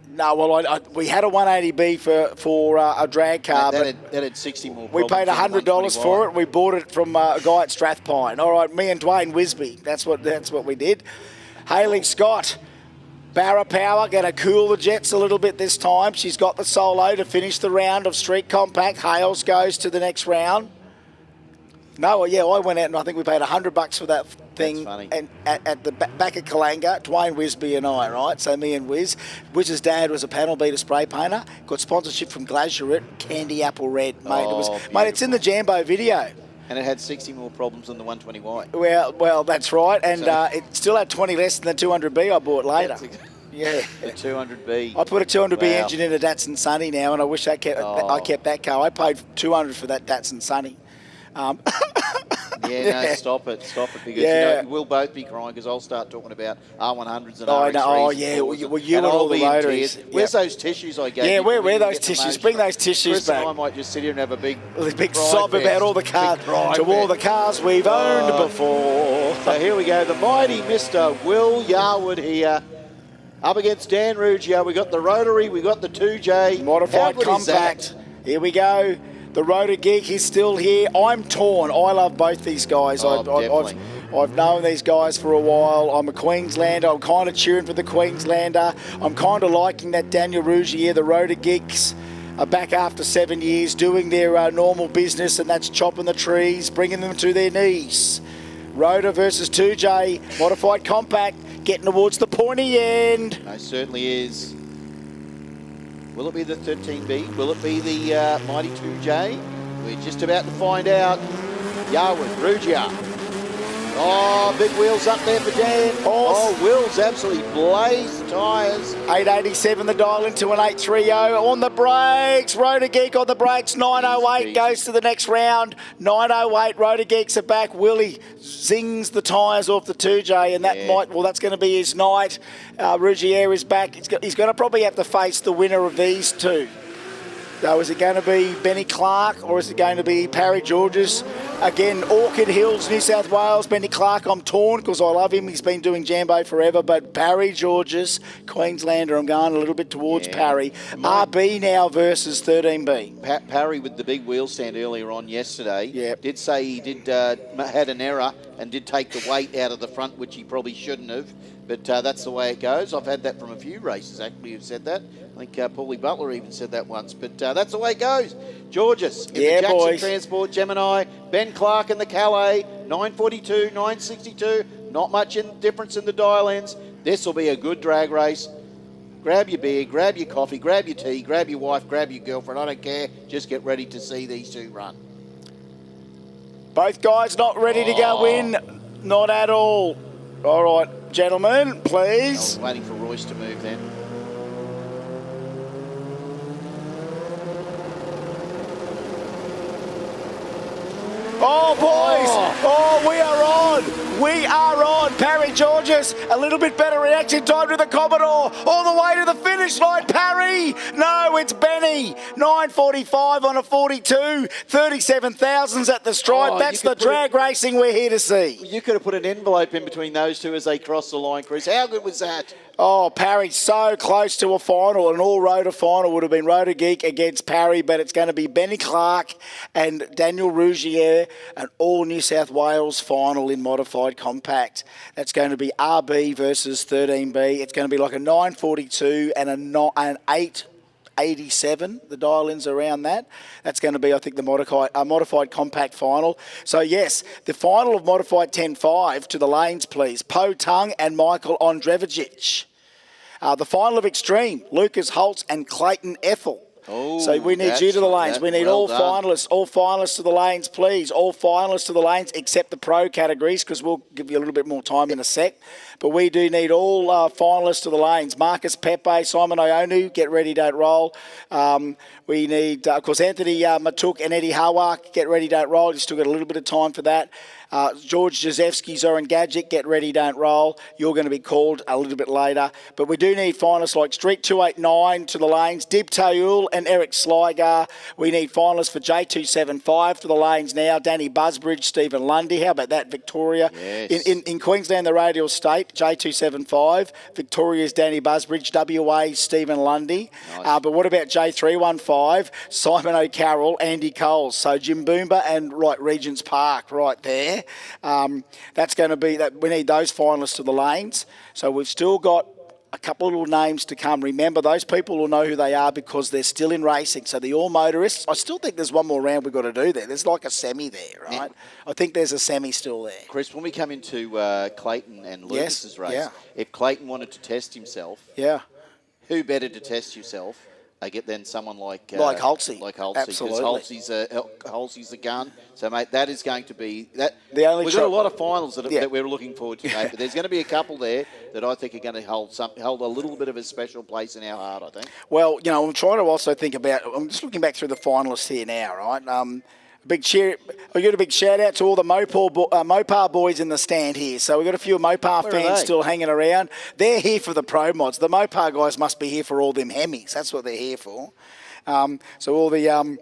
No, well, we had a 180B for a drag car. That had 60 more. We paid $100 for it. We bought it from a guy at Strathpine. All right, me and Dwayne Wisby. That's what we did. Hayley Scott. Barra Power going to cool the jets a little bit this time. She's got the solo to finish the round of Street Compact. Hales goes to the next round. No, yeah, I went out and I think we paid $100 for that thing. That's funny. And at the back of Kalanga, Dwayne Wisby and I, right? So me and Wiz. Wiz's dad was a panel beater spray painter. Got sponsorship from Glasurit, Candy Apple Red, mate. Mate, it's in the Jambo video. And it had 60 more problems than the 120Y. Well, that's right. And it still had 20 less than the 200B I bought later. Yeah. The 200B. I put a 200B engine in a Datsun Sunny now, and I wish I kept that car. I paid $200 for that Datsun Sunny. No, stop it, because you know, we'll both be crying because I'll start talking about R100s and RX3s. Oh, yeah, well, you and all the rotaries. Where's those tissues I gave you? Yeah, where those tissues? Bring those tissues Chris back. and I might just sit here and have a big sob about all the cars, all the cars we've owned before. So here we go, the mighty Mr. Will Yarwood here. Up against Dan Ruggiero. We got the rotary, we got the 2J. Modified compact. Here we go. The Rotor Geek is still here. I'm torn. I love both these guys. I've known these guys for a while. I'm a Queenslander. I'm kind of cheering for the Queenslander. I'm kind of liking that Daniel Ruggiero, the Rotor Geeks, are back after 7 years doing their normal business, and that's chopping the trees, bringing them to their knees. Rotor versus 2J, modified compact, getting towards the pointy end. It certainly is. Will it be the 13B? Will it be the mighty 2J? We're just about to find out. Yarwood, Ruggiero. Oh, big wheels up there for Dan. Oh, Will's absolutely blazed the tyres. 887 the dial into an 830 on the brakes. Rotor Geek on the brakes. 908 goes to the next round. 908, Rotor Geeks are back. Willie zings the tyres off the 2J, and that's going to be his night. Ruggiero is back. He's going to probably have to face the winner of these two. So is it going to be Benny Clark or is it going to be Parry Georges? Again, Orchid Hills, New South Wales. Benny Clark, I'm torn because I love him. He's been doing Jambo forever. But Parry Georges, Queenslander, I'm going a little bit towards Parry. RB now versus 13B. Parry with the big wheel stand earlier on yesterday did say he had an error and did take the weight out of the front, which he probably shouldn't have. But that's the way it goes. I've had that from a few races, actually, who've said that. I think Paulie Butler even said that once, but that's the way it goes. Georges in Yeah, the Jackson boys. Transport Gemini, Ben Clark in the Calais, 942, 962. Not much difference in the dial ends. This will be a good drag race. Grab your beer, grab your coffee, grab your tea, grab your wife, grab your girlfriend. I don't care. Just get ready to see these two run. Both guys not ready to go in. Not at all. All right, gentlemen, I was please. waiting for Royce to move then. Oh, boys. Oh, we are on. We are on. Parry Georges, a little bit better reaction time to the Commodore. All the way to the finish line, Parry. No, it's Benny. 9:45 on a 42. 37 thousandths at the stripe. Oh, That's you the could put drag racing we're here to see. You could have put an envelope in between those two as they cross the line, Chris. How good was that? Oh, Parry so close to a final. An all-rotor final would have been Rotor Geek against Parry, but it's going to be Benny Clark and Daniel Rougier, an all-New South Wales final in modified compact. That's going to be RB versus 13B. It's going to be like a 942 and an 887, the dial-ins around that. That's going to be, I think, the modified compact final. So, yes, the final of modified 10.5 to the lanes, please. Po Tung and Michael Ondrevic. The final of extreme, Lucas Holtz and Clayton Ethel. Oh, so we need you to the lanes. We need well all done. finalists to the lanes, please. All finalists to the lanes except the pro categories, because we'll give you a little bit more time in a sec. But we do need all finalists to the lanes. Marcus Pepe, Simon Ionu, get ready, don't roll. We need, of course, Anthony Matuk and Eddie Hawak, get ready, don't roll. You still got a little bit of time for that. George Jazvski, Zoran Gadgetic, get ready, don't roll. You're going to be called a little bit later. But we do need finalists like Street 289 to the lanes, Dib Taul and Eric Sligar. We need finalists for J275 to the lanes now, Danny Busbridge, Stephen Lundy. How about that, Victoria? Yes. In Queensland, the radial state, J275. Victoria's Danny Busbridge, WA, Stephen Lundy. Nice. But what about J315, Simon O'Carroll, Andy Coles. So Jim Boomba and Regents Park right there. That's going to be that. We need those finalists to the lanes. So we've still got a couple of little names to come. Remember, those people will know who they are because they're still in racing. So the all motorists, I still think there's one more round we've got to do there. There's like a semi there, right? Yeah. I think there's a semi still there. Chris, when we come into Clayton and Lucas's race, yeah. if Clayton wanted to test himself, Yeah. who better to test yourself? Than someone like Halsey. Like Halsey. Absolutely. Because Halsey's the gun. So, mate, that is going to be that. The only We've got a lot of finals that Yeah. we're looking forward to, mate. But there's going to be a couple there that I think are going to hold a little bit of a special place in our heart, I think. Well, I'm trying to also think about. I'm just looking back through the finalists here now, right? Big cheer! I got a big shout out to all the Mopar boys in the stand here. So we've got a few Mopar Where are fans they? still hanging around. They're here for the pro mods. The Mopar guys must be here for all them Hemis. That's what they're here for. So all the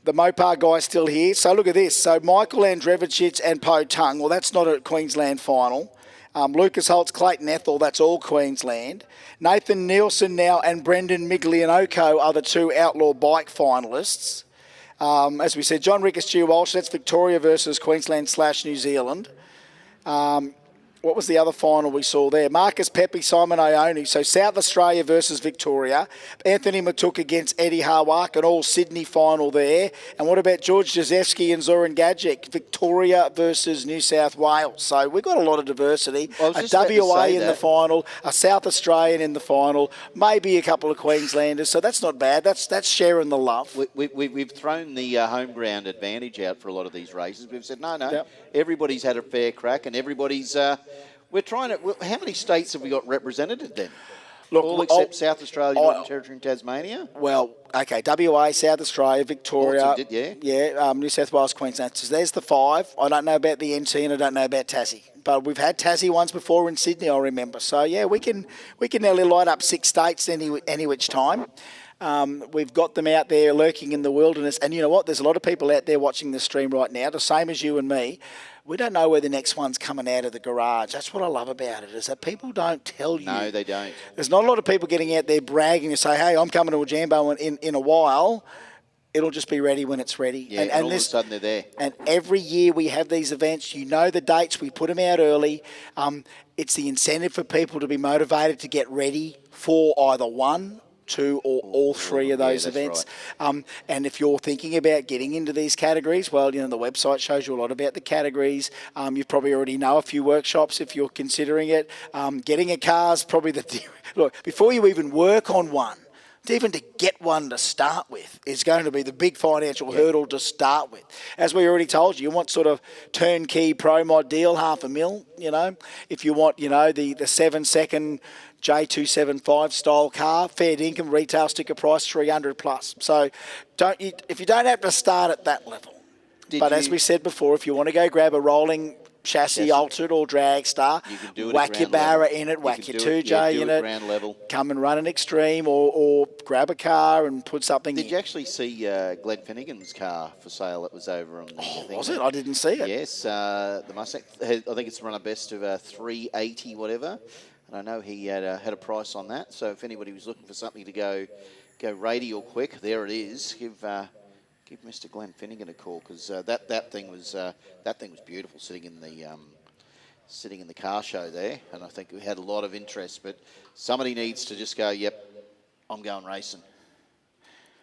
Mopar guys still here. So look at this. So Michael Andrevicic and Po Tung. Well, that's not a Queensland final. Lucas Holtz, Clayton Ethel, that's all Queensland. Nathan Nielsen now and Brendan Miglianoko are the two outlaw bike finalists. As we said, John Rickes, Stu Walsh, that's Victoria versus Queensland/New Zealand. What was the other final we saw there? Marcus Pepe, Simon Ione. So South Australia versus Victoria. Anthony Matuk against Eddie Hawak, an all Sydney final there. And what about George Jazvski and Zoran Gadgetic? Victoria versus New South Wales. So we've got a lot of diversity. Well, A WA in the final, a South Australian in the final, maybe a couple of Queenslanders. So that's not bad. That's sharing the love. We've thrown the home ground advantage out for a lot of these races. We've said, no, Yep. everybody's had a fair crack and everybody's... we're trying to... How many states have we got represented then? Look, all except South Australia, Northern Territory and Tasmania? Well, okay, WA, South Australia, Victoria, New South Wales, Queensland. So there's the five. I don't know about the NT and I don't know about Tassie. But we've had Tassie once before in Sydney, I remember. So, yeah, we can nearly light up 6 states any which time. We've got them out there lurking in the wilderness. And you know what? There's a lot of people out there watching this stream right now, the same as you and me. We don't know where the next one's coming out of the garage. That's what I love about it, is that people don't tell you. No, they don't. There's not a lot of people getting out there bragging to say, hey, I'm coming to a Jambo in a while. It'll just be ready when it's ready. Yeah, and all of a sudden they're there. And every year we have these events. You know the dates. We put them out early. It's the incentive for people to be motivated to get ready for either 1, two or all three of those events. Right. And if you're thinking about getting into these categories, well, the website shows you a lot about the categories. You probably already know a few workshops if you're considering it. Getting a car is probably look, before you even work on one, even to get one to start with is going to be the big financial hurdle to start with. As we already told you, you want sort of turnkey pro mod deal, $500,000, If you want, the 7-second J275 style car, fair income, retail sticker price, 300 plus. So if you don't have to start at that level. As we said before, if you want to go grab a rolling chassis altered or drag star, you can do it whack your Barra in it, whack your 2J in it, ground level. Come and run an extreme or grab a car and put something in. Did you actually see Glenn Finnegan's car for sale that was over on the thing? Was it? I didn't see it. Yes, the Mustang. I think it's run a best of 380 whatever. And I know he had a price on that. So if anybody was looking for something to go radial quick, there it is. Give Mr. Glenn Finnegan a call because that thing was beautiful sitting in the car show there, and I think we had a lot of interest. But somebody needs to just go, yep, I'm going racing.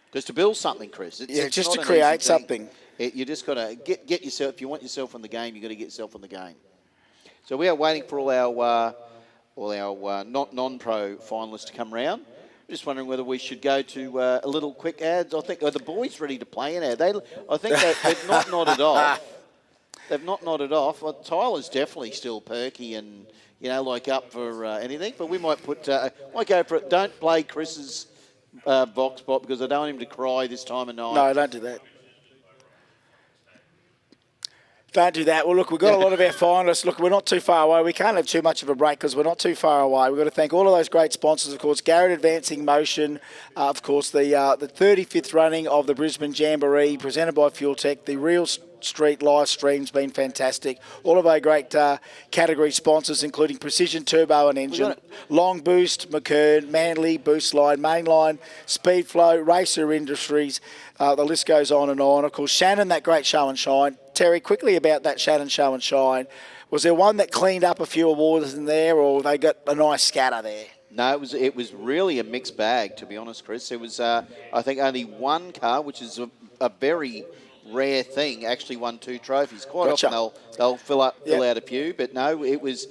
Because to build something, Chris, it's just not to an create easy thing. something. You just got to get yourself. If you want yourself in the game, you got to get yourself in the game. So we are waiting for all our non-pro finalists to come round. Just wondering whether we should go to a little quick ads. I think are the boys ready to play an ad? I think they've not nodded off. They've not nodded off. Well, Tyler's definitely still perky and up for anything. But we might might go for it. Don't play Chris's Vox Pop because I don't want him to cry this time of night. No, don't do that. Don't do that. Well, look, we've got a lot of our finalists. Look, we're not too far away. We can't have too much of a break because we're not too far away. We've got to thank all of those great sponsors, of course, Garrett Advancing Motion, of course, the 35th running of the Brisbane Jamboree presented by Fueltech, the Real Street live stream's been fantastic. All of our great category sponsors, including Precision Turbo and Engine, Long Boost, McKern, Manly, Boost Line, Mainline, Speedflow, Racer Industries. The list goes on and on. Of course, Shannon, that great show and shine. Terry, quickly about that Shannons Show and Shine. Was there one that cleaned up a few awards in there, or they got a nice scatter there? No, it was really a mixed bag, to be honest, Chris. There was, I think, only one car, which is a very rare thing, actually won 2 trophies. Quite often they'll fill out a few, but no, it was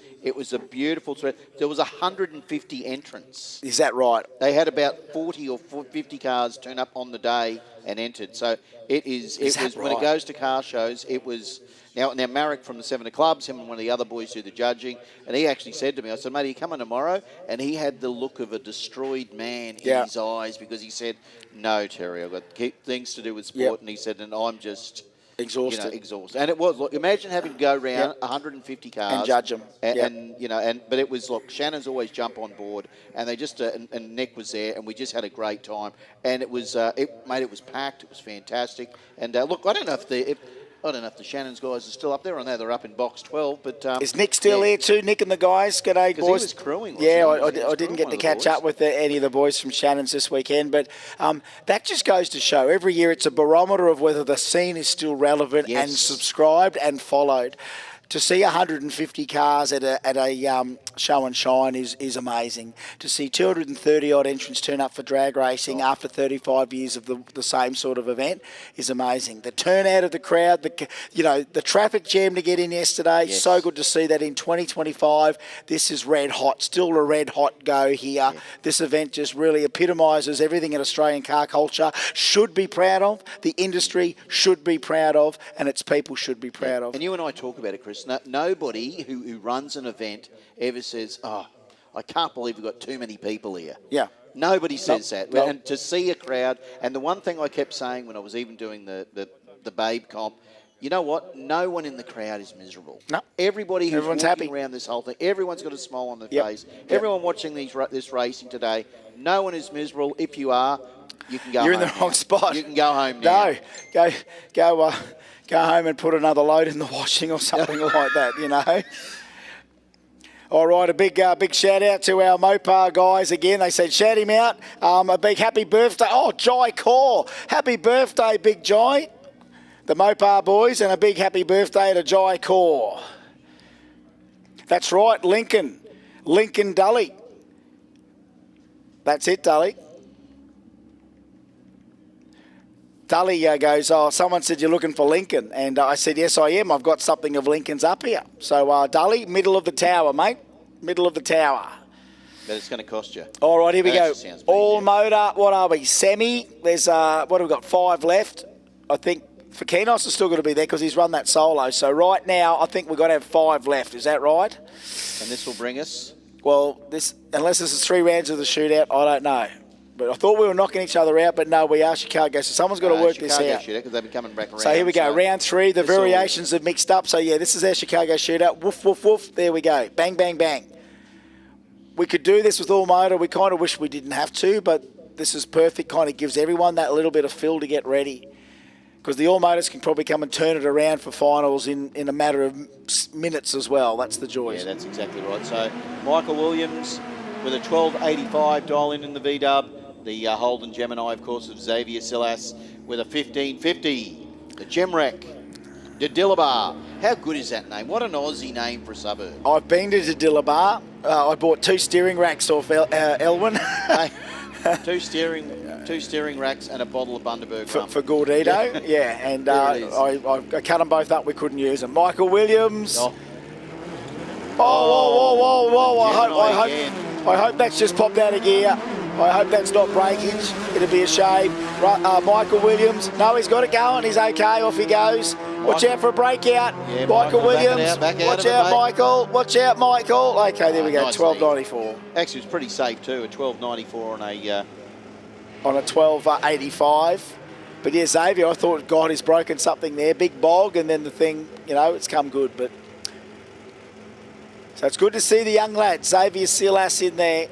a beautiful. There was 150 entrants. Is that right? They had about 40 or 50 cars turn up on the day and entered. So it was right? When it goes to car shows, it was. Now Marek from the 7 Clubs, him and one of the other boys do the judging, and he actually said to me, I said, mate, are you coming tomorrow? And he had the look of a destroyed man in his eyes because he said, no, Terry, I've got things to do with sport, and he said, and I'm just exhausted. Exhausted. And it was, look, imagine having to go around 150 cars. And judge them. But it was, look, Shannon's always jump on board, and they just, and Nick was there, and we just had a great time. And it was, it was packed, it was fantastic. And look, I don't know if the Shannons guys are still up there. I know they're up in box 12, but... is Nick still here too? Nick and the guys? G'day, boys. Because he was crewing. I didn't get to catch up with any of the boys from Shannons this weekend, but that just goes to show every year it's a barometer of whether the scene is still relevant and subscribed and followed. To see 150 cars at a show and shine is amazing. To see 230 odd entrants turn up for drag racing after 35 years of the same sort of event is amazing. The turnout of the crowd, the traffic jam to get in yesterday. Yes. So good to see that in 2025. This is red hot, still a red hot go here. Yeah. This event just really epitomises everything that Australian car culture should be proud of, the industry should be proud of, and its people should be proud of. And you and I talk about it, Chris. Nobody who runs an event ever says, oh, I can't believe we've got too many people here. Yeah. Nobody says that. Nope. And to see a crowd, and the one thing I kept saying when I was even doing the Babe comp, you know what? No one in the crowd is miserable. No. Everybody who's walking happy around this whole thing, everyone's got a smile on their face. Everyone watching this racing today, no one is miserable. If you are, you can go home. You're in the wrong spot. You can go home now. No. Go home and put another load in the washing or something like that, All right, a big shout out to our Mopar guys again. They said shout him out. A big happy birthday. Oh, Jai Core. Happy birthday, Big Jai. The Mopar boys, and a big happy birthday to Jai Core. That's right, Lincoln Dully. That's it, Dully. Tully goes, oh, someone said you're looking for Lincoln. And I said, yes, I am. I've got something of Lincoln's up here. So, Dully, middle of the tower, mate. Middle of the tower. But it's going to cost you. All right, here we go. Sounds All motor, what are we? Semi. There's, what have we got? 5 left. I think Fakinos is still going to be there because he's run that solo. So right now, I think we've got to have 5 left. Is that right? And this will bring us? Well, unless this is 3 rounds of the shootout, I don't know. But I thought we were knocking each other out, but no, we are Chicago. So someone's got to work this out. Because they'll be coming back around. So here we go, round 3. The variations have mixed up. So yeah, this is our Chicago shootout. Woof, woof, woof. There we go. Bang, bang, bang. We could do this with all motor. We kind of wish we didn't have to, but this is perfect. Kind of gives everyone that little bit of fill to get ready. Because the all motors can probably come and turn it around for finals in a matter of minutes as well. That's the joy. Yeah, that's exactly right. So Michael Williams with a 12.85 dial in the V-dub. The Holden Gemini, of course, of Xavier Silas with a 15.50. The Gemrek, the Dillabar. How good is that name? What an Aussie name for a suburb. I've been to Dillabar. I bought 2 steering racks off Elwyn. Two steering racks and a bottle of Bundaberg for Gordito. Yeah, and I cut them both up. We couldn't use them. Michael Williams. Oh. I hope that's just popped out of gear. I hope that's not breakage. It'd be a shame. Michael Williams. No, he's got it going. He's okay. Off he goes. Watch out for a breakout. Yeah, Michael Williams. Watch out, Michael. Watch out, Michael. Okay, there we go. Nice 12.94. Actually, it's pretty safe too. A 12.94 on a 12.85. But yeah, Xavier, I thought, God, he's broken something there. Big bog, and then the thing, it's come good. But so it's good to see the young lad, Xavier Silas, in there.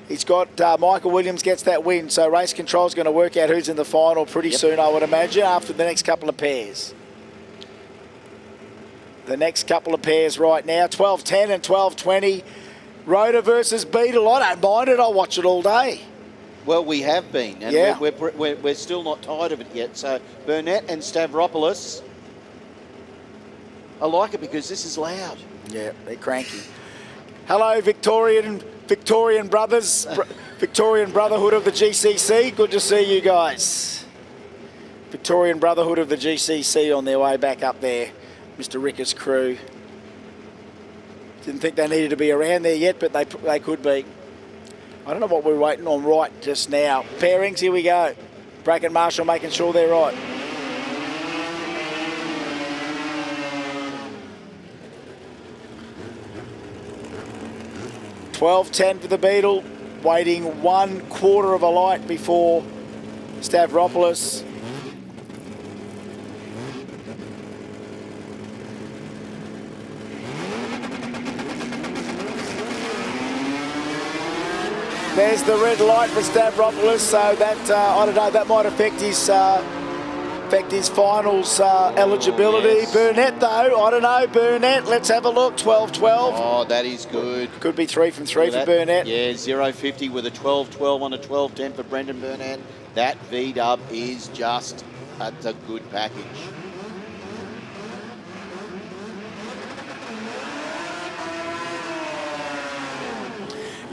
He's got Michael Williams gets that win, so race control's going to work out who's in the final pretty soon, I would imagine, after the next couple of pairs. The next couple of pairs right now, 12.10 and 12.20. Rhoda versus Beetle. I don't mind it. I'll watch it all day. Well, we have been, and yeah. we're still not tired of it yet. So Burnett and Stavropoulos, I like it because this is loud. Yeah, they're cranky. Hello, Victorian brothers, Victorian Brotherhood of the GCC. Good to see you guys. Victorian Brotherhood of the GCC on their way back up there. Mr. Ricker's crew. Didn't think they needed to be around there yet, but they could be. I don't know what we're waiting on right just now. Pairings, here we go. Bracken Marshall making sure they're right. $12.10 for the Beetle, waiting 1/4 of a light before Stavropoulos. There's the red light for Stavropoulos, so that, I don't know, that might affect his finals eligibility. Yes. Burnett, though, I don't know, Burnett, let's have a look, 12.12. Oh, that is good. Could be 3 from 3 for Burnett. Yeah, 0.50 with a 12.12 on a 12.10 for Brendan Burnett. That V-dub is just a good package.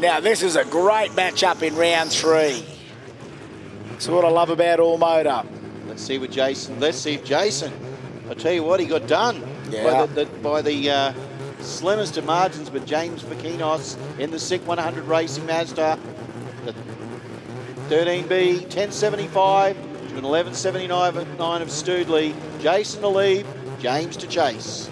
Now, this is a great matchup in round 3. That's what I love about all motor. Let's see what Jason. Let's see if Jason. I tell you what, he got done by the slimmest of margins. But James Fakinos in the SIC 100 Racing Mazda, the 13B 1075 to an 1179 of Stoodley. Jason to lead, James to chase.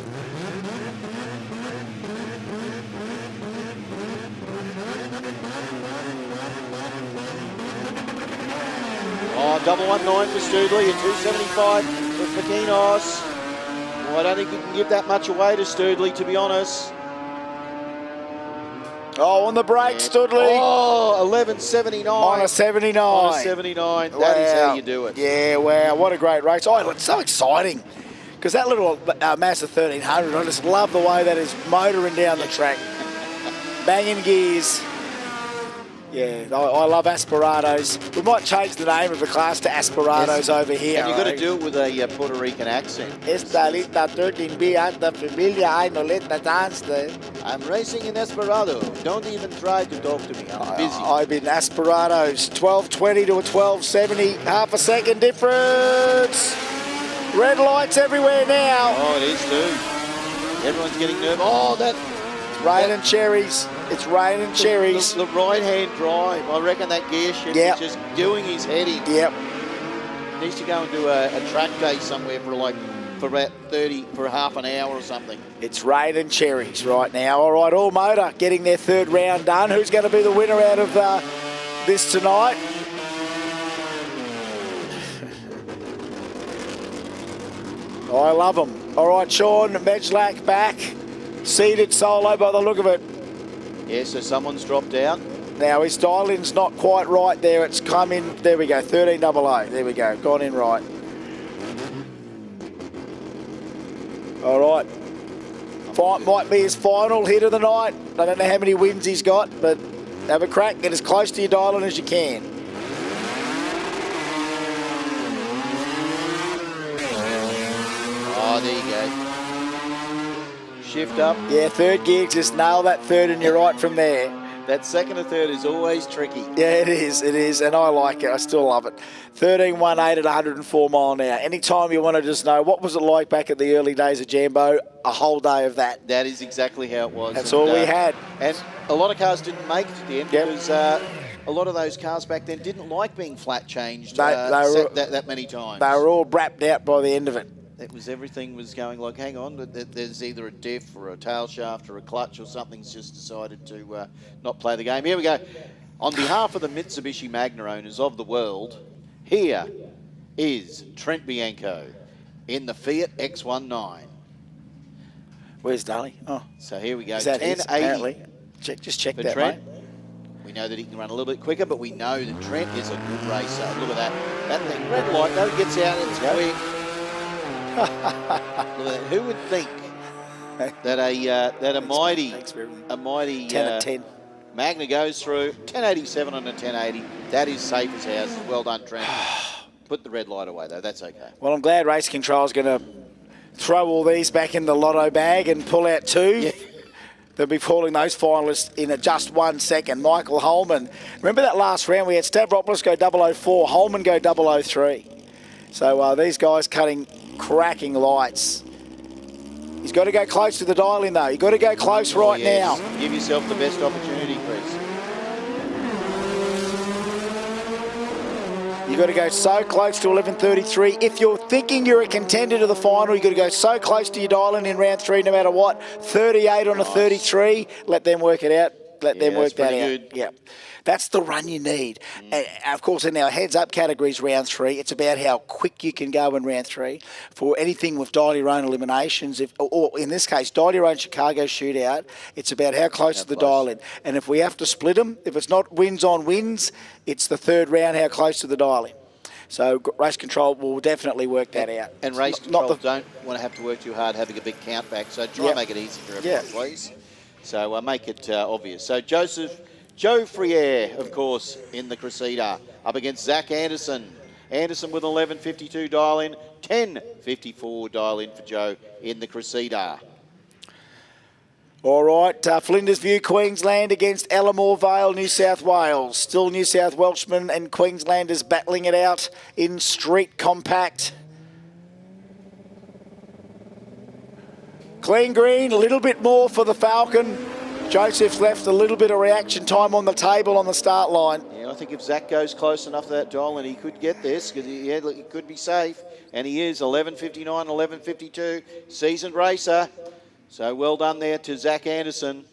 Oh, 119 for Stoodley, a 275 for Fakinos. Well, I don't think you can give that much away to Stoodley, to be honest. Oh, on the brake, Stoodley. Oh, 1179. On a 79. On a 79. That is how you do it. Yeah, wow, what a great race. Oh, it's so exciting. Because that little Mazda 1300, I just love the way that is motoring down the track. Banging gears. Yeah, I love Asperados. We might change the name of the class to Asperados over here. And you've got to do it with a Puerto Rican accent. Esta lista 13B alta familia, I no let the dance there. I'm racing in Esperado. Don't even try to talk to me. I'm busy. I'm in Asperados. 12.20 to a 12.70. Half a second difference. Red lights everywhere now. Oh, it is too. Everyone's getting nervous. Oh, that... Rain and cherries. It's rain and cherries. The right-hand drive. I reckon that gear shift is just doing his head in. Yep. Needs to go and do a track day somewhere for about 30, for half an hour or something. It's rain and cherries right now. All right, All Motor getting their third round done. Who's going to be the winner out of this tonight? I love them. All right, Sean Medlak back. Seated solo by the look of it. Yeah, so someone's dropped out. Now his dial-in's not quite right there. It's come in. There we go. 1300. There we go. Gone in right. All right. Might be his final hit of the night. I don't know how many wins he's got, but have a crack. Get as close to your dial-in as you can. Oh, there you go. Shift up. Yeah, third gear, just nail that third and you're right from there. That second or third is always tricky. Yeah, it is, and I like it. I still love it. 13.18 at 104 mile an hour. Anytime you want to just know, what was it like back at the early days of Jambo? A whole day of that. That is exactly how it was. That's all we had. And a lot of cars didn't make it to the end because a lot of those cars back then didn't like being flat changed that many times. They were all brapped out by the end of it. Everything was going like, hang on, there's either a diff or a tail shaft or a clutch or something's just decided to not play the game. Here we go. On behalf of the Mitsubishi Magna owners of the world, here is Trent Bianco in the Fiat X19. Where's Daly? Oh, so here we go. Is that 1080. Just check for that, Trent. mate. We know that he can run a little bit quicker, but we know that Trent is a good racer. Look at that. That thing, red light, though, gets out and it's quick. Look at that. Who would think that a mighty 10 at 10 Magna goes through 1087 on a 1080? That is safe as houses. Well done, Trent. Put the red light away though. That's okay. Well, I'm glad Race Control's going to throw all these back in the lotto bag and pull out two. Yeah. They'll be calling those finalists in just 1 second. Michael Holman. Remember that last round we had Stavropoulos go 004, Holman go 003. So these guys cutting cracking lights. He's got to go close to the dial-in though. You've got to go close now. Give yourself the best opportunity, Chris. You've got to go so close to 11.33. If you're thinking you're a contender to the final, you've got to go so close to your dial-in in round 3 no matter what. 38 on a 33. Let them work it out. Let them work that out. Good. Yeah. That's the run you need. And of course, in our heads-up categories, round 3, it's about how quick you can go in round 3. For anything with dial-your-own eliminations, or in this case, dial-your-own Chicago shootout, it's about how close to the dial-in. And if we have to split them, if it's not wins on wins, it's the third round, how close to the dial-in. So Race Control will definitely work that out. And Race Control don't want to have to work too hard having a big count back, so try and make it easy for everyone, please. So make it obvious. So Joe Friere, of course, in the Cressida, up against Zach Anderson. Anderson with 11.52 dial-in, 10.54 dial-in for Joe in the Cressida. All right, Flinders View, Queensland against Ellamore Vale, New South Wales. Still New South Welshmen and Queenslanders battling it out in street compact. Clean green, a little bit more for the Falcon. Joseph's left a little bit of reaction time on the table on the start line. Yeah, I think if Zach goes close enough to that dial, and he could get this, because he could be safe, and he is 11.59, 11.52, seasoned racer. So well done there to Zach Anderson.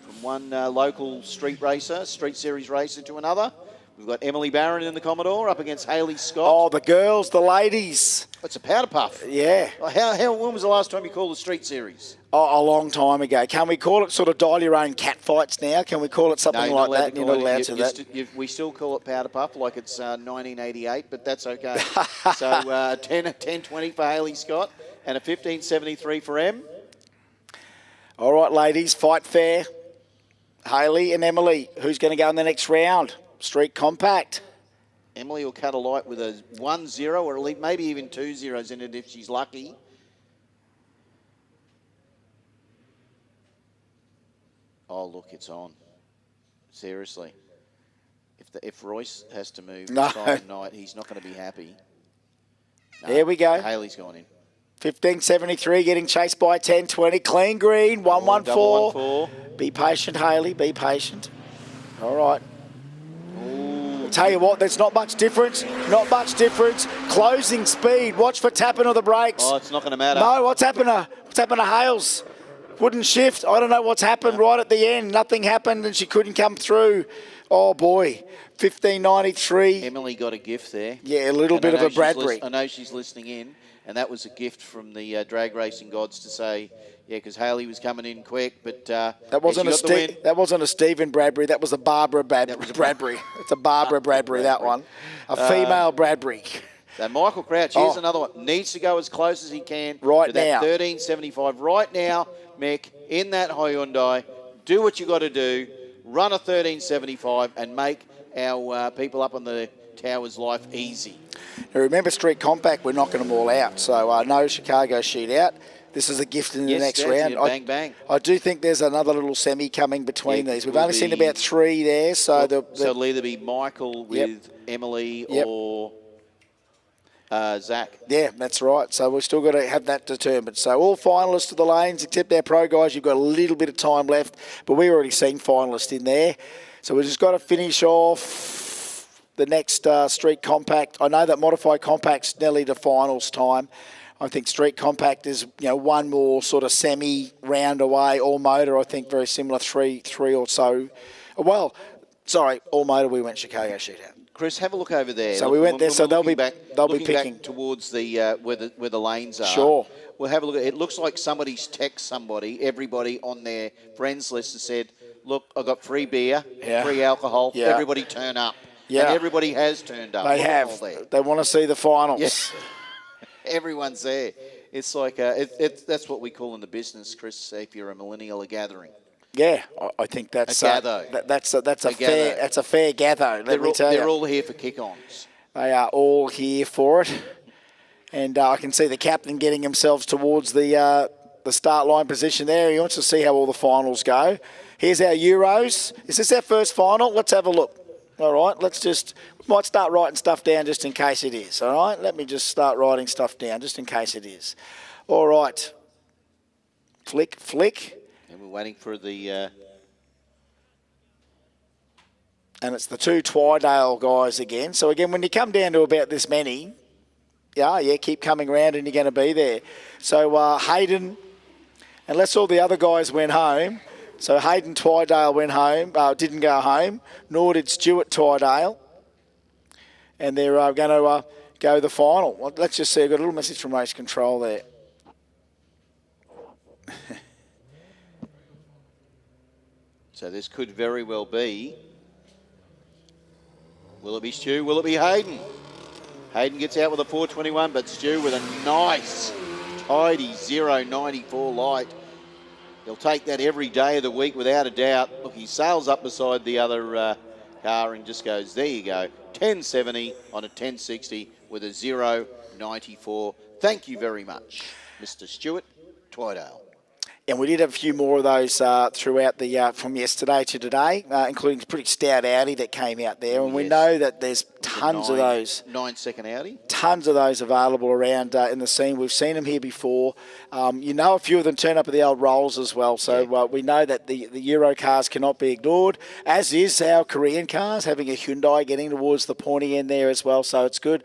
From one local street series racer to another. We've got Emily Barron in the Commodore up against Hayley Scott. Oh, the girls, the ladies. It's a powder puff. Yeah. When was the last time you called a street series? Oh, a long time ago. Can we call it sort of dial your own cat fights now? Can we call it something like that? You're not allowed to that. We still call it powder puff like it's 1988, but that's okay. So 10.20 for Hayley Scott and a 15.73 for Em. All right, ladies, fight fair. Hayley and Emily, who's going to go in the next round? Street Compact. Emily will cut a light with a 1-0 or maybe even 2 zeros in it if she's lucky. Oh, look, it's on. Seriously. If Royce has to move side night, he's not going to be happy. No, there we go. Hayley's gone in. 15.73, getting chased by 10.20. Clean green, 114. 114. Be patient, Hayley. Be patient. All right. I'll tell you what, there's not much difference. Not much difference. Closing speed. Watch for tapping of the brakes. Oh, it's not going to matter. No, what's happened to Hales? Wouldn't shift. I don't know what's happened right at the end. Nothing happened and she couldn't come through. Oh, boy. 15.93. Emily got a gift there. Yeah, a little bit of a Bradbury. I know she's listening in, and that was a gift from the drag racing gods to say, yeah, because Hayley was coming in quick, but that wasn't a Stephen Bradbury. That was a Barbara Bradbury. It's a Barbara Bradbury, that one. A female Bradbury. So Michael Crouch, here's another one. Needs to go as close as he can. Right to now. That 13.75. Right now, Mick, in that Hyundai, do what you got to do. Run a 13.75 and make our people up on the tower's life easy. Now remember, Street Compact, we're knocking them all out. So no Chicago sheet out. This is a gift in the next round. Bang, bang. I do think there's another little semi coming between these. We've only seen about 3 there. So it'll either be Michael with Emily or Zach. Yeah, that's right. So we've still got to have that determined. So all finalists to the lanes, except our pro guys. You've got a little bit of time left, but we've already seen finalists in there. So we've just got to finish off the next Street Compact. I know that Modified Compact's nearly to finals time. I think Street Compact is, one more sort of semi-round away. All Motor, I think, very similar, three or so. Well, sorry, All Motor, we went Chicago sheet out. Chris, have a look over there. So we went there, so they'll be looking picking back towards the where the lanes are. Sure. We'll have a look. It looks like somebody's text everybody on their friends list has said, look, I got free beer, free alcohol, everybody turn up. Yeah. And everybody has turned up. They have. They want to see the finals. Yes. Everyone's there. It's like that's what we call in the business, Chris. If you're a millennial, a gathering. Yeah, I think that's a gather. That's a fair gather. Let me tell you, they're all here for kick-ons. They are all here for it, and I can see the captain getting himself towards the start line position there. He wants to see how all the finals go. Here's our Euros. Is this our first final? Let's have a look. All right, we might start writing stuff down just in case it is. All right, let me just start writing stuff down just in case it is. All right, flick. And we're waiting for the... And it's the 2 Twydale guys again. So again, when you come down to about this many, keep coming around and you're going to be there. So Hayden, unless all the other guys went home, so Hayden Twydale went home, didn't go home, nor did Stuart Twydale. And they're going to go the final. Well, let's just see, I've got a little message from race control there. So this could very well be, will it be Stu? Will it be Hayden? Hayden gets out with a 4.21, but Stu with a nice, tidy 0.94 light. He'll take that every day of the week without a doubt. Look, he sails up beside the other car and just goes, there you go, 10.70 on a 10.60 with a 0.94. Thank you very much, Mr. Stuart Twydale. And we did have a few more of those throughout the from yesterday to today, including a pretty stout Audi that came out there. And we know that there's tons of those. 9-second Audi. Tons of those available around in the scene. We've seen them here before. A few of them turn up at the old Rolls as well. So we know that the Euro cars cannot be ignored, as is our Korean cars, having a Hyundai getting towards the pointy end there as well. So it's good.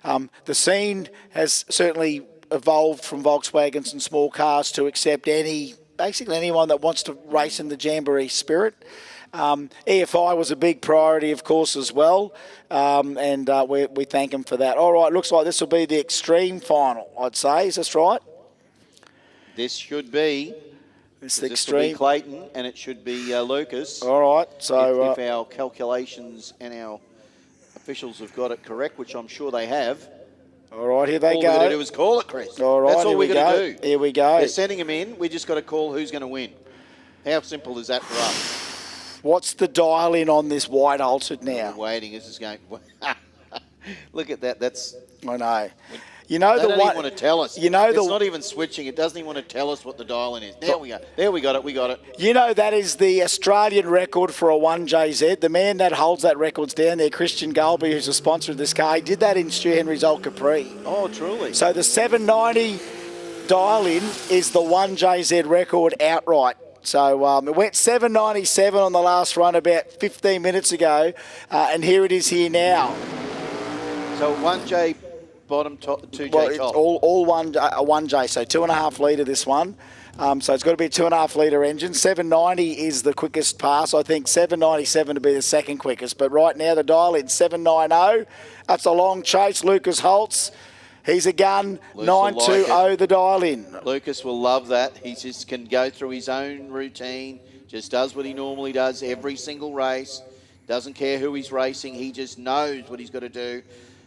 The scene has certainly evolved from Volkswagens and small cars to accept basically anyone that wants to race in the Jamboree spirit. EFI was a big priority, of course, as well, and we thank them for that. All right, looks like this will be the extreme final, I'd say. Is this right? This should be. It's the extreme. This will be Clayton, and it should be Lucas. All right, so if our calculations and our officials have got it correct, which I'm sure they have. All right, here they go. All we got to do is call it, Chris. All right, that's all we got to do. Here we go. They're sending them in. We just got to call who's going to win. How simple is that for us? What's the dial in on this wide altered now? We're waiting. This is going. Look at that. That's. I know. You know They the don't one. even want to tell us. You know it's the. not even switching. It doesn't even want to tell us what the dial in is. There we go. There we got it. We got it. You know that is the Australian record for a 1JZ. The man that holds that record's down there, Christian Galby, who's a sponsor of this car. He did that in Stu Henry's Old Capri. Oh, truly. So the 790 dial-in is the 1JZ record outright. So it went 797 on the last run about 15 minutes ago, and here it is here now. So 1J bottom, top, 2J Well, it's top. all 1J, so 2.5 litre this one. So it's got to be a 2.5 litre engine. 790 is the quickest pass. I think 797 to be the second quickest. But right now the dial in 790. That's a long chase. Lucas Holtz. He's a gun. Luke 920 the dial in. Lucas will love that. He just can go through his own routine. Just does what he normally does every single race. Doesn't care who he's racing. He just knows what he's got to do.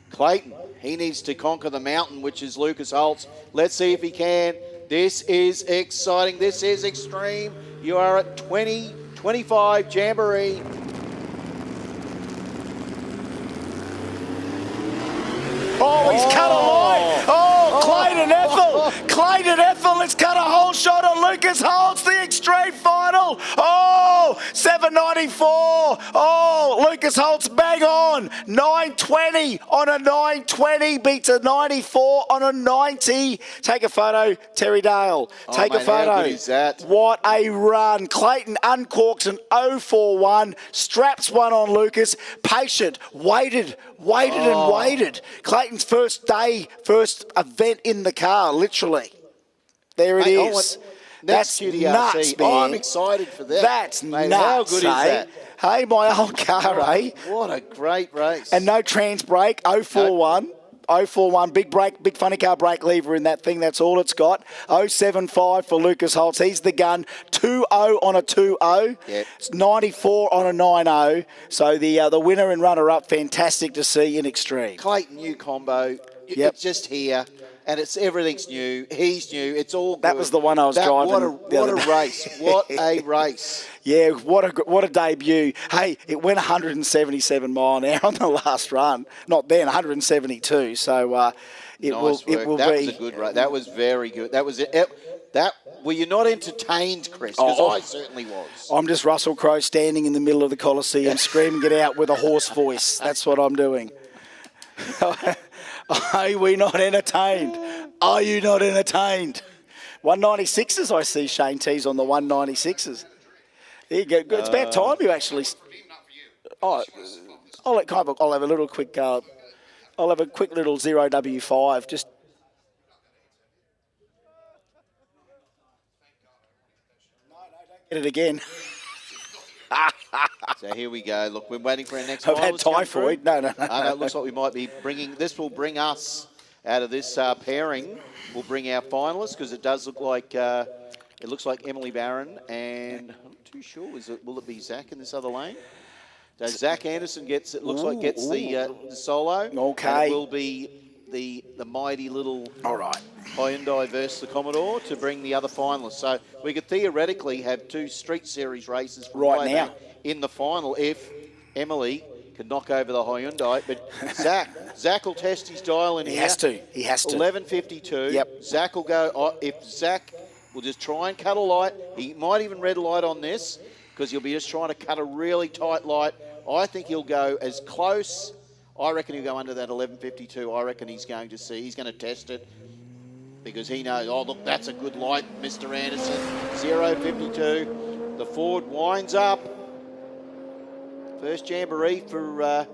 Clayton, he needs to conquer the mountain, which is Lucas Holtz. Let's see if he can. This is exciting. This is extreme. You are at 2025 Jamboree. Oh, he's cut a line. Oh, Clayton Ethel. Clayton Ethel has cut a whole shot on Lucas Holtz, the extreme final. Oh, 794. Oh, Lucas Holtz bang on. 920 on a 920. Beats a 94 on a 90. Take a photo, Terry Dale. Take a photo. How good is that? What a run. Clayton uncorks an 041. Straps one on Lucas. Patient. Waited and waited. Clayton's first event in the car, literally. There it is. That's nuts, man. Oh, I'm excited for that. That's mate, nuts, how good is that? Hey, my old car, eh? What a great race. And no trans brake, 041. 041, big brake, big funny car brake lever in that thing. That's all it's got. 075 for Lucas Holtz. He's the gun. 20 on a 20. Yep. It's 94 on a 90. So the winner and runner-up, fantastic to see in extreme. Clayton, new combo. Yep. It's just here. And everything's new. He's new. It's all good. That was the one I was driving. What a race. What a race. Yeah, what a debut. Hey, it went 177 mile an hour on the last run. Not then, 172. So it Nice will work. That be. was a good race. That was very good. That was it. Were you not entertained, Chris? Because I certainly was. I'm just Russell Crowe standing in the middle of the Coliseum screaming it out with a hoarse voice. That's what I'm doing. Are we not entertained? Are you not entertained? 196s, I see Shane T's on the 196s. There you go. It's about time you actually. Oh, I'll have a little quick. I'll have a quick little 0W5. Just. Get it again. So here we go. Look, we're waiting for our next I've had finalist to come typhoid. through. No. It looks like we might be bringing. This will bring us out of this pairing. We'll bring our finalists because it does look like it looks like Emily Barron and I'm not too sure. Will it be Zach in this other lane? So Zach Anderson gets the solo. Okay. And it will be the mighty little Hyundai versus the Commodore to bring the other finalists. So we could theoretically have two Street Series races Right now in the final if Emily can knock over the Hyundai. But Zach will test his dial in here. He has to. 11:52. Yep. Zach will go. If Zach will just try and cut a light, he might even red light on this because he'll be just trying to cut a really tight light. I think he'll go as close. I reckon he'll go under that 11:52. I reckon he's going to test it because he knows, oh, look, that's a good light, Mr. Anderson. 0:52. The Ford winds up. First Jamboree for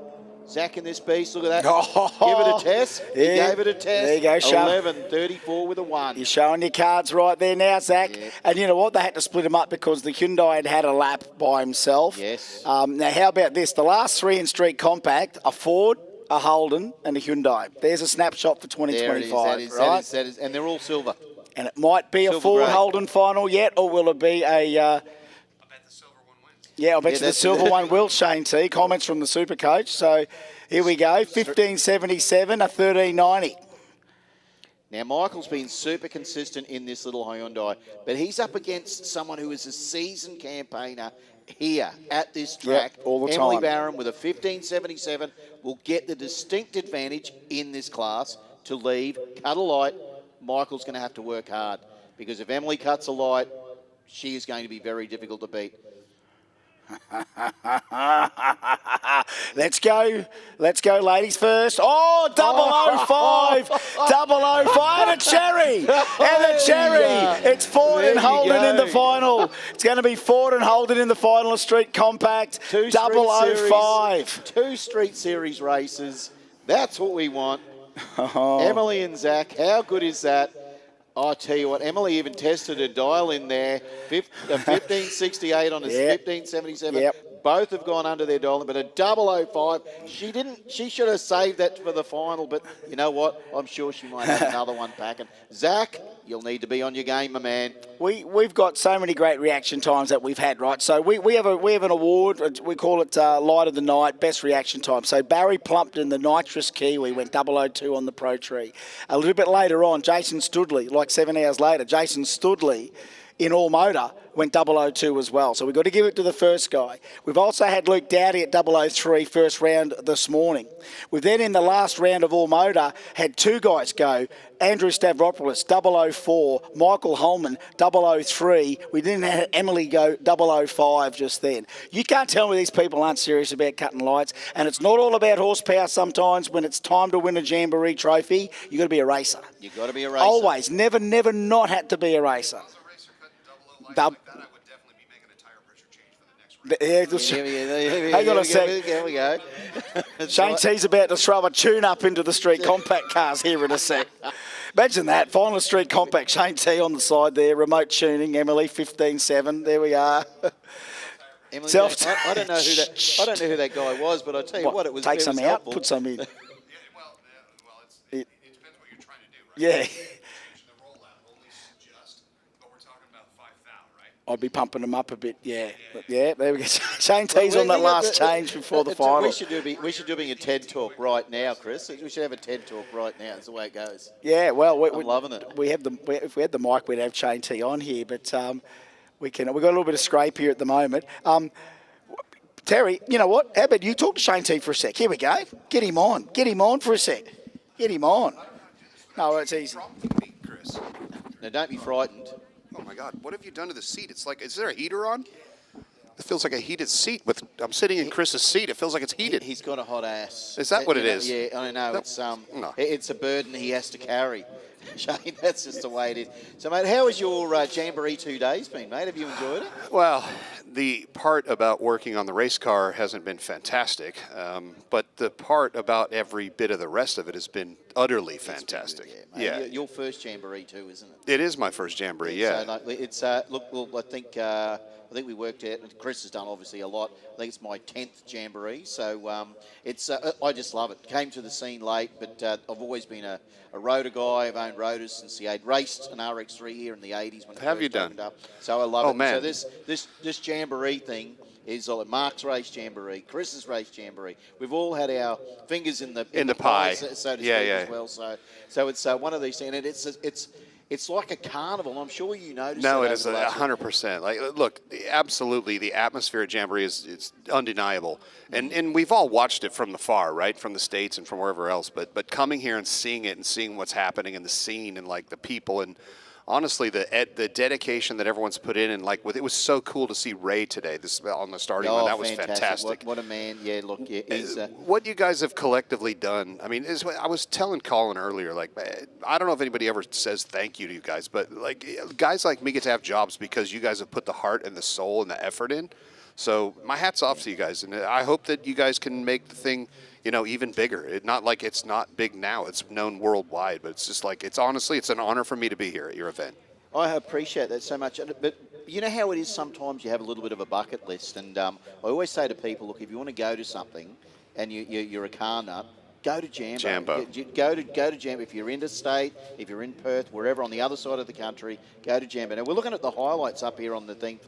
Zach in this beast. Look at that. Give it a test. He gave it a test. There you go, Sean. 11:34 with a 1. You're showing your cards right there now, Zach. Yeah. And you know what? They had to split him up because the Hyundai had a lap by himself. Yes. Now, how about this? The last three in Street Compact, a Ford, a Holden, and a Hyundai. There's a snapshot for 2025, right? That is, and they're all silver. And it might be a Ford grey. Holden final yet, or will it be a... Yeah, I bet you the silver one will, Shane T. Comments from the super coach. So here we go, 1577, a 1390. Now, Michael's been super consistent in this little Hyundai, but he's up against someone who is a seasoned campaigner here at this track. Yep, all the Emily time. Barron with a 15.77 will get the distinct advantage in this class to leave, cut a light. Michael's going to have to work hard because if Emily cuts a light, she is going to be very difficult to beat. Let's go, ladies first. Oh, 005, 005, and a cherry, and a cherry. It's Ford and Holden in the final. It's going to be Ford and Holden in the final. A street compact, 005. 2 Street Series races. That's what we want. Emily and Zach, how good is that? I tell you what, Emily even tested a dial in there, 1568 on his 1577. Yep. Both have gone under their dial, but a 005. She should have saved that for the final, but you know what? I'm sure she might have another one packing. Zach, you'll need to be on your game, my man. We've got so many great reaction times that we've had, right? So we have an award. We call it Light of the Night, best reaction time. So Barry Plumpton, the nitrous Kiwi, went 002 on the Pro Tree. A little bit later on, Jason Studley, like 7 hours later, Jason Studley in All Motor went 002 as well. So we've got to give it to the first guy. We've also had Luke Dowdy at 003 first round this morning. We've then in the last round of All Motor had 2 guys go. Andrew Stavropoulos, 004, Michael Holman, 003. We then had Emily go 005 just then. You can't tell me these people aren't serious about cutting lights, and it's not all about horsepower sometimes. When it's time to win a Jamboree trophy, you've got to be a racer. You've got to be a racer. Always, never not had to be a racer. Like that, I would definitely be making a tire pressure change for the next race. Hang on a sec. There we go. Shane T's about to throw a tune-up into the street compact cars here in a sec. Imagine that, final street compact, Shane T on the side there, remote tuning, Emily 15.7, there we are. Emily, I don't know who that guy was, but I tell you what, it was take some out, helpful. put some in. Well, it depends what you're trying to do, right? Yeah. The rollout only suggest, but we're talking about 5,000, right? I'd be pumping them up a bit, yeah. Yeah, there we go. Shane T's on that last change before the final. We should do a TED Talk right now, Chris. We should have a TED Talk right now. That's the way it goes. Yeah, well, I'm loving it. If we had the mic, we'd have Shane T on here, but we've got a little bit of scrape here at the moment. Terry, you know what? How about you talk to Shane T for a sec? Here we go. Get him on. Get him on for a sec. Get him on. No, it's easy. Chris. Now, don't be frightened. Oh my God, what have you done to the seat? It's like, is there a heater on? It feels like a heated seat. I'm sitting in Chris's seat. It feels like it's heated. He's got a hot ass. Is that what it is? Yeah, I know. No. It's a burden he has to carry. Shane, that's just the way it is. So, mate, how has your Jamboree 2 days been, mate? Have you enjoyed it? Well, the part about working on the race car hasn't been fantastic, but the part about every bit of the rest of it has been utterly fantastic. Yeah, mate. Your first Jamboree too, isn't it? It is my first Jamboree, yeah. So, it's look, well, I think we worked out. Chris has done obviously a lot. I think it's my 10th Jamboree, so it's. I just love it. Came to the scene late, but I've always been a rotor guy. I've owned rotors since the 80s. Raced an RX3 here in the 80s when it Have first you done? opened up. So I love it. Man. So this Jamboree thing is like Mark's race Jamboree, Chris's race Jamboree. We've all had our fingers in the pie, so to speak, yeah. as well. So it's one of these things, and it's like a carnival. I'm sure you noticed. No, that it is over the last 100%. Like, look, absolutely, the atmosphere at Jamboree it's undeniable, and we've all watched it from the far, right, from the States and from wherever else. But coming here and seeing it and seeing what's happening in the scene and like the people and honestly the dedication that everyone's put in and like it was so cool to see Ray today. This on the starting line, that was fantastic. What a man! Yeah, look, yeah, he's. What you guys have collectively done, I mean, I was telling Colin earlier, like, I don't know if anybody ever says thank you to you guys, but like guys like me get to have jobs because you guys have put the heart and the soul and the effort in. So my hat's off to you guys, and I hope that you guys can make the thing, even bigger. Not like it's not big now; it's known worldwide. But it's just like it's an honor for me to be here at your event. I appreciate that so much, but you know how it is. Sometimes you have a little bit of a bucket list, and I always say to people, look, if you want to go to something, and you're a car nut, go to Jambo. Go to Jambo. If you're interstate, if you're in Perth, wherever on the other side of the country, go to Jambo. Now we're looking at the highlights up here on the thing.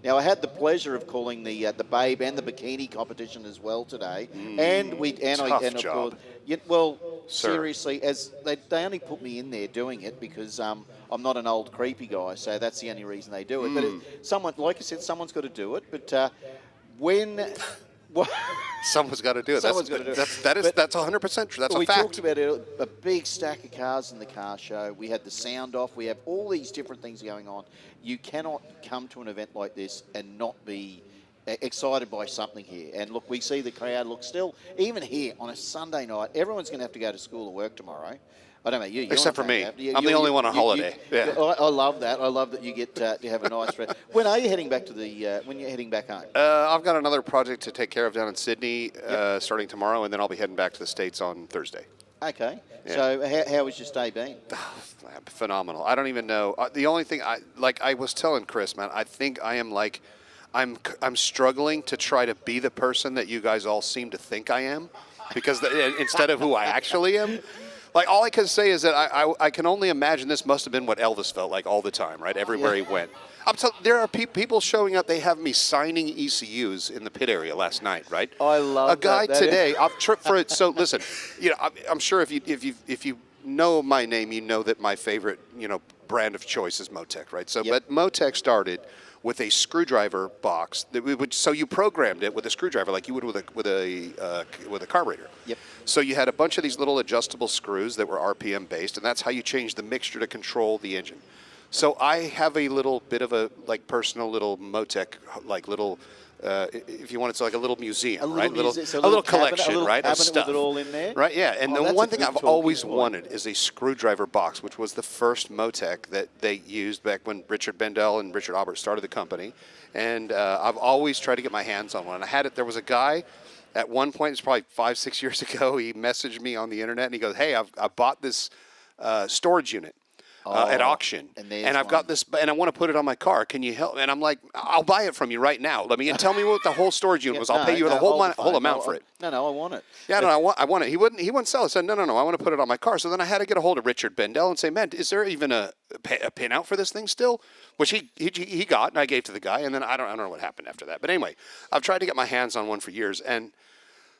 Now I had the pleasure of calling the Babe and the Bikini competition as well today, and of course, well, seriously, as they only put me in there doing it because I'm not an old creepy guy, so that's the only reason they do it. But someone, like I said, someone's got to do it. But when Someone's got to do it. Someone's gotta do it. That's 100% true. That's a we fact. talked about a big stack of cars in the car show. We had the sound off. We have all these different things going on. You cannot come to an event like this and not be excited by something here. And look, we see the crowd. Look, still, even here on a Sunday night, everyone's going to have to go to school or work tomorrow. I don't know, you. Except for me. I'm the only one on holiday. Yeah. I love that. I love that you get to have a nice rest. When are you heading back to when you're heading back home? I've got another project to take care of down in Sydney starting tomorrow, and then I'll be heading back to the States on Thursday. Okay. Yeah. So how has your stay been? Phenomenal. I don't even know. The only thing I was telling Chris, man, I think I am like, I'm struggling to try to be the person that you guys all seem to think I am, because instead of who I actually am. Like, all I can say is that I can only imagine this must have been what Elvis felt like all the time, right? Everywhere he went. There are people showing up. They have me signing ECUs in the pit area last night, right? I love a guy that. today. I've tripped for it. So listen, I'm sure if you know my name, you know that my favorite brand of choice is Motec, right? So, but Motec started with a screwdriver box that so you programmed it with a screwdriver like you would with a carburetor. Yep. So you had a bunch of these little adjustable screws that were RPM based, and that's how you changed the mixture to control the engine. So I have a little bit of a personal little Motec little. If you want, it's like a little museum, right? A little collection, right, of stuff. With it all in there? Right, yeah. And the one thing I've always wanted is a screwdriver box, which was the first Motec that they used back when Richard Bendel and Richard Albert started the company. And I've always tried to get my hands on one. And I had it. There was a guy at one point, it's probably 5-6 years ago, he messaged me on the internet and he goes, "Hey, I bought this storage unit. At auction, and I've got this, and I want to put it on my car. Can you help?" And I'm like, "I'll buy it from you right now. And tell me what the whole storage unit was. I'll pay you the whole amount for it." No, I want it. Yeah, no, I want it. He wouldn't sell it. I said, no, I want to put it on my car. So then I had to get a hold of Richard Bendel and say, "Man, is there even a pin out for this thing still?" Which he got, and I gave to the guy, and then I don't know what happened after that. But anyway, I've tried to get my hands on one for years, and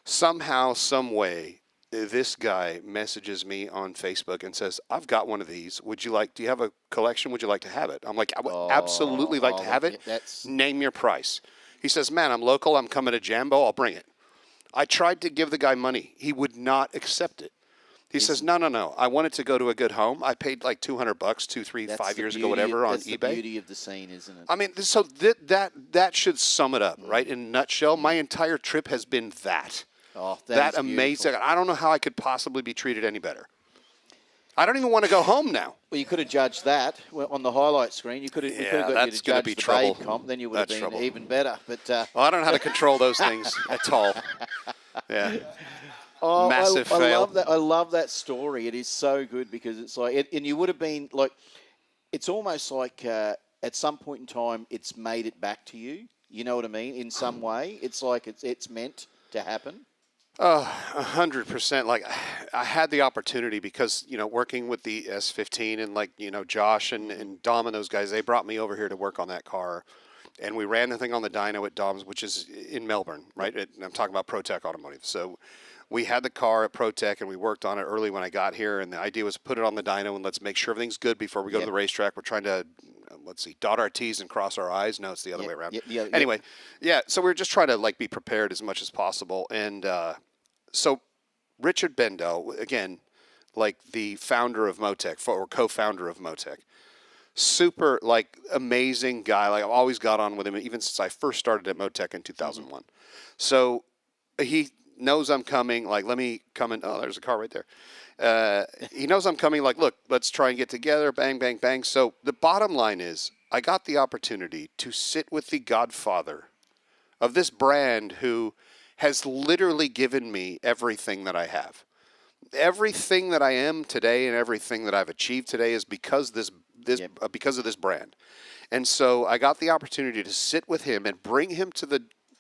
somehow, some way, this guy messages me on Facebook and says, "I've got one of these. Do you have a collection? Would you like to have it?" I'm like, "I would absolutely like to have it. Name your price." He says, "Man, I'm local. I'm coming to Jambo. I'll bring it." I tried to give the guy money. He would not accept it. He says, no. I want it to go to a good home. I paid like $200 2, 3, 5 years ago, whatever, on eBay. That's the beauty of the scene, isn't it? I mean, so that should sum it up, right? In a nutshell, my entire trip has been that. Oh, that amazing. I don't know how I could possibly be treated any better. I don't even want to go home now. Well, you could have judged that on the highlight screen. You could have got you to judge the Babe comp, then you would have been even better. But well, I don't know how to control those things at all. Yeah. Oh, massive fail. I love that story. It is so good because it's like, and you would have been like, it's almost like at some point in time, it's made it back to you. You know what I mean? In some way, it's like it's meant to happen. 100%. Like, I had the opportunity because, working with the S15 and Josh and Dom and those guys, they brought me over here to work on that car. And we ran the thing on the dyno at Dom's, which is in Melbourne, right? I'm talking about ProTech Automotive. So we had the car at ProTech and we worked on it early when I got here. And the idea was to put it on the dyno and let's make sure everything's good before we go to the racetrack. We're trying to, dot our T's and cross our I's. No, it's the other way around. Anyway, so we're just trying to be prepared as much as possible. And, so Richard Bendel, again, the founder of Motec, or co-founder of Motec, super, amazing guy. I've always got on with him, even since I first started at Motec in 2001. Mm-hmm. So he knows I'm coming. Let me come in. Oh, there's a car right there. He knows I'm coming. Look, let's try and get together. Bang, bang, bang. So the bottom line is I got the opportunity to sit with the godfather of this brand who has literally given me everything that I have. Everything that I am today and everything that I've achieved today is because because of this brand. And so I got the opportunity to sit with him and bring him to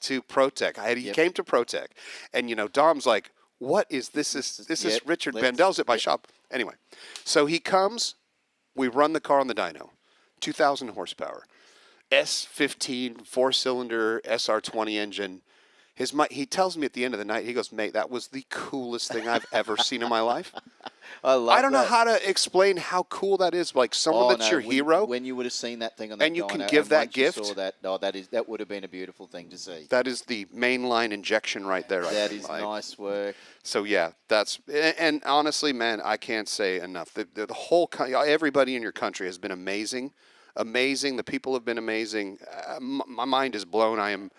ProTech. He came to ProTech, and Dom's like, "What is this? This is Richard Bendel's at my shop." Anyway, so he comes. We run the car on the dyno, 2,000 horsepower, S15 4-cylinder SR20 engine. He tells me at the end of the night, he goes, mate, that was the coolest thing I've ever seen in my life. I don't know how to explain how cool that is. Like someone that's your hero. When you would have seen that thing on that and you can dyno, give and that once you gift. saw that, that would have been a beautiful thing to see. That is the mainline injection right there. That is nice work. So yeah, and honestly, man, I can't say enough. The whole everybody in your country has been amazing. The people have been amazing. My mind is blown. I am.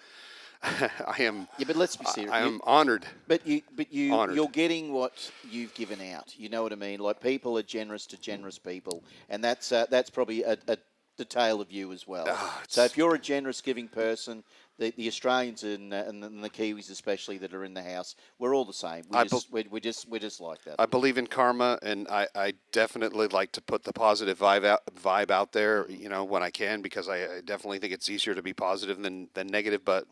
Yeah, but let's be serious. I am honored. You're getting what you've given out. You know what I mean? Like, people are generous to generous people, and that's probably the tale of you as well. So if you're a generous, giving person, the Australians and the Kiwis especially that are in the house, we're all the same. We're just like that. I believe in karma, and I definitely like to put the positive vibe out there, when I can, because I definitely think it's easier to be positive than negative. But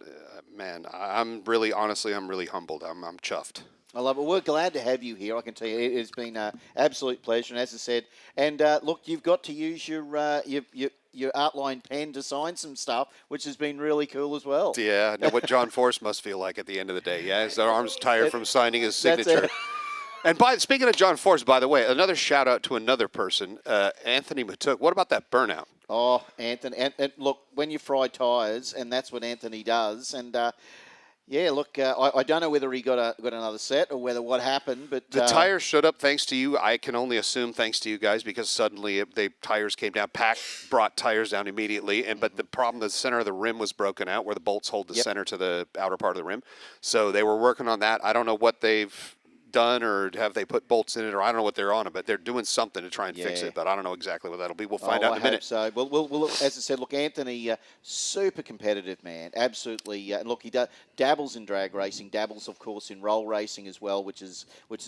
man, I'm really humbled. I'm chuffed. I love it. We're glad to have you here. I can tell you, it's been an absolute pleasure. And as I said, and look, you've got to use your outline pen to sign some stuff, which has been really cool as well. Yeah, I know what John Force must feel like at the end of the day. Yeah, his arm's tired from signing his signature. And speaking of John Force, by the way, another shout out to another person, Anthony Matuk. What about that burnout? Oh, Anthony, and look, when you fry tyres, and that's what Anthony does, and. Yeah, look, I don't know whether he got another set or what happened, but the tires showed up thanks to you. I can only assume thanks to you guys, because suddenly tires came down. Pack brought tires down immediately, but the problem, the center of the rim was broken out, where the bolts hold the center to the outer part of the rim. So they were working on that. I don't know what they've done, or have they put bolts in it, or I don't know what they're on it, but they're doing something to try and fix it, but I don't know exactly what that'll be. We'll find out in a minute. So we'll as I said, look, Anthony, super competitive man, absolutely. And look, he dabbles in drag racing, dabbles of course in roll racing as well, which has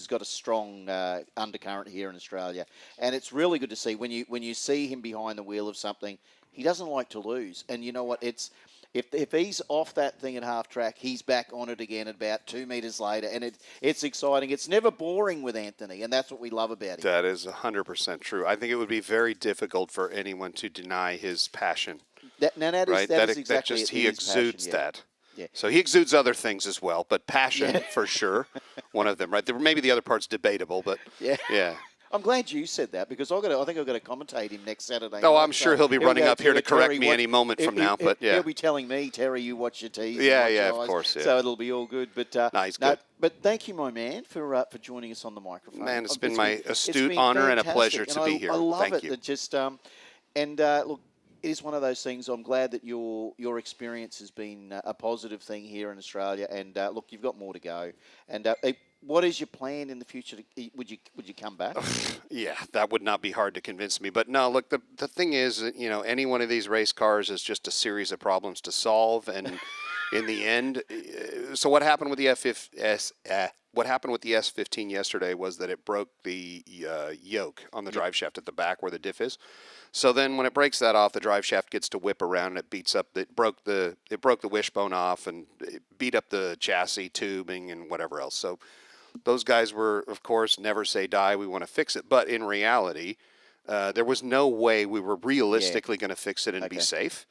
got a strong undercurrent here in Australia. And it's really good to see when you see him behind the wheel of something. He doesn't like to lose, and you know what? If he's off that thing at half track, he's back on it again about 2 meters later, and it's exciting. It's never boring with Anthony, and that's what we love about him. That is 100% true. I think it would be very difficult for anyone to deny his passion. That is exactly it. He exudes that. Yeah. So he exudes other things as well, but passion for sure, one of them. Right? Maybe the other part's debatable, but yeah. I'm glad you said that, because I think I've got to commentate him next Saturday. Oh, I'm sure he'll be running up here to correct me any moment from now. But yeah, he'll be telling me, Terry, you watch your T's. Yeah, of course. Yeah. So it'll be all good. But nice, good. But thank you, my man, for joining us on the microphone. Man, it's been my astute honor and a pleasure to be here. I love thank it. you. That just look, it is one of those things. I'm glad that your experience has been a positive thing here in Australia. And look, you've got more to go. And what is your plan in the future? Would you come back? Yeah, that would not be hard to convince me. But no, look, the thing is, any one of these race cars is just a series of problems to solve, and in the end, so what happened with the S15 yesterday was that it broke the yoke on the drive shaft at the back where the diff is. So then when it breaks that off, the drive shaft gets to whip around, and it broke the wishbone off, and it beat up the chassis tubing and whatever else. So those guys were, of course, never say die. We want to fix it. But in reality, there was no way we were realistically going to fix it and be safe.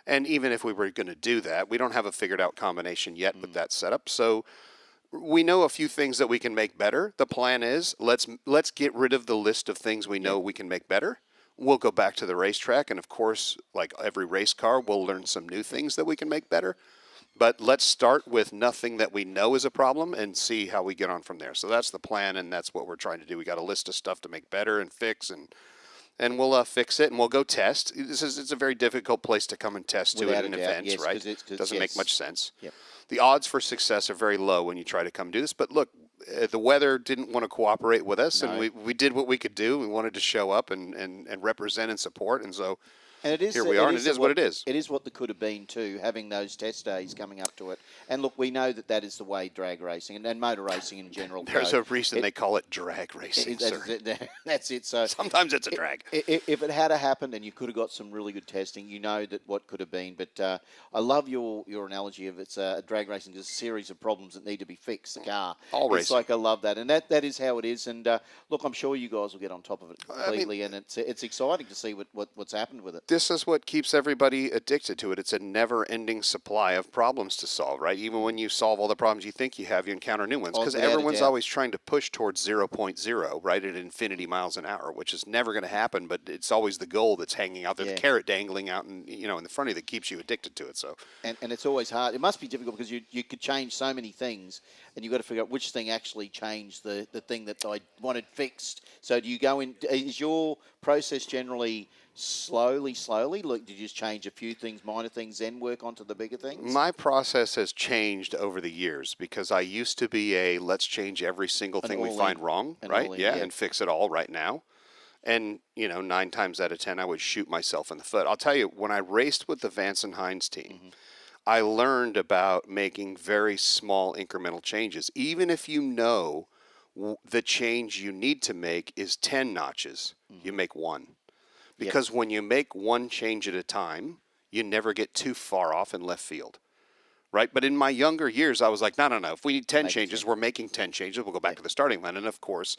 And even if we were going to do that, we don't have a figured out combination yet with that setup. So we know a few things that we can make better. The plan is let's get rid of the list of things we know we can make better. We'll go back to the racetrack, and of course, like every race car, we'll learn some new things that we can make better. But let's start with nothing that we know is a problem and see how we get on from there. So that's the plan, and that's what we're trying to do. We got a list of stuff to make better and fix, and we'll fix it, and we'll go test. It's a very difficult place to come and test to at an event, right? It doesn't make much sense. Yep. The odds for success are very low when you try to come do this. But look, the weather didn't want to cooperate with us, and we did what we could do. We wanted to show up and represent and support, and so And it is, here we are, and it is what it is. It is what the could have been too, having those test days coming up to it. And look, we know that is the way drag racing and motor racing in general. There's a reason they call it drag racing, sir. That's it. So sometimes it's a drag. If it had happened and you could have got some really good testing, you know that what could have been. But I love your analogy of it's drag racing is a series of problems that need to be fixed. The car. All racing. It's like I love that, and that is how it is. And look, I'm sure you guys will get on top of it completely, and it's exciting to see what's happened with it. this is what keeps everybody addicted to it. It's a never-ending supply of problems to solve, right? Even when you solve all the problems you think you have, you encounter new ones, because everyone's always trying to push towards 0.0, right, at infinity miles an hour, which is never going to happen, but it's always the goal that's hanging out there, the carrot dangling out in the front of you that keeps you addicted to it. So, and it's always hard. It must be difficult because you could change so many things, and you've got to figure out which thing actually changed the thing that I wanted fixed. So do you go in, is your process generally slowly? Like, did you just change a few things, minor things, then work onto the bigger things? My process has changed over the years, because I used to be let's change every single thing we find wrong, right? And fix it all right now. And, 9 times out of 10, I would shoot myself in the foot. I'll tell you, when I raced with the Vance and Hines team, I learned about making very small incremental changes. Even if the change you need to make is 10 notches, you make one. Because when you make one change at a time, you never get too far off in left field, right? But in my younger years, I was like, no. If we need 10 changes, we're making 10 changes. We'll go back to the starting line. And, of course,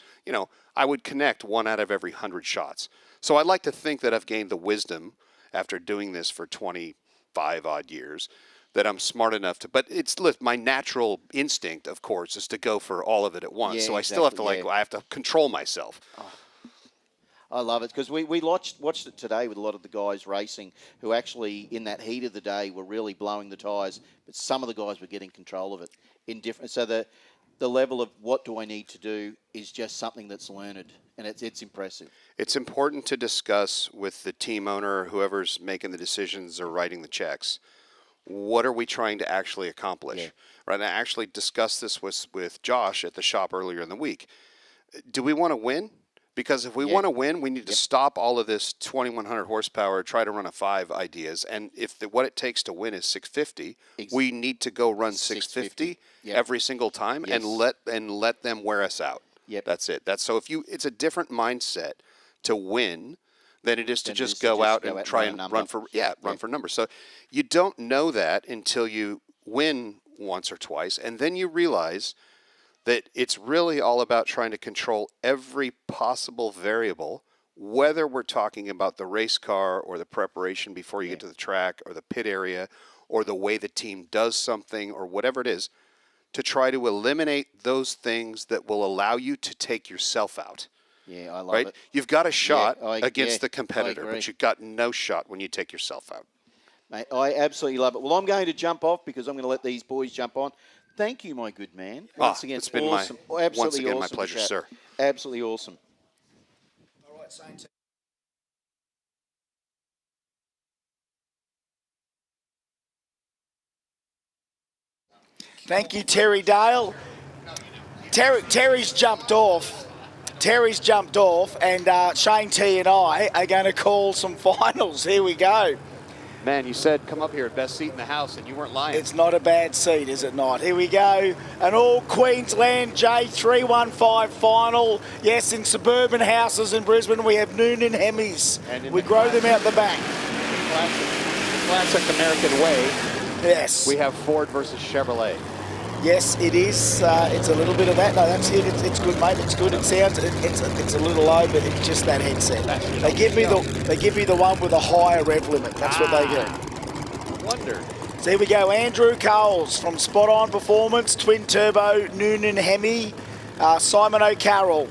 I would connect 1 out of every 100 shots. So I like to think that I've gained the wisdom after doing this for 25-odd years that I'm smart enough to. But my natural instinct, of course, is to go for all of it at once. So I still have to, I have to control myself. Oh. I love it, because we watched it today with a lot of the guys racing who actually, in that heat of the day, were really blowing the tyres, but some of the guys were getting control of it in different. So the level of what do I need to do is just something that's learned, and it's impressive. It's important to discuss with the team owner, whoever's making the decisions or writing the checks, what are we trying to actually accomplish? Right? And I actually discussed this with Josh at the shop earlier in the week. Do we want to win? Because if we want to win, we need to stop all of this 2,100 horsepower, try to run a 5 ideas. And if what it takes to win is 650, we need to go run 650 every single time and let them wear us out. That's it. It's a different mindset to win than it is to just go out and try and run for numbers. So you don't know that until you win once or twice, and then you realize that it's really all about trying to control every possible variable, whether we're talking about the race car or the preparation before you get to the track or the pit area or the way the team does something or whatever it is, to try to eliminate those things that will allow you to take yourself out. Yeah, I love it. You've got a shot against the competitor, but you've got no shot when you take yourself out. Mate, I absolutely love it. Well, I'm going to jump off because I'm going to let these boys jump on. Thank you, my good man. Once again, it's been awesome. once again my pleasure, sir. Absolutely awesome. All right, same team. Thank you, Terry Dale. Terry's jumped off. And Shane T and I are going to call some finals. Here we go. Man, you said come up here at best seat in the house, and you weren't lying. It's not a bad seat, is it not? Here we go. An all-Queensland J315 final. Yes, in suburban houses in Brisbane, we have Noonan Hemis. We grow them out the back. Classic American way. Yes. We have Ford versus Chevrolet. Yes, it is. It's a little bit of that. No, that's it. It's good, mate. It's good. It sounds. It's a little low, but it's just that headset. They give me the one with a higher rev limit. That's what they do. Wonder. So here we go. Andrew Coles from Spot On Performance, twin turbo Noonan Hemi, Simon O'Carroll.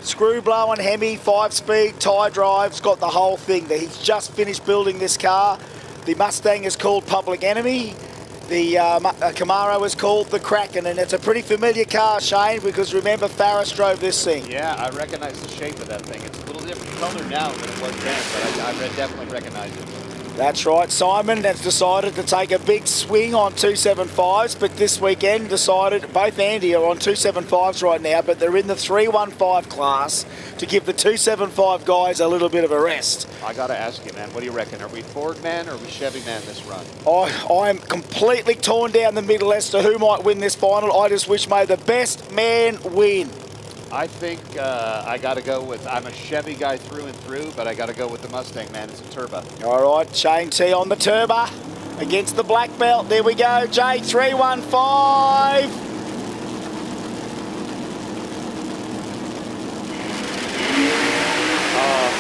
Screw blowing Hemi, 5-speed, tie drives, got the whole thing. He's just finished building this car. The Mustang is called Public Enemy. The Camaro is called the Kraken, and it's a pretty familiar car, Shane, because remember Farris drove this thing. Yeah, I recognize the shape of that thing. It's a little different color now than it was then, but I definitely recognize it. That's right. Simon has decided to take a big swing on 275s, but this weekend decided, both Andy are on 275s right now, but they're in the 315 class to give the 275 guys a little bit of a rest. I got to ask you, man, what do you reckon? Are we Ford man or are we Chevy man this run? I'm completely torn down the middle as to who might win this final. I just wish may the best man win. I think I got to go with, I'm a Chevy guy through and through, but I got to go with the Mustang, man. It's a turbo. All right, Shane T on the turbo against the black belt. There we go, J315.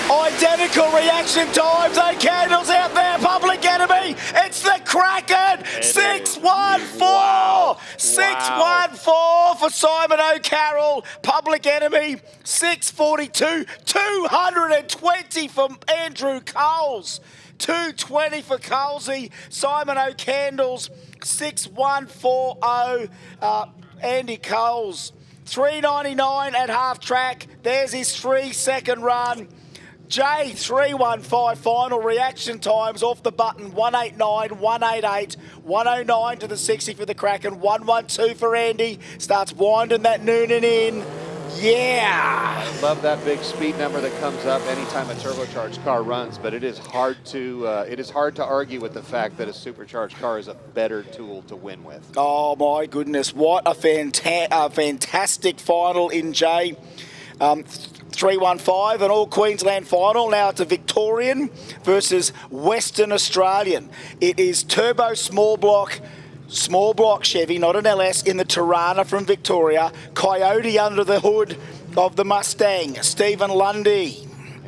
I Identical reaction times. O'Candle's out there. Public Enemy. It's the Kraken. 6-1-4. Wow. 6-1-4 for Simon O'Carroll. Public Enemy. 6-42. 220 from Andrew Coles. 220 for Colesy. Simon O'Candles. 6-1-4-0. Andy Coles. 3.99 at half track. There's his 3-second run. Jay, 3.15 final reaction times off the button. 189, 188, 109 to the 60 for the Kraken. 112 for Andy. Starts winding that Noonan in. Yeah. I love that big speed number that comes up anytime a turbocharged car runs, but it is hard to argue with the fact that a supercharged car is a better tool to win with. Oh my goodness! What a fantastic final in Jay. 3-1-5, an all-Queensland final. Now it's a Victorian versus Western Australian. It is turbo small block Chevy, not an LS, in the Tirana from Victoria. Coyote under the hood of the Mustang. Stephen Lundy.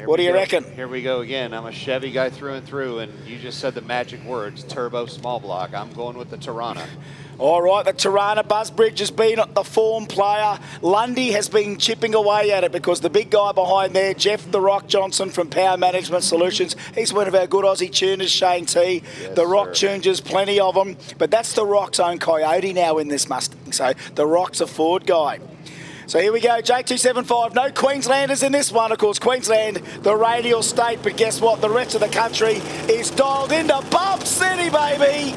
What do you reckon? Here we go again. I'm a Chevy guy through and through, and you just said the magic words, turbo small block. I'm going with the Tirana. All right, the Tirana. Busbridge has been a form player. Lundy has been chipping away at it because the big guy behind there, Jeff The Rock Johnson from Power Management Solutions, he's one of our good Aussie tuners, Shane T. Yes, the Rock sir. tuners, plenty of them. But that's The Rock's own Coyote now in this Mustang. So The Rock's a Ford guy. So here we go, J275. No Queenslanders in this one. Of course, Queensland, the radial state. But guess what? The rest of the country is dialed into Bump City, baby.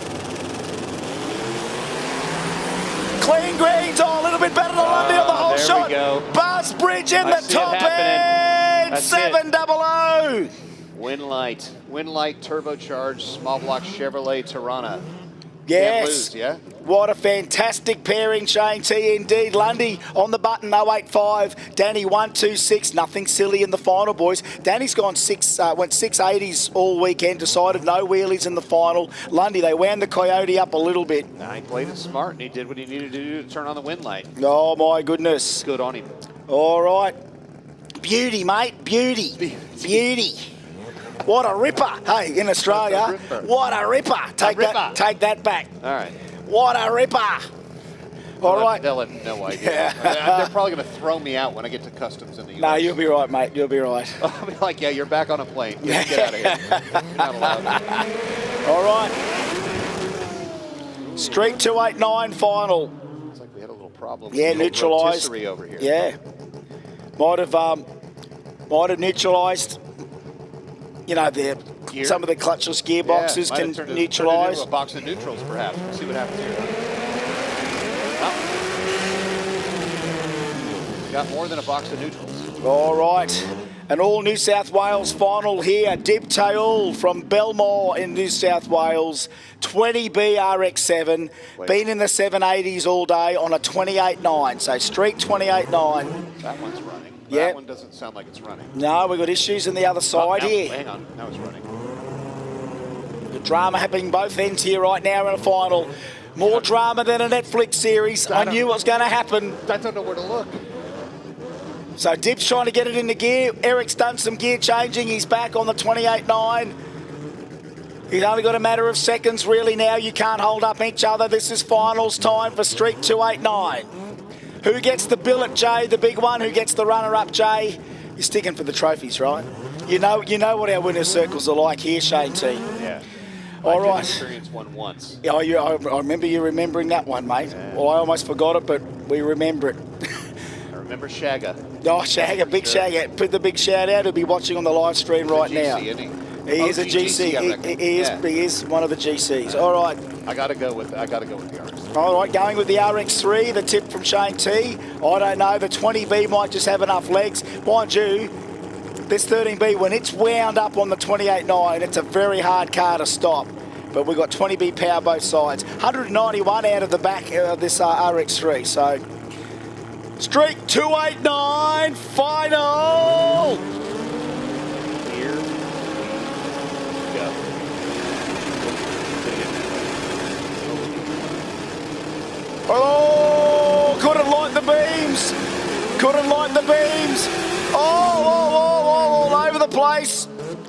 Clean greens, a little bit better than Lundy on the whole there shot. we go. Buzzbridge in I the see it top happening. end. That's it. 700. Winlight turbocharged small block Chevrolet Tirana. Yes. Can't lose, yeah? What a fantastic pairing, Shane T. Indeed. Lundy on the button, 085. Danny 126. Nothing silly in the final, boys. Danny's gone went 680s all weekend. Decided no wheelies in the final. Lundy, they wound the Coyote up a little bit. He played it smart, and he did what he needed to do to turn on the wind light. Oh my goodness. Good on him. All right. Beauty, mate. Beauty. Beauty. What a ripper. Hey, in Australia, what a ripper. Take that back. All right. What a ripper. All right. They'll have no idea. They're probably going to throw me out when I get to customs in the US. No, you'll be right, mate. You'll be right. I'll be like, yeah, you're back on a plane. Get out of here. You're not allowed. All right. Street 289 final. Looks like we had a little problem. Yeah, with the old neutralised. rotisserie over here. Yeah. Might have neutralised. You know, Gear? some of the clutchless gearboxes might have can turned it neutralise. into a box of neutrals, perhaps. We'll see what happens here. Got more than a box of neutrals. All right. An all New South Wales final here. Dib Taul from Belmore in New South Wales. 20B RX7. Been in the 780s all day on a 28.9. So Street 28.9. That one's running. Yeah. That one doesn't sound like it's running. No, we've got issues on the other side now, here. Hang on. Now it's running. The drama happening both ends here right now in a final. More drama than a Netflix series. I knew what was going to happen. I don't know where to look. So Dib's trying to get it into gear. Eric's done some gear changing. He's back on the 28.9. He's only got a matter of seconds really now. You can't hold up each other. This is finals time for Street 289. Who gets the billet, Jay? The big one. Who gets the runner-up, Jay? You're sticking for the trophies, right? You know what our winners' circles are like here, Shane T. Yeah. All I did right. experience one once. Yeah, I remember you remembering that one, mate. Yeah. Well, I almost forgot it, but we remember it. I remember Shagga. Oh, Shagga, big Sure. Shagga. Put the big shout out. He'll be watching on the live stream right now. GC, isn't he? He is a GC. I reckon. He is one of the GCs. All right. I gotta go with the RX. All right, going with the RX3, the tip from Shane T. I don't know, the 20B might just have enough legs. Mind you, this 13B, when it's wound up on the 28.9, it's a very hard car to stop. But we've got 20B power both sides. 191 out of the back of this RX3. So, Street 289 final. Here we go. Oh, couldn't light the beams. Couldn't light the beams. Oh, all over the place.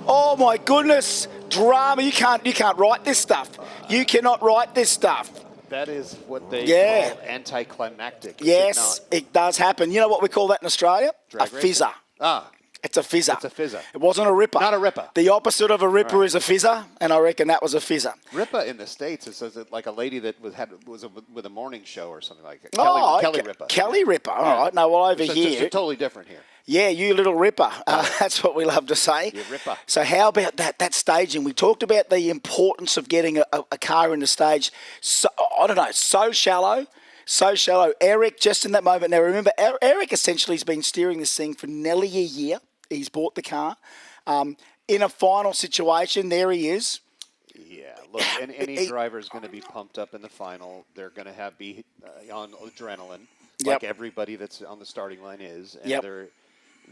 Oh my goodness, drama! You can't write this stuff. You cannot write this stuff. That is what they call anticlimactic. Yes, it does happen. You know what we call that in Australia? Drag a racing? fizzer. Ah, It's a fizzer. it's a fizzer. It wasn't a ripper. Not a ripper. The opposite of a ripper is a fizzer, and I reckon that was a fizzer. Rippa in the States, it says it like a lady that was with a morning show or something like that. Oh, Kelly Ripa. Kelly Ripper. All right. No, well, over So here. it's totally different here. Yeah, you little ripper. That's what we love to say. You ripper. So how about that staging? We talked about the importance of getting a car in the stage. So, I don't know, so shallow. Eric, just in that moment. Now, remember, Eric essentially has been steering this thing for nearly a year. He's bought the car. In a final situation, there he is. Yeah, look, and any driver is going to be pumped up in the final. They're going to be on adrenaline, like everybody that's on the starting line is. And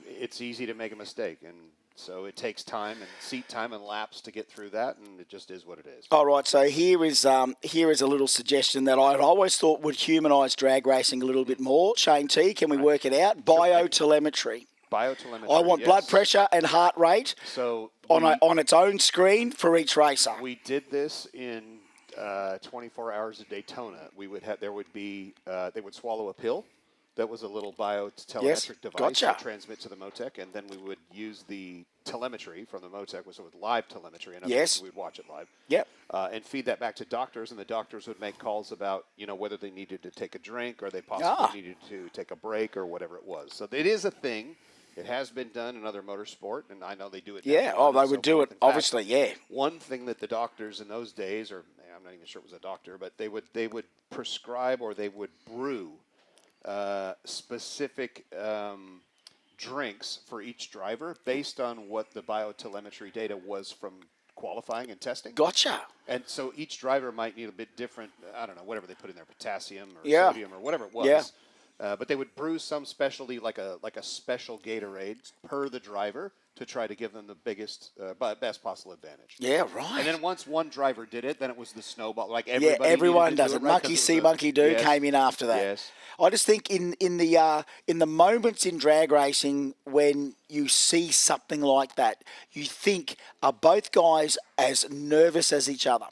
it's easy to make a mistake, and so it takes time and seat time and laps to get through that, and it just is what it is. All right, so here is a little suggestion that I'd always thought would humanise drag racing a little bit more. Shane T, can we work it out? Biotelemetry. Biotelemetry. I want blood pressure and heart rate on its own screen for each racer. We did this in 24 hours of Daytona. They would swallow a pill. That was a little biotelemetric device to transmit to the Motec, and then we would use the telemetry from the Motec, so with live telemetry, and we'd watch it live. Yep. And feed that back to doctors, and the doctors would make calls about, whether they needed to take a drink or they possibly needed to take a break or whatever it was. So it is a thing. It has been done in other motorsport, and I know they do it. Yeah, they would do it, obviously, yeah. One thing that the doctors in those days, or I'm not even sure it was a doctor, but they would prescribe or they would brew specific drinks for each driver based on what the biotelemetry data was from qualifying and testing. Gotcha. And so each driver might need a bit different, I don't know, whatever they put in there, potassium or sodium or whatever it was. Yeah. But they would brew some specialty, like a special Gatorade per the driver to try to give them the best possible advantage. Yeah, right. And then once one driver did it, then it was the snowball. Like everyone does it. Monkey see, monkey do came in after that. Yes. I just think in the moments in drag racing when you see something like that, you think, are both guys as nervous as each other?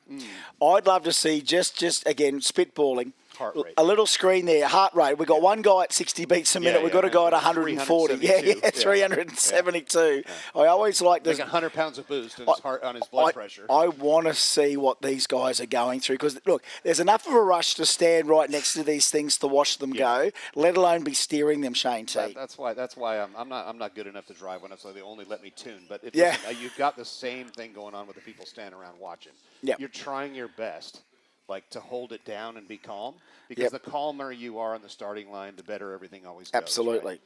I'd love to see just again spitballing. Heart rate. A little screen there, heart rate. We've got one guy at 60 beats a minute. We've got a guy at 140. 372. I always like this. Like 100 pounds of boost in his heart, on his blood pressure. I want to see what these guys are going through because, look, there's enough of a rush to stand right next to these things to watch them go, let alone be steering them, Shane T. That's why I'm not good enough to drive one, so they only let me tune. But you've got the same thing going on with the people standing around watching. You're trying your best. To hold it down and be calm, because the calmer you are on the starting line, the better everything always goes. Absolutely.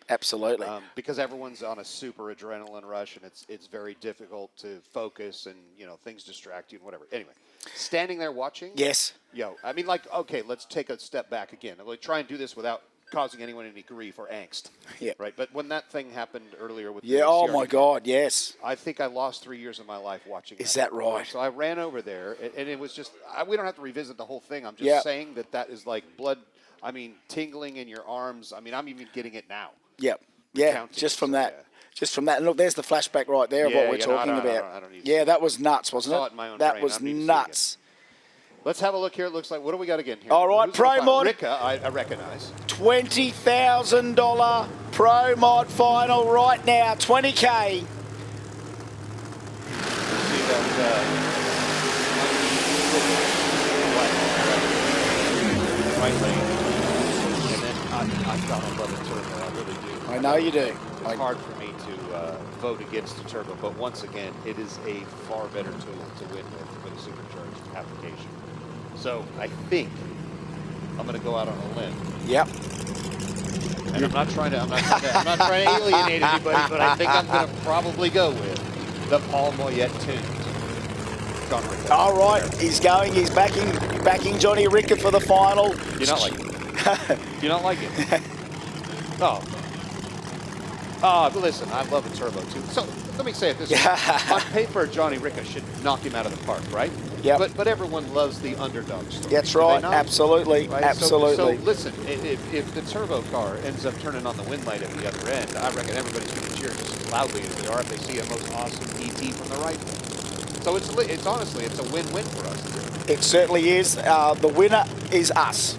Because everyone's on a super adrenaline rush, and it's very difficult to focus, and things distract you and whatever. Anyway, standing there watching. Yes. Okay, let's take a step back again. Try and do this without causing anyone any grief or angst. Yeah. Right. But when that thing happened earlier with oh my God, yes. I think I lost 3 years of my life watching. Is that right? So I ran over there, and it was just we don't have to revisit the whole thing. I'm just saying that is like blood. I mean, tingling in your arms. I mean, I'm even getting it now. Yep. Yeah. Counting, just from that. Just from that. And look, there's the flashback right there of what we're talking about. I don't need that was nuts, wasn't it? it? In my own that brain. was nuts. Let's have a look here. It looks like, what do we got again here? All right, Who's Pro Mod. Ricca, I recognize. $20,000 Pro Mod final right now, 20K. See that right lane. And then I've got to love the turbo. I really do. I know you do. It's hard for me to vote against the turbo, but once again, it is a far better tool to win with a supercharged application. So I think I'm going to go out on a limb. Yep. And I'm not trying to alienate anybody, but I think I'm going to probably go with the Paul Moyet tuned. All right, he's backing Johnny Ricca for the final. You not like it? You don't like it? Oh, but listen, I love a turbo too. So let me say it this way: on paper, Johnny Ricca should knock him out of the park, right? Yeah. But everyone loves the underdog story. That's right. Absolutely. Right? Absolutely. So listen, if the turbo car ends up turning on the wind light at the other end, I reckon everybody's going to cheer just as cloud leaders they are if they see a most awesome PT from the rifle. So it's honestly, it's a win-win for us. It certainly is. The winner is us.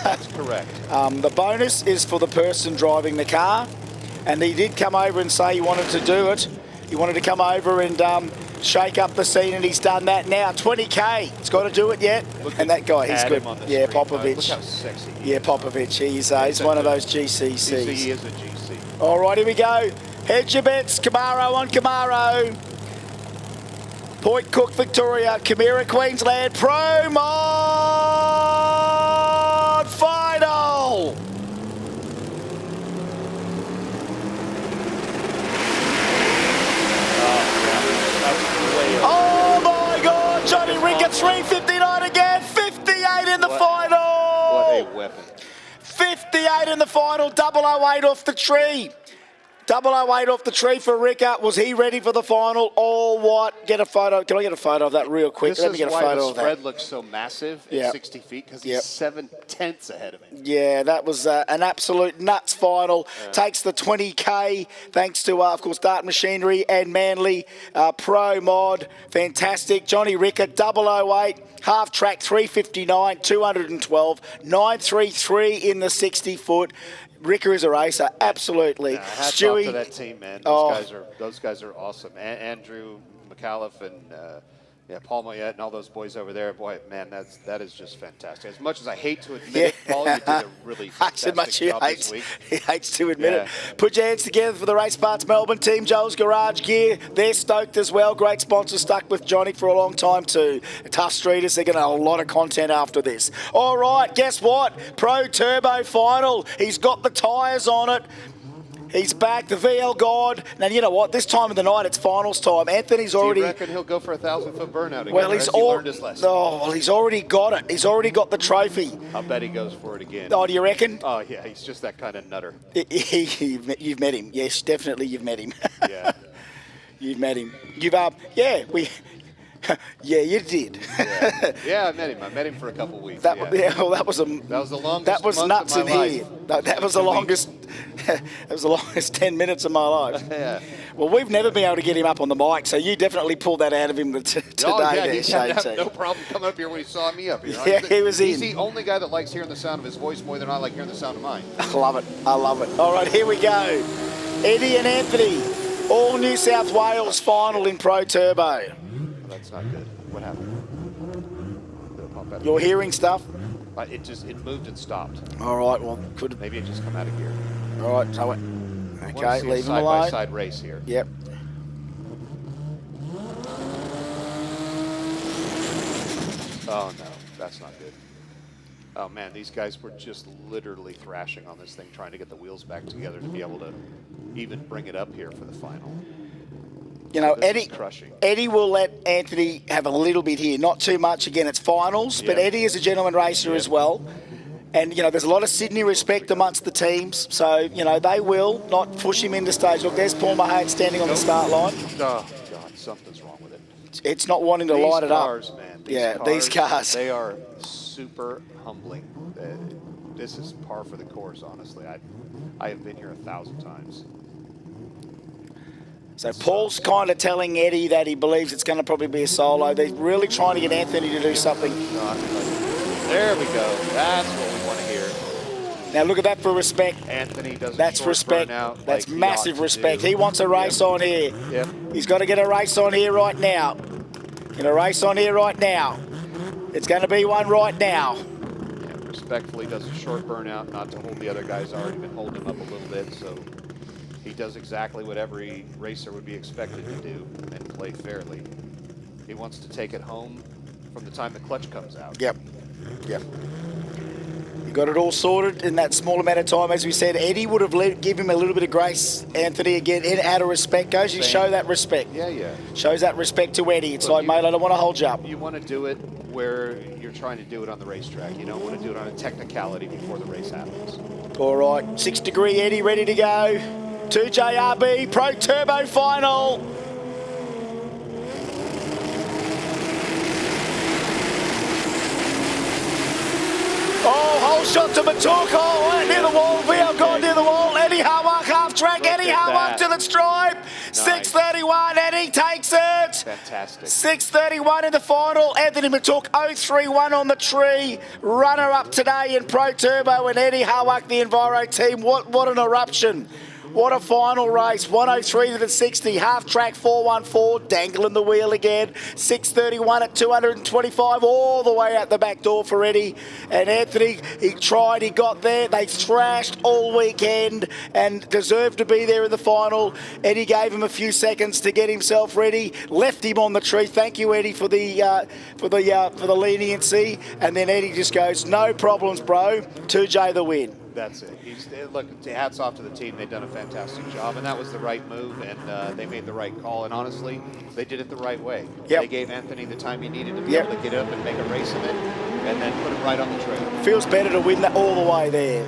That's correct. The bonus is for the person driving the car. And he did come over and say he wanted to do it. He wanted to come over and shake up the scene, and he's done that now. 20K. He's got to do it yet. And that guy, he's good. Yeah, Popovich. Look how sexy he is. Yeah, Popovich. He's one of those GCCs. He is a GC. All right, here we go. Hedge your bets. Camaro on Camaro. Point Cook, Victoria. Chimera, Queensland. Pro Mod Final. Oh my God, Johnny Ricker, 359 again, 58 in the final. What a weapon. 58 in the final, 008 off the tree. 008 off the tree for Ricker. Was he ready for the final or what? Get a photo. Can I get a photo of that real quick? Let me get a photo of that. The spread looks so massive at 60 feet because he's 7/10 ahead of him. Yeah, that was an absolute nuts final. Takes the 20K thanks to, of course, Dart Machinery and Manly Pro Mod. Fantastic. Johnny Ricker, 008. Half track, 359, 212, 933 in the 60-foot. Ricker is a racer, absolutely. Hats Stewie, off to that team, man. Those guys are awesome. Andrew McAuliffe and Paul Moyette and all those boys over there. Boy, man, that is just fantastic. As much as I hate to admit it, Paul, you did a really fantastic job this week. He hates to admit it. Put your hands together for the Race Parts Melbourne team. Joel's Garage Gear, they're stoked as well. Great sponsor, stuck with Johnny for a long time too. Tough Streeters, they're going to have a lot of content after this. All right, guess what? Pro Turbo Final. He's got the tyres on it. He's back, the VL God. Now, you know what? This time of the night, it's finals time. Anthony's already... Do you reckon he'll go for a 1,000-foot burnout again? Well, he's learned his lesson. Oh, well, he's already got it. He's already got the trophy. I'll bet he goes for it again. Oh, do you reckon? Oh, yeah, he's just that kind of nutter. You've met him. Yes, definitely you've met him. Yeah. You've met him. Yeah, you did. Yeah, I met him. I met him for a couple weeks. That was the longest. That was nuts in here. That was the longest. That was the longest 10 minutes of my life. Yeah. Well, we've never been able to get him up on the mic, so you definitely pulled that out of him today. He had no problem coming up here when he saw me up here. Yeah, he was in. He's the only guy that likes hearing the sound of his voice more than I like hearing the sound of mine. I love it. I love it. All right, here we go. Eddie and Anthony, all New South Wales final in Pro Turbo. That's not good. What happened? You're hearing stuff? It moved and stopped. All right, well, maybe it just come out of gear. All right, so okay, leave him alone. Side-by-side race here. Yep. Oh no, that's not good. Oh man, these guys were just literally thrashing on this thing, trying to get the wheels back together to be able to even bring it up here for the final. You know, Eddie will let Anthony have a little bit here. Not too much. Again, it's finals, but Eddie is a gentleman racer as well. And, you know, there's a lot of Sydney respect amongst the teams. So, you know, they will not push him into stage. Look, there's Paul Mahay standing on the start line. Oh, God, something's wrong with it. It's not wanting to light it up. These cars. They are super humbling. This is par for the course, honestly. I have been here 1,000 times. So Paul's kind of telling Eddie that he believes it's going to probably be a solo. They're really trying to get Anthony to do something. There we go. That's what we want to hear. Now look at that for respect. Anthony does. That's respect. That's massive respect. He wants a race on here. Yep. He's got to get a race on here right now. Get a race on here right now. It's going to be one right now. Yeah, respectfully does a short burnout, not to hold the other guys. Already been holding him up a little bit, so he does exactly what every racer would be expected to do and play fairly. He wants to take it home from the time the clutch comes out. Yep. You got it all sorted in that small amount of time. As we said, Eddie would have give him a little bit of grace. Anthony, again, out of respect. Goes, you show that respect. Yeah. Shows that respect to Eddie. It's like, mate, I don't want to hold you up. You want to do it where you're trying to do it on the racetrack. You don't want to do it on a technicality before the race happens. All right, 6 degree Eddie ready to go. 2JRB Pro Turbo Final. Oh, whole shot to Matuk. Oh, near the wall. VL gone near the wall. Eddie Harwak half track. Eddie Harwak to the stripe. 6:31, Eddie takes it. Fantastic. 6:31 in the final. Anthony Matuk 031 on the tree. Runner-up today in Pro Turbo, and Eddie Hawak, the Enviro team. What an eruption. What a final race. 103 to the 60. Half track 414. Dangling the wheel again. 6:31 at 225. All the way out the back door for Eddie. And Anthony, he tried. He got there. They thrashed all weekend and deserved to be there in the final. Eddie gave him a few seconds to get himself ready. Left him on the tree. Thank you, Eddie, for the leniency. And then Eddie just goes, no problems, bro. 2J the win. That's it. Look, hats off to the team. They've done a fantastic job, and that was the right move, and they made the right call. And honestly, they did it the right way. Yep. They gave Anthony the time he needed to be able to get up and make a race of it, and then put it right on the trail. Feels better to win that all the way there.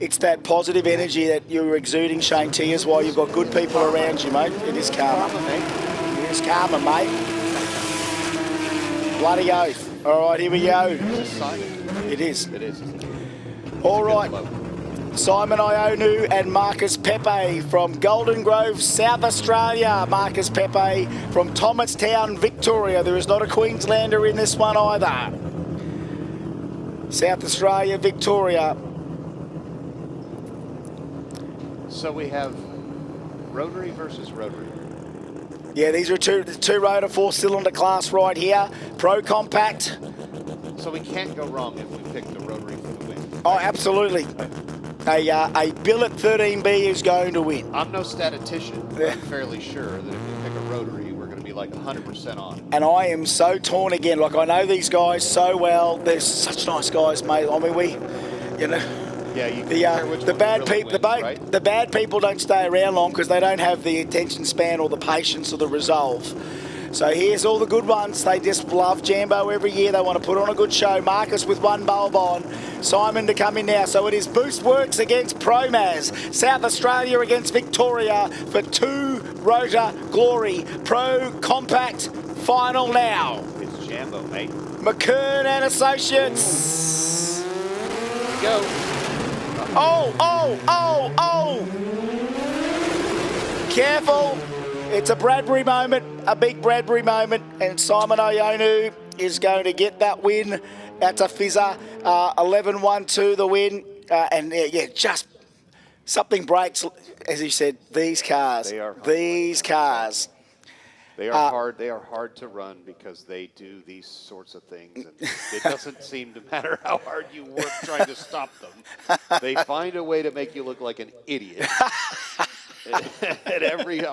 It's that positive energy that you're exuding, Shane Tears, while you've got good people around you, mate. It is karma. It is karma, mate. Bloody oath. All right, here we go. It is. It is. All right. Simon Ionu and Marcus Pepe from Golden Grove, South Australia. Marcus Pepe from Thomastown, Victoria. There is not a Queenslander in this one either. South Australia, Victoria. So we have rotary versus rotary. Yeah, these are two rotor 4-cylinder class right here. Pro compact. So we can't go wrong if we pick the rotary for the win. Oh, absolutely. A billet 13B is going to win. I'm no statistician, but I'm fairly sure that if we pick a rotary, we're going to be like 100% on. And I am so torn again. Like, I know these guys so well. They're such nice guys, mate. I mean, Yeah, the bad people don't stay around long because they don't have the attention span or the patience or the resolve. So here's all the good ones. They just love Jambo every year. They want to put on a good show. Marcus with one bulb on. Simon to come in now. So it is Boost Works against Promaz. South Australia against Victoria for 2 rotor glory. Pro compact final now. It's Jambo, mate. McKern and Associates. Here we go. Oh. Careful. It's a Bradbury moment, a big Bradbury moment, and Simon Ionu is going to get that win. That's a fizzer. 11-1-2 the win. Just something breaks, as you said, these cars. They are hard. They are hard to run because they do these sorts of things. And it doesn't seem to matter how hard you work trying to stop them. They find a way to make you look like an idiot. At every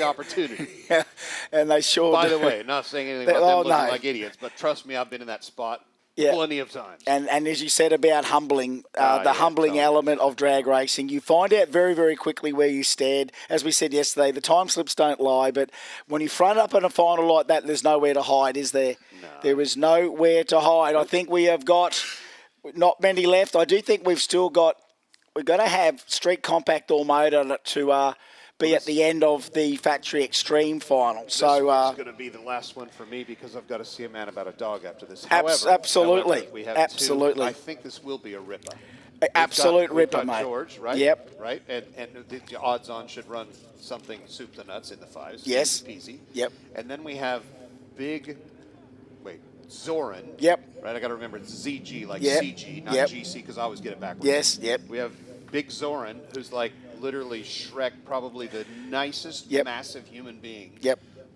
opportunity. Yeah, and they sure By do. the way, not saying anything about them looking like idiots, but trust me, I've been in that spot plenty of times. And as you said about humbling, humbling element of drag racing, you find out very, very quickly where you stand. As we said yesterday, the time slips don't lie, but when you front up in a final like that, there's nowhere to hide, is there? No. There is nowhere to hide. I think we have got not many left. I do think we've still got... We're going to have Street Compact or Motor to be at the end of the Factory Extreme final. This is going to be the last one for me because I've got to see a man about a dog after this. Absolutely. We have absolutely. Two. I think this will be a ripper. Absolute ripper, we've got mate. George, right? Yep. Right? And the odds on should run something soup to nuts in the 5s. Yes. Easy peasy. Yep. And then we have Zoran. Yep. Right, I got to remember it's ZG, like yep. CG, not GC, because I always get it backwards. Yes, yep. We have Big Zoran, who's like literally Shrek, probably the nicest, massive human being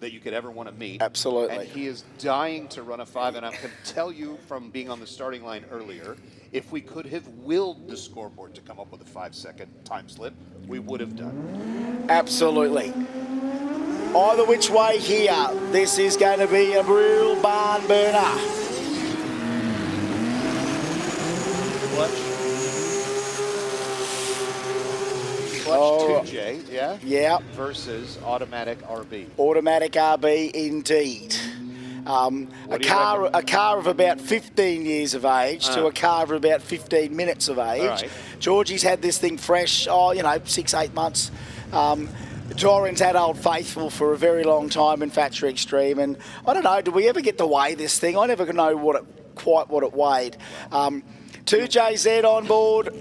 that you could ever want to meet. Absolutely. And he is dying to run a 5, and I can tell you from being on the starting line earlier, if we could have willed the scoreboard to come up with a 5-second time slip, we would have done. Absolutely. Either which way here, this is going to be a real barn burner. Clutch 2J, yeah? Yeah. Versus automatic RB. Automatic RB, indeed. A car of about 15 years of age to a car of about 15 minutes of age. Right. Georgie's had this thing fresh, 6-8 months. Zoran's had Old Faithful for a very long time in Factory Extreme, and I don't know, did we ever get to weigh this thing? I never know quite what it weighed. 2JZ on board.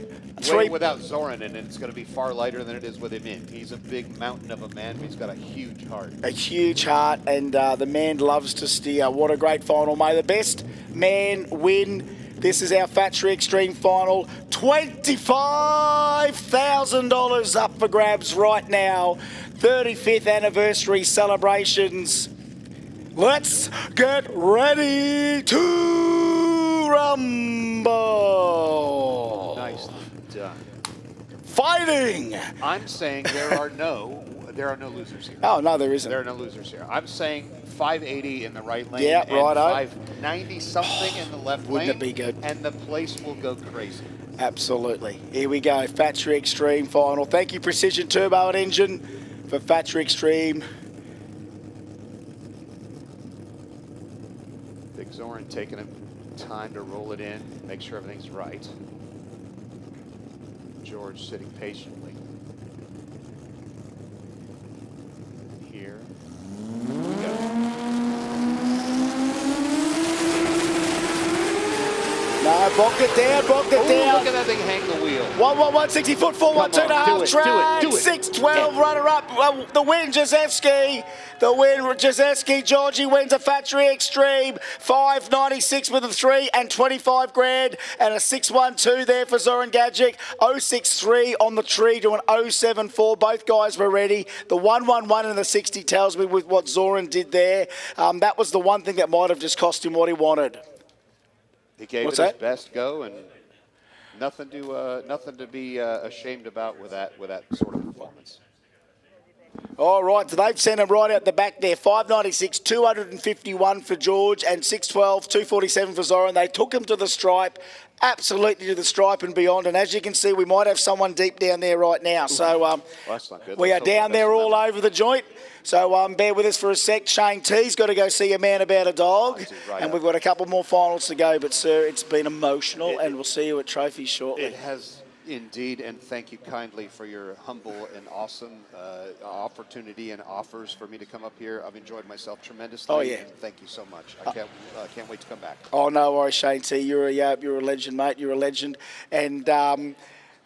three. Without Zoran in it, it's going to be far lighter than it is with him in. He's a big mountain of a man, but he's got a huge heart. A huge heart, and the man loves to steer. What a great final. May the best man win. This is our Factory Extreme final. $25,000 up for grabs right now. 35th anniversary celebrations. Let's get ready to rumble. Nicely done. Fighting. I'm saying there are no losers here. Oh, no, there isn't. There are no losers here. I'm saying 580 in the right lane Yeah, and righto. 590 something in the left lane. Wouldn't it be good? And the place will go crazy. Absolutely. Here we go. Factory Extreme final. Thank you, Precision Turbo and Engine, for Factory Extreme. Big Zoran taking him time to roll it in, make sure everything's right. George sitting patiently. Here we go. No, bogged it down, bogged it down. Look at that thing hang the wheel. 160 foot forward, 2.5 track, do it. 612 runner up. The win, Jazvski. The win, Jazvski. Georgie wins a Factory Extreme. 596 with a 3 and 25 grand. And a 612 there for Zoran Gadgetic. 063 on the tree to an 074. Both guys were ready. The 111 and the 60 tells me with what Zoran did there. That was the one thing that might have just cost him what he wanted. He gave What's it his that? best go, and nothing to be ashamed about with that sort of performance. All right, so they've sent him right out the back there. 596, 251 for George, and 612, 247 for Zoran. They took him to the stripe, absolutely to the stripe and beyond. And as you can see, we might have someone deep down there right now. So Well, that's not good. we are Let's hope down that's there not all good. over the joint. So bear with us for a sec. Shane T's got to go see a man about a dog. Right And up. we've got a couple more finals to go. But, sir, it's been emotional, and we'll see you at trophies shortly. It has indeed, and thank you kindly for your humble and awesome opportunity and offers for me to come up here. I've enjoyed myself tremendously. Oh, yeah. And thank you so much. I can't wait to come back. Oh, no worries, Shane T. You're a legend, mate. You're a legend. And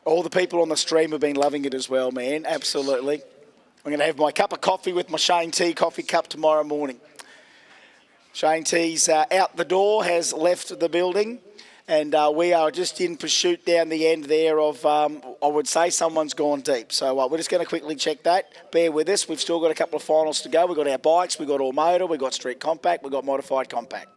all the people on the stream have been loving it as well, man. Absolutely. I'm going to have my cup of coffee with my Shane T coffee cup tomorrow morning. Shane T's out the door, has left the building. And we are just in pursuit down the end there of, I would say someone's gone deep. So we're just going to quickly check that. Bear with us. We've still got a couple of finals to go. We've got our bikes, we've got all motor, we've got street compact, we've got modified compact.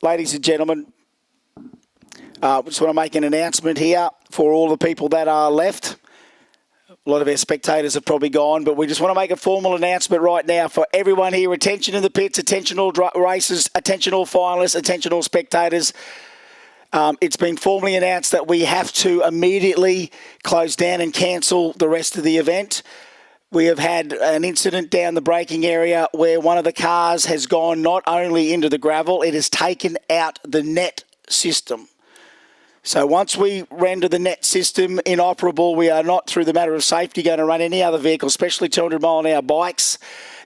Ladies and gentlemen, I just want to make an announcement here for all the people that are left. A lot of our spectators have probably gone, but we just want to make a formal announcement right now for everyone here. Attention in the pits, attention all racers, attention all finalists, attention all spectators. It's been formally announced that we have to immediately close down and cancel the rest of the event. We have had an incident down the braking area where one of the cars has gone not only into the gravel, it has taken out the net system. So once we render the net system inoperable, we are not, through the matter of safety, going to run any other vehicle, especially 200-mile-an-hour bikes,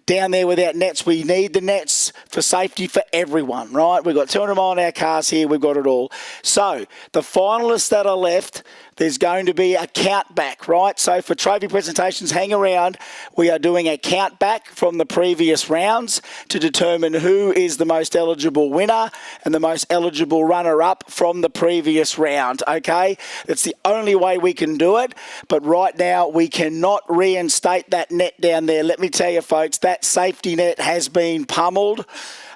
down there without nets. We need the nets for safety for everyone, right? We've got 200-mile-an-hour cars here. We've got it all. So the finalists that are left, there's going to be a count back, right? So for trophy presentations, hang around. We are doing a count back from the previous rounds to determine who is the most eligible winner and the most eligible runner-up from the previous round, okay? It's the only way we can do it, but right now we cannot reinstate that net down there. Let me tell you, folks, that safety net has been pummeled.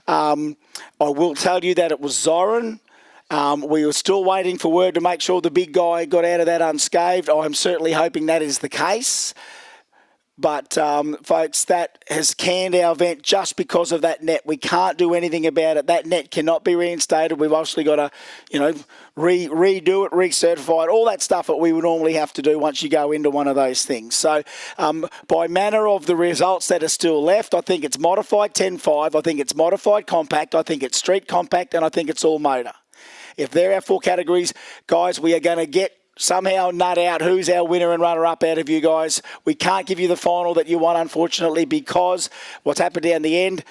I will tell you that it was Zoran. We were still waiting for word to make sure the big guy got out of that unscathed. I'm certainly hoping that is the case. But, folks, that has canned our event just because of that net. We can't do anything about it. That net cannot be reinstated. We've obviously got to, redo it, recertify it, all that stuff that we would normally have to do once you go into one of those things. So, by manner of the results that are still left, I think it's modified 10.5. I think it's modified compact. I think it's street compact. And I think it's all motor. If they're our 4 categories, guys, we are going to get somehow nut out who's our winner and runner-up out of you guys. We can't give you the final that you want, unfortunately, because what's happened down the end,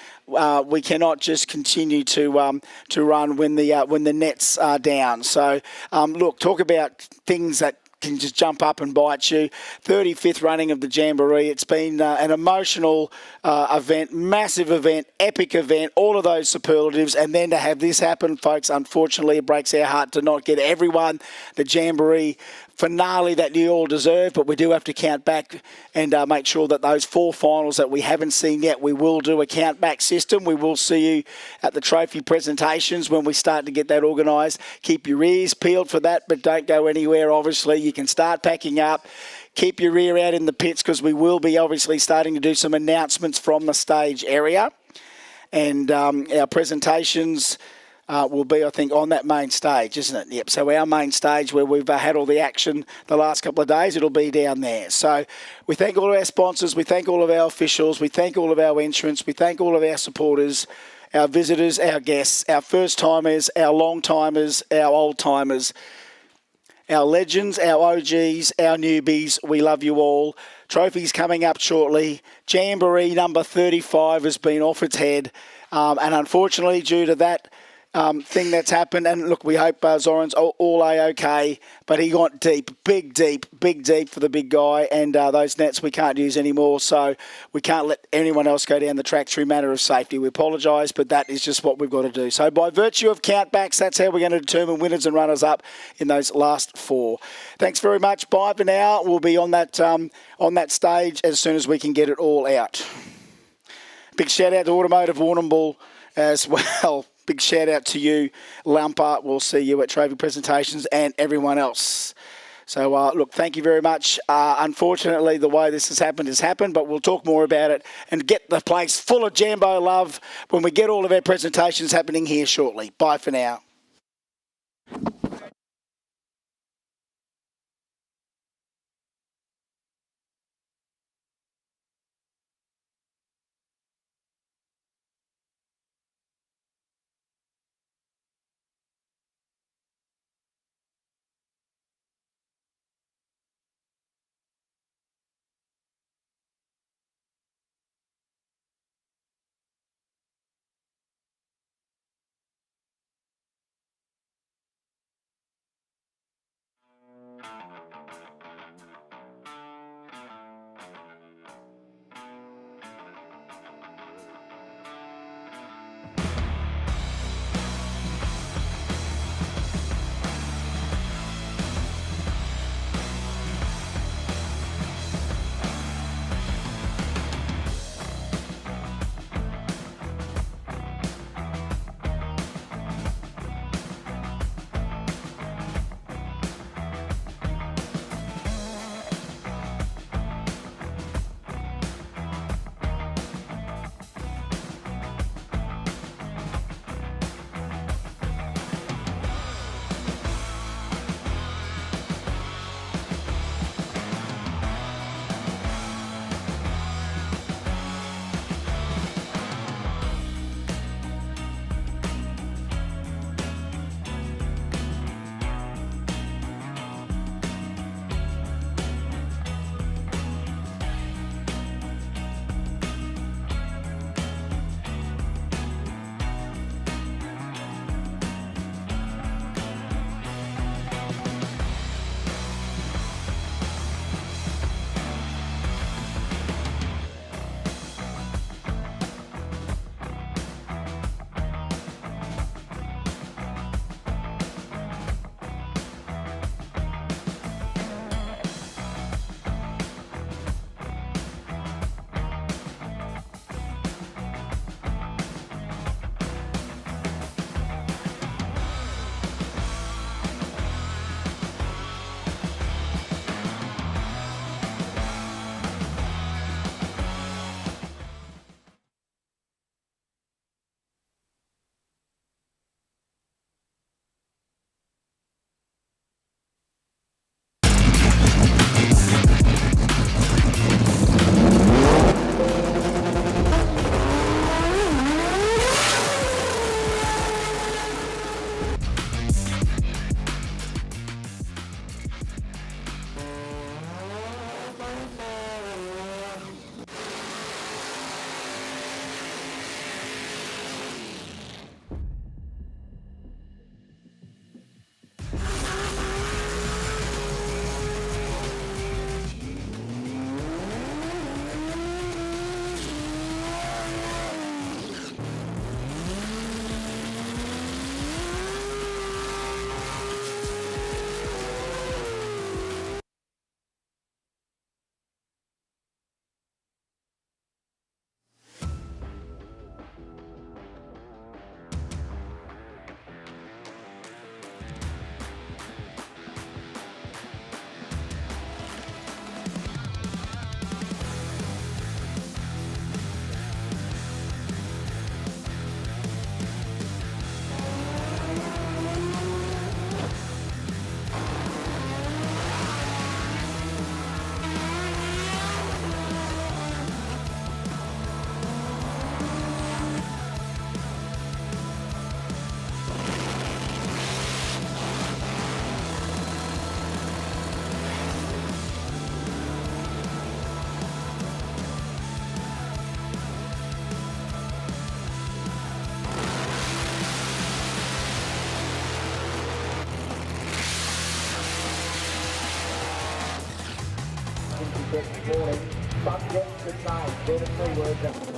we cannot just continue to run when the nets are down. So, look, talk about things that can just jump up and bite you. 35th running of the Jamboree. It's been an emotional event, massive event, epic event, all of those superlatives. And then to have this happen, folks, unfortunately, it breaks our heart to not get everyone the Jamboree finale that you all deserve, but we do have to count back and make sure that those 4 finals that we haven't seen yet, we will do a count back system. We will see you at the trophy presentations when we start to get that organised. Keep your ears peeled for that, but don't go anywhere, obviously. You can start packing up. Keep your ear out in the pits because we will be obviously starting to do some announcements from the stage area. And our presentations will be, I think, on that main stage, isn't it? Yep. So our main stage where we've had all the action the last couple of days, it'll be down there. So we thank all of our sponsors. We thank all of our officials. We thank all of our entrants. We thank all of our supporters, our visitors, our guests, our first-timers, our long-timers, our old-timers, our legends, our OGs, our newbies. We love you all. Trophies coming up shortly. Jamboree number 35 has been off its head. And unfortunately, due to that thing that's happened, and look, we hope Zoran's all A-okay, but he got big deep for the big guy, and those nets we can't use anymore, so we can't let anyone else go down the track through matter of safety. We apologise, but that is just what we've got to do. So by virtue of countbacks, that's how we're going to determine winners and runners-up in those last 4. Thanks very much. Bye for now. We'll be on that stage as soon as we can get it all out. Big shout-out to Automotive Warrnambool as well. Big shout out to you, Lampa. We'll see you at trophy presentations and everyone else. So, look, thank you very much. Unfortunately, the way this has happened, but we'll talk more about it and get the place full of Jambo love when we get all of our presentations happening here shortly. Bye for now. this morning. Subject to change. They're the 3 words.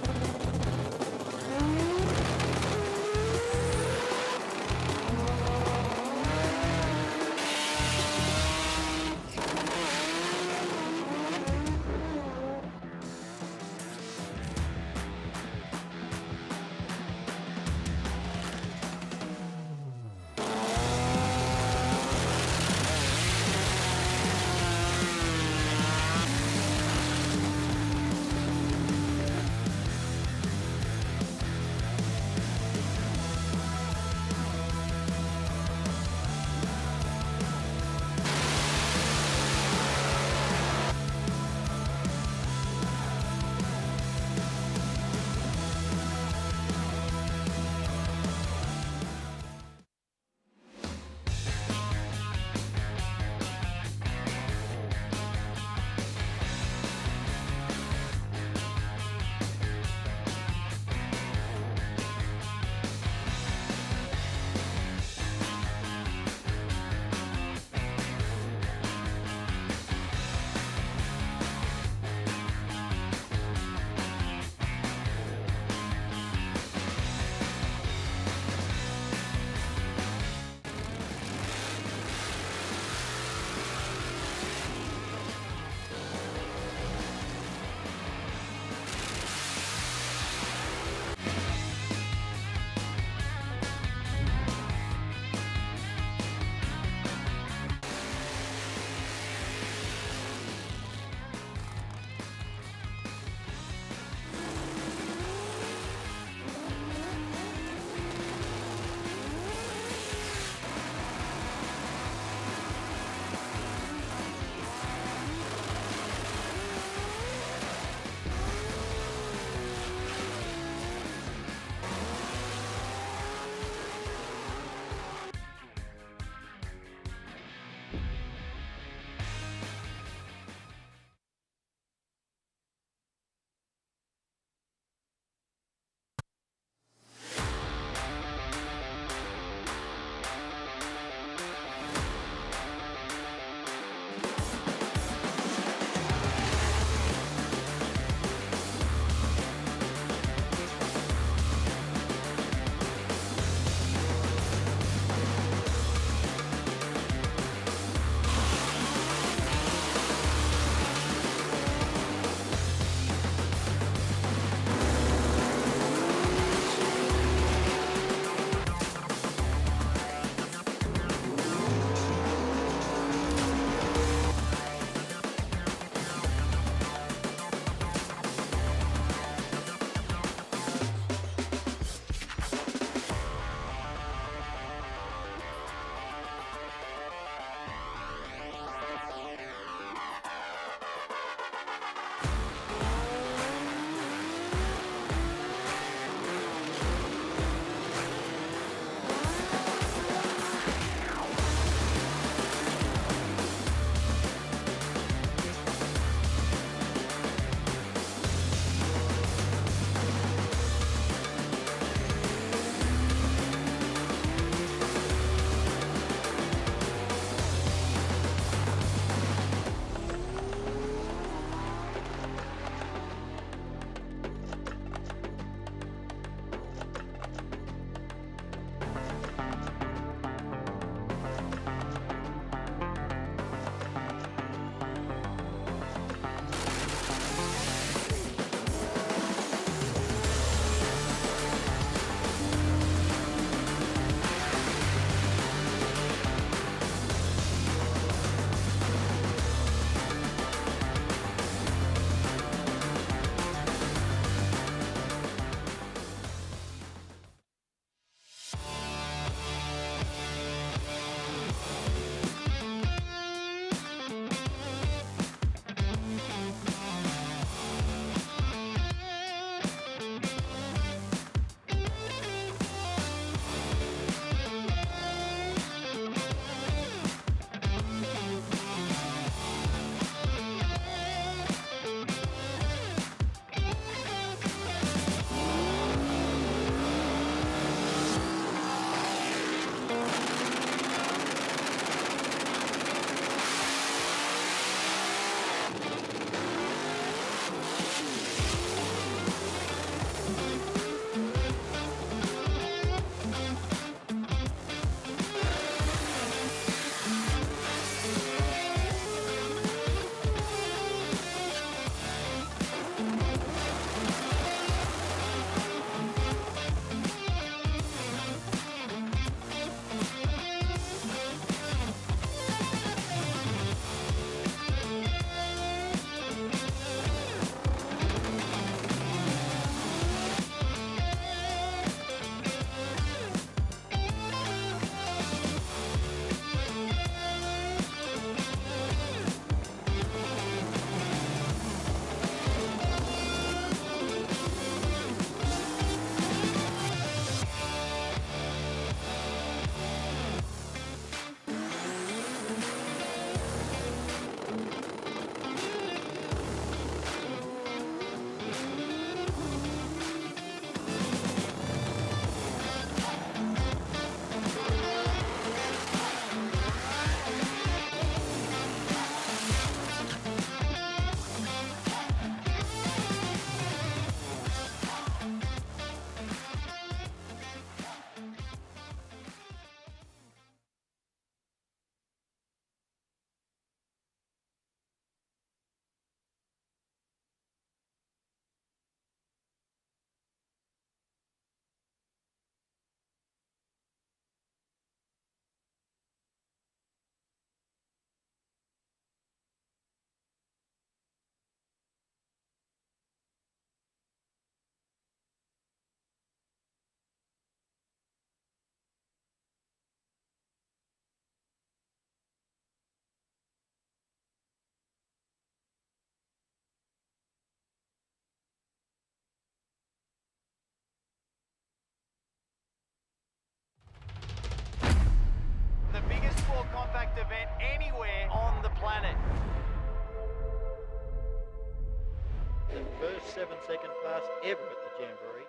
7-second pass ever at the Jamboree.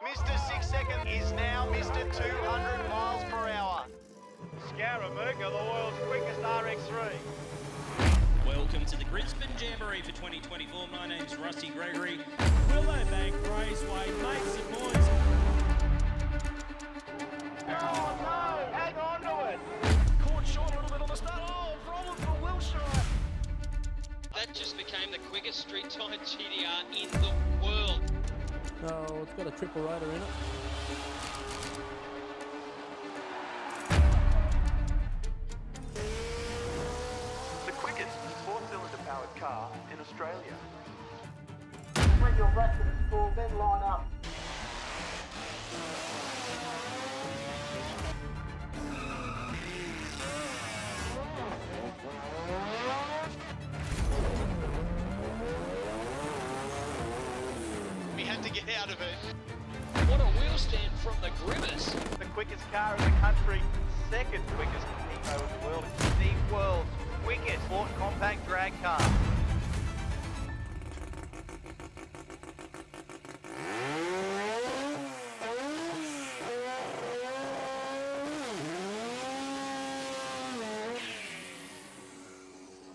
Mr. 6 Second is now Mr. 200 miles per hour. Scaramouche, the world's quickest RX3. Welcome to the Brisbane Jamboree for 2024. My name's Rusty Gregory. Willowbank Raceway, make some noise. Oh no, hang on to it. Caught short a little bit on the start. Oh, problem for Wilshire. That just became the quickest street-timed GTR in the world. Oh, it's got a triple rotor in it. The quickest 4-cylinder powered car in Australia. When you're rested at full, then line up. We had to get out of it. What a wheel stand from the Grimmers. The quickest car in the country, second quickest Evo in the world. The world's quickest sport compact drag car.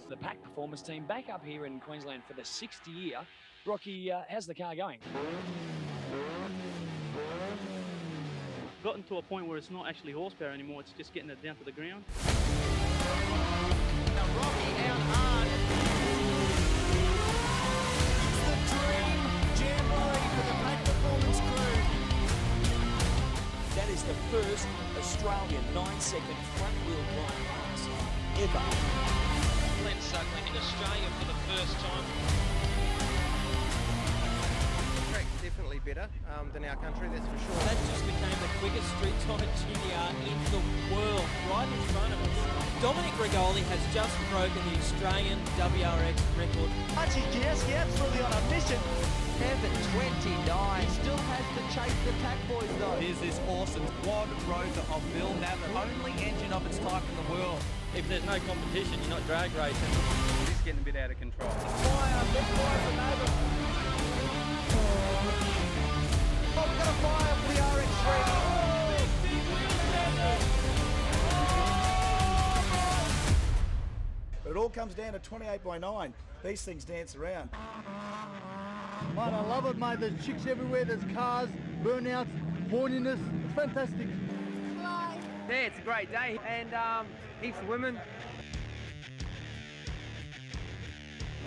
The Pack Performance team back up here in Queensland for the 6th year. Rocky, how's the car going? Gotten to a point where it's not actually horsepower anymore, it's just getting it down to the ground. Now Rocky out hard. It's the dream Jamboree for the Pack Performance crew. That is the first Australian 9-second front-wheel drive pass ever. Glenn Suckling in Australia for the first time. Definitely better than our country, that's for sure. That just became the quickest street-timed GTR in the world, right in front of us. Dominic Rigoli has just broken the Australian WRX record. Jazvski absolutely on a mission. Kevin, 29, still has to chase the Pack boys though. Here's this awesome quad rotor of Bill Navin, only engine of its type in the world. If there's no competition, you're not drag racing. It is getting a bit out of control. Fire, big fire from Navin. Oh, we're going to fire for the RX3. But it all comes down to 28/9. These things dance around. Mate, I love it, mate. There's chicks everywhere, there's cars, burnouts, horniness. It's fantastic. Yeah, it's a great day. And heaps of women.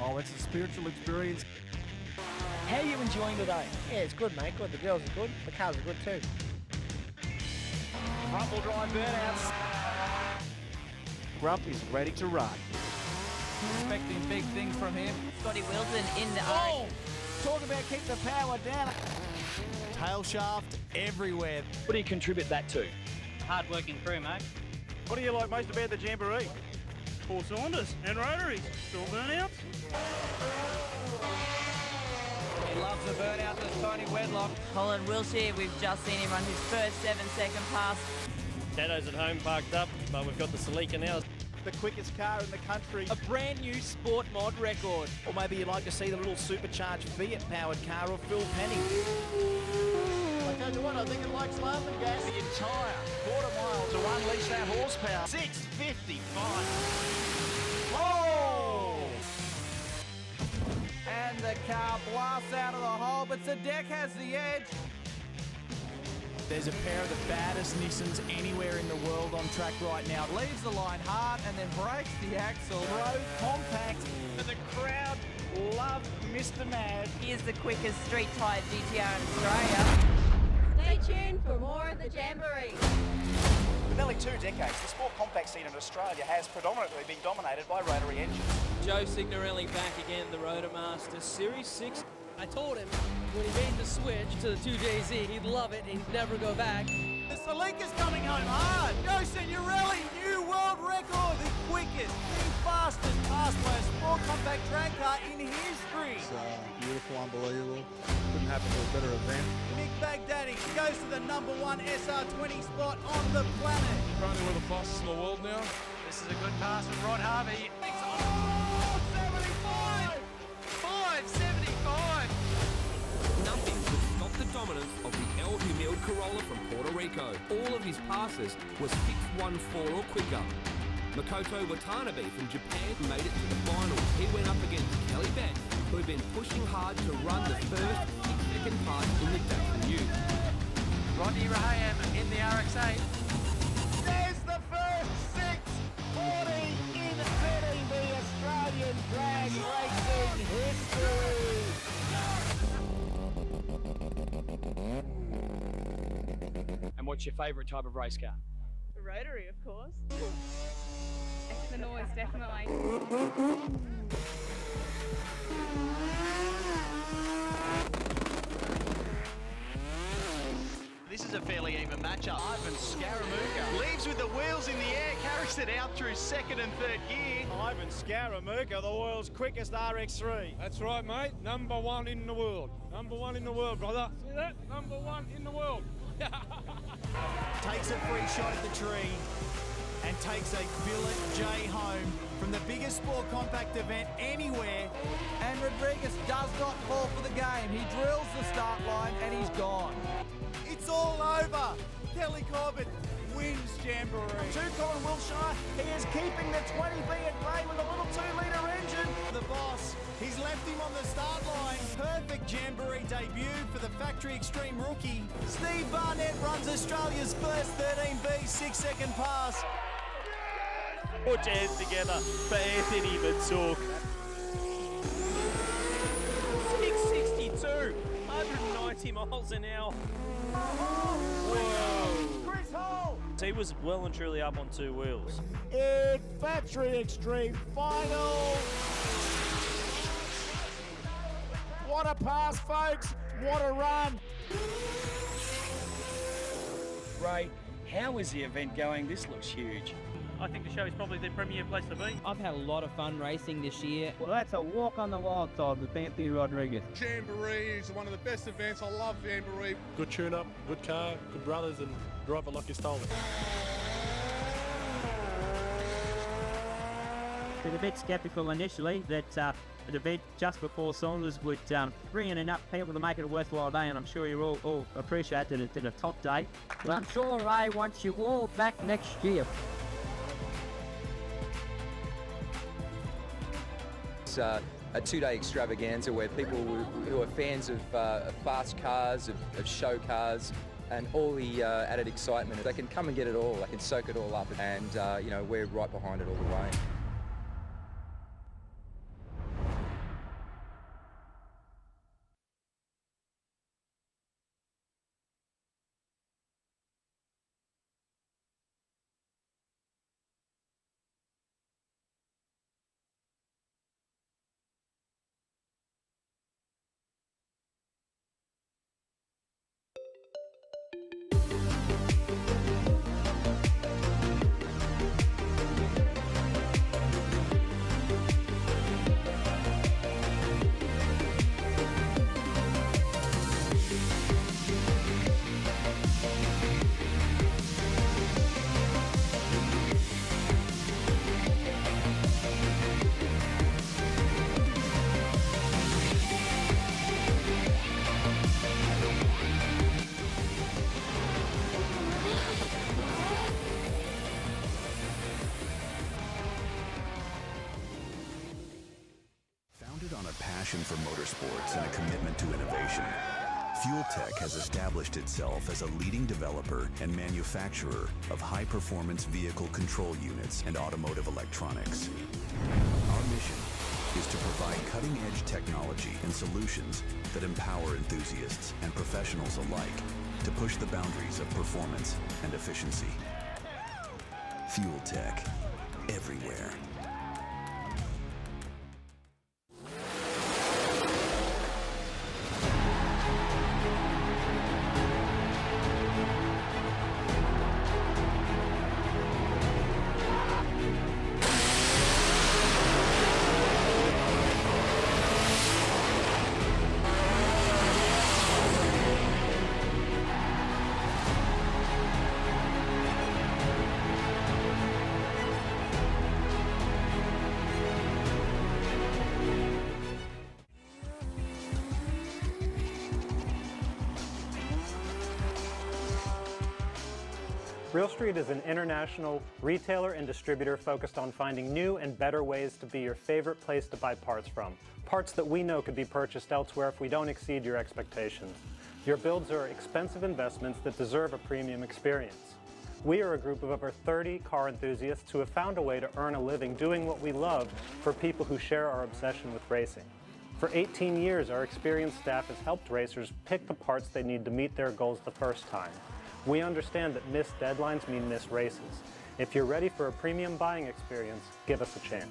Oh, it's a spiritual experience. How are you enjoying today? Yeah, it's good, mate. Good. The girls are good. The cars are good too. Front-wheel drive burnouts. Grump is ready to ride. Expecting big things from him. Scotty Wilson in the Oh! Talk about keep the power down. Tail shaft everywhere. What do you contribute that to? Hard-working crew, mate. What do you like most about the Jamboree? 4 cylinders and rotaries. Still burnouts. He loves the burnout, this Tony Wedlock. Colin Wilshire, we've just seen him run his first 7-second pass. Daddo's at home parked up, but we've got the Sligar now. The quickest car in the country. A brand new sport mod record. Or maybe you'd like to see the little supercharged Fiat-powered car of Phil Penny. I tell you what, I think it likes laughing gas. The entire quarter mile to unleash that horsepower. 655. Oh! And the car blasts out of the hole, but the deck has the edge. There's a pair of the baddest Nissans anywhere in the world on track right now. Leaves the line hard and then breaks the axle. Road compact. And the crowd love Mr. Mad. Here's the quickest street-tired GTR in Australia. Stay tuned for more of the Jamboree. For nearly 2 decades, the sport compact scene in Australia has predominantly been dominated by rotary engines. Joe Signorelli back again, the Rotomaster Series 6. I told him when he made the switch to the 2JZ, he'd love it and he'd never go back. The Sligar's coming home hard. Joe Signorelli, new world record. The quickest, the fastest pass by a sport compact drag car in history. It's beautiful, unbelievable. Couldn't happen to a better event. Nick Baghdadi goes to the #1 SR20 spot on the planet. Currently we're the fastest in the world now. This is a good pass from Rod Harvey. 75! 575! drivers was 6:14 or quicker. Makoto Watanabe from Japan made it to the finals. He went up against Kelly Betts, who had been pushing hard to run the first 6-second pass in the Datsun Ute. Rodney Raham in the RX-8. There's the first 640 in setting the Australian drag racing history. And what's your favourite type of race car? The rotary, of course. Extra noise, definitely. This is a fairly even matchup. Ivan Scaramuka leaves with the wheels in the air, carries it out through second and third gear. Ivan Scaramuka, the world's quickest RX3. That's right, mate. Number one in the world. Number one in the world, brother. See that? Number one in the world. Takes a free shot at the tree and takes a billet J home from the biggest sport compact event anywhere. And Rodriguez does not fall for the game. He drills the start line and he's gone. It's all over. Kelly Corbett wins Jamboree. To Colin Wilshire, he is keeping the 20B at bay with a little 2-litre engine. The boss, he's left him on the start line. Perfect Jamboree debut for the Factory Extreme rookie. Steve Barnett runs Australia's first 13B 6-second pass. Put your hands together for Anthony Matuk. 662, 190 miles an hour. Whoa. Chris Hall. He was well and truly up on two wheels. In Factory Extreme final. What a pass, folks. What a run. Ray, how is the event going? This looks huge. I think the show is probably the premier place to be. I've had a lot of fun racing this year. Well, that's a walk on the wild side with Anthony Rodriguez. Jamboree is one of the best events. I love Jamboree. Good tune-up, good car, good brothers, and drive it like you stole it. Been a bit sceptical initially that an event just before Saunders would bring in enough people to make it a worthwhile day, and I'm sure you all appreciate that it's a top day. Well, I'm sure Ray wants you all back next year. A two-day extravaganza where people who are fans of fast cars, of show cars, and all the added excitement, they can come and get it all. They can soak it all up, and we're right behind it all the way. For motorsports and a commitment to innovation, Fueltech has established itself as a leading developer and manufacturer of high-performance vehicle control units and automotive electronics. Our mission is to provide cutting-edge technology and solutions that empower enthusiasts and professionals alike to push the boundaries of performance and efficiency. Fueltech, everywhere. Real Street is an international retailer and distributor focused on finding new and better ways to be your favorite place to buy parts from. Parts that we know could be purchased elsewhere if we don't exceed your expectations. Your builds are expensive investments that deserve a premium experience. We are a group of over 30 car enthusiasts who have found a way to earn a living doing what we love for people who share our obsession with racing. For 18 years, our experienced staff has helped racers pick the parts they need to meet their goals the first time. We understand that missed deadlines mean missed races. If you're ready for a premium buying experience, give us a chance.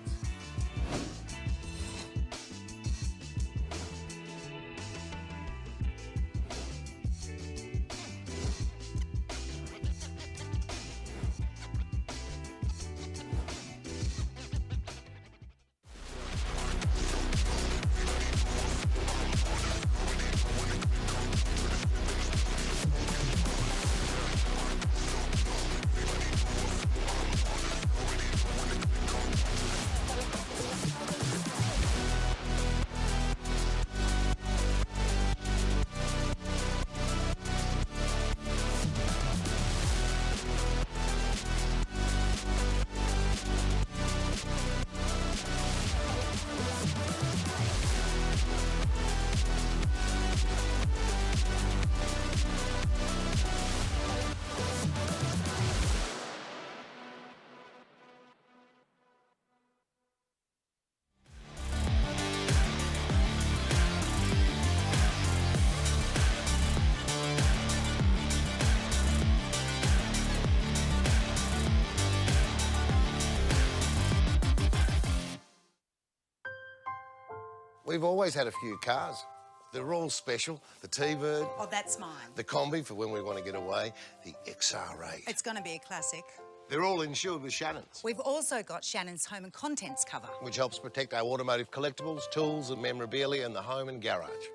We've always had a few cars. They're all special. The T-Bird. Oh, that's mine. The Combi for when we want to get away. The XR8. It's going to be a classic. They're all insured with Shannons, We've also got Shannon's home and contents cover. which helps protect our automotive collectibles, tools and memorabilia in the home and garage.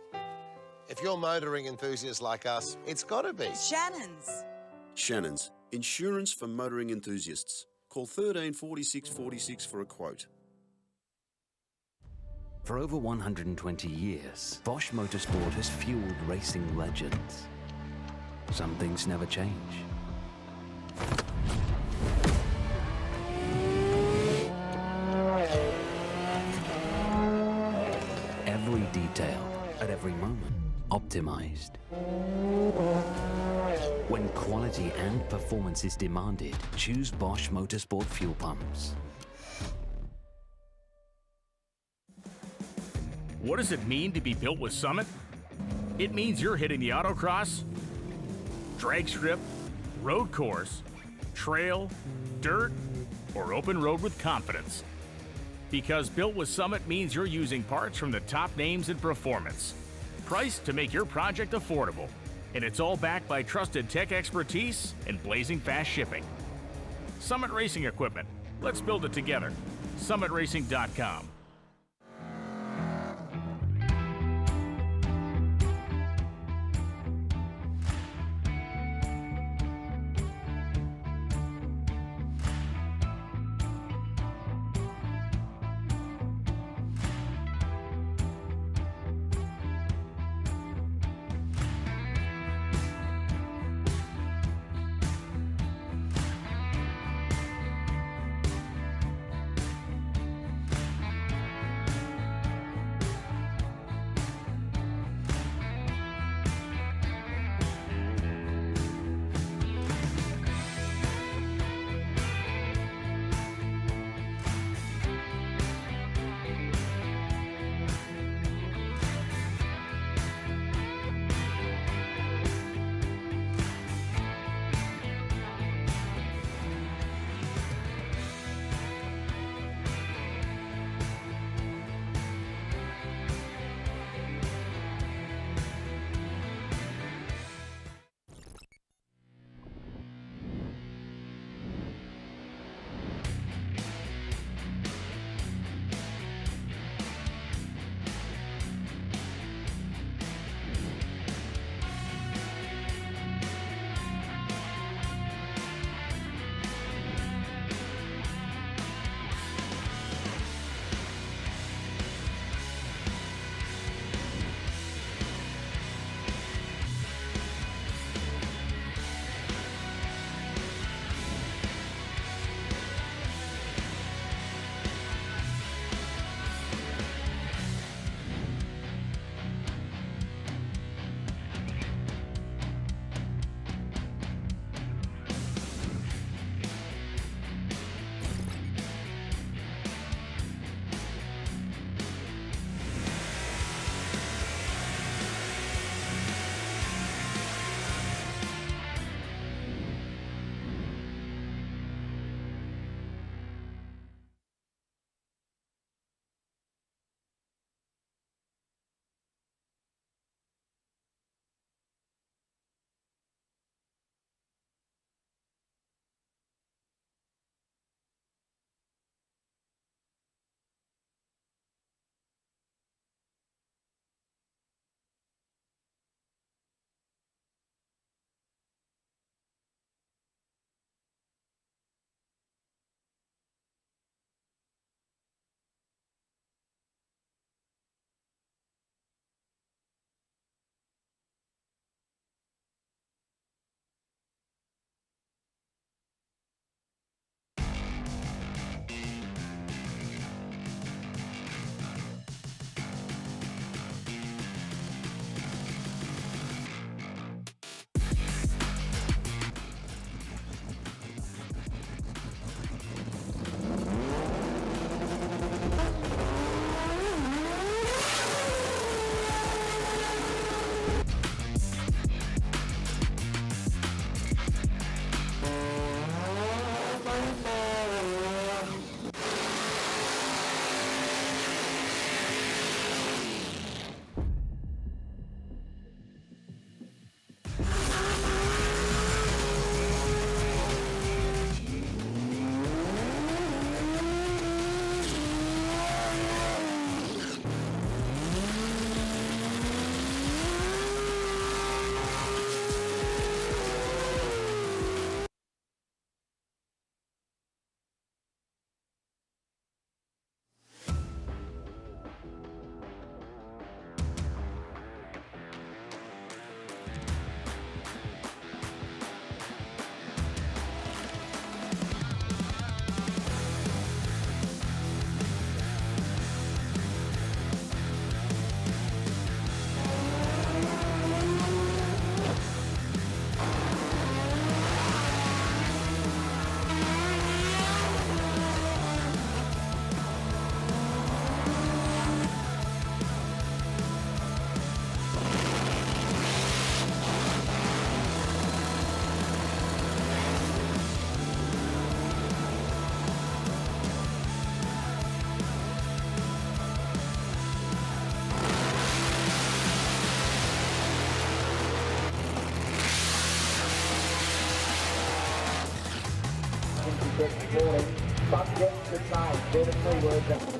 If you're motoring enthusiasts like us, it's got to be. Shannon's. Shannons, insurance for motoring enthusiasts. Call 13 46 46 for a quote. For over 120 years, Bosch Motorsport has fueled racing legends. Some things never change. Every detail, at every moment, optimized. When quality and performance is demanded, choose Bosch Motorsport fuel pumps. What does it mean to be built with Summit? It means you're hitting the autocross, drag strip, road course, trail, dirt, or open road with confidence. Because built with Summit means you're using parts from the top names in performance, priced to make your project affordable, and it's all backed by trusted tech expertise and blazing fast shipping. Summit Racing Equipment. Let's build it together. SummitRacing.com. They're the 3 words that...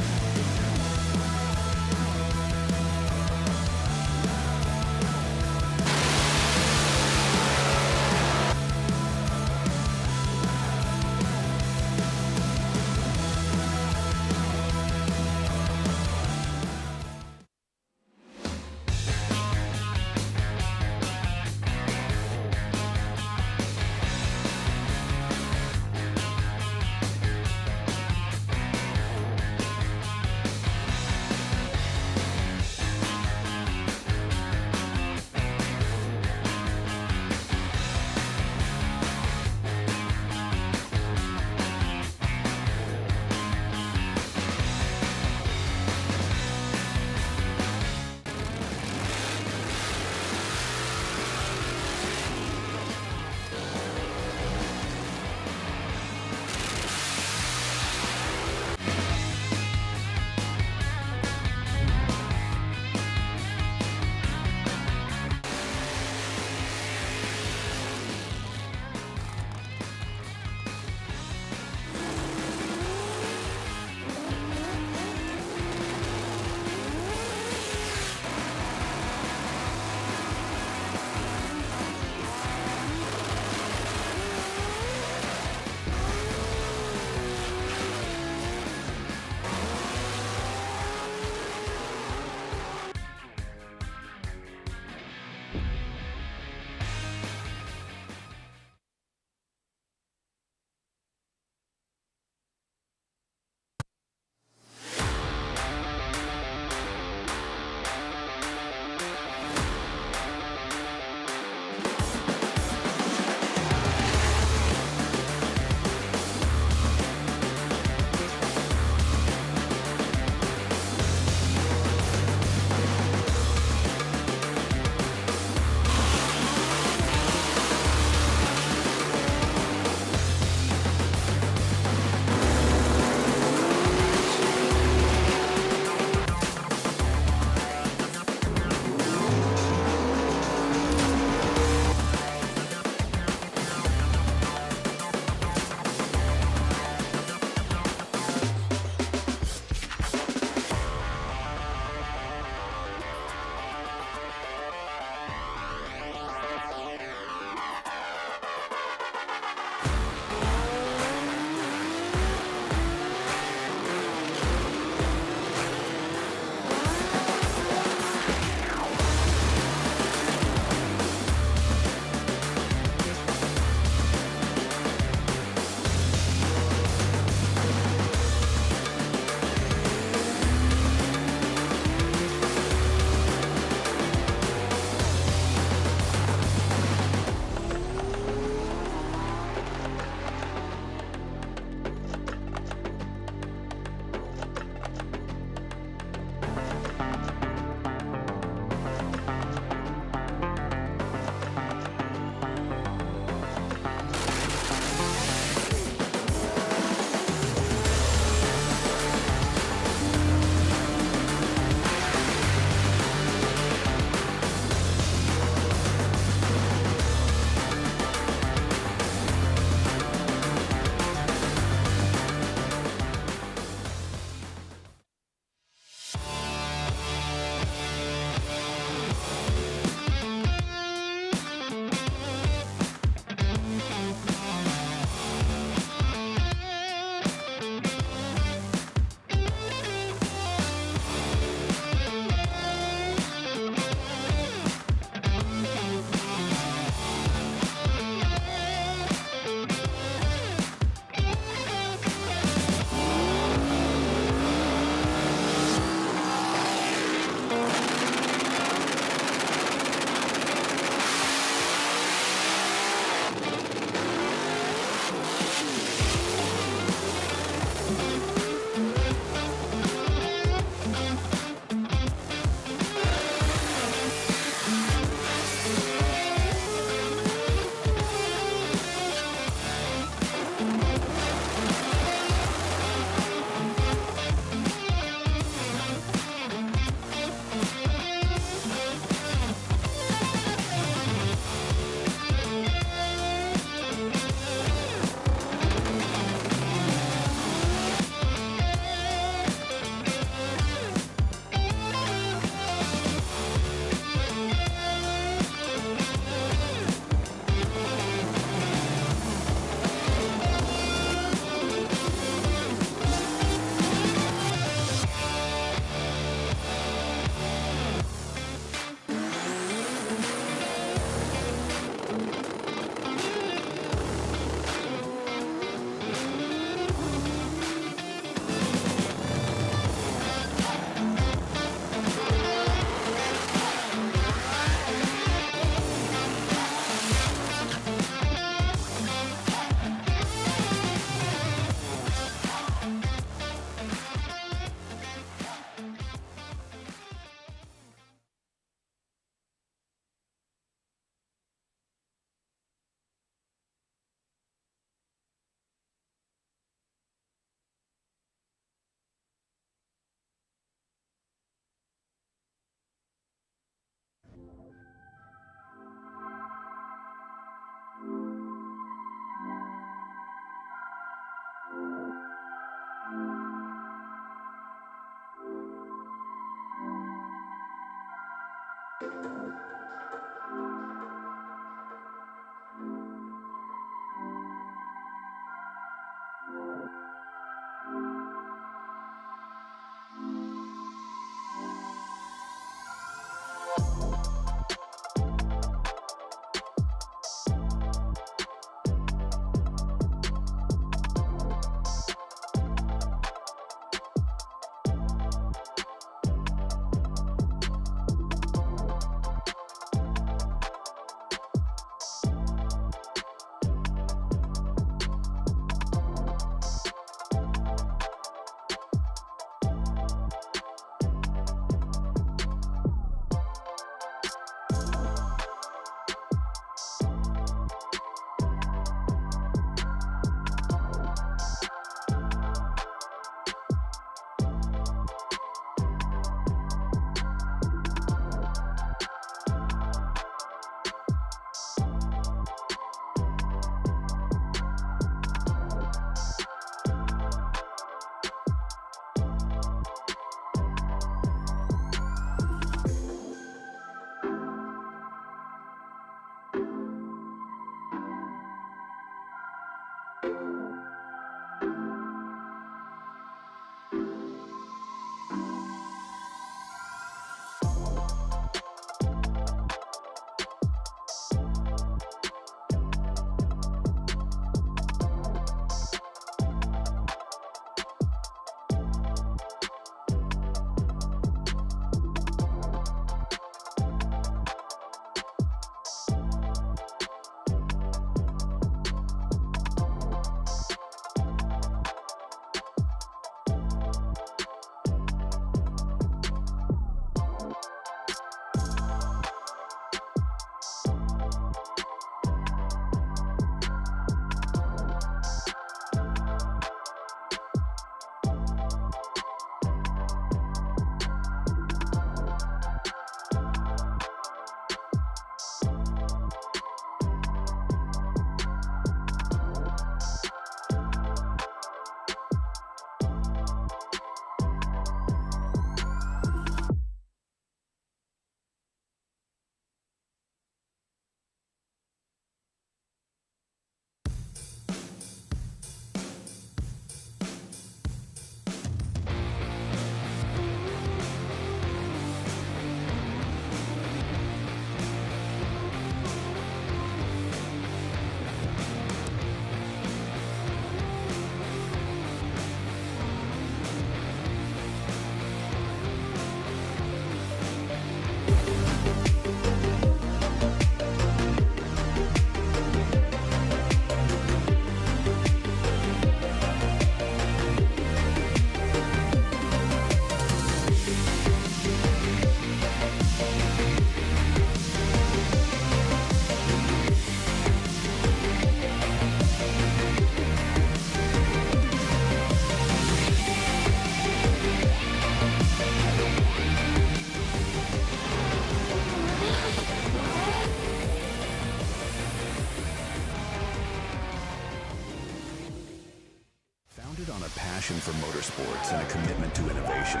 passion for motorsports and a commitment to innovation,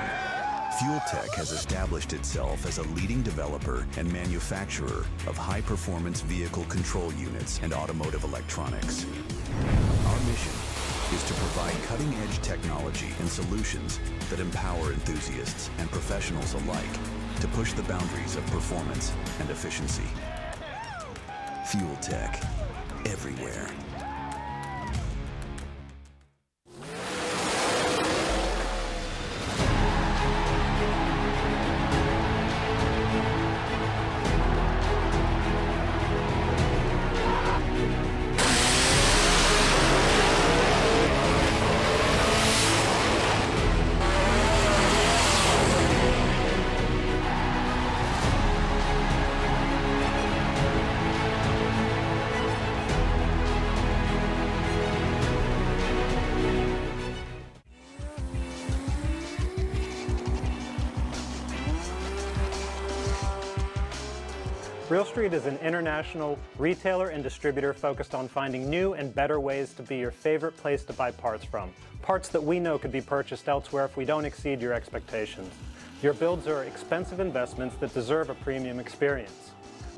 Fueltech has established itself as a leading developer and manufacturer of high-performance vehicle control units and automotive electronics. Our mission is to provide cutting-edge technology and solutions that empower enthusiasts and professionals alike to push the boundaries of performance and efficiency. Fueltech, everywhere. Real Street is an international retailer and distributor focused on finding new and better ways to be your favorite place to buy parts from. Parts that we know could be purchased elsewhere if we don't exceed your expectations. Your builds are expensive investments that deserve a premium experience.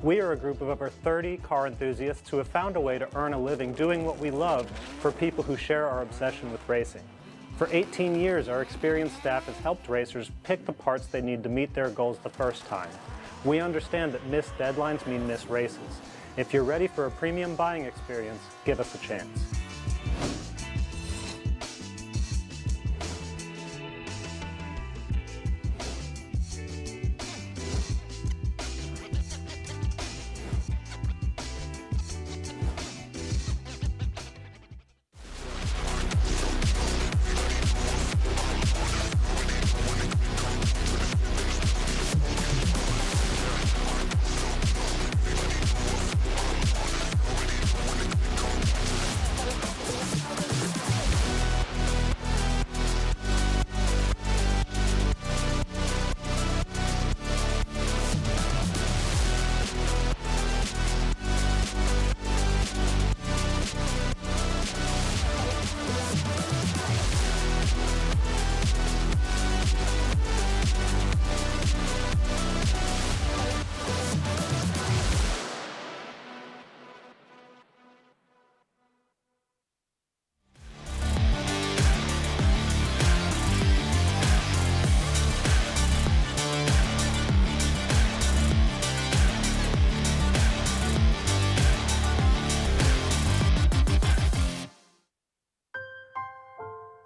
We are a group of over 30 car enthusiasts who have found a way to earn a living doing what we love for people who share our obsession with racing. For 18 years, our experienced staff has helped racers pick the parts they need to meet their goals the first time. We understand that missed deadlines mean missed races. If you're ready for a premium buying experience, give us a chance.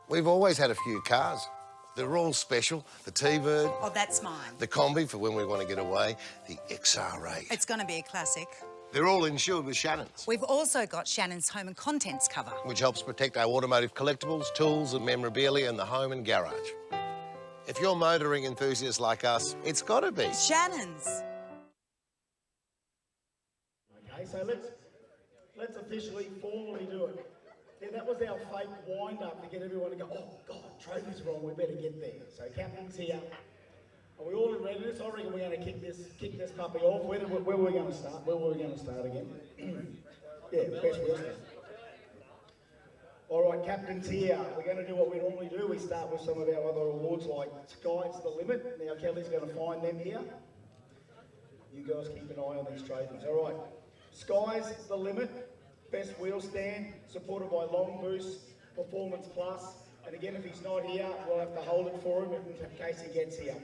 We've always had a few cars. They're all special. The T-Bird. Oh, that's mine. The Combi for when we want to get away. The XR8. It's going to be a classic. They're all insured with Shannons, We've also got Shannons Home and Contents cover, which helps protect our automotive collectibles, tools and memorabilia in the home and garage. If you're motoring enthusiasts like us, it's got to be Shannons. Okay, so let's officially, formally do it. Yeah, that was our fake wind-up to get everyone to go, oh, God, trophy's wrong, we better get there. So captain's here. Are we all in readiness? I reckon we're going to kick this puppy off. Where were we going to start? Where were we going to start again? Yeah, best Western. All right, captain's here. We're going to do what we normally do. We start with some of our other awards like Sky's the Limit. Now, Kelly's going to find them here. You guys keep an eye on these trophies. All right, Sky's the Limit. Best wheel stand, supported by Long Boost, Performance Plus. And again, if he's not here, we'll have to hold it for him in case he gets here.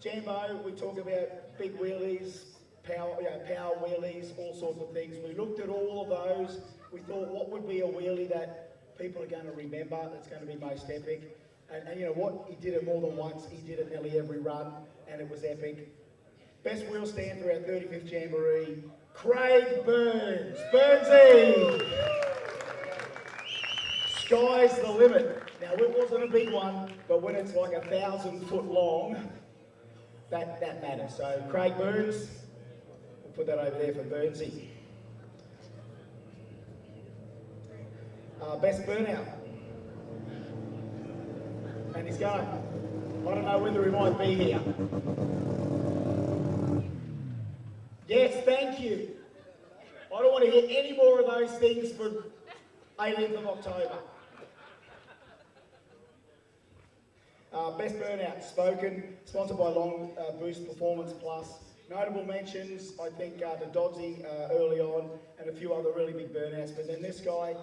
Jambo, we talk about big wheelies, power wheelies, all sorts of things. We looked at all of those. We thought, what would be a wheelie that people are going to remember, that's going to be most epic? And you know what? He did it more than once. He did it nearly every run, and it was epic. Best wheel stand for our 35th Jamboree, Craig Burns. Burnsy! Sky's the limit. Now, it wasn't a big one, but when it's like 1,000 foot long, that matters. So, Craig Burns, we'll put that over there for Burnsy. Best burnout. And he's going. I don't know whether he might be here. Yes, thank you. I don't want to hear any more of those things for 18th of October. Best Burnout, Spoken, sponsored by Long Boost Performance Plus. Notable mentions, I think, to Dodsy early on, and a few other really big burnouts. But then this guy,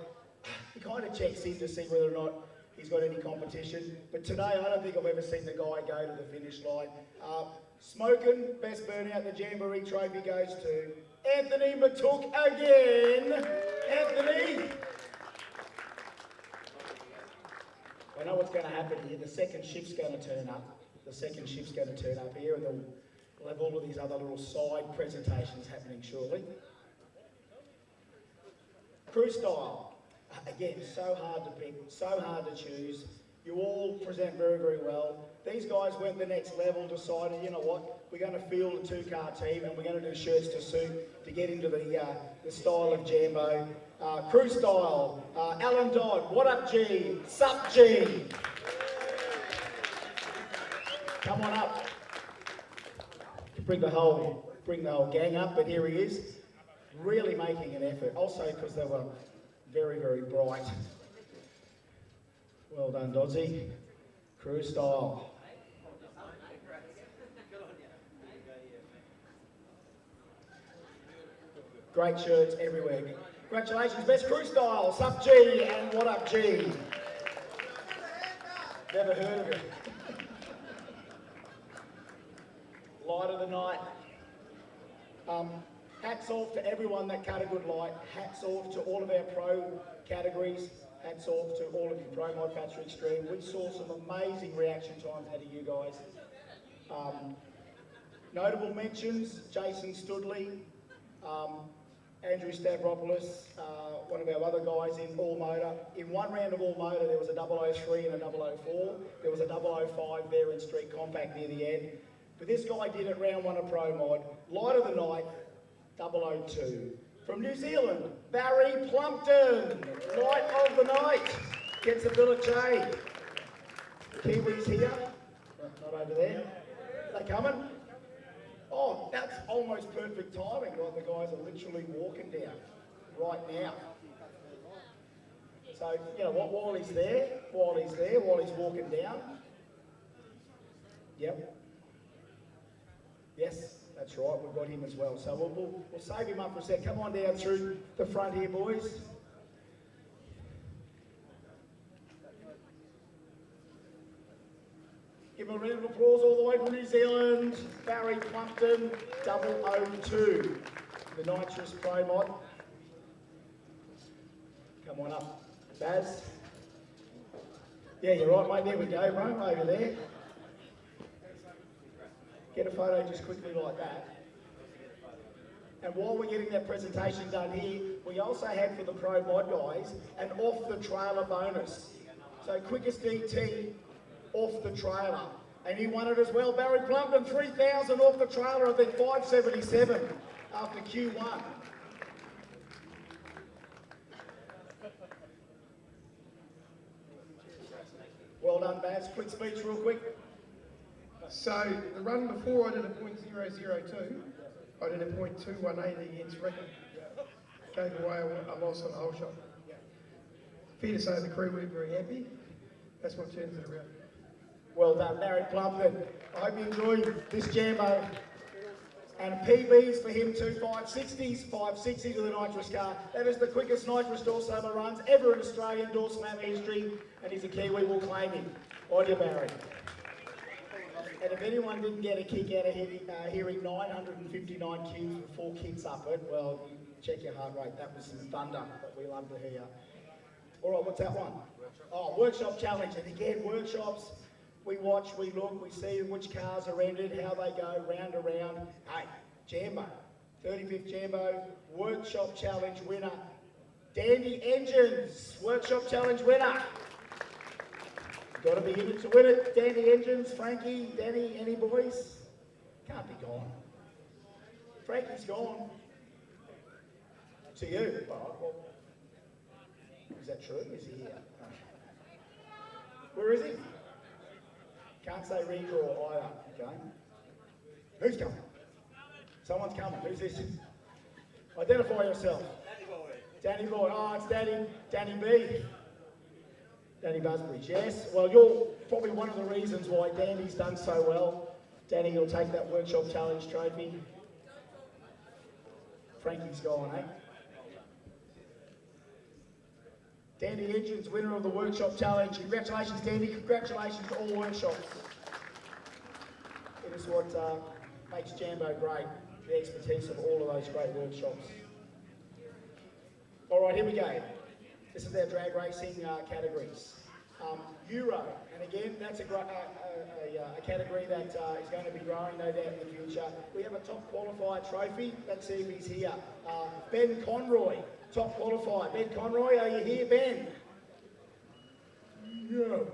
he kind of checks in to see whether or not he's got any competition. But today, I don't think I've ever seen the guy go to the finish line. Smoking, Best Burnout, the Jamboree trophy goes to Anthony Matuk again. Anthony! I know what's going to happen here. The second shift's going to turn up. The second shift's going to turn up here, and we'll have all of these other little side presentations happening shortly. Crew style. Again, so hard to pick, so hard to choose. You all present very, very well. These guys went the next level, decided, you know what, we're going to field a two-car team and we're going to do shirts to suit to get into the style of Jambo. Crew style, Alan Dodd, what up G, sup G. Come on up. Bring the whole gang up, but here he is, really making an effort. Also because they were very, very bright. Well done, Dodsy. Crew style. Great shirts everywhere. Congratulations, best crew style. Sup G and what up G. Never heard of it. Light of the night. Hats off to everyone that cut a good light. Hats off to all of our pro categories. Hats off to all of you Pro Mod Factory Extreme. We saw some amazing reaction times out of you guys. Notable mentions, Jason Studley, Andrew Stavropoulos, one of our other guys in All Motor. In one round of All Motor, there was a 003 and a 004. There was a 005 there in Street Compact near the end. But this guy did it round one of Pro Mod. Light of the night, 002. From New Zealand, Barry Plumpton, Light of the Night, gets a billet J. Kiwis here, not over there. Are they coming? Oh, that's almost perfect timing. Like the guys are literally walking down right now. So, you know what, while he's walking down. Yep. Yes. That's right, we've got him as well. So we'll save him up for a sec. Come on down through the front here, boys. Give him a round of applause all the way from New Zealand. Barry Plumpton, 002. The Nitrous Pro Mod. Come on up. Baz. Yeah, you're right, mate. There we go, bro. Over there. Get a photo just quickly like that. And while we're getting that presentation done here, we also had for the Pro Mod guys an off the trailer bonus. So quickest DT off the trailer. And he won it as well. Barry Plumpton, 3,000 off the trailer, I think 577 after Q1. Well done, Baz. Quick speech real quick. So the run before I did a .002, I did a .218 against Reckon. Gave away a loss on the whole shot. Fair to say the crew weren't very happy. That's what turns it around. Well done, Barry Plumpton. I hope you enjoyed this Jambo. And PBs for him too, 560s with a nitrous car. That is the quickest nitrous door slammer runs ever in Australian door slammer history, and he's a Kiwi, we'll claim him. On you, Barry. And if anyone didn't get a kick out of hearing 959 cues with 4 kicks up it, well, you check your heart rate. That was some thunder that we love to hear. All right, what's that one? Oh, workshop challenge. And again, workshops, we watch, we look, we see which cars are ended, how they go, round and round. Hey, Jambo, 35th Jambo, workshop challenge winner. Dandy Engines, workshop challenge winner. Got to be in it to win it. Dandy Engines, Frankie, Danny, any boys? Can't be gone. Frankie's gone. To you. Oh, well, is that true? Is he here? Where is he? Can't say redraw either. Okay. Who's coming? Someone's coming. Who's this? Identify yourself. Danny Boy. Oh, it's Danny B. Danny Busbridge, yes. Well, you're probably one of the reasons why Danny's done so well. Danny will take that Workshop Challenge trophy. Frankie's gone, eh? Danny Engines, winner of the Workshop Challenge. Congratulations, Danny. Congratulations to all workshops. It is what makes Jambo great, the expertise of all of those great workshops. All right, here we go. This is our drag racing categories. Euro, and again, that's a category that is going to be growing, no doubt, in the future. We have a top qualifier trophy. Let's see if he's here. Ben Conroy, top qualifier. Ben Conroy, are you here, Ben? No.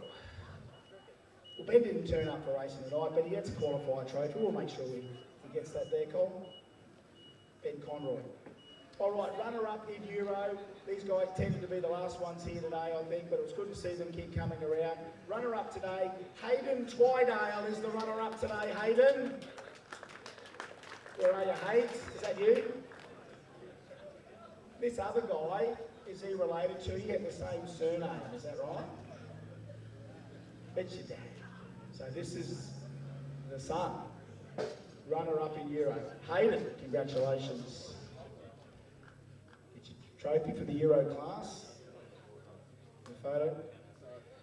Well, Ben didn't turn up for racing tonight, but he gets a qualifier trophy. We'll make sure he gets that there, Cole. Ben Conroy. All right, runner-up in Euro. These guys tended to be the last ones here today, I think, but it was good to see them keep coming around. Runner-up today, Hayden Twydale is the runner-up today. Hayden? Where are you, Hayes? Is that you? This other guy, is he related to? You have the same surname, is that right? That's your dad. So this is the son. Runner-up in Euro. Hayden, congratulations. Trophy for the Euro class. The photo.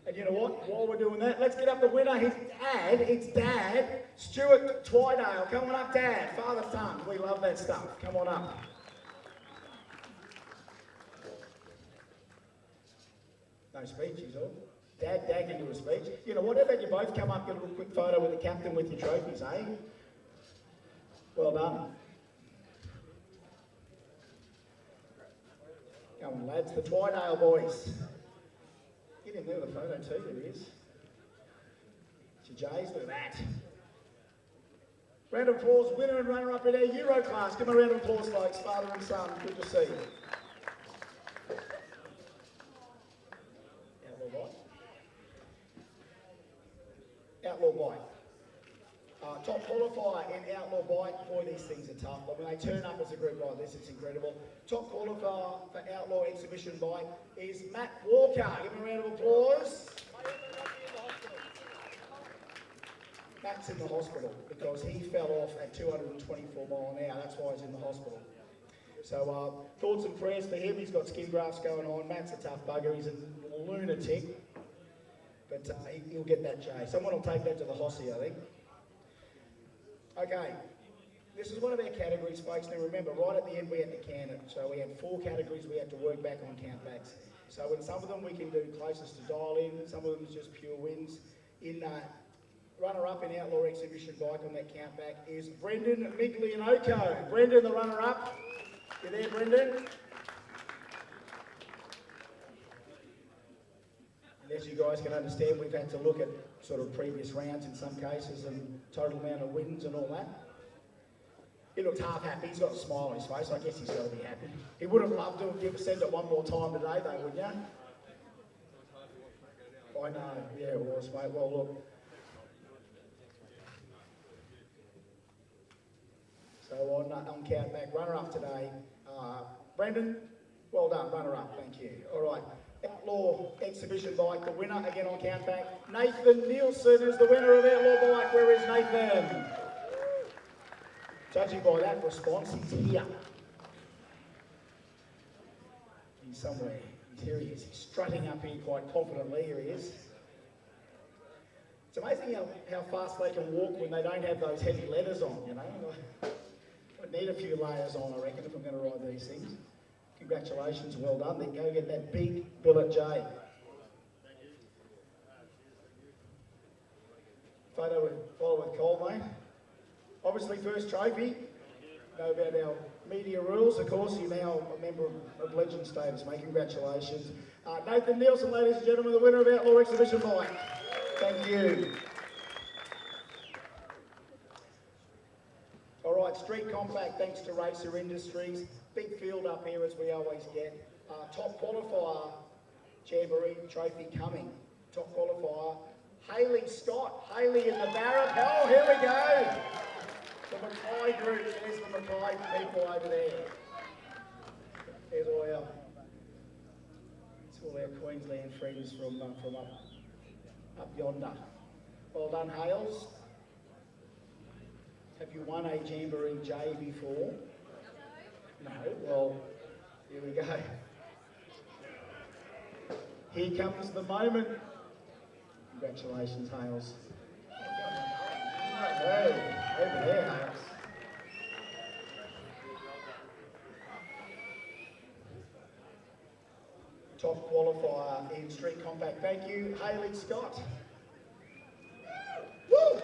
And you know what? While we're doing that, let's get up the winner. His dad, it's Dad, Stuart Twydale. Come on up, Dad. Father, son. We love that stuff. Come on up. No speech, is all. Dad can do a speech. You know what? How about you both come up, get a little quick photo with the captain with your trophies, eh? Well done. Come on, lads, the Twydale boys. Get in there with a photo too, there he is. It's your Jays, look at that. Round of applause, winner and runner-up in our Euro class. Give them a round of applause, folks, father and son. Good to see you. Outlaw bike. Outlaw bike. Top qualifier in Outlaw Bike. Boy, these things are tough. But when they turn up as a group like this, it's incredible. Top qualifier for Outlaw Exhibition Bike is Matt Walker. Give him a round of applause. Matt's in the hospital because he fell off at 224 mile an hour. That's why he's in the hospital. So thoughts and prayers for him. He's got skin grafts going on. Matt's a tough bugger. He's a lunatic. But he'll get that J. Someone will take that to the Hossie, I think. Okay, this is one of our categories, folks. Now remember, right at the end we had to can it. So we had 4 categories we had to work back on countbacks. So in some of them we can do closest to dial in, some of them is just pure wins. In runner-up in Outlaw Exhibition Bike on that countback is Brendan Miglionoco. Brendan, the runner-up. You there, Brendan? And as you guys can understand, we've had to look at sort of previous rounds in some cases and total amount of wins and all that. He looks half happy. He's got a smile on his face. I guess he's got to be happy. He would have loved to send it one more time today, though, wouldn't you? I know. Yeah, it was, mate. Well, look. So on countback, runner-up today, Brendan. Well done, runner-up. Thank you. All right. Outlaw Exhibition Bike, the winner, again on countback. Nathan Nielsen is the winner of Outlaw Bike. Where is Nathan? Judging by that response, he's here. He's somewhere. Here he is. He's strutting up here quite confidently. Here he is. It's amazing how fast they can walk when they don't have those heavy leathers on, you know. I need a few layers on, I reckon, if I'm going to ride these things. Congratulations, well done. Then go get that big billet J. Follow with Cole, mate. Obviously, first trophy. Know about our media rules. Of course, you're now a member of legend status, mate. Congratulations. Nathan Nielsen, ladies and gentlemen, the winner of Outlaw Exhibition Bike. Thank you. All right, Street Compact, thanks to Racer Industries. Big field up here, as we always get. Top qualifier, Jamboree trophy coming. Top qualifier, Hayley Scott. Hayley in the barracks. Oh, here we go. The Mahay group. There's the Mahay people over there. There's all our Queensland friends from up up yonder. Well done, Hales. Have you won a Jamboree J before? No. Well, here we go. Here comes the moment. Congratulations, Hales. Hey, over there, Hales. Top qualifier in street compact. Thank you, Hayley Scott. Woo!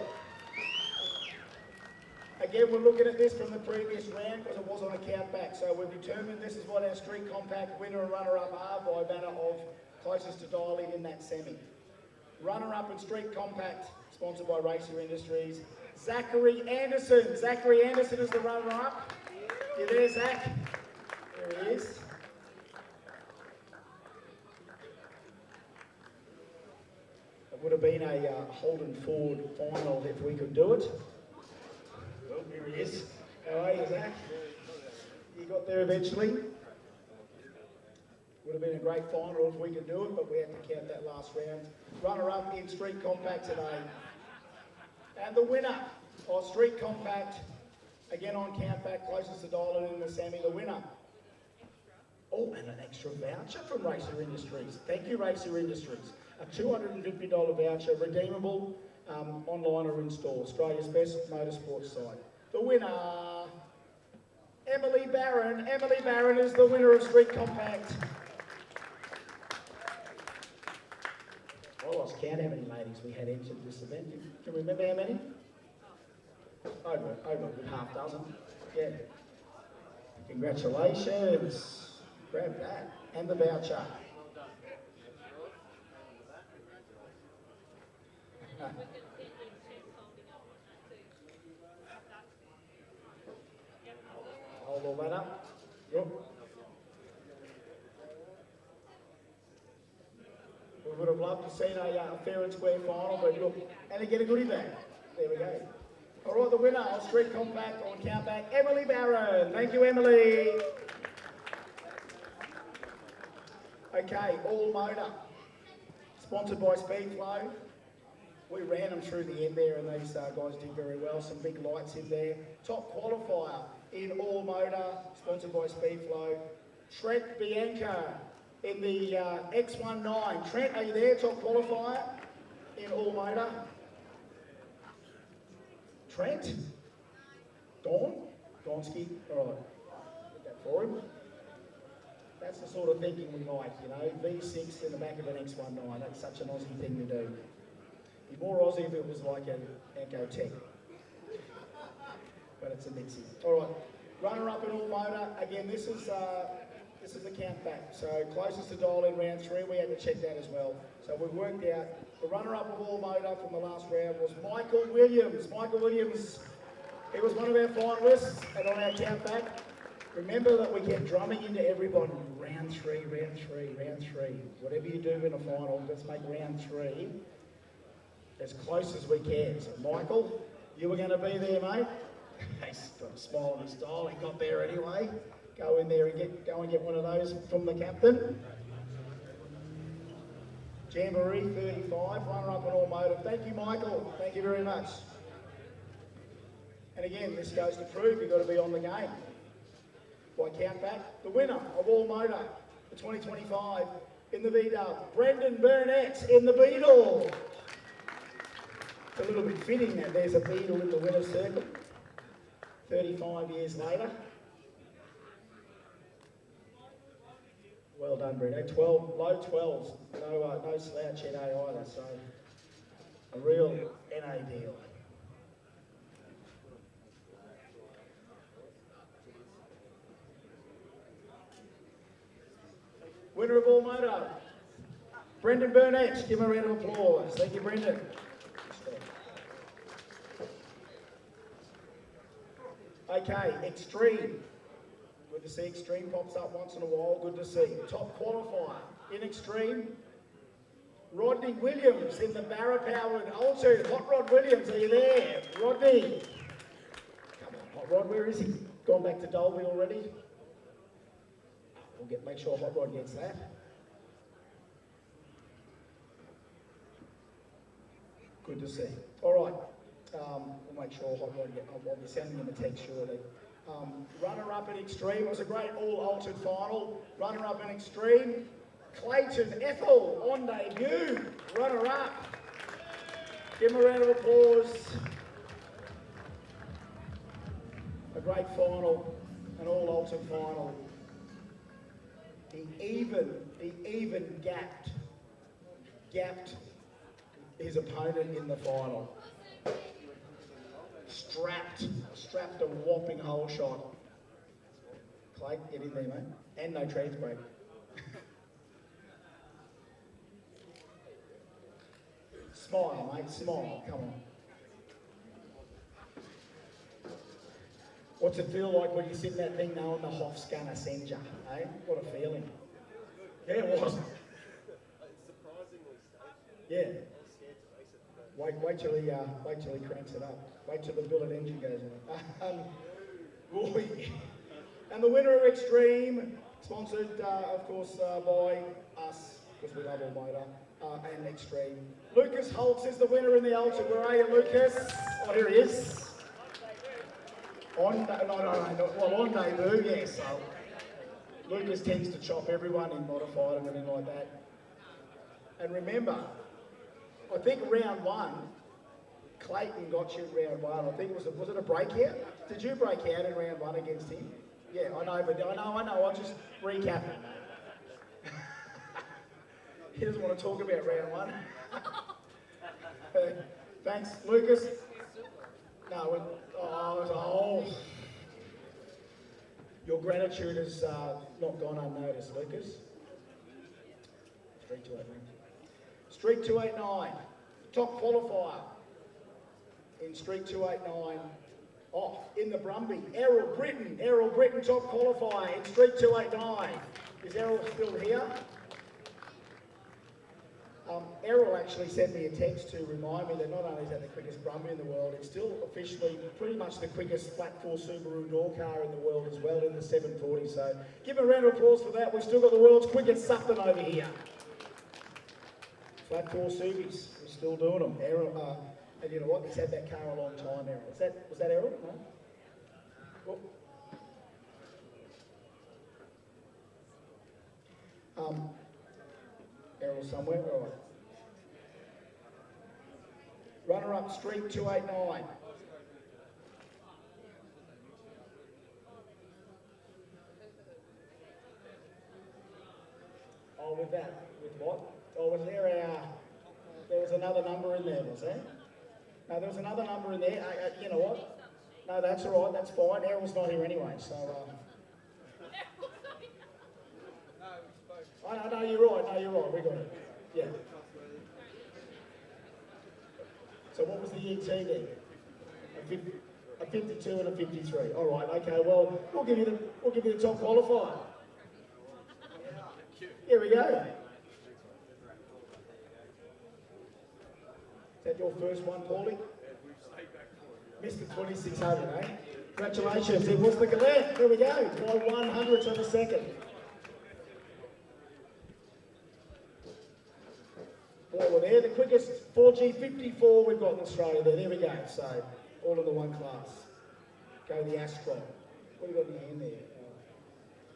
Again, we're looking at this from the previous round because it was on a count back. So we've determined this is what our street compact winner and runner-up are by banner of closest to dialing in that semi. Runner-up in street compact, sponsored by Raceway Industries, Zachary Anderson. Zachary Anderson is the runner-up. You there, Zach? There he is. It would have been a Holden Ford final if we could do it. Well, here he is. How are you, Zach? You got there eventually. Would have been a great final if we could do it, but we had to count that last round. Runner-up in street compact today. And the winner of street compact, again on count back, closest to dialing in the semi, the winner. Oh, and an extra voucher from Racer Industries. Thank you, Racer Industries. A $250 voucher, redeemable online or in store. Australia's best motorsports site. The winner, Emily Barron. Emily Barron is the winner of street compact. I lost count how many ladies we had entered this event. Can you remember how many? Over a good half dozen. Yeah. Congratulations. Grab that. And the voucher. Hold all that up. Yep. We would have loved to see a fair and square final, but look, and to get a goodie bag. There we go. All right, the winner of street compact on countback, Emily Barron. Thank you, Emily. Okay, all motor. Sponsored by Speedflow. We ran them through the end there, and these guys did very well. Some big lights in there. Top qualifier in all motor, sponsored by Speedflow. Trent Bianca in the X19. Trent, are you there? Top qualifier in all motor. Trent? Gonski? All right. Get that for him. That's the sort of thinking we like, you know. V6 in the back of an X19. That's such an Aussie thing to do. Be more Aussie if it was like an Echo Tech. But it's a mixie. All right. Runner-up in all motor. Again, this is the count back. So closest to dial in round 3, we had to check that as well. So we worked out the runner-up of all motor from the last round was Michael Williams. Michael Williams, he was one of our finalists, and on our count back, remember that we kept drumming into everybody. Round 3, round 3, round 3. Whatever you do in a final, let's make round 3 as close as we can. So Michael, you were going to be there, mate. He's got a smile on his style. He got there anyway. Go in there and get one of those from the captain. Jamboree 35, runner-up in all motive. Thank you, Michael. Thank you very much. And again, this goes to prove you've got to be on the game. By count back, the winner of all motor for 2025 in the V-Dub, Brendan Burnett in the Beetle. It's a little bit fitting that there's a Beetle in the winner's circle 35 years later. Well done, Brett. 12, low 12s, no slouch NA either, so a real NA deal. Winner of all motor, Brendan Burnett. Give him a round of applause. Thank you, Brendan. Okay, Extreme. Good to see Extreme pops up once in a while. Good to see. Top qualifier in Extreme. Rodney Williams in the Barra-powered Altu. Hot Rod Williams, are you there? Rodney. Come on, Hot Rod, where is he? Gone back to Dolby already? We'll make sure Hot Rod gets that. Good to see. All right. We'll make sure I'll be sending them a text shortly. Runner-up in Extreme was a great all-altered final. Runner-up in Extreme, Clayton Ethel on debut. Runner-up. Give him a round of applause. A great final, an all-altered final. He even gapped his opponent in the final. Strapped a whopping hole shot. Clay, get in there, mate. And no trans break. Smile, mate, smile, come on. What's it feel like when you sit in that thing knowing the Hoff's gonna send you, eh? What a feeling. Yeah, it was. Yeah. Wait till he cranks it up. Wait till the billet engine goes on. Boy. And the winner of Extreme, sponsored, of course, by us, because we love all motor, and Extreme. Lucas Holtz is the winner in the Ultra. Where are you, Lucas? Oh, here he is. On debut, yes. So Lucas tends to chop everyone in modified and everything like that. And remember, I think round one, Clayton got you in round one. I think was it a breakout? Did you break out in round one against him? Yeah, I know, but I know. I'll just recap it. He doesn't want to talk about round one. Thanks, Lucas. No, your gratitude has not gone unnoticed, Lucas. Street 289, top qualifier in Street 289. Off in the Brumby, Errol Britton, top qualifier in Street 289. Is Errol still here? Errol actually sent me a text to remind me that not only is that the quickest Brumby in the world, it's still officially pretty much the quickest flat 4 Subaru door car in the world as well, in the 740. So give him a round of applause for that. We've still got the world's quickest something over here. Flat 4 Subis, we're still doing them. Errol, and you know what? He's had that car a long time, Errol. Was that Errol? No? Errol somewhere? All right. Runner-up, Street 289. Oh, with that? With what? Oh, was there there was another number in there, was there? No, there was another number in there. You know what? No, that's all right. That's fine. Errol's not here anyway, so... Oh, no, you're right. No, you're right. We got it. Yeah. So what was the ET then? A 52 and a 53. All right. Okay. Well, we'll give you the top qualifier. Here we go. Is that your first one, Paulie? Mr. 2600, eh? Congratulations. It was the Galette. Here we go. By 100th of a second. Boy, we're there. The quickest 4G54 we've got in Australia there. There we go. So, all in the one class. Go the Astro. What have you got in your hand there?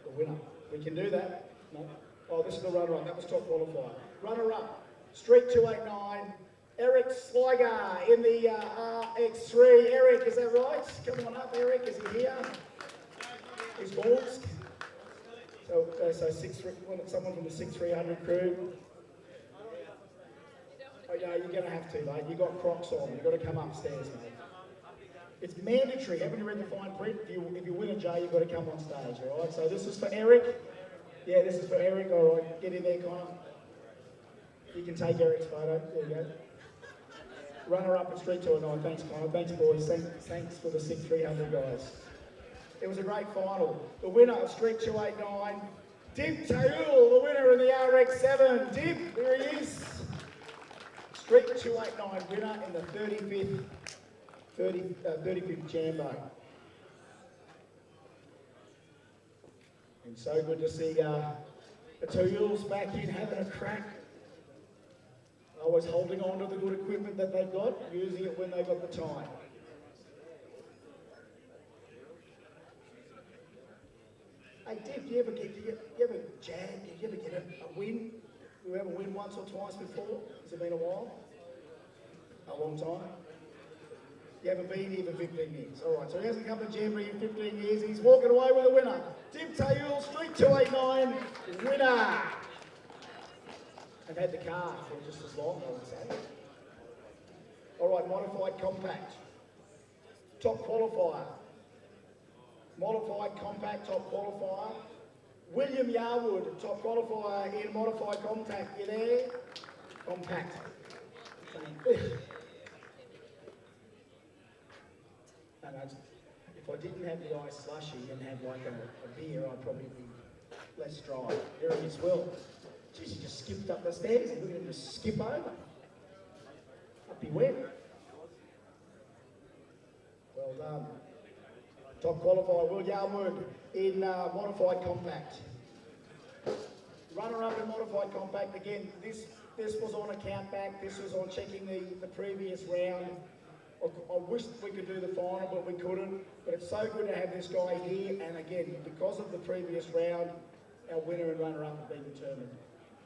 The winner. We can do that. No? Oh, this is the runner-up. That was top qualifier. Runner-up. Street 289. Eric Sligar in the RX3. Eric, is that right? Come on up, Eric. Is he here? He's balls. So someone from the 6300 crew. Oh, yeah, you're going to have to, mate. You've got Crocs on. You've got to come upstairs, mate. It's mandatory. Haven't you read the fine print? If you win a J, you've got to come on stage, all right? So this is for Eric. Yeah, this is for Eric. All right, get in there, Connor. You can take Eric's photo. There you go. Runner-up at Street 209. Thanks, Connor. Thanks, boys. Thanks for the 6300 guys. It was a great final. The winner of Street 289, Dib Taul, the winner in the RX7. Dib, there he is. Street 289 winner in the 35th Jambo. And so good to see the Tools back in having a crack. Always holding on to the good equipment that they've got, using it when they've got the time. Hey, Div, do you ever get a win? Do you ever win once or twice before? Has it been a while? A long time? You haven't been here for 15 years. All right, so he hasn't come to Jamboree in 15 years. He's walking away with a winner. Div Tayul, Street 289, winner. I've had the car for just as long, I would say. All right, modified compact. Top qualifier. Modified compact, top qualifier. William Yarwood, top qualifier in modified compact. You there? Compact. And if I didn't have the ice slushy and have like a beer, I'd probably be less dry. There he is, Will. Geez, he just skipped up the stairs. Look at him just skip over. Up he went. Well done. Top qualifier, Will Yarwood in modified compact. Runner-up in modified compact. Again, this was on a count back. This was on checking the previous round. I wish we could do the final, but we couldn't. But it's so good to have this guy here. And again, because of the previous round, our winner and runner-up have been determined.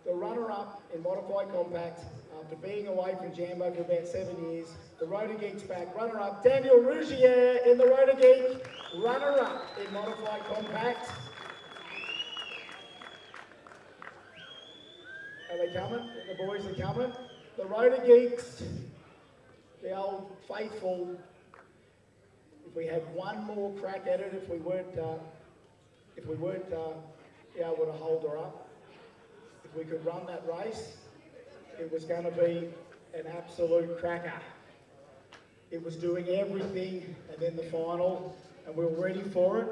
The runner-up in modified compact, after being away from Jambo for about 7 years, the Rotor Geek's back. Runner-up, Daniel Rougier in the Rotor Geek. Runner-up in modified compact. Are they coming? The boys are coming. The Rotor Geeks, the old faithful. If we had one more crack at it, if we weren't able to hold her up, if we could run that race, it was going to be an absolute cracker. It was doing everything, and then the final, and we were ready for it.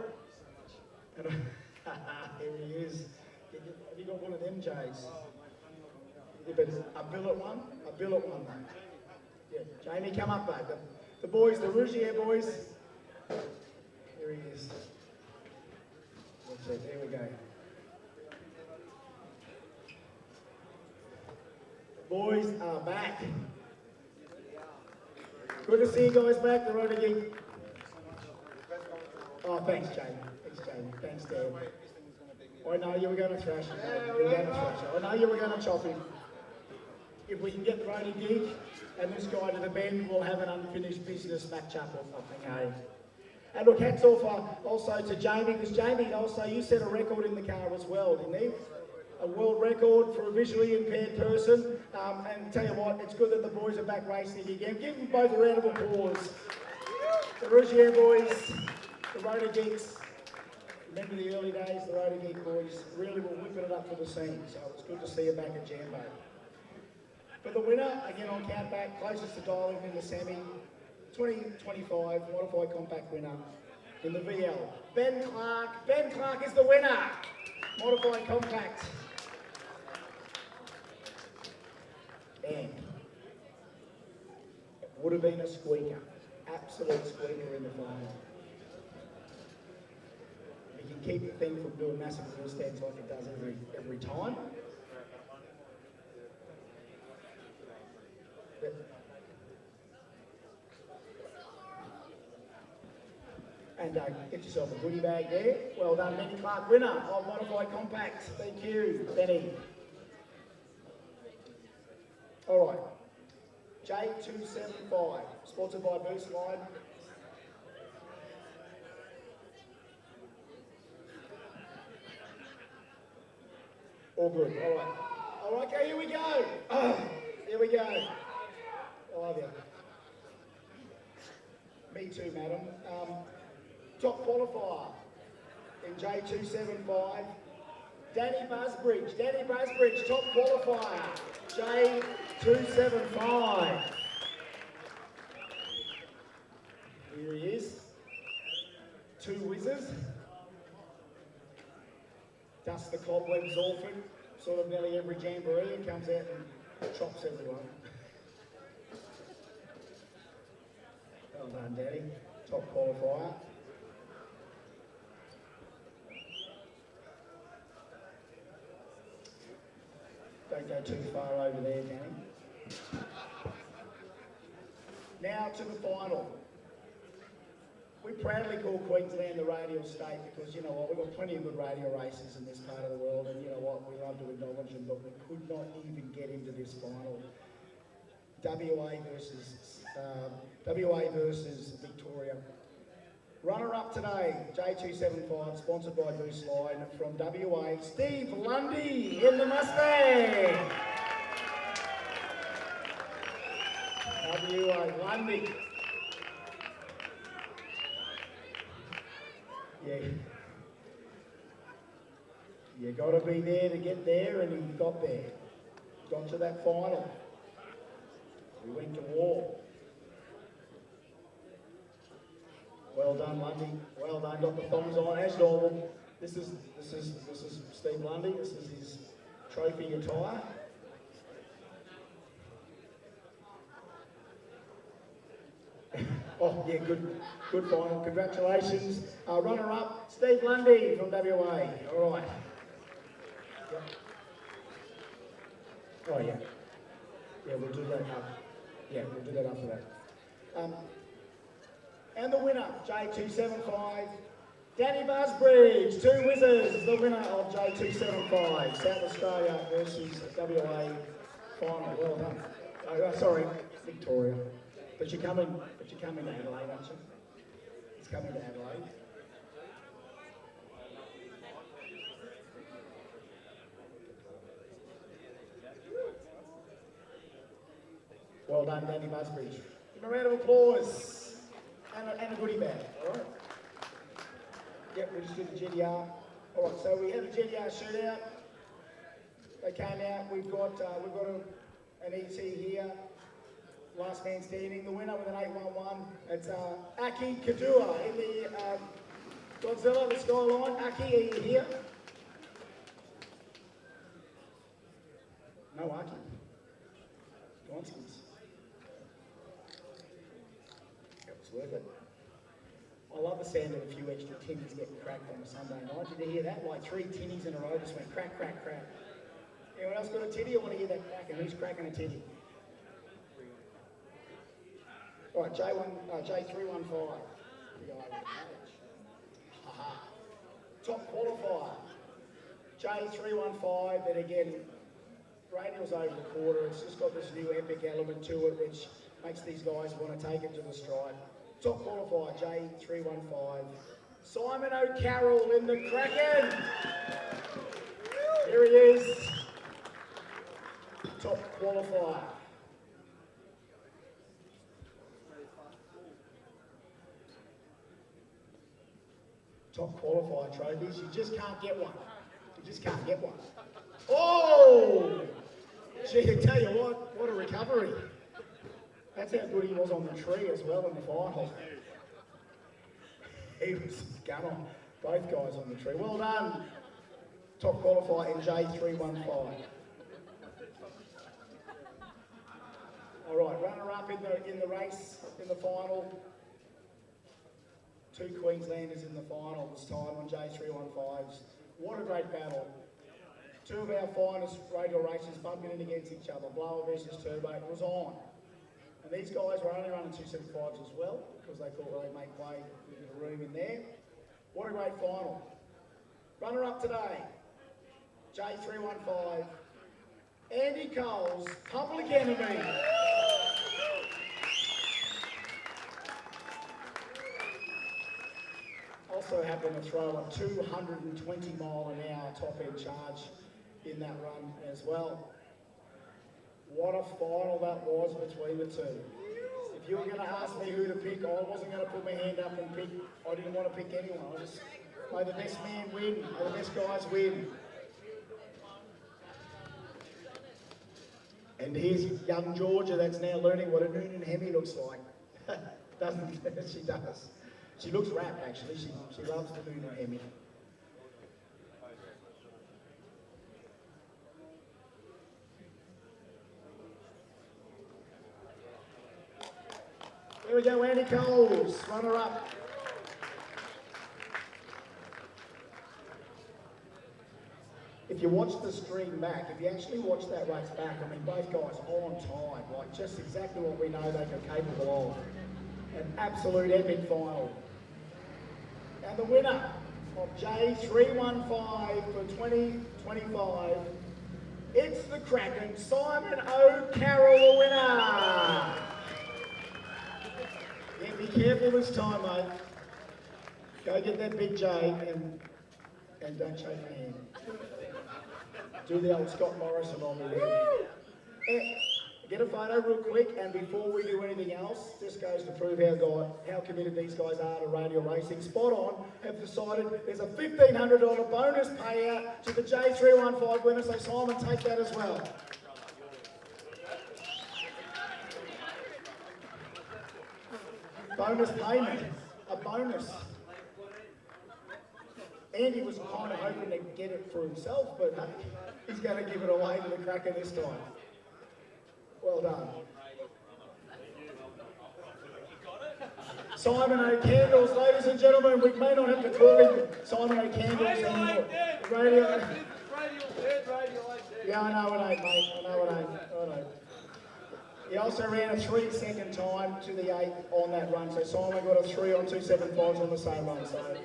And here he is. Have you got one of them, Jays? Yeah, but a billet one? A billet one, mate. Yeah, Jamie, come up, mate. The boys, the Rougier boys. Here he is. That's it, there we go. Boys are back. Good to see you guys back, the Rotor Geek. Oh, thanks, Jamie. Thanks, Jamie. Thanks, Dad. I know you were going to thrash him. You were going to thrash him. I know you were going to chop him. If we can get the Rotor Geek and this guy to the bend, we'll have an unfinished business match-up or something, eh? And look, hats off also to Jamie, because Jamie also, you set a record in the car as well, didn't you? A world record for a visually impaired person. And tell you what, it's good that the boys are back racing again. Give them both a round of applause. The Rougier boys, the Rotor Geeks. Remember the early days, the Rotor Geek boys really were whipping it up for the scene. So it's good to see you back at Jambo. But the winner, again on countback, closest to dialing in the semi, 2025 modified compact winner in the VL. Ben Clark. Ben Clark is the winner. Modified compact. And it would have been a squeaker. Absolute squeaker in the final. We can keep the thing from doing massive wheel stands like it does every time. And get yourself a goodie bag there. Well done, Benny Clark, winner of modified compact. Thank you, Benny. All right, J275, sponsored by Boost Line. All good, all right. All right, okay, here we go. Here we go. I love you. Me too, madam. Top qualifier in J275, Danny Busbridge. Danny Busbridge, top qualifier, J275. Here he is. Two whizzes. Dusts the cobwebs off it, sort of nearly every jamboree, and comes out and chops everyone. Well done, Danny. Top qualifier. Don't go too far over there, Danny. Now to the final. We proudly call Queensland the radial state because, you know what, we've got plenty of good radial races in this part of the world, and you know what, we love to acknowledge them, but we could not even get into this final. WA versus Victoria. Runner-up today, J275, sponsored by Boost Line from WA, Steve Lundy in the Mustang. WA, Lundy. Yeah. You got to be there to get there, and he got there. Got to that final. We went to war. Well done, Lundy. Well done. Got the thumbs on as normal. This is Steve Lundy. This is his trophy attire. Oh yeah, good final. Congratulations. Runner-up, Steve Lundy from WA. All right. Yep. Oh yeah. Yeah, we'll do that up. Yeah, we'll do that after that. And the winner, J275, Danny Busbridge, 2 Wizards, the winner of J275, South Australia versus WA final. Well done. Sorry, Victoria. But you're coming to Adelaide, aren't you? It's coming to Adelaide. Well done, Danny Busbridge. Give him a round of applause. And a goodie bag, all right? Yep, we just did the GDR. All right, so we had a GDR shootout. They came out. We've got an ET here. Last man standing. The winner with an 811. It's Aki Kadua in the Godzilla, the Skyline. Aki, are you here? No Aki. Gonskis. Worth it. I love the sound of a few extra tinnies getting cracked on a Sunday night. Did you hear that? Like 3 tinnies in a row just went crack, crack, crack. Anyone else got a tinny? I want to hear that crack. And who's cracking a tinny? All right, J315. Top qualifier. J315, and again, radial's over the quarter. It's just got this new epic element to it, which makes these guys want to take it to the stripe. Top qualifier, J315. Simon O'Carroll in the Kraken. Here he is. Top qualifier. Top qualifier trophies. You just can't get one. You just can't get one. Oh! Gee, I tell you what a recovery. That's how good he was on the tree as well in the final. He was gun on both guys on the tree. Well done. Top qualifier in J315. All right, runner-up in the race, in the final. 2 Queenslanders in the final this time on J315s. What a great battle. 2 of our finest radial races bumping in against each other. Blower versus Turbo. It was on. And these guys were only running 275s as well because they thought they'd make way with the room in there. What a great final. Runner-up today, J315, Andy Cole's Public Enemy. Also happened to throw a 220 mile an hour top end charge in that run as well. What a final that was between the two. If you were going to ask me who to pick, I wasn't going to put my hand up and pick. I didn't want to pick anyone. I just may the best man win, may the best guys win. And here's young Georgia that's now learning what a Noonan Hemi looks like. Doesn't she? Does. She looks wrapped actually. She loves the Noonan Hemi. Here we go, Andy Coles, runner-up. If if you watch the stream back, if you actually watch that race back, I mean, both guys on time, like just exactly what we know they are capable of. An absolute epic final. And the winner of J315 for 2025, it's the Kraken, Simon O'Carroll, the winner. Yeah, be careful this time, mate. Go get that big J and don't shake my hand. Do the old Scott Morrison on me there. Get a photo real quick, and before we do anything else, just goes to prove how committed these guys are to radial racing. Spot On have decided there's a $1,500 bonus payout to the J315 winner, so Simon, take that as well. Bonus payment, a bonus. Andy was kind of hoping to get it for himself, but hey, he's going to give it away to the Kraken this time. Well done. Simon O'Candles, ladies and gentlemen, we may not have to call him Simon O'Candles anymore. Radio. Yeah, I know it ain't, mate. I know. He also ran a 3-second time to the 8 on that run, so Simon got a 3 on 275s on the same run. So.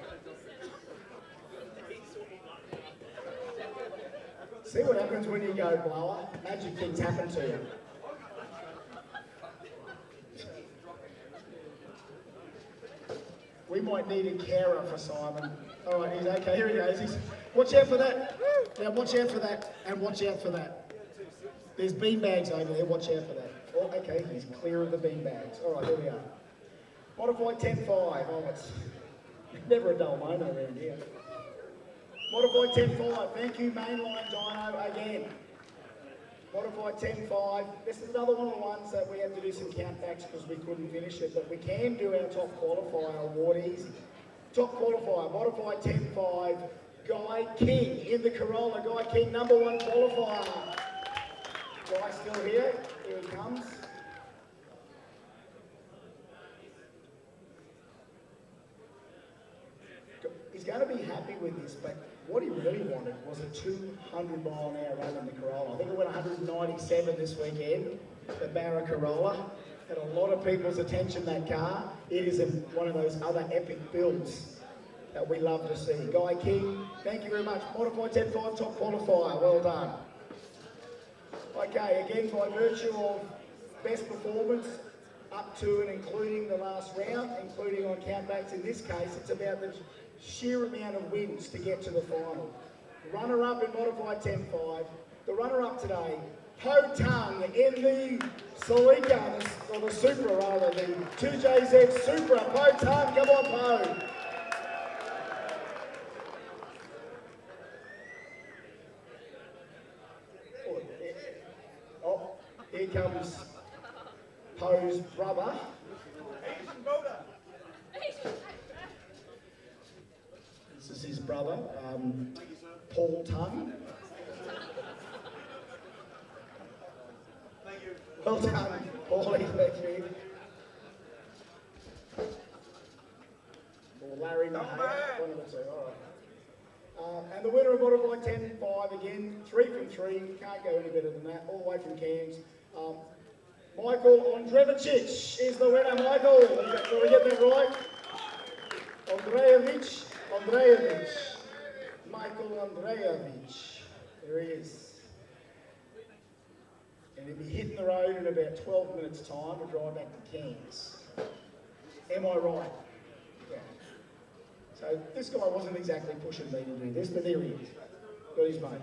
See what happens when you go blower? Magic things happen to you. We might need a carer for Simon. All right, he's okay. Here he goes. Watch out for that. Yeah, watch out for that. And watch out for that. There's beanbags over there. Watch out for that. Oh, okay, he's clear of the beanbags. All right, here we are. Modified 10.5. Oh, it's never a dull moment around here. Modified 10.5. Thank you, Mainline Dyno again. Modified 10.5. This is another one of the ones that we had to do some countbacks because we couldn't finish it, but we can do our top qualifier award easy. Top qualifier, modified 10.5. Guy King in the Corolla. Guy King, number 1 qualifier. Guy still here. Here he comes. He's going to be happy with this, but what he really wanted was a 200-mile-an-hour run in the Corolla. I think it went 197 this weekend, the Barra Corolla. Had a lot of people's attention, that car. It is one of those other epic builds that we love to see. Guy King, thank you very much. Modified 10.5, top qualifier, well done. Okay, again, by virtue of best performance up to and including the last round, including on countbacks in this case, it's about the sheer amount of wins to get to the final. Runner-up in modified 10.5. The runner-up today, Po Tung in the Sligar, or the Supra rather, the 2JZ Supra. Po Tung, come on Po. Oh, here comes Po's brother. This is his brother, Paul Tung. Well done, Paulie, thank you. Or Larry Mahay, one of the two, all right. And the winner of modified 10.5 again, 3 from 3, can't go any better than that, all the way from Cairns. Michael Andreevich is the winner. Michael, did we get that right? Andreevich. Michael Andreevich. There he is. And he'll be hitting the road in about 12 minutes' time to drive back to Cairns. Am I right? Yeah. So this guy wasn't exactly pushing me to do this, but there he is. Got his mate.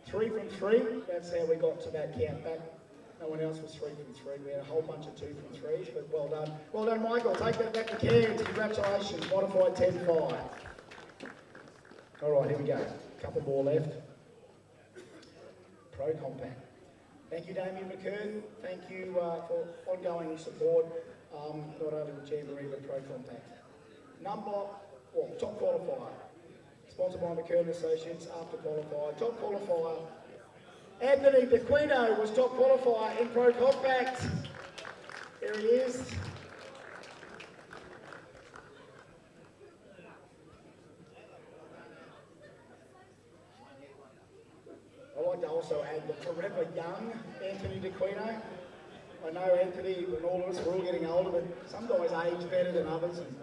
3 from 3, that's how we got to that count back. No one else was 3 from 3. We had a whole bunch of 2 from 3s, but well done. Well done, Michael. Take that back to Cairns. Congratulations. Modified 10.5. All right, here we go. A couple more left. Pro Compact. Thank you, Damien McKern. Thank you for ongoing support, not only with Jamboree, but Pro Compact. Top qualifier. Sponsored by McKern Associates, after qualifier. Top qualifier. Anthony DeQuino was top qualifier in Pro Compact. There he is. also add the forever young Anthony DeQuino. I know Anthony and all of us, we're all getting older, but some guys age better than others. And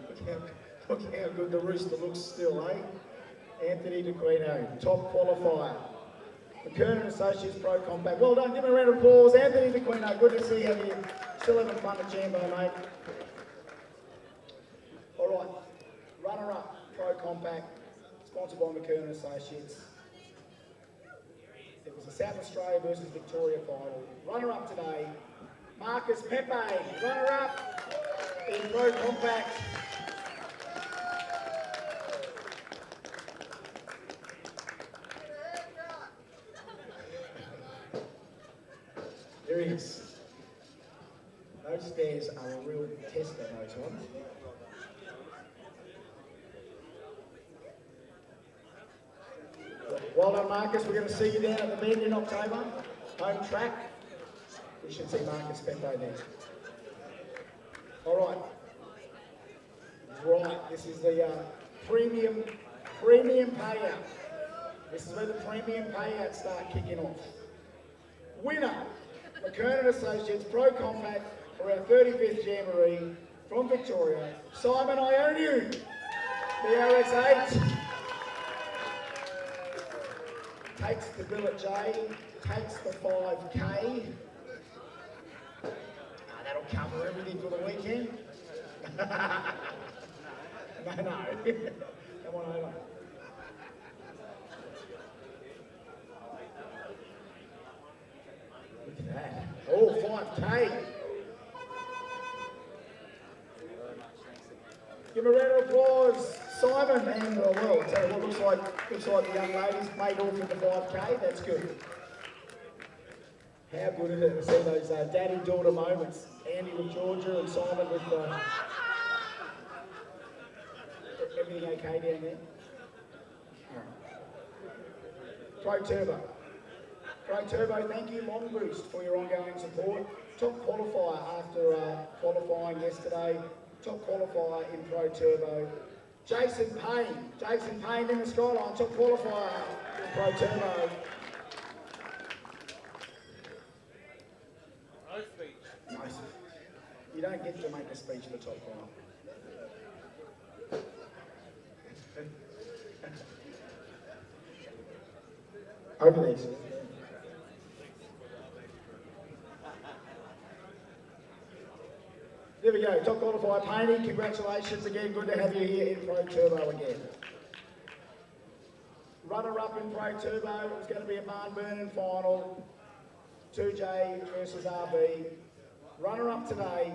look how good the rooster looks still, eh? Anthony DeQuino, top qualifier. McKernan Associates Pro Compact. Well done, give me a round of applause. Anthony DeQuino, good to see you here. Still having fun at Jambo, mate. All right, runner-up Pro Compact, sponsored by McKernan Associates. It was a South Australia versus Victoria final. Runner-up today, Marcus Pepe. Runner-up in Pro Compact. There he is. Those stairs are a real test on those ones. Well done, Marcus. We're going to see you down at the Bend in October. Home track. We should see Marcus Pepe there. All right. Right. This is the premium payout. This is where the premium payouts start kicking off. Winner, McKernan Associates Pro Compact for our 35th Jamboree from Victoria, Simon Ioniu, BRX8. Takes the billet J, takes the 5K. That'll cover everything for the weekend. No. Come on over. Look at that. Oh, 5K. Give a round of applause, Simon, and well, tell you what, looks like the young ladies made off with the 5K. That's good. How good is it to see those daddy-daughter moments? Andy with Georgia and Simon with everything okay down there? Pro Turbo, thank you, Long Boost, for your ongoing support. Top qualifier after qualifying yesterday. Top qualifier in Pro Turbo. Jason Payne in the skyline, top qualifier in Pro Turbo. No speech. Nice. You don't get to make a speech for top final. Over these. There we go, top qualifier Payne, congratulations again, good to have you here in Pro Turbo again. Runner-up in Pro Turbo, it was going to be a barn burning final, 2J versus RB. Runner-up today,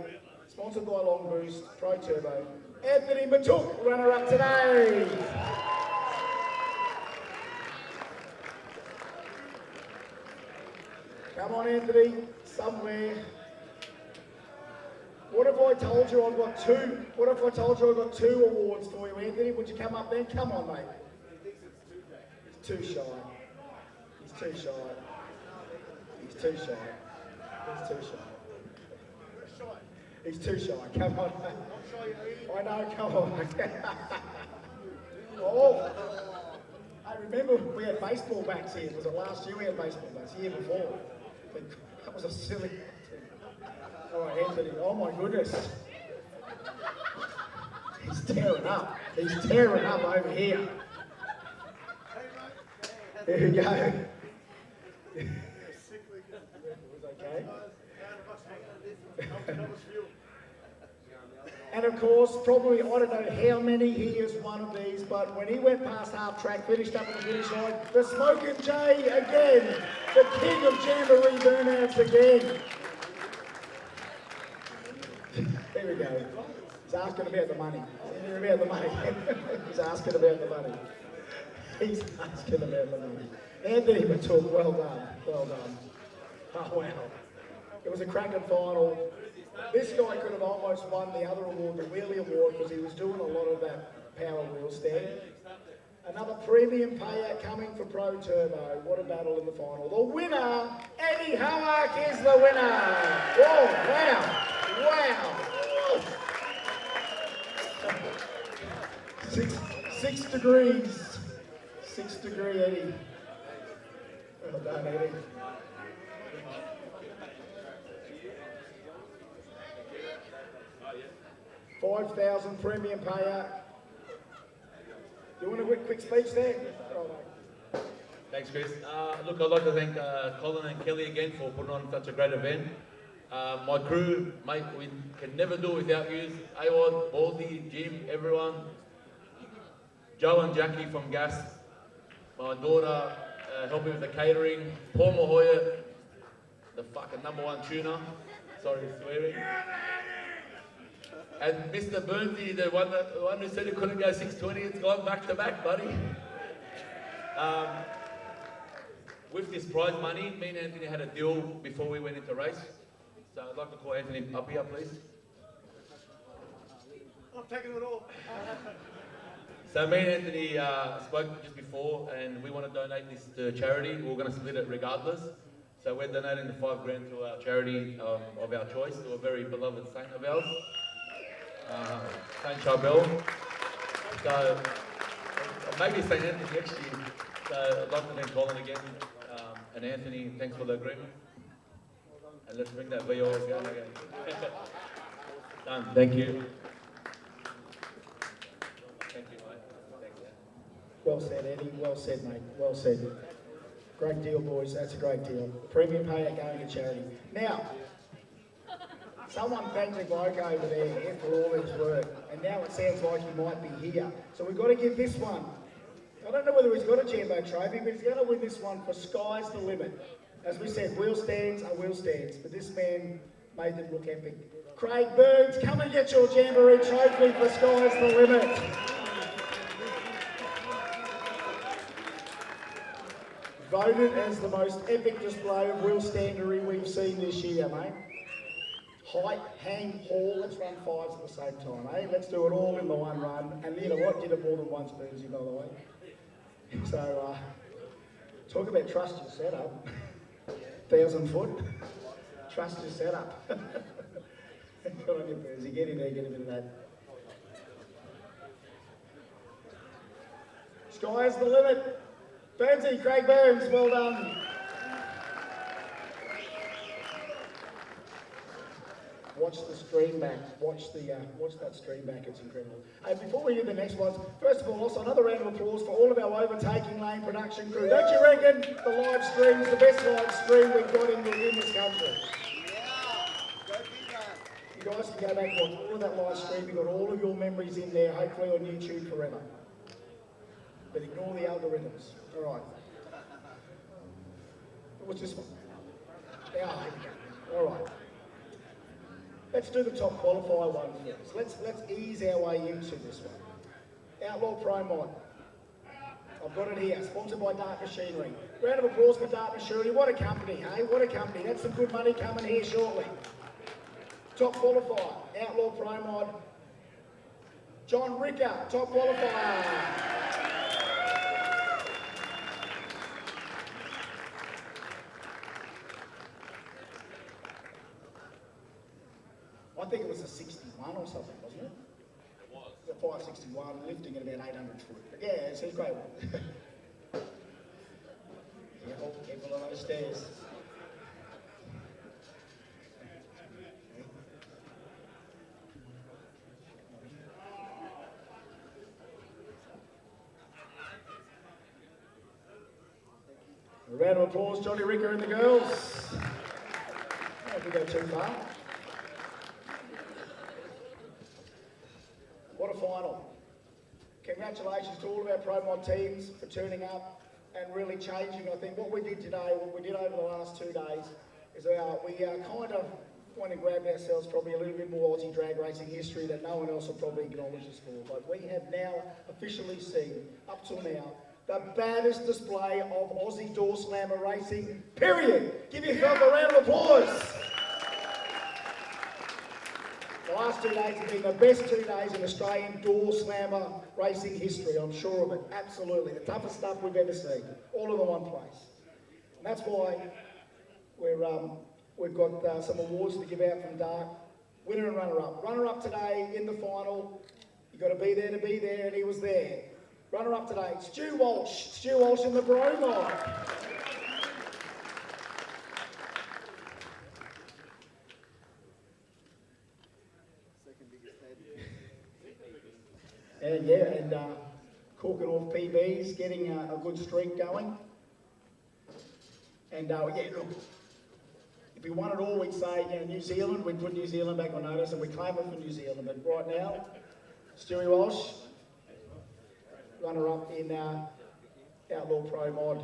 sponsored by Long Boost, Pro Turbo. Anthony Matuk, runner-up today. Come on, Anthony, somewhere. What if I told you I've got two? What if I told you I've got 2 awards for you, Anthony? Would you come up then? Come on, mate. He's too shy. He's too shy. He's too shy. He's too shy. He's too shy. Come on, mate. I know, come on, mate. Oh. I remember we had baseball bats here. Was it last year we had baseball bats? The year before. That was a silly... All right, Anthony, oh my goodness. He's tearing up. He's tearing up over here. There we go. It was okay. And of course, probably, I don't know how many he is one of these, but when he went past half track, finished up at the finish line, the Smoking Jay again, the king of Jamboree burnouts again. There we go. He's asking about the money. He's asking about the money. He's asking about the money. He's asking about the money. Anthony Matuk, well done. Well done. Oh, wow. It was a cracking final. This guy could have almost won the other award, the Wheelie Award, because he was doing a lot of that power wheel stand. Another premium payout coming for Pro Turbo. What a battle in the final. The winner, Eddie Howark is the winner. Oh, wow. Wow. 6 degrees. 6 degree Eddie. Well done. done, Eddie. 5,000 premium payout. You want a quick speech there? Thanks, Chris. Look, I'd like to thank Colin and Kelly again for putting on such a great event. My crew, mate, we can never do it without you. Awad, Baldy, Jim, everyone. Joe and Jackie from Gas. My daughter helping with the catering. Paul Mahoya, the fucking #1 tuner. Sorry for swearing. And Mr. Burnsy, the one who said he couldn't go 620, it's gone back to back, buddy. With this prize money, me and Anthony had a deal before we went into race. So I'd like to call Anthony up here, please. I'm taking it all. So me and Anthony spoke just before, and we want to donate this to charity. We're going to split it regardless. So we're donating the $5,000 to our charity of our choice, to a very beloved saint of ours, Saint Charbel. So maybe Saint Anthony next year. So I'd like to thank Colin again, and Anthony, thanks for the agreement. And let's bring that VO going again. Done. Thank you. Thank you, mate. Thanks, man. Well said, Eddie. Well said, mate. Well said. Great deal, boys. That's a great deal. Premium payout going to charity. Now, someone thanked the bloke over there for all his work, and now it sounds like he might be here. So we've got to give this one. I don't know whether he's got a Jambo trophy, but he's going to win this one for Sky's the Limit. As we said, wheel stands are wheel stands, but this man made them look epic. Craig Burns, come and get your Jamboree trophy for Sky's the Limit. Voted as the most epic display of wheel standery we've seen this year, mate. Height, hang, haul, let's run 5s at the same time, eh? Let's do it all in the one run. And you know what, did it more than once, Burnsy, by the way. So, talk about trust your setup. 1,000 foot, trust your setup. Good on you, Burnsy, get in there, get a bit of that. Sky's the limit. Burnsy, Craig Burns, well done. Watch the stream back. Watch that stream back. It's incredible. Before we hear the next ones, first of all, also another round of applause for all of our overtaking lane production crew. Don't you reckon the live stream is the best live stream we've got in this country? You guys can go back and watch all of that live stream. You've got all of your memories in there, hopefully on YouTube forever. But ignore the algorithms. All right. What's this one? Here we go. All right. Let's do the top qualifier one first. Let's ease our way into this one. Outlaw Pro Mod. I've got it here, sponsored by Dart Machinery. Round of applause for Dart Machinery. What a company, hey? What a company. That's some good money coming here shortly. Top qualifier, Outlaw Pro Mod. John Ricker, top qualifier. I think it was a 61 or something, wasn't it? It was. A 561, lifting at about 800 foot. But yeah, it's a great one. Careful on those stairs. A round of applause, Johnny Ricker and the girls. I don't think they go too far. What a final. Congratulations to all of our Pro Mod teams for turning up and really changing. I think what we did today, what we did over the last 2 days, is we kind of went and grabbed ourselves probably a little bit more Aussie drag racing history that no one else will probably acknowledge us for. But we have now officially seen, up till now, the baddest display of Aussie door slammer racing, period. Give yourself a round of applause. The last 2 days have been the best 2 days in Australian door slammer racing history, I'm sure of it. Absolutely. The toughest stuff we've ever seen. All in the one place. And that's why we've got some awards to give out from Dart. Winner and runner-up. Runner-up today in the final. You've got to be there, and he was there. Runner-up today, Stu Walsh. Stu Walsh in the Bromide. And yeah, and corking off PBs, getting a good streak going. And yeah, look, if we won it all, we'd say, you know, New Zealand, we'd put New Zealand back on notice and we'd claim it for New Zealand. But right now, Stewie Walsh, runner-up in Outlaw Pro Mod.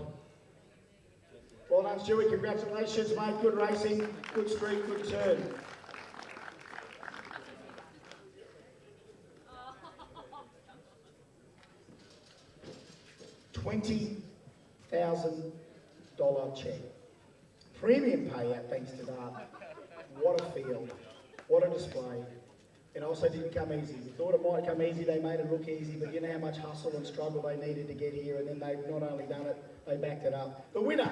Well done, Stewie. Congratulations, mate. Good racing, good streak, good turn. $20,000 check. Premium payout thanks to that. What a field. What a display. It also didn't come easy. We thought it might come easy, they made it look easy, but you know how much hustle and struggle they needed to get here, and then they've not only done it, they backed it up. The winner,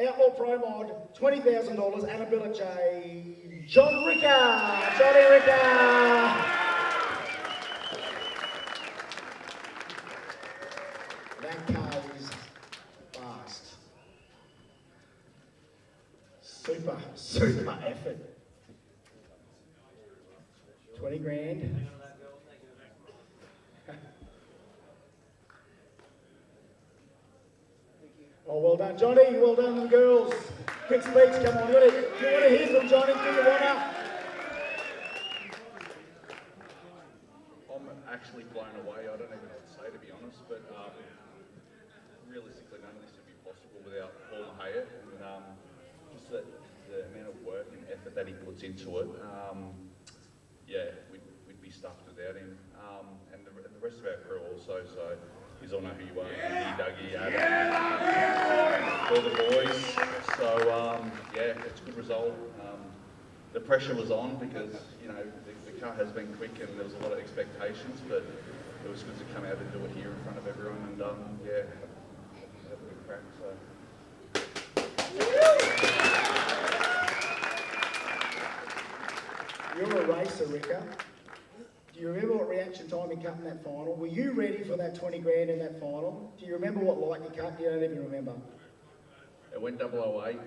Outlaw Pro Mod, $20,000, and a bill of J, John Ricker! Johnny Ricker! That car is fast. Super effort. 20 grand. Oh, well done, Johnny. Well done, girls. Quick speech, come on. You want to hear from Johnny? Do you want to? I'm actually blown away. I don't even know what to say, to be honest, but realistically, none of this would be possible without Paul Mahay, and just the amount of work and effort that he puts into it. Yeah, we'd be stuffed without him, and the rest of our crew also. So you all know who you are, Andy, Dougie, Adam, all the boys. So yeah, it's a good result. The pressure was on because you know the car has been quick and there was a lot of expectations, but it was good to come out and do it here in front of everyone and yeah, have a good crack. So. You're a racer, Ricker. Do you remember what reaction time you cut in that final? Were you ready for that 20 grand in that final? Do you remember what light you cut? You don't even remember. It went 008.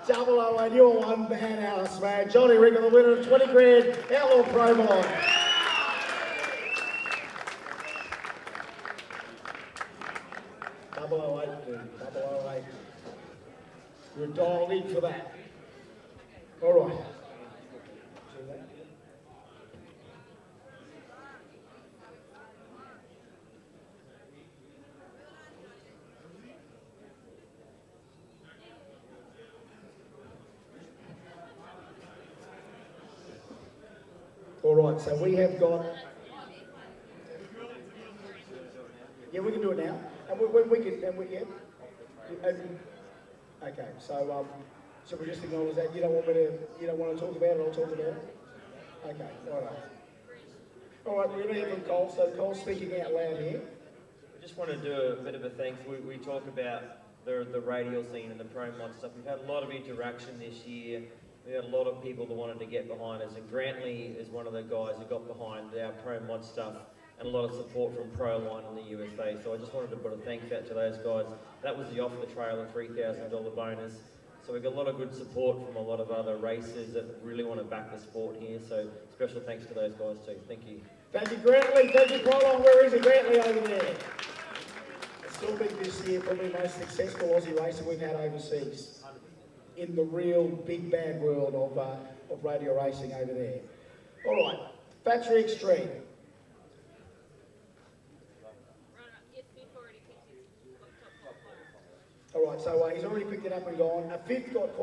008, you're one badass, man. Johnny Ricker, the winner of 20 grand, Outlaw Pro Mod. Double 08, dude. 008. You're dialed in for that. All right. All right, so we have got. Yeah, we can do it now, and we can, and we yeah. Okay, so should we just acknowledge that? You don't want to talk about it, I'll talk about it? Okay, all right. All right, we're going to hear from Cole, so Cole's speaking out loud here. I just want to do a bit of a thanks. We talk about the radial scene and the pro mod stuff. We've had a lot of interaction this year. We had a lot of people that wanted to get behind us, and Grantley is one of the guys who got behind our pro mod stuff, and a lot of support from Proline in the USA. So I just wanted to put a thanks out to those guys. That was the off the trailer $3,000 bonus. So we got a lot of good support from a lot of other racers that really want to back the sport here. So special thanks to those guys too. Thank you. Thank you, Grantley. Thank you, Proline. Where is he, Grantley, over there? Still big this year, probably the most successful Aussie racer we've had overseas in the real big bad world of radio racing over there. All right, Factory Extreme. All right, so he's already picked it up and gone. A fifth got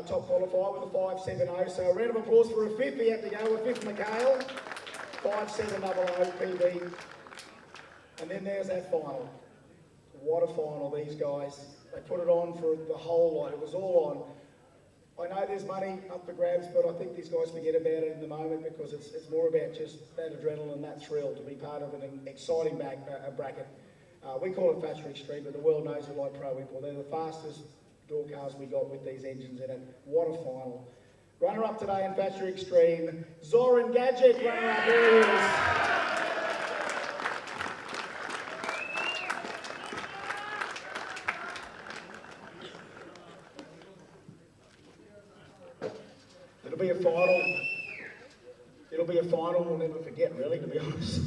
top qualifier with a 5.70. So a round of applause for a fifth. He had to go. A fifth, McHale. 5.700 PB. And then there's that final. What a final, these guys. They put it on for the whole lot. It was all on. I know there's money up for grabs, but I think these guys forget about it in the moment because it's more about just that adrenaline, that thrill to be part of an exciting bracket. We call it Factory Extreme, but the world knows it like Pro Whipple. They're the fastest door cars we got with these engines in it. What a final. Runner-up today in Factory Extreme, Zoran Gadgetic, runner-up, there he is. It'll be a final. It'll be a final we'll never forget, really, to be honest.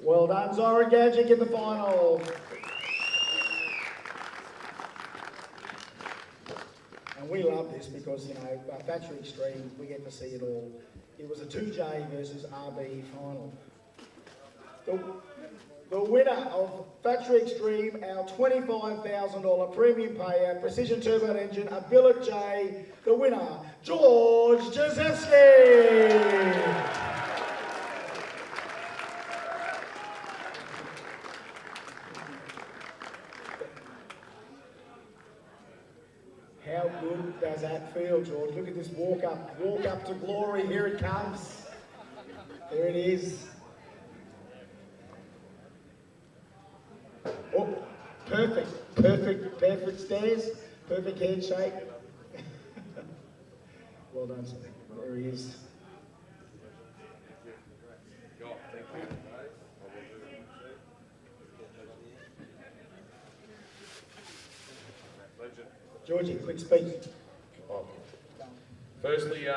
Well done, Zoran Gadgetic in the final. And we love this because, you know, Factory Extreme, we get to see it all. It was a 2J versus RB final. The winner of Factory Extreme, our $25,000 premium payout, Precision Turbo Engine, a billet J, the winner, George Jazvski. How good does that feel, George? Look at this walk up to glory. Here it comes. There it is. Oh, perfect stairs, perfect head shape. Well done, sir. There he is. Georgie, quick speech. Firstly,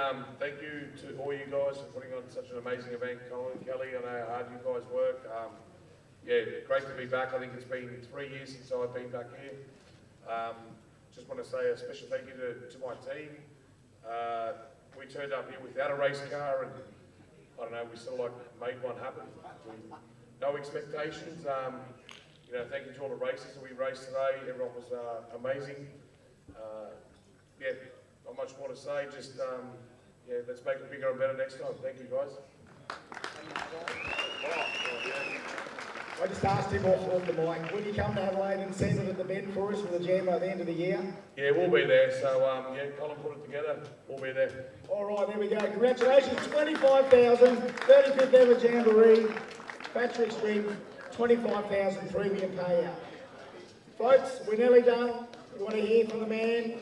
thank you to all you guys for putting on such an amazing event. Colin, Kelly, I know how hard you guys work. Yeah, great to be back. I think it's been 3 years since I've been back here. Just want to say a special thank you to my team. We turned up here without a race car, and I don't know, we sort of like made one happen. No expectations. You know, thank you to all the racers that we raced today. Everyone was amazing. Yeah, not much more to say. Just yeah, let's make it bigger and better next time. Thank you, guys. I just asked him off the mic, will you come to Adelaide and send it at the bend for us for the jam at the end of the year? Yeah, we'll be there. So yeah, Colin put it together. We'll be there. All right, there we go. Congratulations, 25,000, 35th ever Jamboree, Factory Extreme, 25,000 premium payout. Folks, we're nearly done. We want to hear from the man.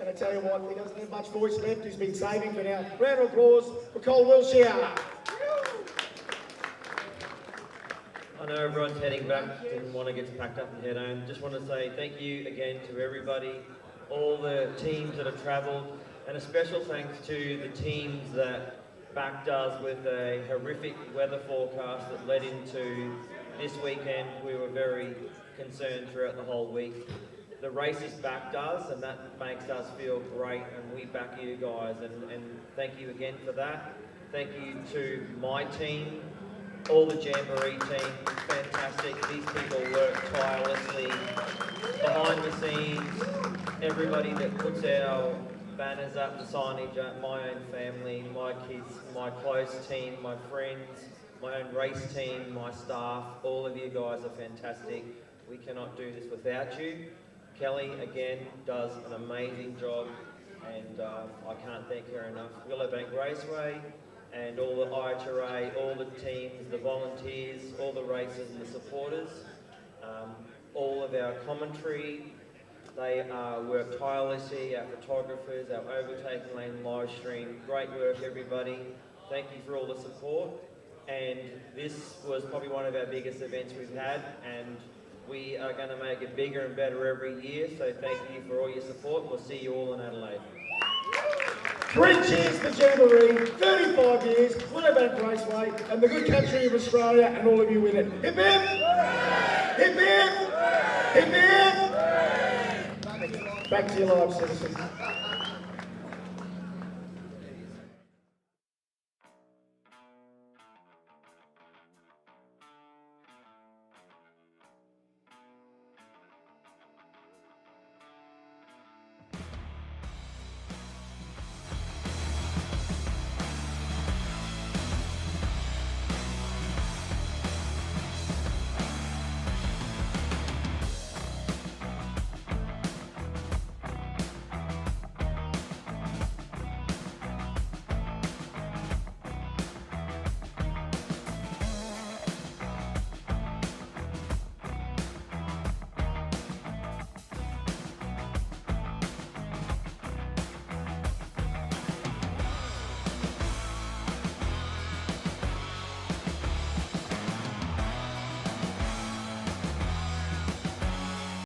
And I tell you what, he doesn't have much voice left. He's been saving for now. Round of applause for Cole Wilshire. I know everyone's heading back, didn't want to get packed up and head home. Just want to say thank you again to everybody, all the teams that have travelled, and a special thanks to the teams that backed us with a horrific weather forecast that led into this weekend. We were very concerned throughout the whole week. The races backed us, and that makes us feel great, and we back you guys, and thank you again for that. Thank you to my team, all the Jamboree team, fantastic. These people work tirelessly behind the scenes. Everybody that puts our banners up, the signage up, my own family, my kids, my close team, my friends, my own race team, my staff, all of you guys are fantastic. We cannot do this without you. Kelly, again, does an amazing job, and I can't thank her enough. Willowbank Raceway, and all the IHRA, all the teams, the volunteers, all the racers and the supporters, all of our commentary, they work tirelessly, our photographers, our overtaking lane live stream. Great work, everybody. Thank you for all the support. And this was probably one of our biggest events we've had, and we are going to make it bigger and better every year. So thank you for all your support. We'll see you all in Adelaide. 3 cheers for Jamboree, 35 years, Willowbank Raceway, and the good country of Australia, and all of you with it. Hip hip! Hip hip! Hip hip! Back to your lives, citizens.